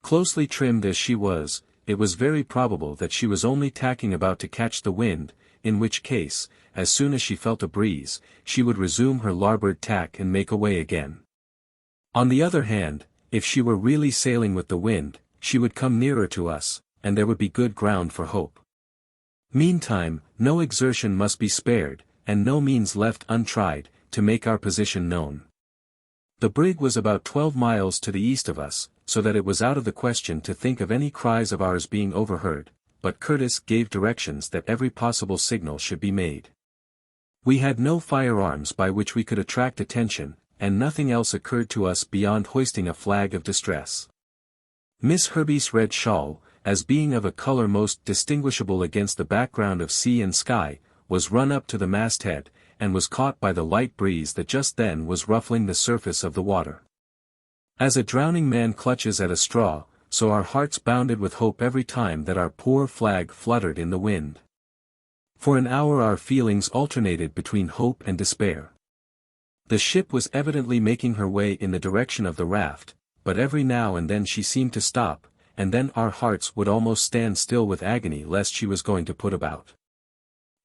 Closely trimmed as she was, it was very probable that she was only tacking about to catch the wind, in which case, as soon as she felt a breeze, she would resume her larboard tack and make away again. On the other hand, if she were really sailing with the wind, she would come nearer to us, and there would be good ground for hope. Meantime, no exertion must be spared, and no means left untried, to make our position known. The brig was about 12 miles to the east of us, so that it was out of the question to think of any cries of ours being overheard, but Curtis gave directions that every possible signal should be made. We had no firearms by which we could attract attention, and nothing else occurred to us beyond hoisting a flag of distress. Miss Herbey's red shawl, as being of a color most distinguishable against the background of sea and sky, was run up to the masthead, and was caught by the light breeze that just then was ruffling the surface of the water. As a drowning man clutches at a straw, so our hearts bounded with hope every time that our poor flag fluttered in the wind. For an hour our feelings alternated between hope and despair. The ship was evidently making her way in the direction of the raft, but every now and then she seemed to stop, and then our hearts would almost stand still with agony lest she was going to put about.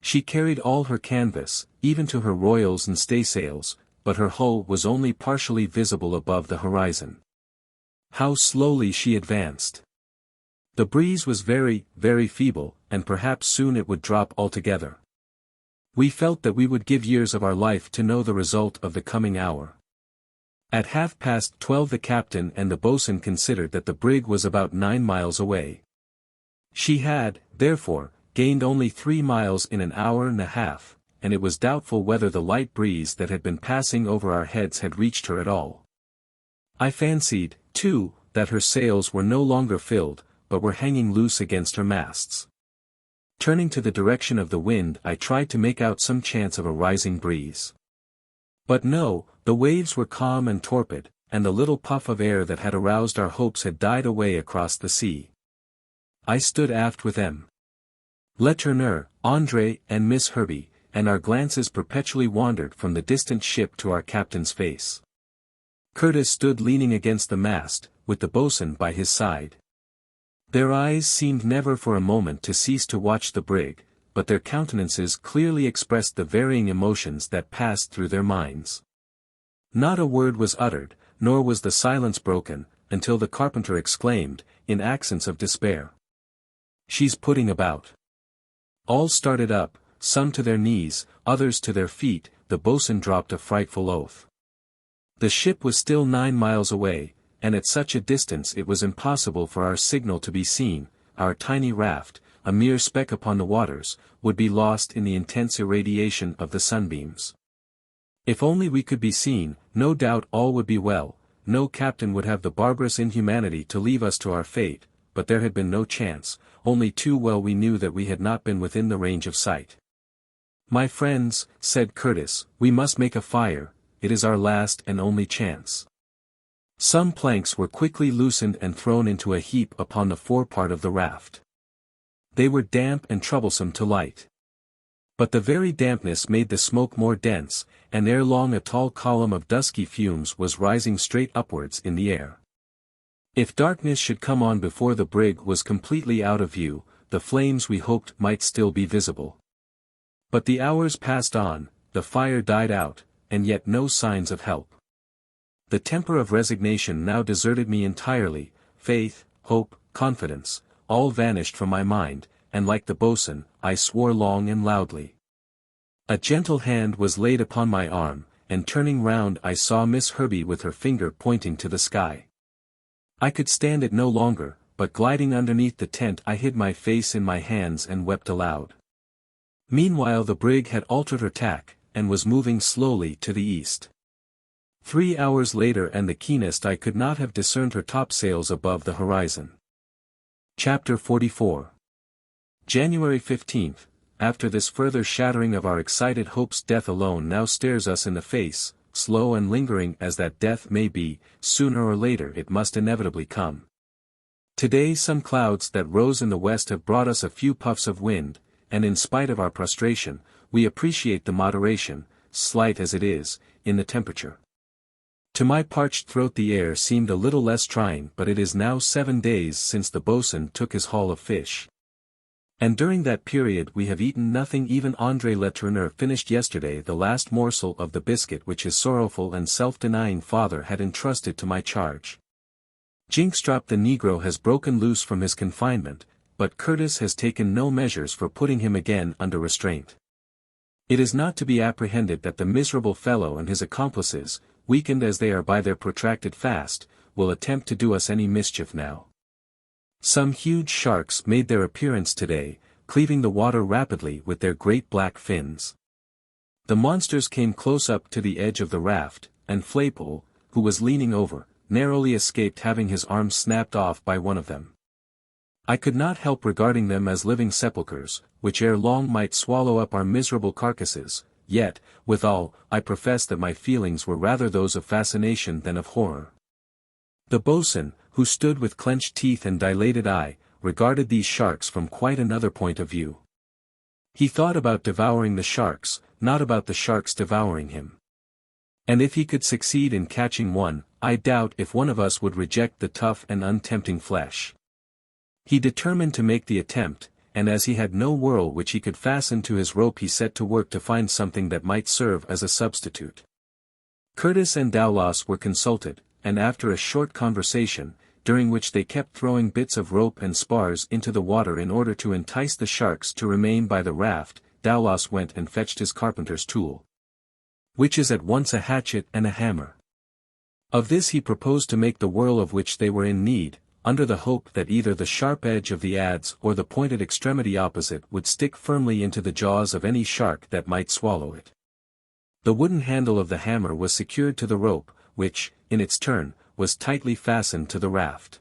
She carried all her canvas, even to her royals and staysails, but her hull was only partially visible above the horizon. How slowly she advanced! The breeze was very, very feeble, and perhaps soon it would drop altogether. We felt that we would give years of our life to know the result of the coming hour. At 12:30 the captain and the boatswain considered that the brig was about 9 miles away. She had, therefore, gained only 3 miles in an hour and a half, and it was doubtful whether the light breeze that had been passing over our heads had reached her at all. I fancied, too, that her sails were no longer filled, but were hanging loose against her masts. Turning to the direction of the wind, I tried to make out some chance of a rising breeze. But no, the waves were calm and torpid, and the little puff of air that had aroused our hopes had died away across the sea. I stood aft with M. Letourneur, André and Miss Herbey, and our glances perpetually wandered from the distant ship to our captain's face. Curtis stood leaning against the mast, with the boatswain by his side. Their eyes seemed never for a moment to cease to watch the brig, but their countenances clearly expressed the varying emotions that passed through their minds. Not a word was uttered, nor was the silence broken, until the carpenter exclaimed, in accents of despair, "She's putting about." All started up, some to their knees, others to their feet. The boatswain dropped a frightful oath. The ship was still 9 miles away, and at such a distance it was impossible for our signal to be seen. Our tiny raft, a mere speck upon the waters, would be lost in the intense irradiation of the sunbeams. If only we could be seen, no doubt all would be well. No captain would have the barbarous inhumanity to leave us to our fate, but there had been no chance. Only too well we knew that we had not been within the range of sight. "My friends," said Curtis, "we must make a fire, it is our last and only chance. Some planks were quickly loosened and thrown into a heap upon the forepart of the raft. They were damp and troublesome to light. But the very dampness made the smoke more dense, and ere long a tall column of dusky fumes was rising straight upwards in the air. If darkness should come on before the brig was completely out of view, the flames we hoped might still be visible. But the hours passed on, the fire died out, and yet no signs of help. The temper of resignation now deserted me entirely, faith, hope, confidence, all vanished from my mind, and like the boatswain, I swore long and loudly. A gentle hand was laid upon my arm, and turning round I saw Miss Herbey with her finger pointing to the sky. I could stand it no longer, but gliding underneath the tent I hid my face in my hands and wept aloud. Meanwhile the brig had altered her tack, and was moving slowly to the east. 3 hours later and the keenest eye could not have discerned her topsails above the horizon. Chapter 44. January 15th. After this further shattering of our excited hopes, death alone now stares us in the face. Slow and lingering as that death may be, sooner or later it must inevitably come. Today some clouds that rose in the west have brought us a few puffs of wind, and in spite of our prostration, we appreciate the moderation, slight as it is, in the temperature. To my parched throat the air seemed a little less trying, but it is now 7 days since the boatswain took his haul of fish. And during that period we have eaten nothing. Even André Letourneur finished yesterday the last morsel of the biscuit which his sorrowful and self-denying father had entrusted to my charge. Jinkstrap the Negro has broken loose from his confinement, but Curtis has taken no measures for putting him again under restraint. It is not to be apprehended that the miserable fellow and his accomplices, weakened as they are by their protracted fast, will attempt to do us any mischief now. Some huge sharks made their appearance today, cleaving the water rapidly with their great black fins. The monsters came close up to the edge of the raft, and Flaypole, who was leaning over, narrowly escaped having his arm snapped off by one of them. I could not help regarding them as living sepulchres, which ere long might swallow up our miserable carcasses, yet, withal, I profess that my feelings were rather those of fascination than of horror. The boatswain, who stood with clenched teeth and dilated eye, regarded these sharks from quite another point of view. He thought about devouring the sharks, not about the sharks devouring him. And if he could succeed in catching one, I doubt if one of us would reject the tough and untempting flesh. He determined to make the attempt, and as he had no whirl which he could fasten to his rope he set to work to find something that might serve as a substitute. Curtis and Dowlas were consulted, and after a short conversation, during which they kept throwing bits of rope and spars into the water in order to entice the sharks to remain by the raft, Dowlas went and fetched his carpenter's tool, which is at once a hatchet and a hammer. Of this he proposed to make the whirl of which they were in need, under the hope that either the sharp edge of the adze or the pointed extremity opposite would stick firmly into the jaws of any shark that might swallow it. The wooden handle of the hammer was secured to the rope, which, in its turn, was tightly fastened to the raft.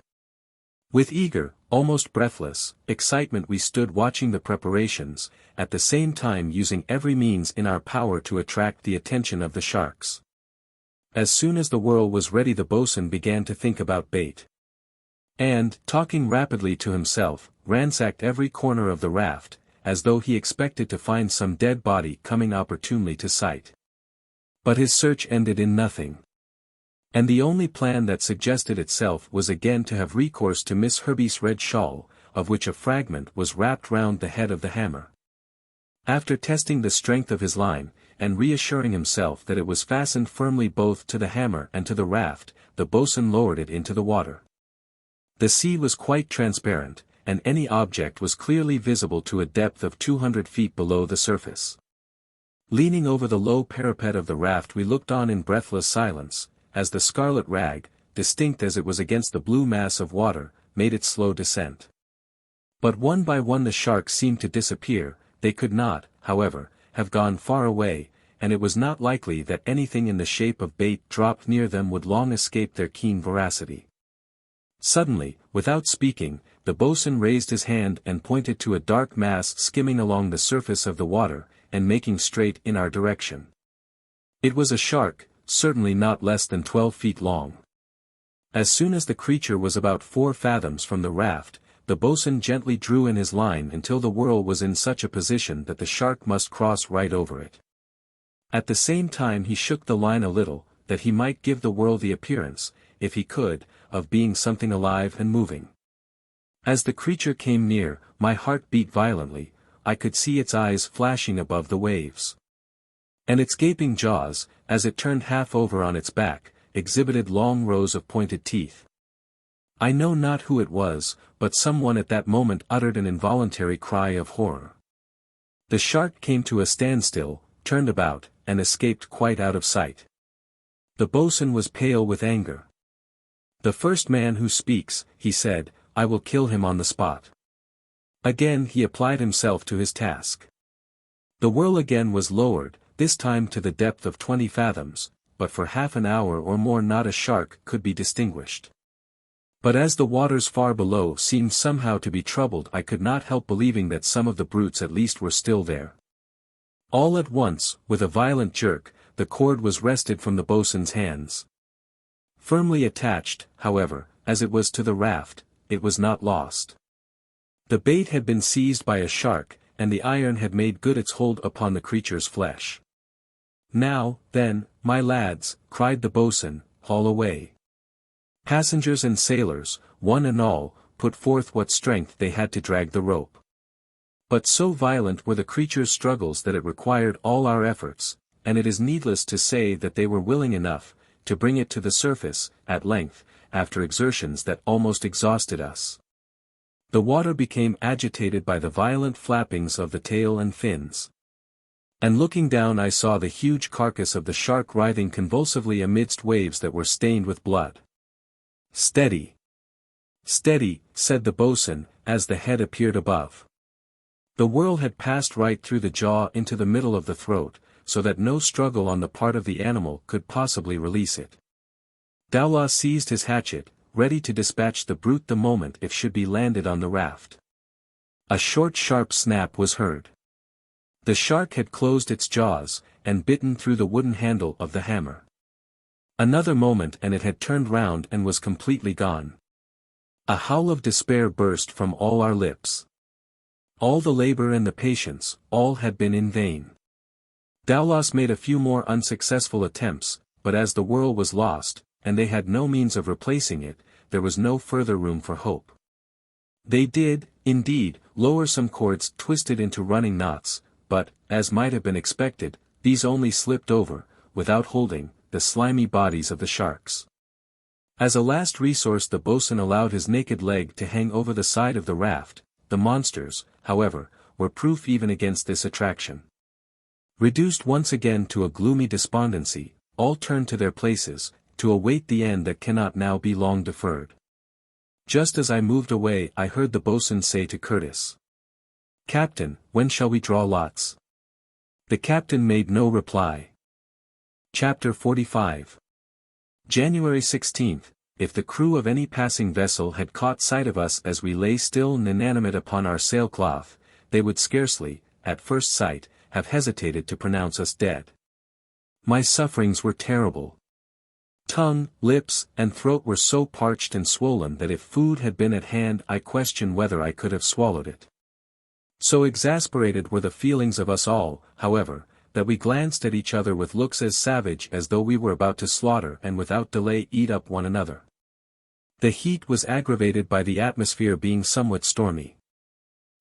With eager, almost breathless, excitement we stood watching the preparations, at the same time using every means in our power to attract the attention of the sharks. As soon as the whirl was ready the boatswain began to think about bait. And, talking rapidly to himself, ransacked every corner of the raft, as though he expected to find some dead body coming opportunely to sight. But his search ended in nothing. And the only plan that suggested itself was again to have recourse to Miss Herbey's red shawl, of which a fragment was wrapped round the head of the hammer. After testing the strength of his line, and reassuring himself that it was fastened firmly both to the hammer and to the raft, the boatswain lowered it into the water. The sea was quite transparent, and any object was clearly visible to a depth of 200 feet below the surface. Leaning over the low parapet of the raft we looked on in breathless silence, as the scarlet rag, distinct as it was against the blue mass of water, made its slow descent. But one by one the sharks seemed to disappear. They could not, however, have gone far away, and it was not likely that anything in the shape of bait dropped near them would long escape their keen voracity. Suddenly, without speaking, the boatswain raised his hand and pointed to a dark mass skimming along the surface of the water, and making straight in our direction. It was a shark, certainly not less than 12 feet long. As soon as the creature was about 4 fathoms from the raft, the boatswain gently drew in his line until the whirl was in such a position that the shark must cross right over it. At the same time he shook the line a little, that he might give the whirl the appearance, if he could, of being something alive and moving. As the creature came near, my heart beat violently, I could see its eyes flashing above the waves. And its gaping jaws, as it turned half over on its back, exhibited long rows of pointed teeth. I know not who it was, but someone at that moment uttered an involuntary cry of horror. The shark came to a standstill, turned about, and escaped quite out of sight. The boatswain was pale with anger. "The first man who speaks," he said, "I will kill him on the spot." Again he applied himself to his task. The whirl again was lowered, this time to the depth of 20 fathoms, but for half an hour or more not a shark could be distinguished. But as the waters far below seemed somehow to be troubled, I could not help believing that some of the brutes at least were still there. All at once, with a violent jerk, the cord was wrested from the boatswain's hands. Firmly attached, however, as it was to the raft, it was not lost. The bait had been seized by a shark, and the iron had made good its hold upon the creature's flesh. "Now, then, my lads," cried the boatswain, "haul away." Passengers and sailors, one and all, put forth what strength they had to drag the rope. But so violent were the creature's struggles that it required all our efforts, and it is needless to say that they were willing enough, to bring it to the surface, at length, after exertions that almost exhausted us. The water became agitated by the violent flappings of the tail and fins. And looking down I saw the huge carcass of the shark writhing convulsively amidst waves that were stained with blood. "Steady! Steady!" said the boatswain, as the head appeared above. The whirl had passed right through the jaw into the middle of the throat, so that no struggle on the part of the animal could possibly release it. Dowlaw seized his hatchet, ready to dispatch the brute the moment it should be landed on the raft. A short sharp snap was heard. The shark had closed its jaws, and bitten through the wooden handle of the hammer. Another moment and it had turned round and was completely gone. A howl of despair burst from all our lips. All the labor and the patience, all had been in vain. Dowlas made a few more unsuccessful attempts, but as the whirl was lost, and they had no means of replacing it, there was no further room for hope. They did, indeed, lower some cords twisted into running knots, but, as might have been expected, these only slipped over, without holding, the slimy bodies of the sharks. As a last resource the boatswain allowed his naked leg to hang over the side of the raft. The monsters, however, were proof even against this attraction. Reduced once again to a gloomy despondency, all turned to their places, to await the end that cannot now be long deferred. Just as I moved away I heard the boatswain say to Curtis, "Captain, when shall we draw lots?" The captain made no reply. Chapter 45. January 16th. If the crew of any passing vessel had caught sight of us as we lay still and inanimate upon our sailcloth, they would scarcely, at first sight, have hesitated to pronounce us dead. My sufferings were terrible. Tongue, lips, and throat were so parched and swollen that if food had been at hand I question whether I could have swallowed it. So exasperated were the feelings of us all, however, that we glanced at each other with looks as savage as though we were about to slaughter and without delay eat up one another. The heat was aggravated by the atmosphere being somewhat stormy.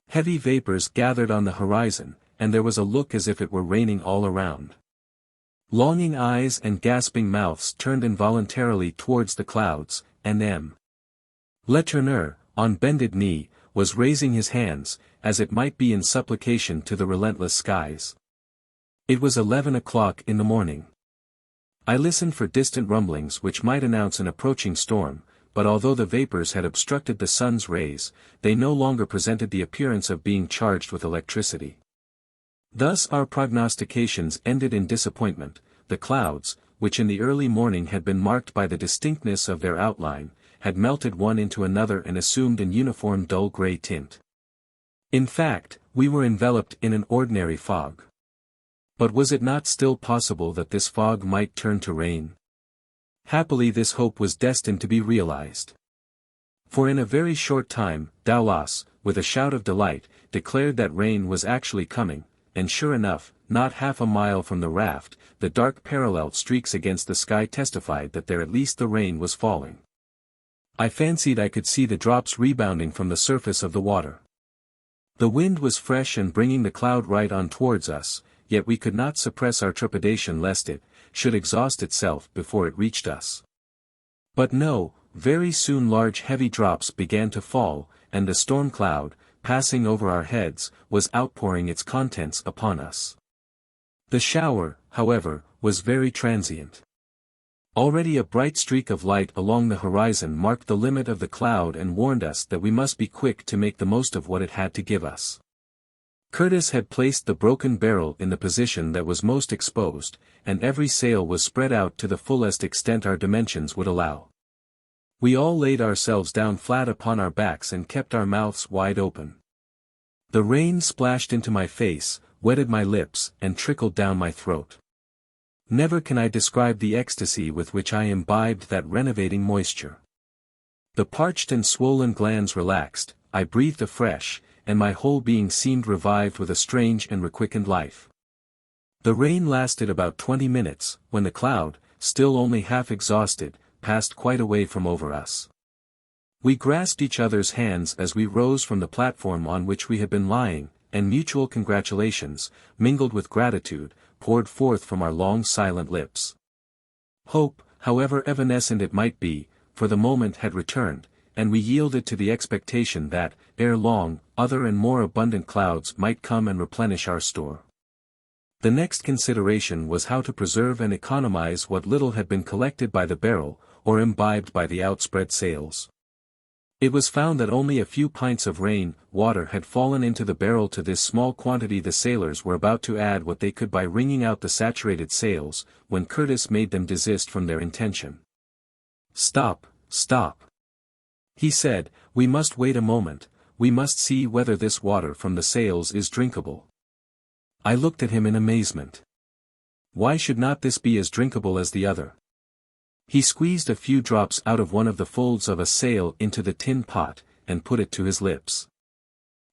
Heavy vapors gathered on the horizon, and there was a look as if it were raining all around. Longing eyes and gasping mouths turned involuntarily towards the clouds, and M. Letourneur, on bended knee, was raising his hands, as it might be in supplication to the relentless skies. It was 11 o'clock in the morning. I listened for distant rumblings which might announce an approaching storm, but although the vapors had obstructed the sun's rays, they no longer presented the appearance of being charged with electricity. Thus our prognostications ended in disappointment. The clouds, which in the early morning had been marked by the distinctness of their outline, had melted one into another and assumed an uniform dull grey tint. In fact, we were enveloped in an ordinary fog. But was it not still possible that this fog might turn to rain? Happily this hope was destined to be realized. For in a very short time, Daulas, with a shout of delight, declared that rain was actually coming, and sure enough, not half a mile from the raft, the dark parallel streaks against the sky testified that there at least the rain was falling. I fancied I could see the drops rebounding from the surface of the water. The wind was fresh and bringing the cloud right on towards us, yet we could not suppress our trepidation lest it should exhaust itself before it reached us. But no, very soon large heavy drops began to fall, and the storm cloud, passing over our heads, was outpouring its contents upon us. The shower, however, was very transient. Already a bright streak of light along the horizon marked the limit of the cloud and warned us that we must be quick to make the most of what it had to give us. Curtis had placed the broken barrel in the position that was most exposed, and every sail was spread out to the fullest extent our dimensions would allow. We all laid ourselves down flat upon our backs and kept our mouths wide open. The rain splashed into my face, wetted my lips, and trickled down my throat. Never can I describe the ecstasy with which I imbibed that renovating moisture. The parched and swollen glands relaxed, I breathed afresh, and my whole being seemed revived with a strange and requickened life. The rain lasted about 20 minutes, when the cloud, still only half exhausted, passed quite away from over us. We grasped each other's hands as we rose from the platform on which we had been lying, and mutual congratulations, mingled with gratitude, poured forth from our long silent lips. Hope, however evanescent it might be, for the moment had returned, and we yielded to the expectation that, ere long, other and more abundant clouds might come and replenish our store. The next consideration was how to preserve and economize what little had been collected by the barrel, or imbibed by the outspread sails. It was found that only a few pints of water had fallen into the barrel. To this small quantity the sailors were about to add what they could by wringing out the saturated sails, when Curtis made them desist from their intention. "Stop, stop," he said, "we must wait a moment, we must see whether this water from the sails is drinkable." I looked at him in amazement. Why should not this be as drinkable as the other? He squeezed a few drops out of one of the folds of a sail into the tin pot, and put it to his lips.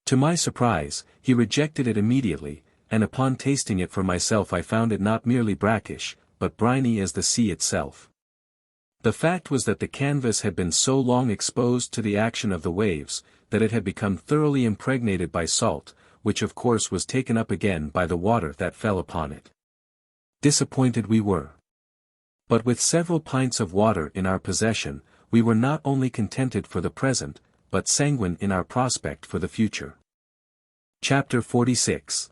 To my surprise, he rejected it immediately, and upon tasting it for myself I found it not merely brackish, but briny as the sea itself. The fact was that the canvas had been so long exposed to the action of the waves, that it had become thoroughly impregnated by salt, which of course was taken up again by the water that fell upon it. Disappointed we were. But with several pints of water in our possession, we were not only contented for the present, but sanguine in our prospect for the future. Chapter 46.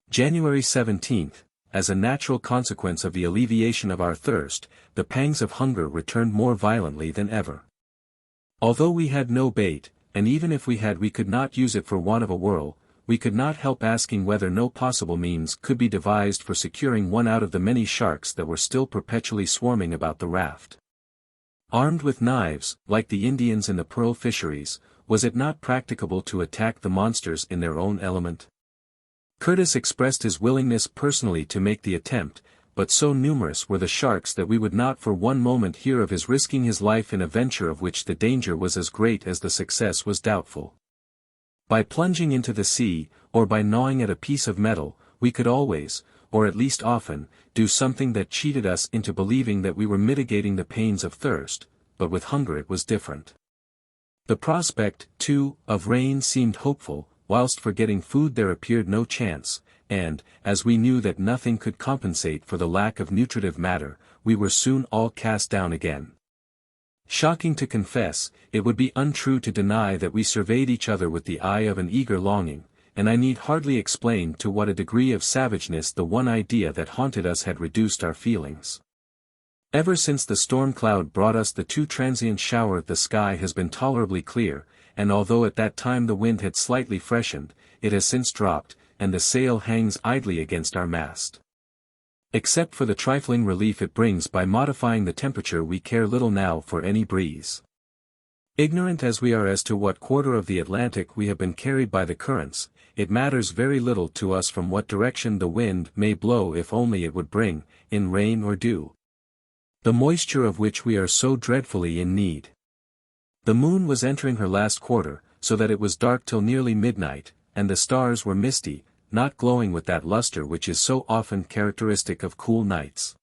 January 17th, as a natural consequence of the alleviation of our thirst, the pangs of hunger returned more violently than ever. Although we had no bait, and even if we had we could not use it for want of a whirl, we could not help asking whether no possible means could be devised for securing one out of the many sharks that were still perpetually swarming about the raft. Armed with knives, like the Indians in the pearl fisheries, was it not practicable to attack the monsters in their own element? Curtis expressed his willingness personally to make the attempt, but so numerous were the sharks that we would not for one moment hear of his risking his life in a venture of which the danger was as great as the success was doubtful. By plunging into the sea, or by gnawing at a piece of metal, we could always, or at least often, do something that cheated us into believing that we were mitigating the pains of thirst, but with hunger it was different. The prospect, too, of rain seemed hopeful, whilst for getting food there appeared no chance, and, as we knew that nothing could compensate for the lack of nutritive matter, we were soon all cast down again. Shocking to confess, it would be untrue to deny that we surveyed each other with the eye of an eager longing, and I need hardly explain to what a degree of savageness the one idea that haunted us had reduced our feelings. Ever since the storm cloud brought us the too transient shower the sky has been tolerably clear, and although at that time the wind had slightly freshened, it has since dropped, and the sail hangs idly against our mast. Except for the trifling relief it brings by modifying the temperature we care little now for any breeze. Ignorant as we are as to what quarter of the Atlantic we have been carried by the currents, it matters very little to us from what direction the wind may blow if only it would bring, in rain or dew, the moisture of which we are so dreadfully in need. The moon was entering her last quarter, so that it was dark till nearly midnight, and the stars were misty, not glowing with that luster which is so often characteristic of cool nights.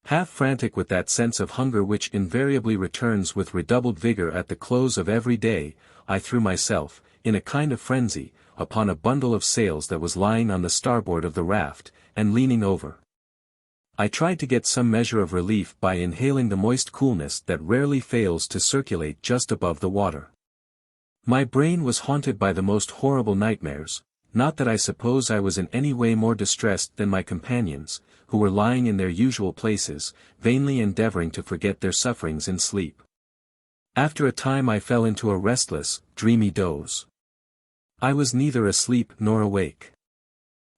Half frantic with that sense of hunger which invariably returns with redoubled vigor at the close of every day, I threw myself, in a kind of frenzy, upon a bundle of sails that was lying on the starboard of the raft, and leaning over. I tried to get some measure of relief by inhaling the moist coolness that rarely fails to circulate just above the water. My brain was haunted by the most horrible nightmares, not that I suppose I was in any way more distressed than my companions, who were lying in their usual places, vainly endeavoring to forget their sufferings in sleep. After a time I fell into a restless, dreamy doze. I was neither asleep nor awake.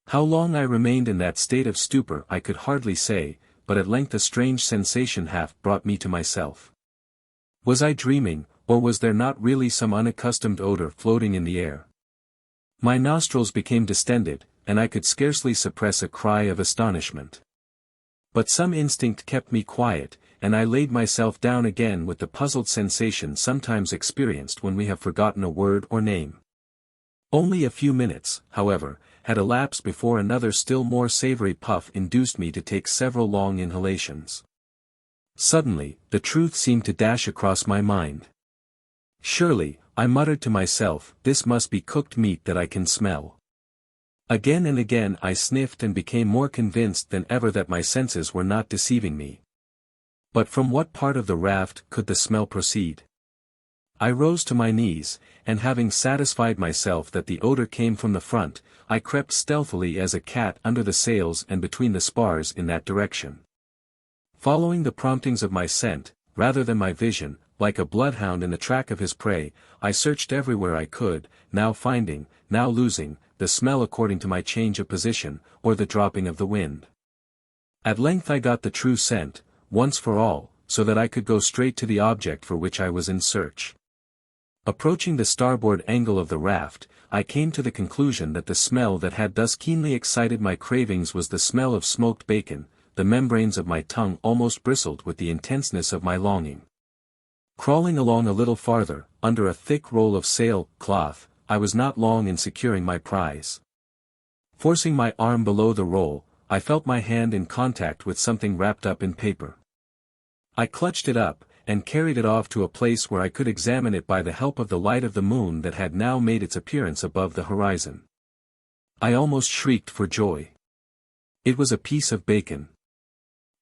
How long I remained in that state of stupor I could hardly say, but at length a strange sensation half brought me to myself. Was I dreaming, or was there not really some unaccustomed odor floating in the air? My nostrils became distended, and I could scarcely suppress a cry of astonishment. But some instinct kept me quiet, and I laid myself down again with the puzzled sensation sometimes experienced when we have forgotten a word or name. Only a few minutes, however, had elapsed before another still more savory puff induced me to take several long inhalations. Suddenly, the truth seemed to dash across my mind. Surely, I muttered to myself, this must be cooked meat that I can smell. Again and again I sniffed and became more convinced than ever that my senses were not deceiving me. But from what part of the raft could the smell proceed? I rose to my knees, and having satisfied myself that the odor came from the front, I crept stealthily as a cat under the sails and between the spars in that direction. Following the promptings of my scent, rather than my vision, like a bloodhound in the track of his prey, I searched everywhere I could, now finding, now losing, the smell according to my change of position, or the dropping of the wind. At length I got the true scent, once for all, so that I could go straight to the object for which I was in search. Approaching the starboard angle of the raft, I came to the conclusion that the smell that had thus keenly excited my cravings was the smell of smoked bacon. The membranes of my tongue almost bristled with the intenseness of my longing. Crawling along a little farther, under a thick roll of sail cloth, I was not long in securing my prize. Forcing my arm below the roll, I felt my hand in contact with something wrapped up in paper. I clutched it up, and carried it off to a place where I could examine it by the help of the light of the moon that had now made its appearance above the horizon. I almost shrieked for joy. It was a piece of bacon.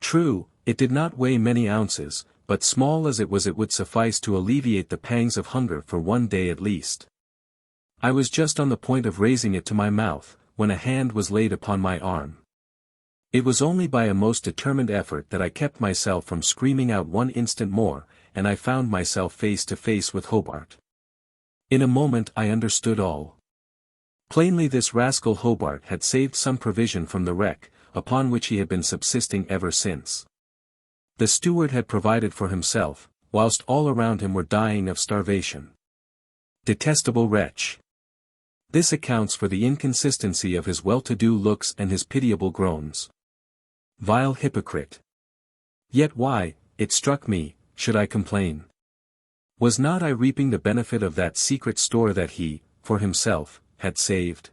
True, it did not weigh many ounces, but small as it was it would suffice to alleviate the pangs of hunger for one day at least. I was just on the point of raising it to my mouth, when a hand was laid upon my arm. It was only by a most determined effort that I kept myself from screaming out one instant more, and I found myself face to face with Hobart. In a moment I understood all. Plainly this rascal Hobart had saved some provision from the wreck, upon which he had been subsisting ever since. The steward had provided for himself, whilst all around him were dying of starvation. Detestable wretch! This accounts for the inconsistency of his well-to-do looks and his pitiable groans. Vile hypocrite! Yet why, it struck me, should I complain? Was not I reaping the benefit of that secret store that he, for himself, had saved?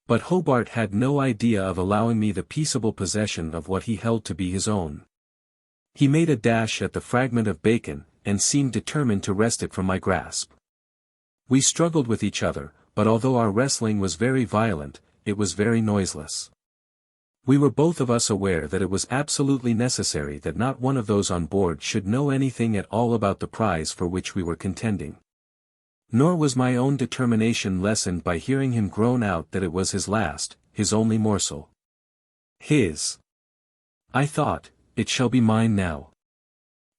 But Hobart had no idea of allowing me the peaceable possession of what he held to be his own. He made a dash at the fragment of bacon, and seemed determined to wrest it from my grasp. We struggled with each other, but although our wrestling was very violent, it was very noiseless. We were both of us aware that it was absolutely necessary that not one of those on board should know anything at all about the prize for which we were contending. Nor was my own determination lessened by hearing him groan out that it was his last, his only morsel. His. I thought, it shall be mine now.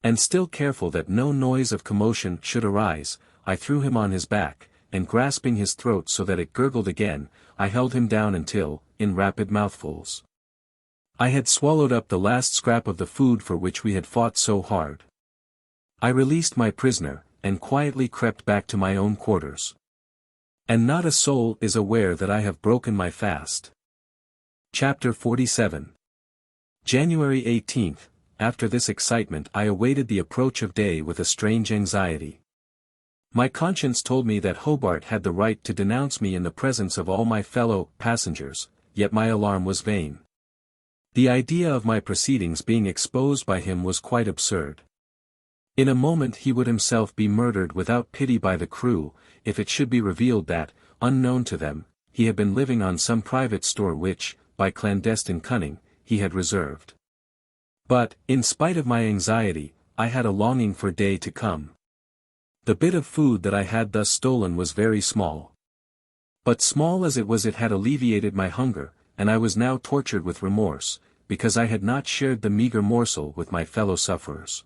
And still careful that no noise of commotion should arise, I threw him on his back, and grasping his throat so that it gurgled again, I held him down until, in rapid mouthfuls, I had swallowed up the last scrap of the food for which we had fought so hard. I released my prisoner, and quietly crept back to my own quarters. And not a soul is aware that I have broken my fast. Chapter 47. January 18th. After this excitement I awaited the approach of day with a strange anxiety. My conscience told me that Hobart had the right to denounce me in the presence of all my fellow passengers, yet my alarm was vain. The idea of my proceedings being exposed by him was quite absurd. In a moment he would himself be murdered without pity by the crew, if it should be revealed that, unknown to them, he had been living on some private store which, by clandestine cunning, he had reserved. But, in spite of my anxiety, I had a longing for day to come. The bit of food that I had thus stolen was very small. But small as it was, it had alleviated my hunger, and I was now tortured with remorse, because I had not shared the meager morsel with my fellow sufferers.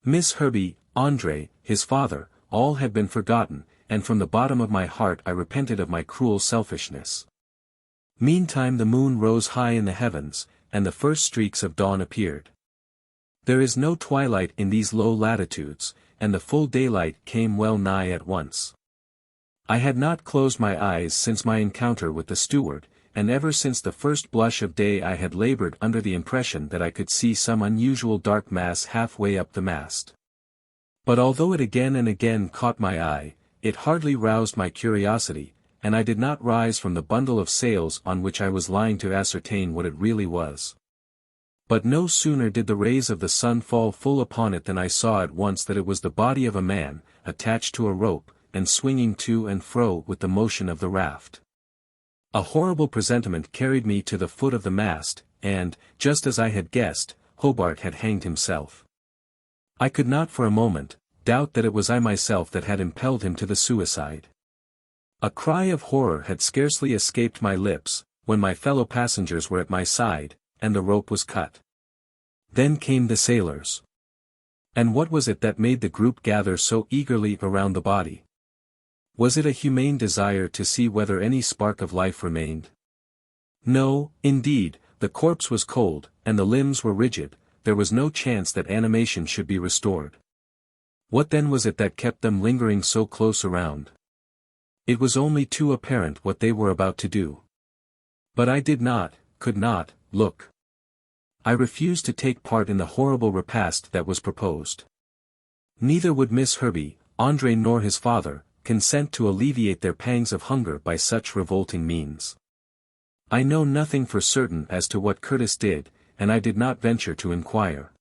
Miss Herbie, Andre, his father, all had been forgotten, and from the bottom of my heart I repented of my cruel selfishness. Meantime the moon rose high in the heavens, and the first streaks of dawn appeared. There is no twilight in these low latitudes, and the full daylight came well nigh at once. I had not closed my eyes since my encounter with the steward, and ever since the first blush of day I had labored under the impression that I could see some unusual dark mass halfway up the mast. But although it again and again caught my eye, it hardly roused my curiosity, and I did not rise from the bundle of sails on which I was lying to ascertain what it really was. But no sooner did the rays of the sun fall full upon it than I saw at once that it was the body of a man, attached to a rope, and swinging to and fro with the motion of the raft. A horrible presentiment carried me to the foot of the mast, and, just as I had guessed, Hobart had hanged himself. I could not for a moment doubt that it was I myself that had impelled him to the suicide. A cry of horror had scarcely escaped my lips, when my fellow passengers were at my side, and the rope was cut. Then came the sailors. And what was it that made the group gather so eagerly around the body? Was it a humane desire to see whether any spark of life remained? No, indeed, the corpse was cold, and the limbs were rigid, there was no chance that animation should be restored. What then was it that kept them lingering so close around? It was only too apparent what they were about to do. But I could not, look. I refused to take part in the horrible repast that was proposed. Neither would Miss Herbie, Andre nor his father, consent to alleviate their pangs of hunger by such revolting means. I know nothing for certain as to what Curtis did, and I did not venture to inquire.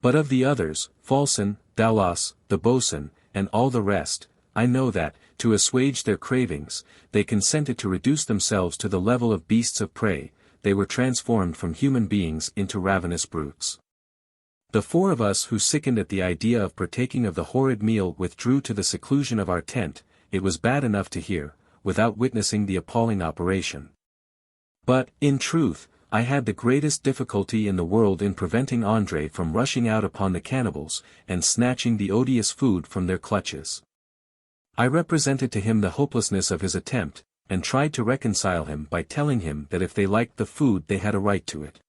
But of the others, Falson, Daulas, the boatswain, and all the rest, I know that, to assuage their cravings, they consented to reduce themselves to the level of beasts of prey. They were transformed from human beings into ravenous brutes. The four of us who sickened at the idea of partaking of the horrid meal withdrew to the seclusion of our tent. It was bad enough to hear, without witnessing the appalling operation. But, in truth, I had the greatest difficulty in the world in preventing Andre from rushing out upon the cannibals, and snatching the odious food from their clutches. I represented to him the hopelessness of his attempt, and tried to reconcile him by telling him that if they liked the food they had a right to it.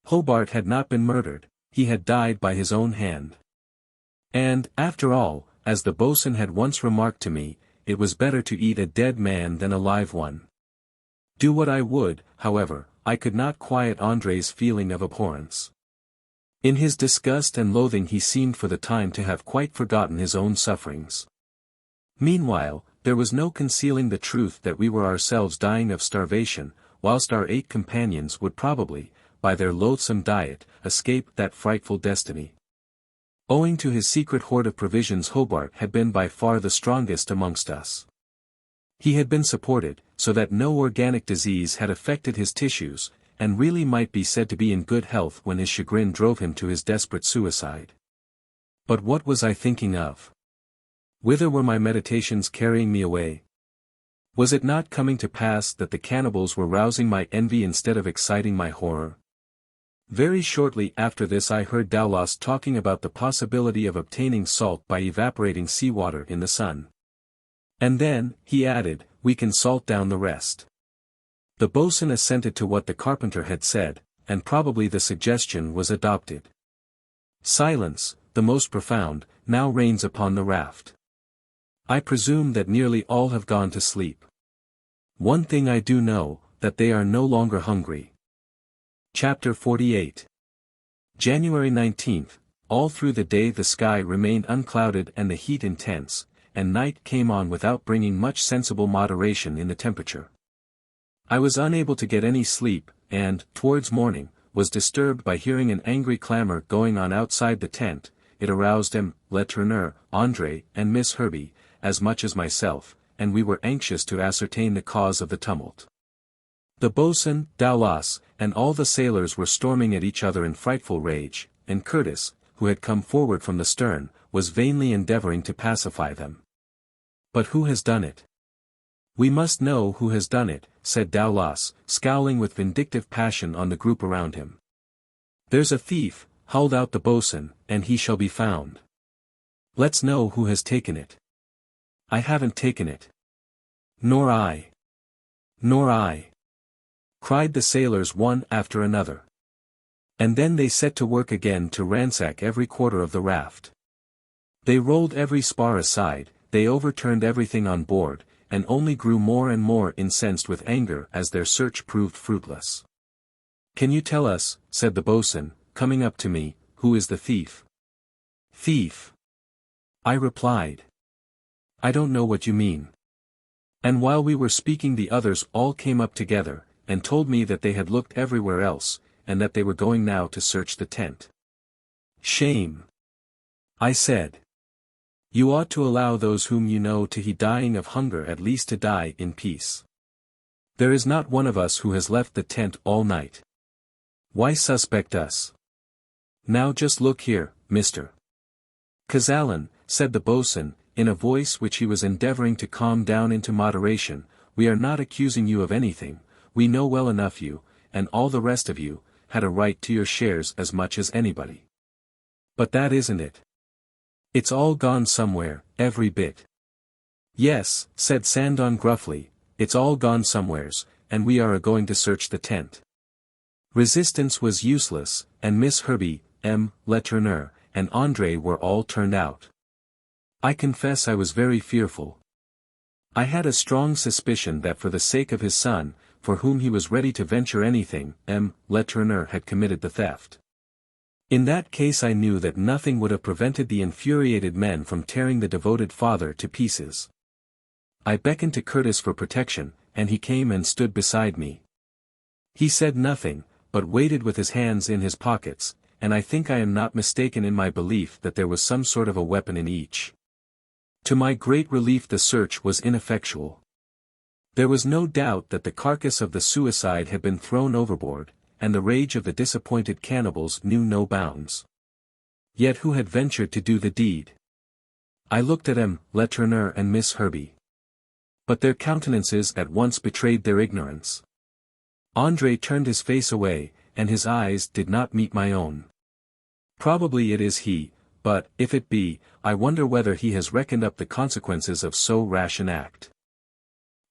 Hobart had not been murdered, he had died by his own hand. And, after all, as the boatswain had once remarked to me, it was better to eat a dead man than a live one. Do what I would, however, I could not quiet Andre's feeling of abhorrence. In his disgust and loathing he seemed for the time to have quite forgotten his own sufferings. Meanwhile, there was no concealing the truth that we were ourselves dying of starvation, whilst our 8 companions would probably, by their loathsome diet, escape that frightful destiny. Owing to his secret hoard of provisions, Hobart had been by far the strongest amongst us. He had been supported, so that no organic disease had affected his tissues, and really might be said to be in good health when his chagrin drove him to his desperate suicide. But what was I thinking of? Whither were my meditations carrying me away? Was it not coming to pass that the cannibals were rousing my envy instead of exciting my horror? Very shortly after this I heard Daulas talking about the possibility of obtaining salt by evaporating seawater in the sun. And then, he added, we can salt down the rest. The boatswain assented to what the carpenter had said, and probably the suggestion was adopted. Silence, the most profound, now reigns upon the raft. I presume that nearly all have gone to sleep. One thing I do know, that they are no longer hungry. Chapter 48. January 19th, all through the day the sky remained unclouded and the heat intense, and night came on without bringing much sensible moderation in the temperature. I was unable to get any sleep, and, towards morning, was disturbed by hearing an angry clamor going on outside the tent. It aroused Letourneur, André, and Miss Herbey, as much as myself, and we were anxious to ascertain the cause of the tumult. The boatswain, Daulas, and all the sailors were storming at each other in frightful rage, and Curtis, who had come forward from the stern, was vainly endeavoring to pacify them. But who has done it? We must know who has done it, said Daulas, scowling with vindictive passion on the group around him. There's a thief, howled out the boatswain, and he shall be found. Let's know who has taken it. I haven't taken it. Nor I. Nor I. Cried the sailors one after another. And then they set to work again to ransack every quarter of the raft. They rolled every spar aside, they overturned everything on board, and only grew more and more incensed with anger as their search proved fruitless. Can you tell us, said the boatswain, coming up to me, who is the thief? Thief? I replied. I don't know what you mean. And while we were speaking the others all came up together, and told me that they had looked everywhere else, and that they were going now to search the tent. Shame! I said. You ought to allow those whom you know to be dying of hunger at least to die in peace. There is not one of us who has left the tent all night. Why suspect us? Now just look here, Mr. Kazallon, said the boatswain, in a voice which he was endeavoring to calm down into moderation, we are not accusing you of anything, we know well enough you, and all the rest of you, had a right to your shares as much as anybody. But that isn't it. It's all gone somewhere, every bit. Yes, said Sandon gruffly, it's all gone somewheres, and we are a-going to search the tent. Resistance was useless, and Miss Herbey, Letourneur, and André were all turned out. I confess I was very fearful. I had a strong suspicion that for the sake of his son, for whom he was ready to venture anything, Letourneur had committed the theft. In that case I knew that nothing would have prevented the infuriated men from tearing the devoted father to pieces. I beckoned to Curtis for protection, and he came and stood beside me. He said nothing, but waited with his hands in his pockets, and I think I am not mistaken in my belief that there was some sort of a weapon in each. To my great relief the search was ineffectual. There was no doubt that the carcass of the suicide had been thrown overboard, and the rage of the disappointed cannibals knew no bounds. Yet who had ventured to do the deed? I looked at Letourneur and Miss Herbey. But their countenances at once betrayed their ignorance. André turned his face away, and his eyes did not meet my own. Probably it is he, but, if it be, I wonder whether he has reckoned up the consequences of so rash an act.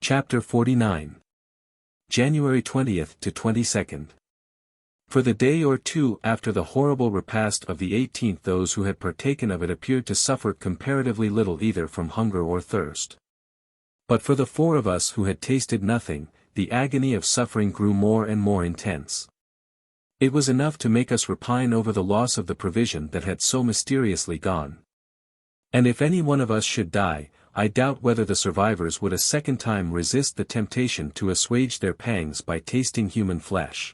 Chapter 49. January 20th to 22nd. For the day or two after the horrible repast of the 18th those who had partaken of it appeared to suffer comparatively little either from hunger or thirst. But for the four of us who had tasted nothing, the agony of suffering grew more and more intense. It was enough to make us repine over the loss of the provision that had so mysteriously gone. And if any one of us should die, I doubt whether the survivors would a second time resist the temptation to assuage their pangs by tasting human flesh.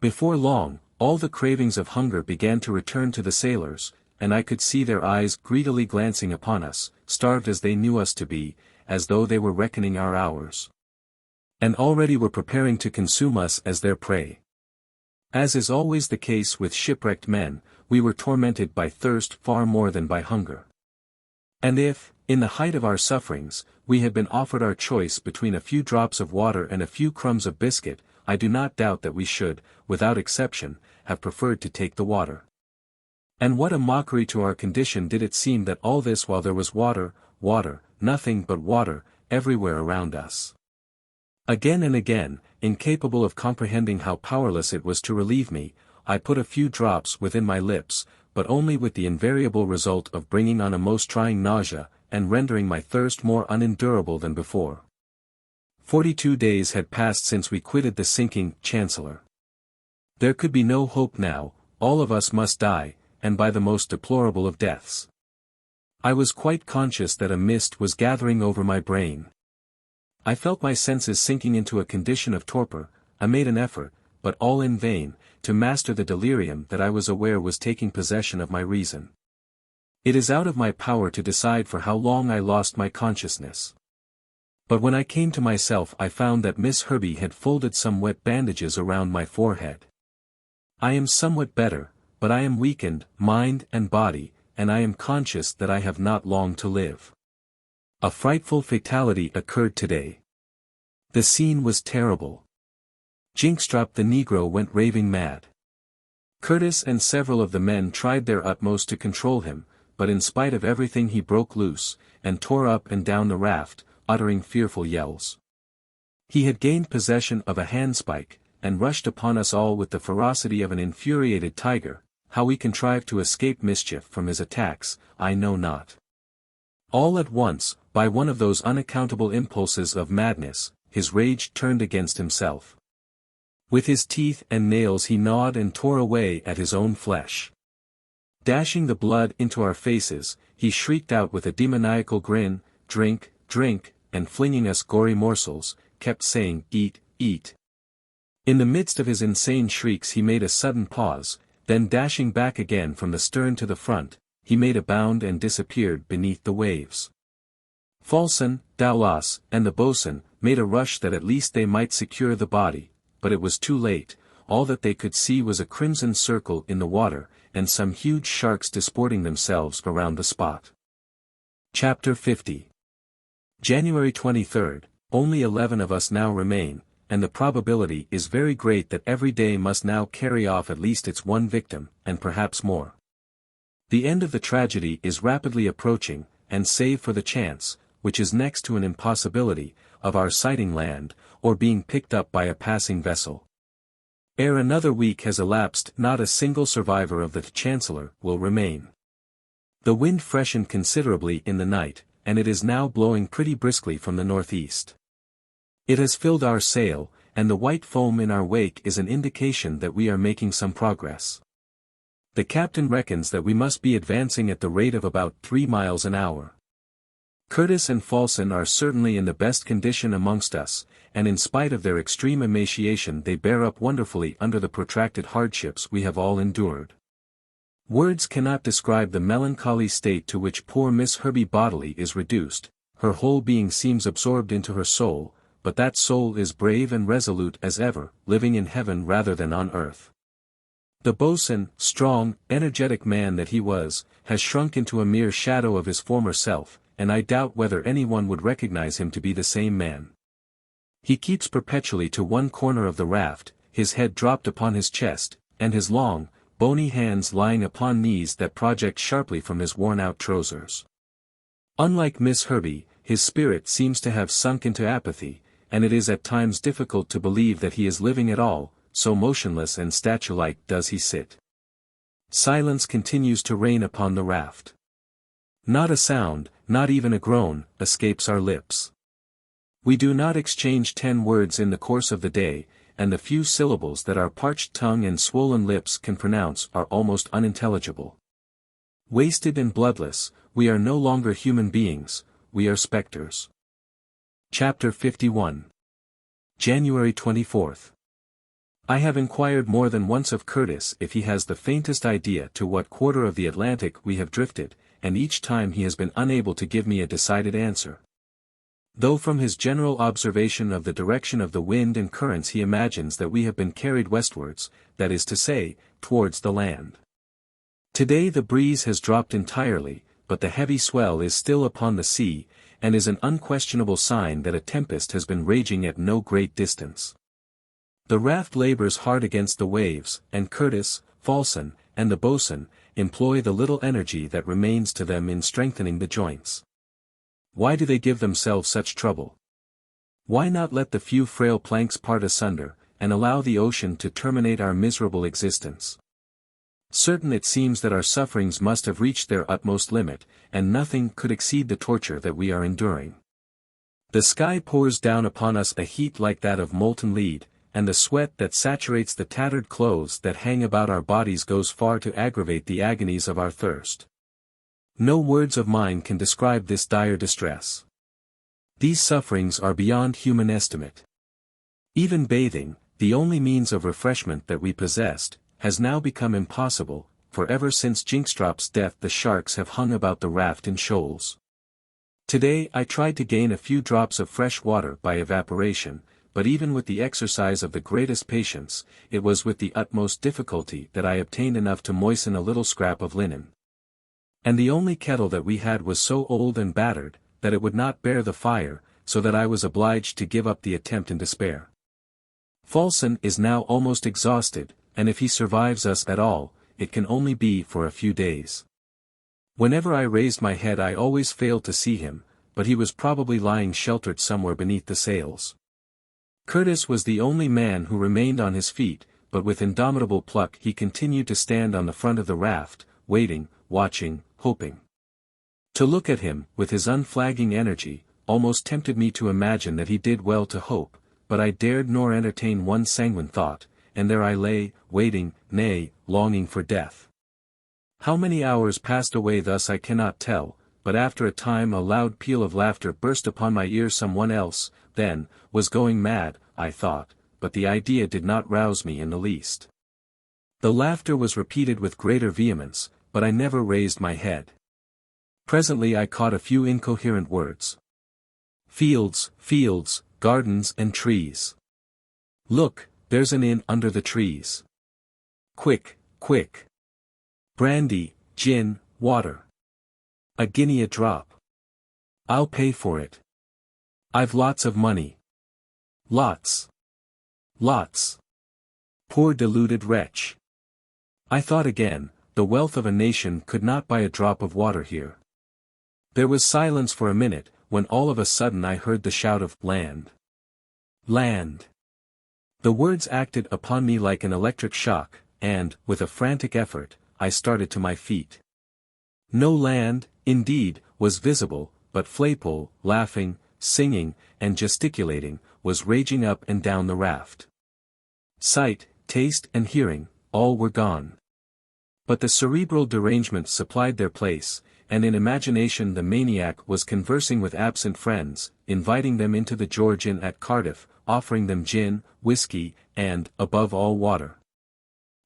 Before long, all the cravings of hunger began to return to the sailors, and I could see their eyes greedily glancing upon us, starved as they knew us to be, as though they were reckoning our hours. And already were preparing to consume us as their prey. As is always the case with shipwrecked men, we were tormented by thirst far more than by hunger. And if, in the height of our sufferings, we had been offered our choice between a few drops of water and a few crumbs of biscuit, I do not doubt that we should, without exception, have preferred to take the water. And what a mockery to our condition did it seem that all this while there was water, nothing but water, everywhere around us. Again and again, incapable of comprehending how powerless it was to relieve me, I put a few drops within my lips, but only with the invariable result of bringing on a most trying nausea, and rendering my thirst more unendurable than before. 42 days had passed since we quitted the sinking Chancellor. There could be no hope now, all of us must die, and by the most deplorable of deaths. I was quite conscious that a mist was gathering over my brain. I felt my senses sinking into a condition of torpor. I made an effort, but all in vain, to master the delirium that I was aware was taking possession of my reason. It is out of my power to decide for how long I lost my consciousness. But when I came to myself I found that Miss Herbey had folded some wet bandages around my forehead. I am somewhat better, but I am weakened, mind and body, and I am conscious that I have not long to live. A frightful fatality occurred today. The scene was terrible. Jinkstrap the Negro went raving mad. Curtis and several of the men tried their utmost to control him, but in spite of everything he broke loose, and tore up and down the raft, uttering fearful yells. He had gained possession of a handspike, and rushed upon us all with the ferocity of an infuriated tiger. How we contrived to escape mischief from his attacks, I know not. All at once, by one of those unaccountable impulses of madness, his rage turned against himself. With his teeth and nails he gnawed and tore away at his own flesh. Dashing the blood into our faces, he shrieked out with a demoniacal grin, "Drink, drink," and flinging us gory morsels, kept saying, "Eat, eat." In the midst of his insane shrieks he made a sudden pause, then dashing back again from the stern to the front, he made a bound and disappeared beneath the waves. Falsten, Daulas, and the boatswain made a rush that at least they might secure the body, but it was too late. All that they could see was a crimson circle in the water, and some huge sharks disporting themselves around the spot. Chapter 50. January 23rd, only 11 of us now remain, and the probability is very great that every day must now carry off at least its one victim, and perhaps more. The end of the tragedy is rapidly approaching, and save for the chance, which is next to an impossibility, of our sighting land, or being picked up by a passing vessel. Ere another week has elapsed not a single survivor of the Chancellor will remain. The wind freshened considerably in the night, and it is now blowing pretty briskly from the northeast. It has filled our sail, and the white foam in our wake is an indication that we are making some progress. The captain reckons that we must be advancing at the rate of about 3 miles an hour. Curtis and Falsten are certainly in the best condition amongst us, and in spite of their extreme emaciation they bear up wonderfully under the protracted hardships we have all endured. Words cannot describe the melancholy state to which poor Miss Herbey bodily is reduced. Her whole being seems absorbed into her soul, but that soul is brave and resolute as ever, living in heaven rather than on earth. The boatswain, strong, energetic man that he was, has shrunk into a mere shadow of his former self, and I doubt whether anyone would recognize him to be the same man. He keeps perpetually to one corner of the raft, his head dropped upon his chest, and his long, bony hands lying upon knees that project sharply from his worn-out trousers. Unlike Miss Herbey, his spirit seems to have sunk into apathy, and it is at times difficult to believe that he is living at all, so motionless and statue-like does he sit. Silence continues to reign upon the raft. Not a sound, not even a groan, escapes our lips. We do not exchange 10 words in the course of the day, and the few syllables that our parched tongue and swollen lips can pronounce are almost unintelligible. Wasted and bloodless, we are no longer human beings, we are specters. Chapter 51. January 24th. I have inquired more than once of Curtis if he has the faintest idea to what quarter of the Atlantic we have drifted, and each time he has been unable to give me a decided answer. Though from his general observation of the direction of the wind and currents he imagines that we have been carried westwards, that is to say, towards the land. Today the breeze has dropped entirely, but the heavy swell is still upon the sea, and is an unquestionable sign that a tempest has been raging at no great distance. The raft labors hard against the waves, and Curtis, Falsten, and the boatswain, employ the little energy that remains to them in strengthening the joints. Why do they give themselves such trouble? Why not let the few frail planks part asunder, and allow the ocean to terminate our miserable existence? Certain it seems that our sufferings must have reached their utmost limit, and nothing could exceed the torture that we are enduring. The sky pours down upon us a heat like that of molten lead, and the sweat that saturates the tattered clothes that hang about our bodies goes far to aggravate the agonies of our thirst. No words of mine can describe this dire distress. These sufferings are beyond human estimate. Even bathing, the only means of refreshment that we possessed, has now become impossible, for ever since Jynxstrop's death the sharks have hung about the raft in shoals. Today I tried to gain a few drops of fresh water by evaporation, but even with the exercise of the greatest patience, it was with the utmost difficulty that I obtained enough to moisten a little scrap of linen. And the only kettle that we had was so old and battered, that it would not bear the fire, so that I was obliged to give up the attempt in despair. Falson is now almost exhausted, and if he survives us at all, it can only be for a few days. Whenever I raised my head I always failed to see him, but he was probably lying sheltered somewhere beneath the sails. Curtis was the only man who remained on his feet, but with indomitable pluck he continued to stand on the front of the raft, waiting, watching, hoping. To look at him, with his unflagging energy, almost tempted me to imagine that he did well to hope, but I dared nor entertain one sanguine thought, and there I lay, waiting, nay, longing for death. How many hours passed away thus I cannot tell, but after a time a loud peal of laughter burst upon my ear. Someone else, then, was going mad, I thought, but the idea did not rouse me in the least. The laughter was repeated with greater vehemence, but I never raised my head. Presently I caught a few incoherent words. Fields, fields, gardens and trees. Look, there's an inn under the trees. Quick, quick. Brandy, gin, water. A guinea a drop. I'll pay for it. I've lots of money. Lots. Lots. Poor deluded wretch. I thought again, the wealth of a nation could not buy a drop of water here. There was silence for a minute, when all of a sudden I heard the shout of land. Land. The words acted upon me like an electric shock, and, with a frantic effort, I started to my feet. No land, indeed, was visible, but Flaypole, laughing, singing, and gesticulating, was raging up and down the raft. Sight, taste and hearing, all were gone. But the cerebral derangements supplied their place, and in imagination the maniac was conversing with absent friends, inviting them into the George Inn at Cardiff, offering them gin, whiskey, and, above all, water.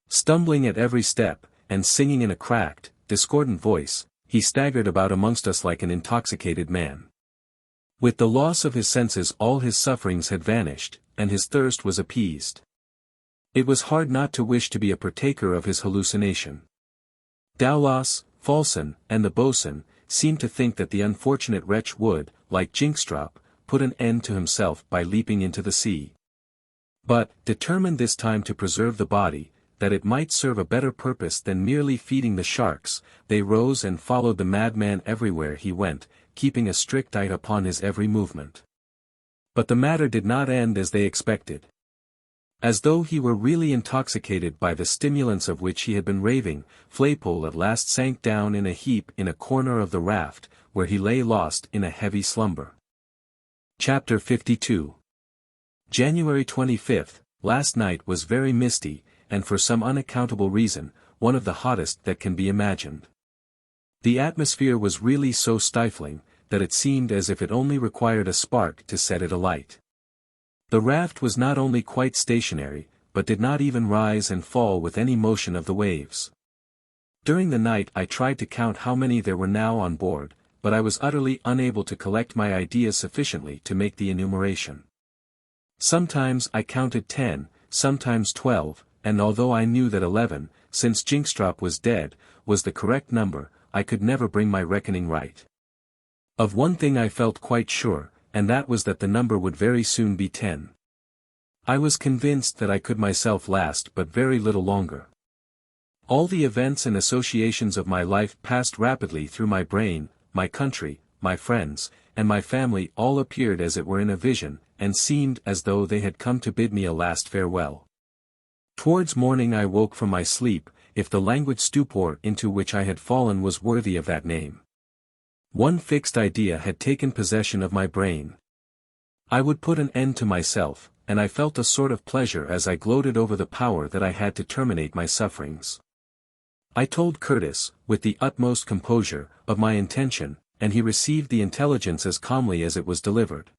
Stumbling at every step, and singing in a cracked, discordant voice, he staggered about amongst us like an intoxicated man. With the loss of his senses all his sufferings had vanished, and his thirst was appeased. It was hard not to wish to be a partaker of his hallucination. Dowlas, Falson, and the boatswain, seemed to think that the unfortunate wretch would, like Jynxstrop, put an end to himself by leaping into the sea. But, determined this time to preserve the body, that it might serve a better purpose than merely feeding the sharks, they rose and followed the madman everywhere he went, keeping a strict eye upon his every movement. But the matter did not end as they expected. As though he were really intoxicated by the stimulants of which he had been raving, Flaypole at last sank down in a heap in a corner of the raft, where he lay lost in a heavy slumber. Chapter 52. January 25th, last night was very misty, and for some unaccountable reason, one of the hottest that can be imagined. The atmosphere was really so stifling, that it seemed as if it only required a spark to set it alight. The raft was not only quite stationary, but did not even rise and fall with any motion of the waves. During the night I tried to count how many there were now on board, but I was utterly unable to collect my ideas sufficiently to make the enumeration. Sometimes I counted 10, sometimes 12, and although I knew that 11, since Jynxstrop was dead, was the correct number, I could never bring my reckoning right. Of one thing I felt quite sure, and that was that the number would very soon be 10. I was convinced that I could myself last but very little longer. All the events and associations of my life passed rapidly through my brain, my country, my friends, and my family all appeared as it were in a vision, and seemed as though they had come to bid me a last farewell. Towards morning I woke from my sleep, if the languid stupor into which I had fallen was worthy of that name. One fixed idea had taken possession of my brain. I would put an end to myself, and I felt a sort of pleasure as I gloated over the power that I had to terminate my sufferings. I told Curtis, with the utmost composure, of my intention, and he received the intelligence as calmly as it was delivered.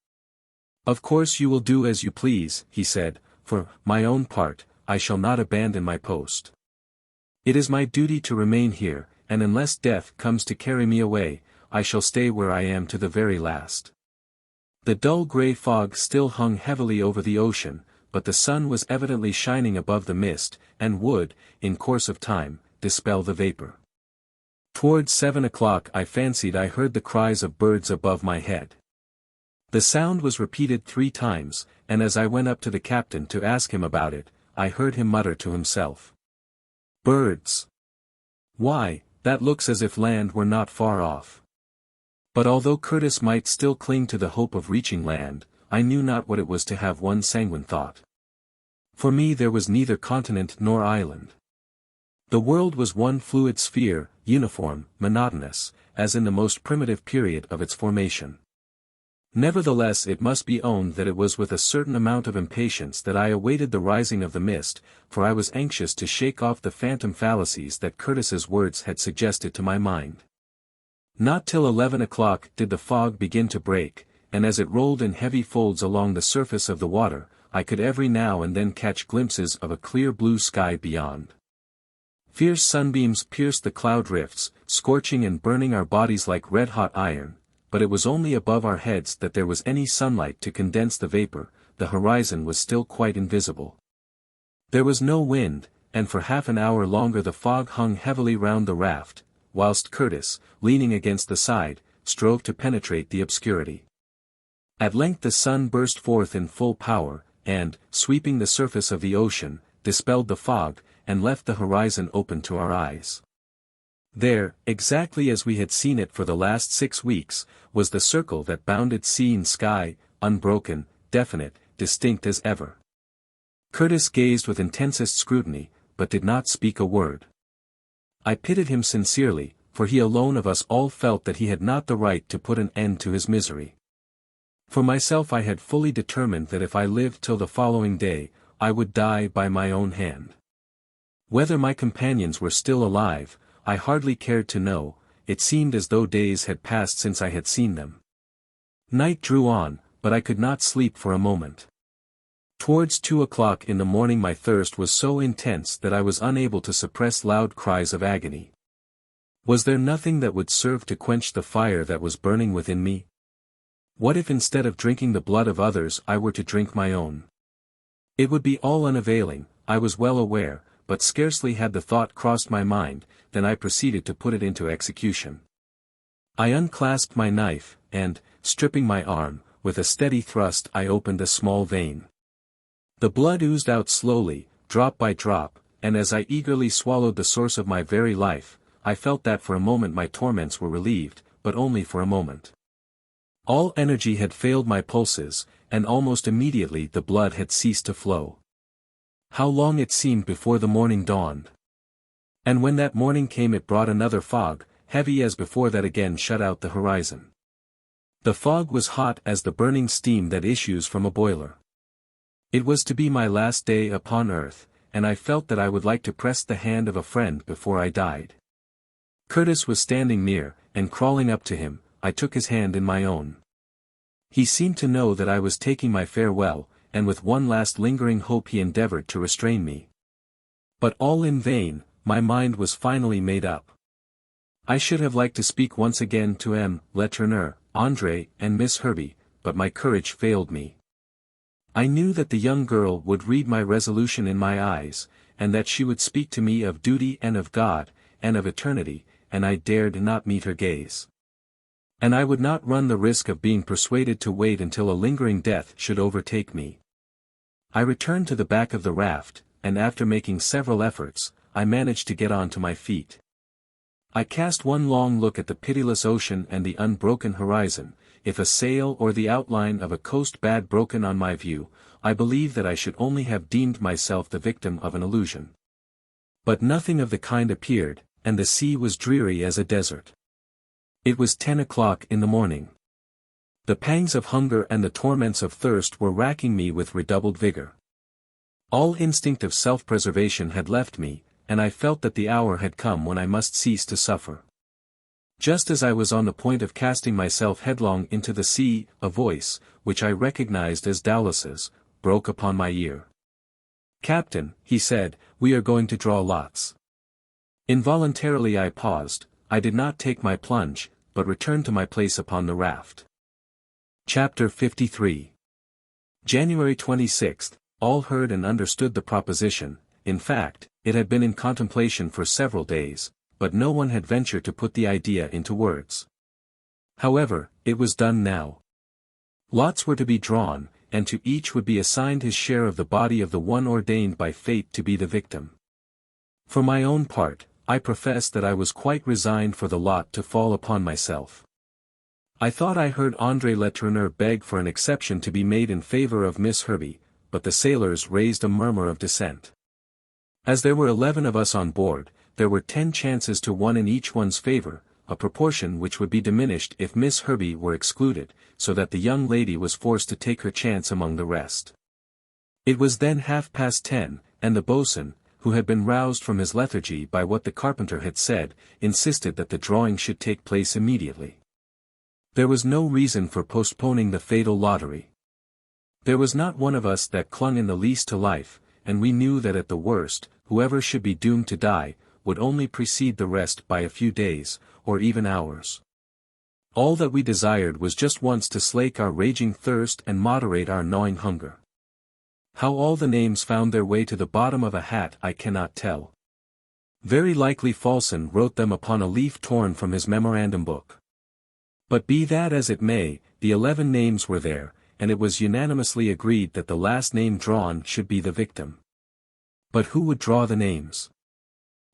"Of course you will do as you please," he said. "For my own part, I shall not abandon my post. It is my duty to remain here, and unless death comes to carry me away, I shall stay where I am to the very last." The dull grey fog still hung heavily over the ocean, but the sun was evidently shining above the mist, and would, in course of time, dispel the vapour. Towards 7 o'clock I fancied I heard the cries of birds above my head. The sound was repeated 3 times, and as I went up to the captain to ask him about it, I heard him mutter to himself, "Birds! Why, that looks as if land were not far off." But although Curtis might still cling to the hope of reaching land, I knew not what it was to have one sanguine thought. For me there was neither continent nor island. The world was one fluid sphere, uniform, monotonous, as in the most primitive period of its formation. Nevertheless it must be owned that it was with a certain amount of impatience that I awaited the rising of the mist, for I was anxious to shake off the phantom fallacies that Curtis's words had suggested to my mind. Not till 11 o'clock did the fog begin to break, and as it rolled in heavy folds along the surface of the water, I could every now and then catch glimpses of a clear blue sky beyond. Fierce sunbeams pierced the cloud rifts, scorching and burning our bodies like red-hot iron, but it was only above our heads that there was any sunlight to condense the vapor. The horizon was still quite invisible. There was no wind, and for half an hour longer the fog hung heavily round the raft, whilst Curtis, leaning against the side, strove to penetrate the obscurity. At length the sun burst forth in full power, and, sweeping the surface of the ocean, dispelled the fog, and left the horizon open to our eyes. There, exactly as we had seen it for the last 6 weeks, was the circle that bounded sea and sky, unbroken, definite, distinct as ever. Curtis gazed with intensest scrutiny, but did not speak a word. I pitied him sincerely, for he alone of us all felt that he had not the right to put an end to his misery. For myself I had fully determined that if I lived till the following day, I would die by my own hand. Whether my companions were still alive, I hardly cared to know. It seemed as though days had passed since I had seen them. Night drew on, but I could not sleep for a moment. Towards 2 o'clock in the morning my thirst was so intense that I was unable to suppress loud cries of agony. Was there nothing that would serve to quench the fire that was burning within me? What if instead of drinking the blood of others I were to drink my own? It would be all unavailing, I was well aware, but scarcely had the thought crossed my mind, than I proceeded to put it into execution. I unclasped my knife, and, stripping my arm, with a steady thrust I opened a small vein. The blood oozed out slowly, drop by drop, and as I eagerly swallowed the source of my very life, I felt that for a moment my torments were relieved, but only for a moment. All energy had failed my pulses, and almost immediately the blood had ceased to flow. How long it seemed before the morning dawned. And when that morning came it brought another fog, heavy as before that again shut out the horizon. The fog was hot as the burning steam that issues from a boiler. It was to be my last day upon earth, and I felt that I would like to press the hand of a friend before I died. Curtis was standing near, and crawling up to him, I took his hand in my own. He seemed to know that I was taking my farewell, and with one last lingering hope he endeavored to restrain me. But all in vain, my mind was finally made up. I should have liked to speak once again to M. Letourneur, André, and Miss Herbey, but my courage failed me. I knew that the young girl would read my resolution in my eyes, and that she would speak to me of duty and of God, and of eternity, and I dared not meet her gaze. And I would not run the risk of being persuaded to wait until a lingering death should overtake me. I returned to the back of the raft, and after making several efforts, I managed to get on to my feet. I cast one long look at the pitiless ocean and the unbroken horizon. If a sail or the outline of a coast bad broken on my view, I believe that I should only have deemed myself the victim of an illusion. But nothing of the kind appeared, and the sea was dreary as a desert. It was 10 o'clock in the morning. The pangs of hunger and the torments of thirst were racking me with redoubled vigor. All instinct of self-preservation had left me, and I felt that the hour had come when I must cease to suffer. Just as I was on the point of casting myself headlong into the sea, a voice, which I recognized as Dowlas's, broke upon my ear. "Captain," he said, "we are going to draw lots." Involuntarily I paused. I did not take my plunge, but returned to my place upon the raft. Chapter 53. January 26th, all heard and understood the proposition. In fact, it had been in contemplation for several days, but no one had ventured to put the idea into words. However, it was done now. Lots were to be drawn, and to each would be assigned his share of the body of the one ordained by fate to be the victim. For my own part, I professed that I was quite resigned for the lot to fall upon myself. I thought I heard André Letourneur beg for an exception to be made in favor of Miss Herbey, but the sailors raised a murmur of dissent. As there were 11 of us on board, there were 10 chances to 1 in each one's favor, a proportion which would be diminished if Miss Herbey were excluded, so that the young lady was forced to take her chance among the rest. It was then 10:30, and the boatswain, who had been roused from his lethargy by what the carpenter had said, insisted that the drawing should take place immediately. There was no reason for postponing the fatal lottery. There was not one of us that clung in the least to life, and we knew that at the worst, whoever should be doomed to die, would only precede the rest by a few days, or even hours. All that we desired was just once to slake our raging thirst and moderate our gnawing hunger. How all the names found their way to the bottom of a hat I cannot tell. Very likely Falson wrote them upon a leaf torn from his memorandum book. But be that as it may, the 11 names were there, and it was unanimously agreed that the last name drawn should be the victim. But who would draw the names?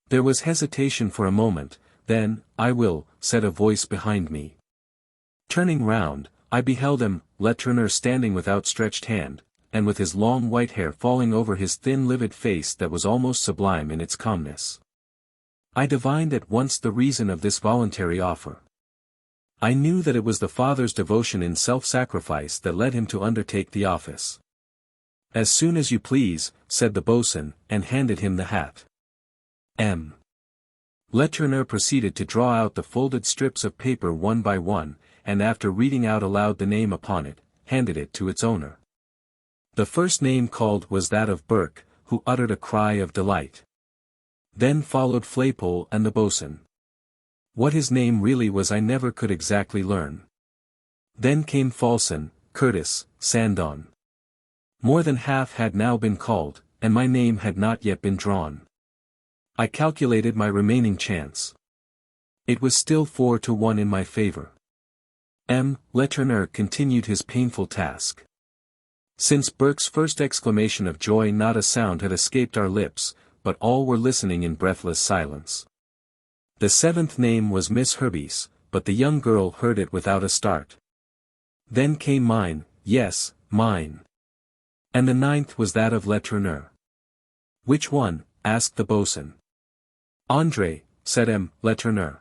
There was hesitation for a moment, then, "I will," said a voice behind me. Turning round, I beheld him, Letourneur, standing with outstretched hand, and with his long white hair falling over his thin livid face that was almost sublime in its calmness. I divined at once the reason of this voluntary offer. I knew that it was the father's devotion in self-sacrifice that led him to undertake the office. "As soon as you please," said the boatswain, and handed him the hat. M. Letourneur proceeded to draw out the folded strips of paper one by one, and after reading out aloud the name upon it, handed it to its owner. The first name called was that of Burke, who uttered a cry of delight. Then followed Flaypole and the boatswain. What his name really was I never could exactly learn. Then came Falson, Curtis, Sandon. More than half had now been called, and my name had not yet been drawn. I calculated my remaining chance. It was still 4-1 in my favor. M. Letourneur continued his painful task. Since Burke's first exclamation of joy not a sound had escaped our lips, but all were listening in breathless silence. The 7th name was Miss Herbey's, but the young girl heard it without a start. Then came mine, yes, mine. And the 9th was that of Letourneur. "Which one?" asked the boatswain. "André," said M. Letourneur.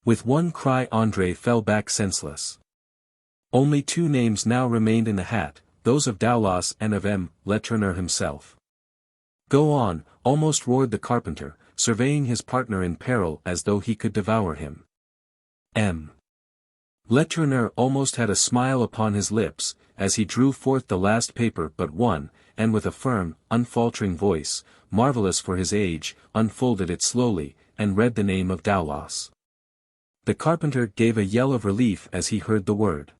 With one cry André fell back senseless. Only 2 names now remained in the hat, those of Dowlas and of M. Letourneur himself. "Go on," almost roared the carpenter, surveying his partner in peril as though he could devour him. M. Letourneur almost had a smile upon his lips, as he drew forth the last paper but one, and with a firm, unfaltering voice, marvelous for his age, unfolded it slowly, and read the name of Dowlas. The carpenter gave a yell of relief as he heard the word.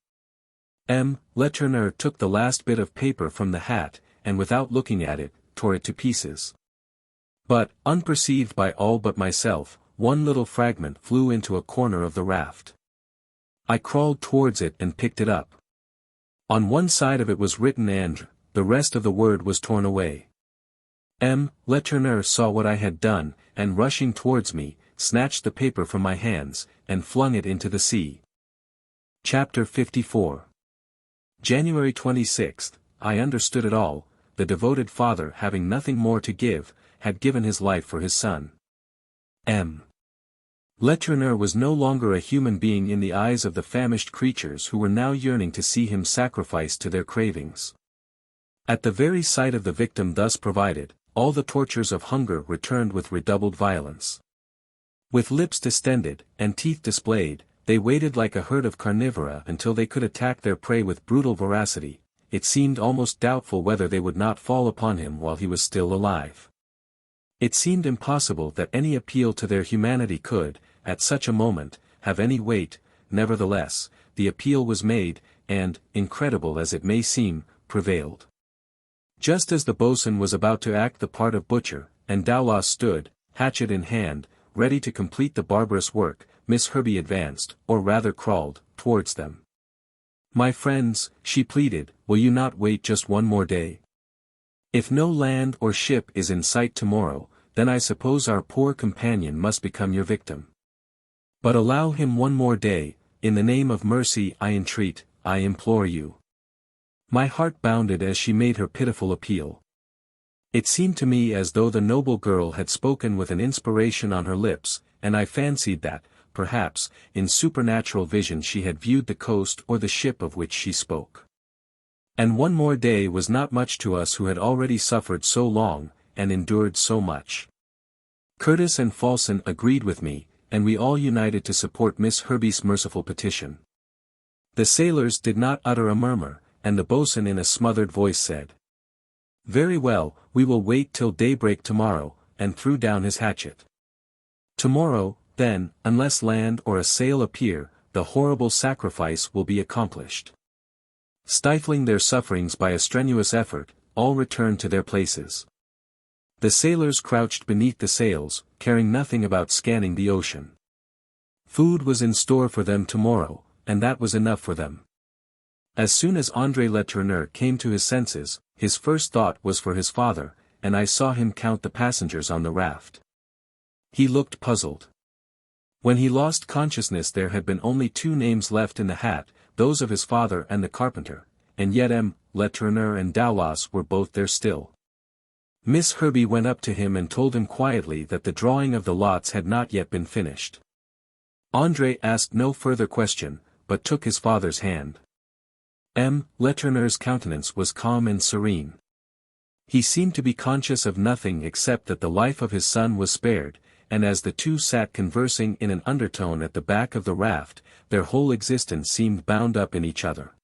M. Letourneur took the last bit of paper from the hat, and without looking at it, tore it to pieces. But, unperceived by all but myself, one little fragment flew into a corner of the raft. I crawled towards it and picked it up. On one side of it was written André, the rest of the word was torn away. M. Letourneur saw what I had done, and rushing towards me, snatched the paper from my hands, and flung it into the sea. Chapter 54. January 26th, I understood it all, the devoted father having nothing more to give, had given his life for his son. Letourneur was no longer a human being in the eyes of the famished creatures who were now yearning to see him sacrificed to their cravings. At the very sight of the victim thus provided, all the tortures of hunger returned with redoubled violence. With lips distended, and teeth displayed, they waited like a herd of carnivora until they could attack their prey with brutal voracity. It seemed almost doubtful whether they would not fall upon him while he was still alive. It seemed impossible that any appeal to their humanity could, at such a moment, have any weight. Nevertheless, the appeal was made, and, incredible as it may seem, prevailed. Just as the boatswain was about to act the part of butcher, and Dowlas stood, hatchet in hand, ready to complete the barbarous work, Miss Herbey advanced, or rather crawled, towards them. "My friends," she pleaded, "will you not wait just one more day? If no land or ship is in sight tomorrow, then I suppose our poor companion must become your victim. But allow him one more day, in the name of mercy I entreat, I implore you." My heart bounded as she made her pitiful appeal. It seemed to me as though the noble girl had spoken with an inspiration on her lips, and I fancied that, perhaps, in supernatural vision she had viewed the coast or the ship of which she spoke. And one more day was not much to us who had already suffered so long, and endured so much. Curtis and Fulson agreed with me, and we all united to support Miss Herbey's merciful petition. The sailors did not utter a murmur, and the boatswain in a smothered voice said, "Very well, we will wait till daybreak tomorrow," and threw down his hatchet. "Tomorrow, then, unless land or a sail appear, the horrible sacrifice will be accomplished." Stifling their sufferings by a strenuous effort, all returned to their places. The sailors crouched beneath the sails, caring nothing about scanning the ocean. Food was in store for them tomorrow, and that was enough for them. As soon as André Letourneur came to his senses, his first thought was for his father, and I saw him count the passengers on the raft. He looked puzzled. When he lost consciousness there had been only 2 names left in the hat, those of his father and the carpenter, and yet Letourneur and Dowlas were both there still. Miss Herbey went up to him and told him quietly that the drawing of the lots had not yet been finished. André asked no further question, but took his father's hand. Letoureur's countenance was calm and serene. He seemed to be conscious of nothing except that the life of his son was spared, and as the two sat conversing in an undertone at the back of the raft, their whole existence seemed bound up in each other.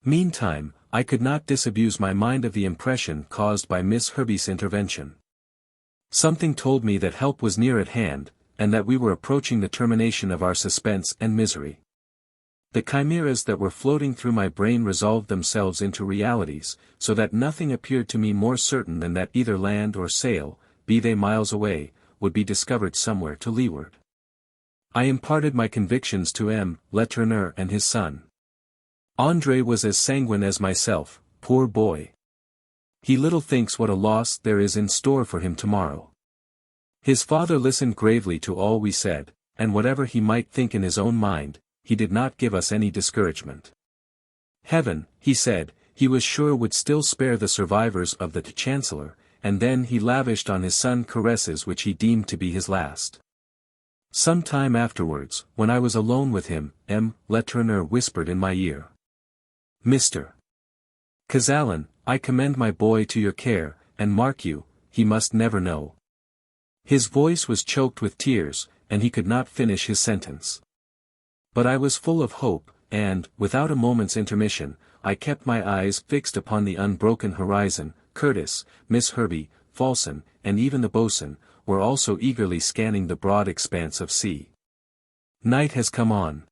Meantime, I could not disabuse my mind of the impression caused by Miss Herbey's intervention. Something told me that help was near at hand, and that we were approaching the termination of our suspense and misery. The chimeras that were floating through my brain resolved themselves into realities, so that nothing appeared to me more certain than that either land or sail, be they miles away, would be discovered somewhere to leeward. I imparted my convictions to Letourneur and his son. André was as sanguine as myself, poor boy. He little thinks what a loss there is in store for him tomorrow. His father listened gravely to all we said, and whatever he might think in his own mind, he did not give us any discouragement. Heaven, he said, he was sure would still spare the survivors of the Chancellor, and then he lavished on his son caresses which he deemed to be his last. Some time afterwards, when I was alone with him, Letourneur whispered in my ear, "Mr. Kazallon, I commend my boy to your care, and mark you, he must never know." His voice was choked with tears, and he could not finish his sentence. But I was full of hope, and, without a moment's intermission, I kept my eyes fixed upon the unbroken horizon. Curtis, Miss Herbey, Fulson, and even the boatswain, were also eagerly scanning the broad expanse of sea. Night has come on.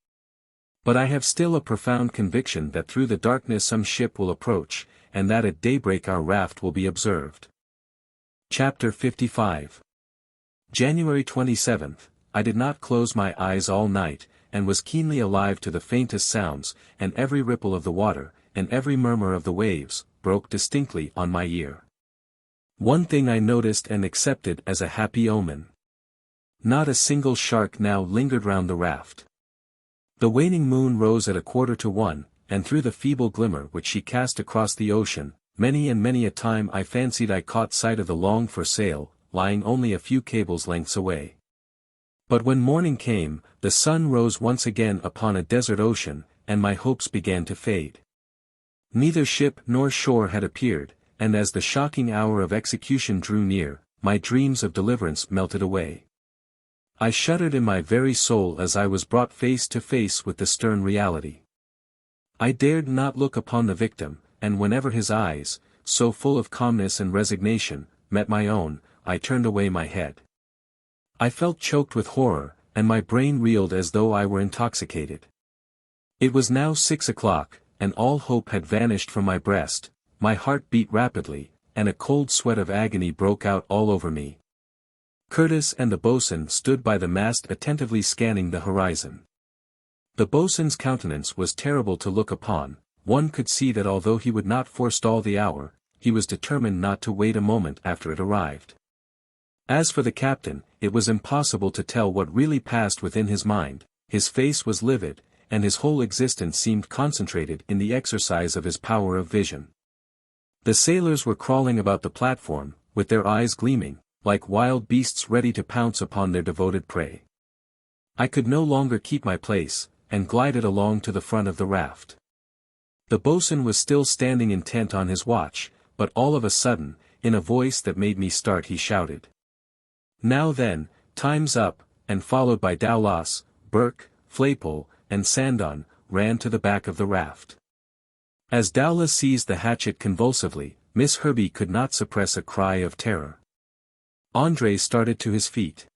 But I have still a profound conviction that through the darkness some ship will approach, and that at daybreak our raft will be observed. Chapter 55. January 27th, I did not close my eyes all night, and was keenly alive to the faintest sounds, and every ripple of the water, and every murmur of the waves, broke distinctly on my ear. One thing I noticed and accepted as a happy omen. Not a single shark now lingered round the raft. The waning moon rose at 1:45, and through the feeble glimmer which she cast across the ocean, many and many a time I fancied I caught sight of the longed-for sail, lying only a few cables' lengths away. But when morning came, the sun rose once again upon a desert ocean, and my hopes began to fade. Neither ship nor shore had appeared, and as the shocking hour of execution drew near, my dreams of deliverance melted away. I shuddered in my very soul as I was brought face to face with the stern reality. I dared not look upon the victim, and whenever his eyes, so full of calmness and resignation, met my own, I turned away my head. I felt choked with horror, and my brain reeled as though I were intoxicated. It was now 6 o'clock, and all hope had vanished from my breast. My heart beat rapidly, and a cold sweat of agony broke out all over me. Curtis and the boatswain stood by the mast attentively scanning the horizon. The boatswain's countenance was terrible to look upon. One could see that although he would not forestall the hour, he was determined not to wait a moment after it arrived. As for the captain, it was impossible to tell what really passed within his mind. His face was livid, and his whole existence seemed concentrated in the exercise of his power of vision. The sailors were crawling about the platform, with their eyes gleaming, like wild beasts ready to pounce upon their devoted prey. I could no longer keep my place, and glided along to the front of the raft. The boatswain was still standing intent on his watch, but all of a sudden, in a voice that made me start, he shouted, "Now then, time's up," and followed by Dowlas, Burke, Flaypole, and Sandon, ran to the back of the raft. As Dowlas seized the hatchet convulsively, Miss Herbey could not suppress a cry of terror. André started to his feet.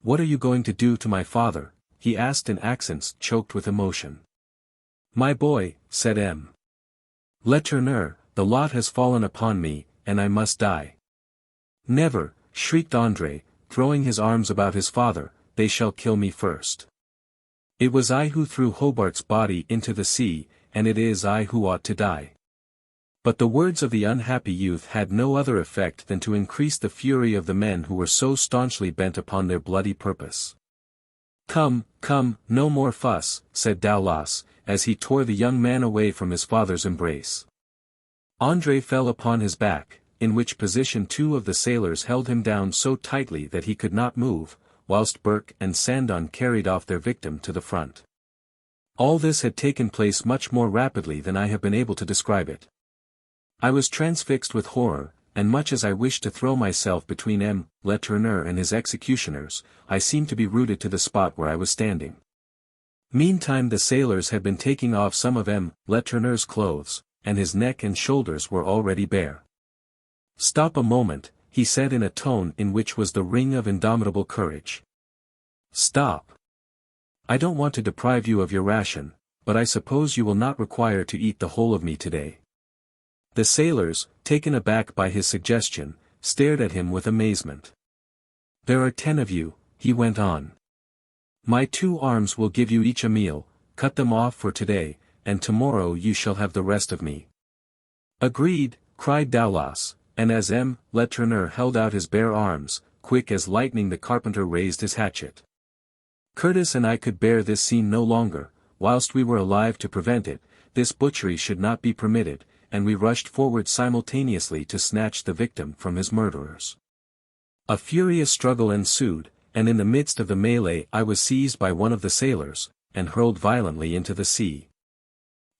"What are you going to do to my father?" he asked in accents choked with emotion. "My boy," said M. Letourneur, "the lot has fallen upon me, and I must die." "Never," shrieked André, throwing his arms about his father, "they shall kill me first. It was I who threw Hobart's body into the sea, and it is I who ought to die." But the words of the unhappy youth had no other effect than to increase the fury of the men who were so staunchly bent upon their bloody purpose. "Come, come, no more fuss," said Dowlas, as he tore the young man away from his father's embrace. André fell upon his back, in which position two of the sailors held him down so tightly that he could not move, whilst Burke and Sandon carried off their victim to the front. All this had taken place much more rapidly than I have been able to describe it. I was transfixed with horror, and much as I wished to throw myself between M. Letourneur and his executioners, I seemed to be rooted to the spot where I was standing. Meantime the sailors had been taking off some of M. Letourneur's clothes, and his neck and shoulders were already bare. "Stop a moment," he said in a tone in which was the ring of indomitable courage. "Stop. I don't want to deprive you of your ration, but I suppose you will not require to eat the whole of me today." The sailors, taken aback by his suggestion, stared at him with amazement. "There are 10 of you," he went on. "My 2 arms will give you each a meal, cut them off for today, and tomorrow you shall have the rest of me." "Agreed," cried Dowlas, and as M. Letourneur held out his bare arms, quick as lightning the carpenter raised his hatchet. Curtis and I could bear this scene no longer. Whilst we were alive to prevent it, this butchery should not be permitted, and we rushed forward simultaneously to snatch the victim from his murderers. A furious struggle ensued, and in the midst of the melee I was seized by one of the sailors, and hurled violently into the sea.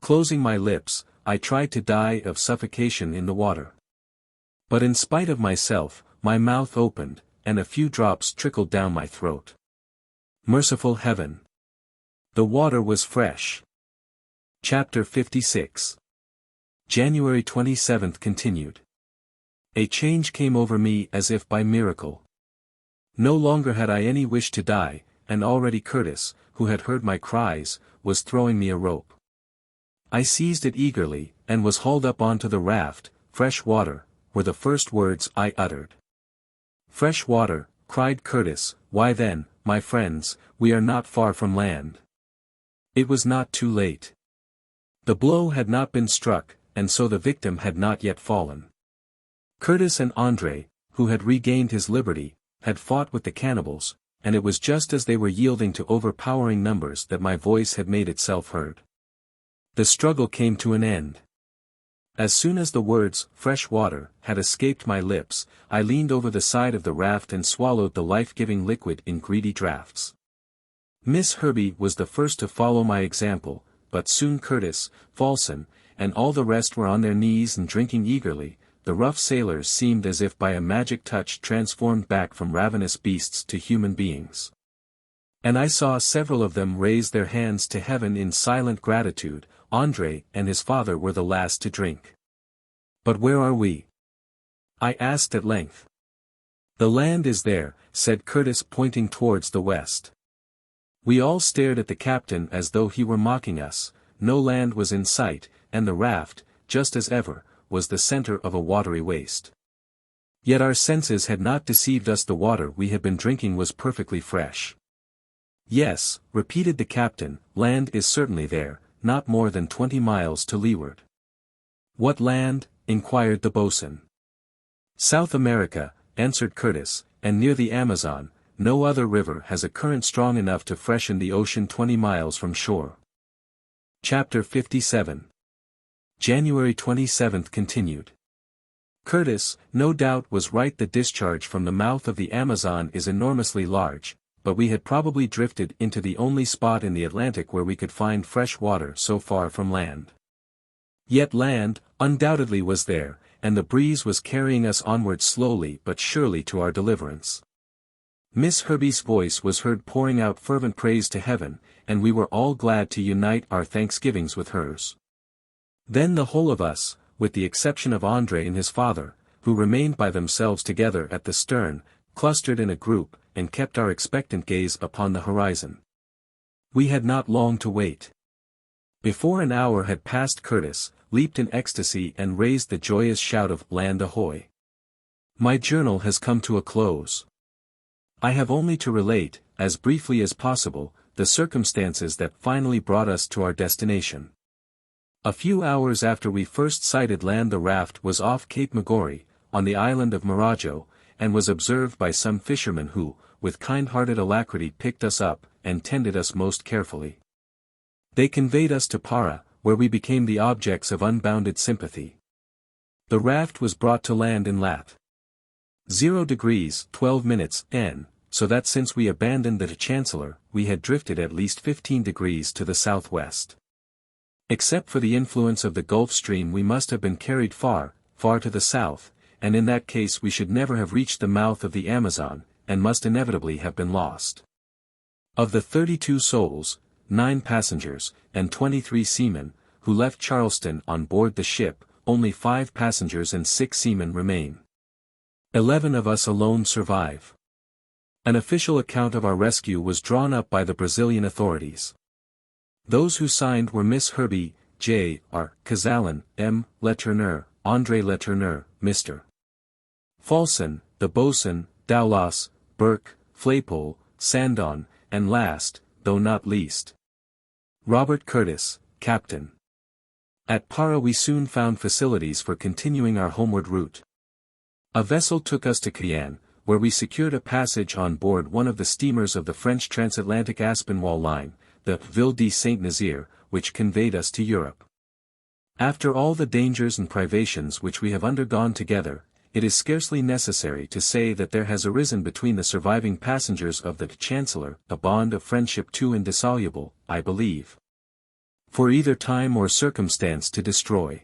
Closing my lips, I tried to die of suffocation in the water. But in spite of myself, my mouth opened, and a few drops trickled down my throat. Merciful heaven! The water was fresh. Chapter 56. January 27th continued. A change came over me as if by miracle. No longer had I any wish to die, and already Curtis, who had heard my cries, was throwing me a rope. I seized it eagerly, and was hauled up onto the raft. "Fresh water," were the first words I uttered. "Fresh water," cried Curtis, "why then, my friends, we are not far from land." It was not too late. The blow had not been struck, and so the victim had not yet fallen. Curtis and André, who had regained his liberty, had fought with the cannibals, and it was just as they were yielding to overpowering numbers that my voice had made itself heard. The struggle came to an end. As soon as the words, fresh water, had escaped my lips, I leaned over the side of the raft and swallowed the life-giving liquid in greedy draughts. Miss Herbey was the first to follow my example, but soon Curtis, Falsten, and all the rest were on their knees and drinking eagerly. The rough sailors seemed as if by a magic touch transformed back from ravenous beasts to human beings. And I saw several of them raise their hands to heaven in silent gratitude. André and his father were the last to drink. "But where are we?" I asked at length. "The land is there," said Curtis, pointing towards the west. We all stared at the captain as though he were mocking us. No land was in sight, and the raft, just as ever, was the center of a watery waste. Yet our senses had not deceived us. The water we had been drinking was perfectly fresh. "Yes," repeated the captain, "land is certainly there, not more than 20 miles to leeward." "What land?" inquired the boatswain. "South America," answered Curtis, "and near the Amazon. No other river has a current strong enough to freshen the ocean 20 miles from shore." Chapter 57. January 27th continued. Curtis, no doubt, was right. The discharge from the mouth of the Amazon is enormously large, but we had probably drifted into the only spot in the Atlantic where we could find fresh water so far from land. Yet land, undoubtedly, was there, and the breeze was carrying us onward slowly but surely to our deliverance. Miss Herbey's voice was heard pouring out fervent praise to heaven, and we were all glad to unite our thanksgivings with hers. Then the whole of us, with the exception of André and his father, who remained by themselves together at the stern, clustered in a group, and kept our expectant gaze upon the horizon. We had not long to wait. Before an hour had passed, Curtis leaped in ecstasy and raised the joyous shout of "Land ahoy!" My journal has come to a close. I have only to relate, as briefly as possible, the circumstances that finally brought us to our destination. A few hours after we first sighted land, the raft was off Cape Magori, on the island of Marajo, and was observed by some fishermen who, with kind-hearted alacrity, picked us up, and tended us most carefully. They conveyed us to Para, where we became the objects of unbounded sympathy. The raft was brought to land in lat. 0 degrees 12 minutes N, so that since we abandoned the Chancellor, we had drifted at least 15 degrees to the southwest. Except for the influence of the Gulf Stream, we must have been carried far, far to the south, and in that case we should never have reached the mouth of the Amazon, and must inevitably have been lost. Of the 32 souls, 9 passengers, and 23 seamen, who left Charleston on board the ship, only 5 passengers and 6 seamen remain. 11 of us alone survive. An official account of our rescue was drawn up by the Brazilian authorities. Those who signed were Miss Herbey, J.R. Kazallon, M. Letourneur, André Letourneur, Mr. Falsten, the boatswain, Daulas, Burke, Flaypole, Sandon, and last, though not least, Robert Curtis, Captain. At Para we soon found facilities for continuing our homeward route. A vessel took us to Cayenne, where we secured a passage on board one of the steamers of the French transatlantic Aspinwall line, the Ville de Saint-Nazaire, which conveyed us to Europe. After all the dangers and privations which we have undergone together, it is scarcely necessary to say that there has arisen between the surviving passengers of the Chancellor a bond of friendship too indissoluble, I believe, for either time or circumstance to destroy.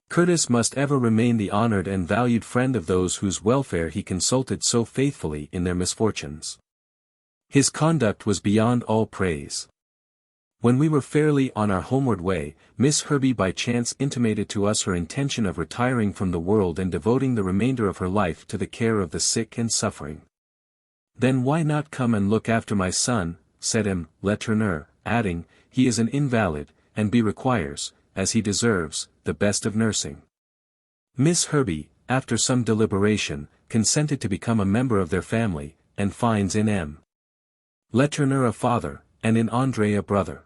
Curtis must ever remain the honored and valued friend of those whose welfare he consulted so faithfully in their misfortunes. His conduct was beyond all praise. When we were fairly on our homeward way, Miss Herbey by chance intimated to us her intention of retiring from the world and devoting the remainder of her life to the care of the sick and suffering. "Then why not come and look after my son," said M. Letourneur, adding, "he is an invalid, and requires, as he deserves, the best of nursing." Miss Herbey, after some deliberation, consented to become a member of their family, and finds in M. Letourneur a father, and in André a brother.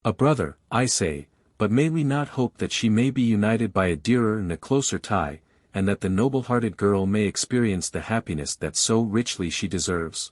A brother, I say, but may we not hope that she may be united by a dearer and a closer tie, and that the noble-hearted girl may experience the happiness that so richly she deserves?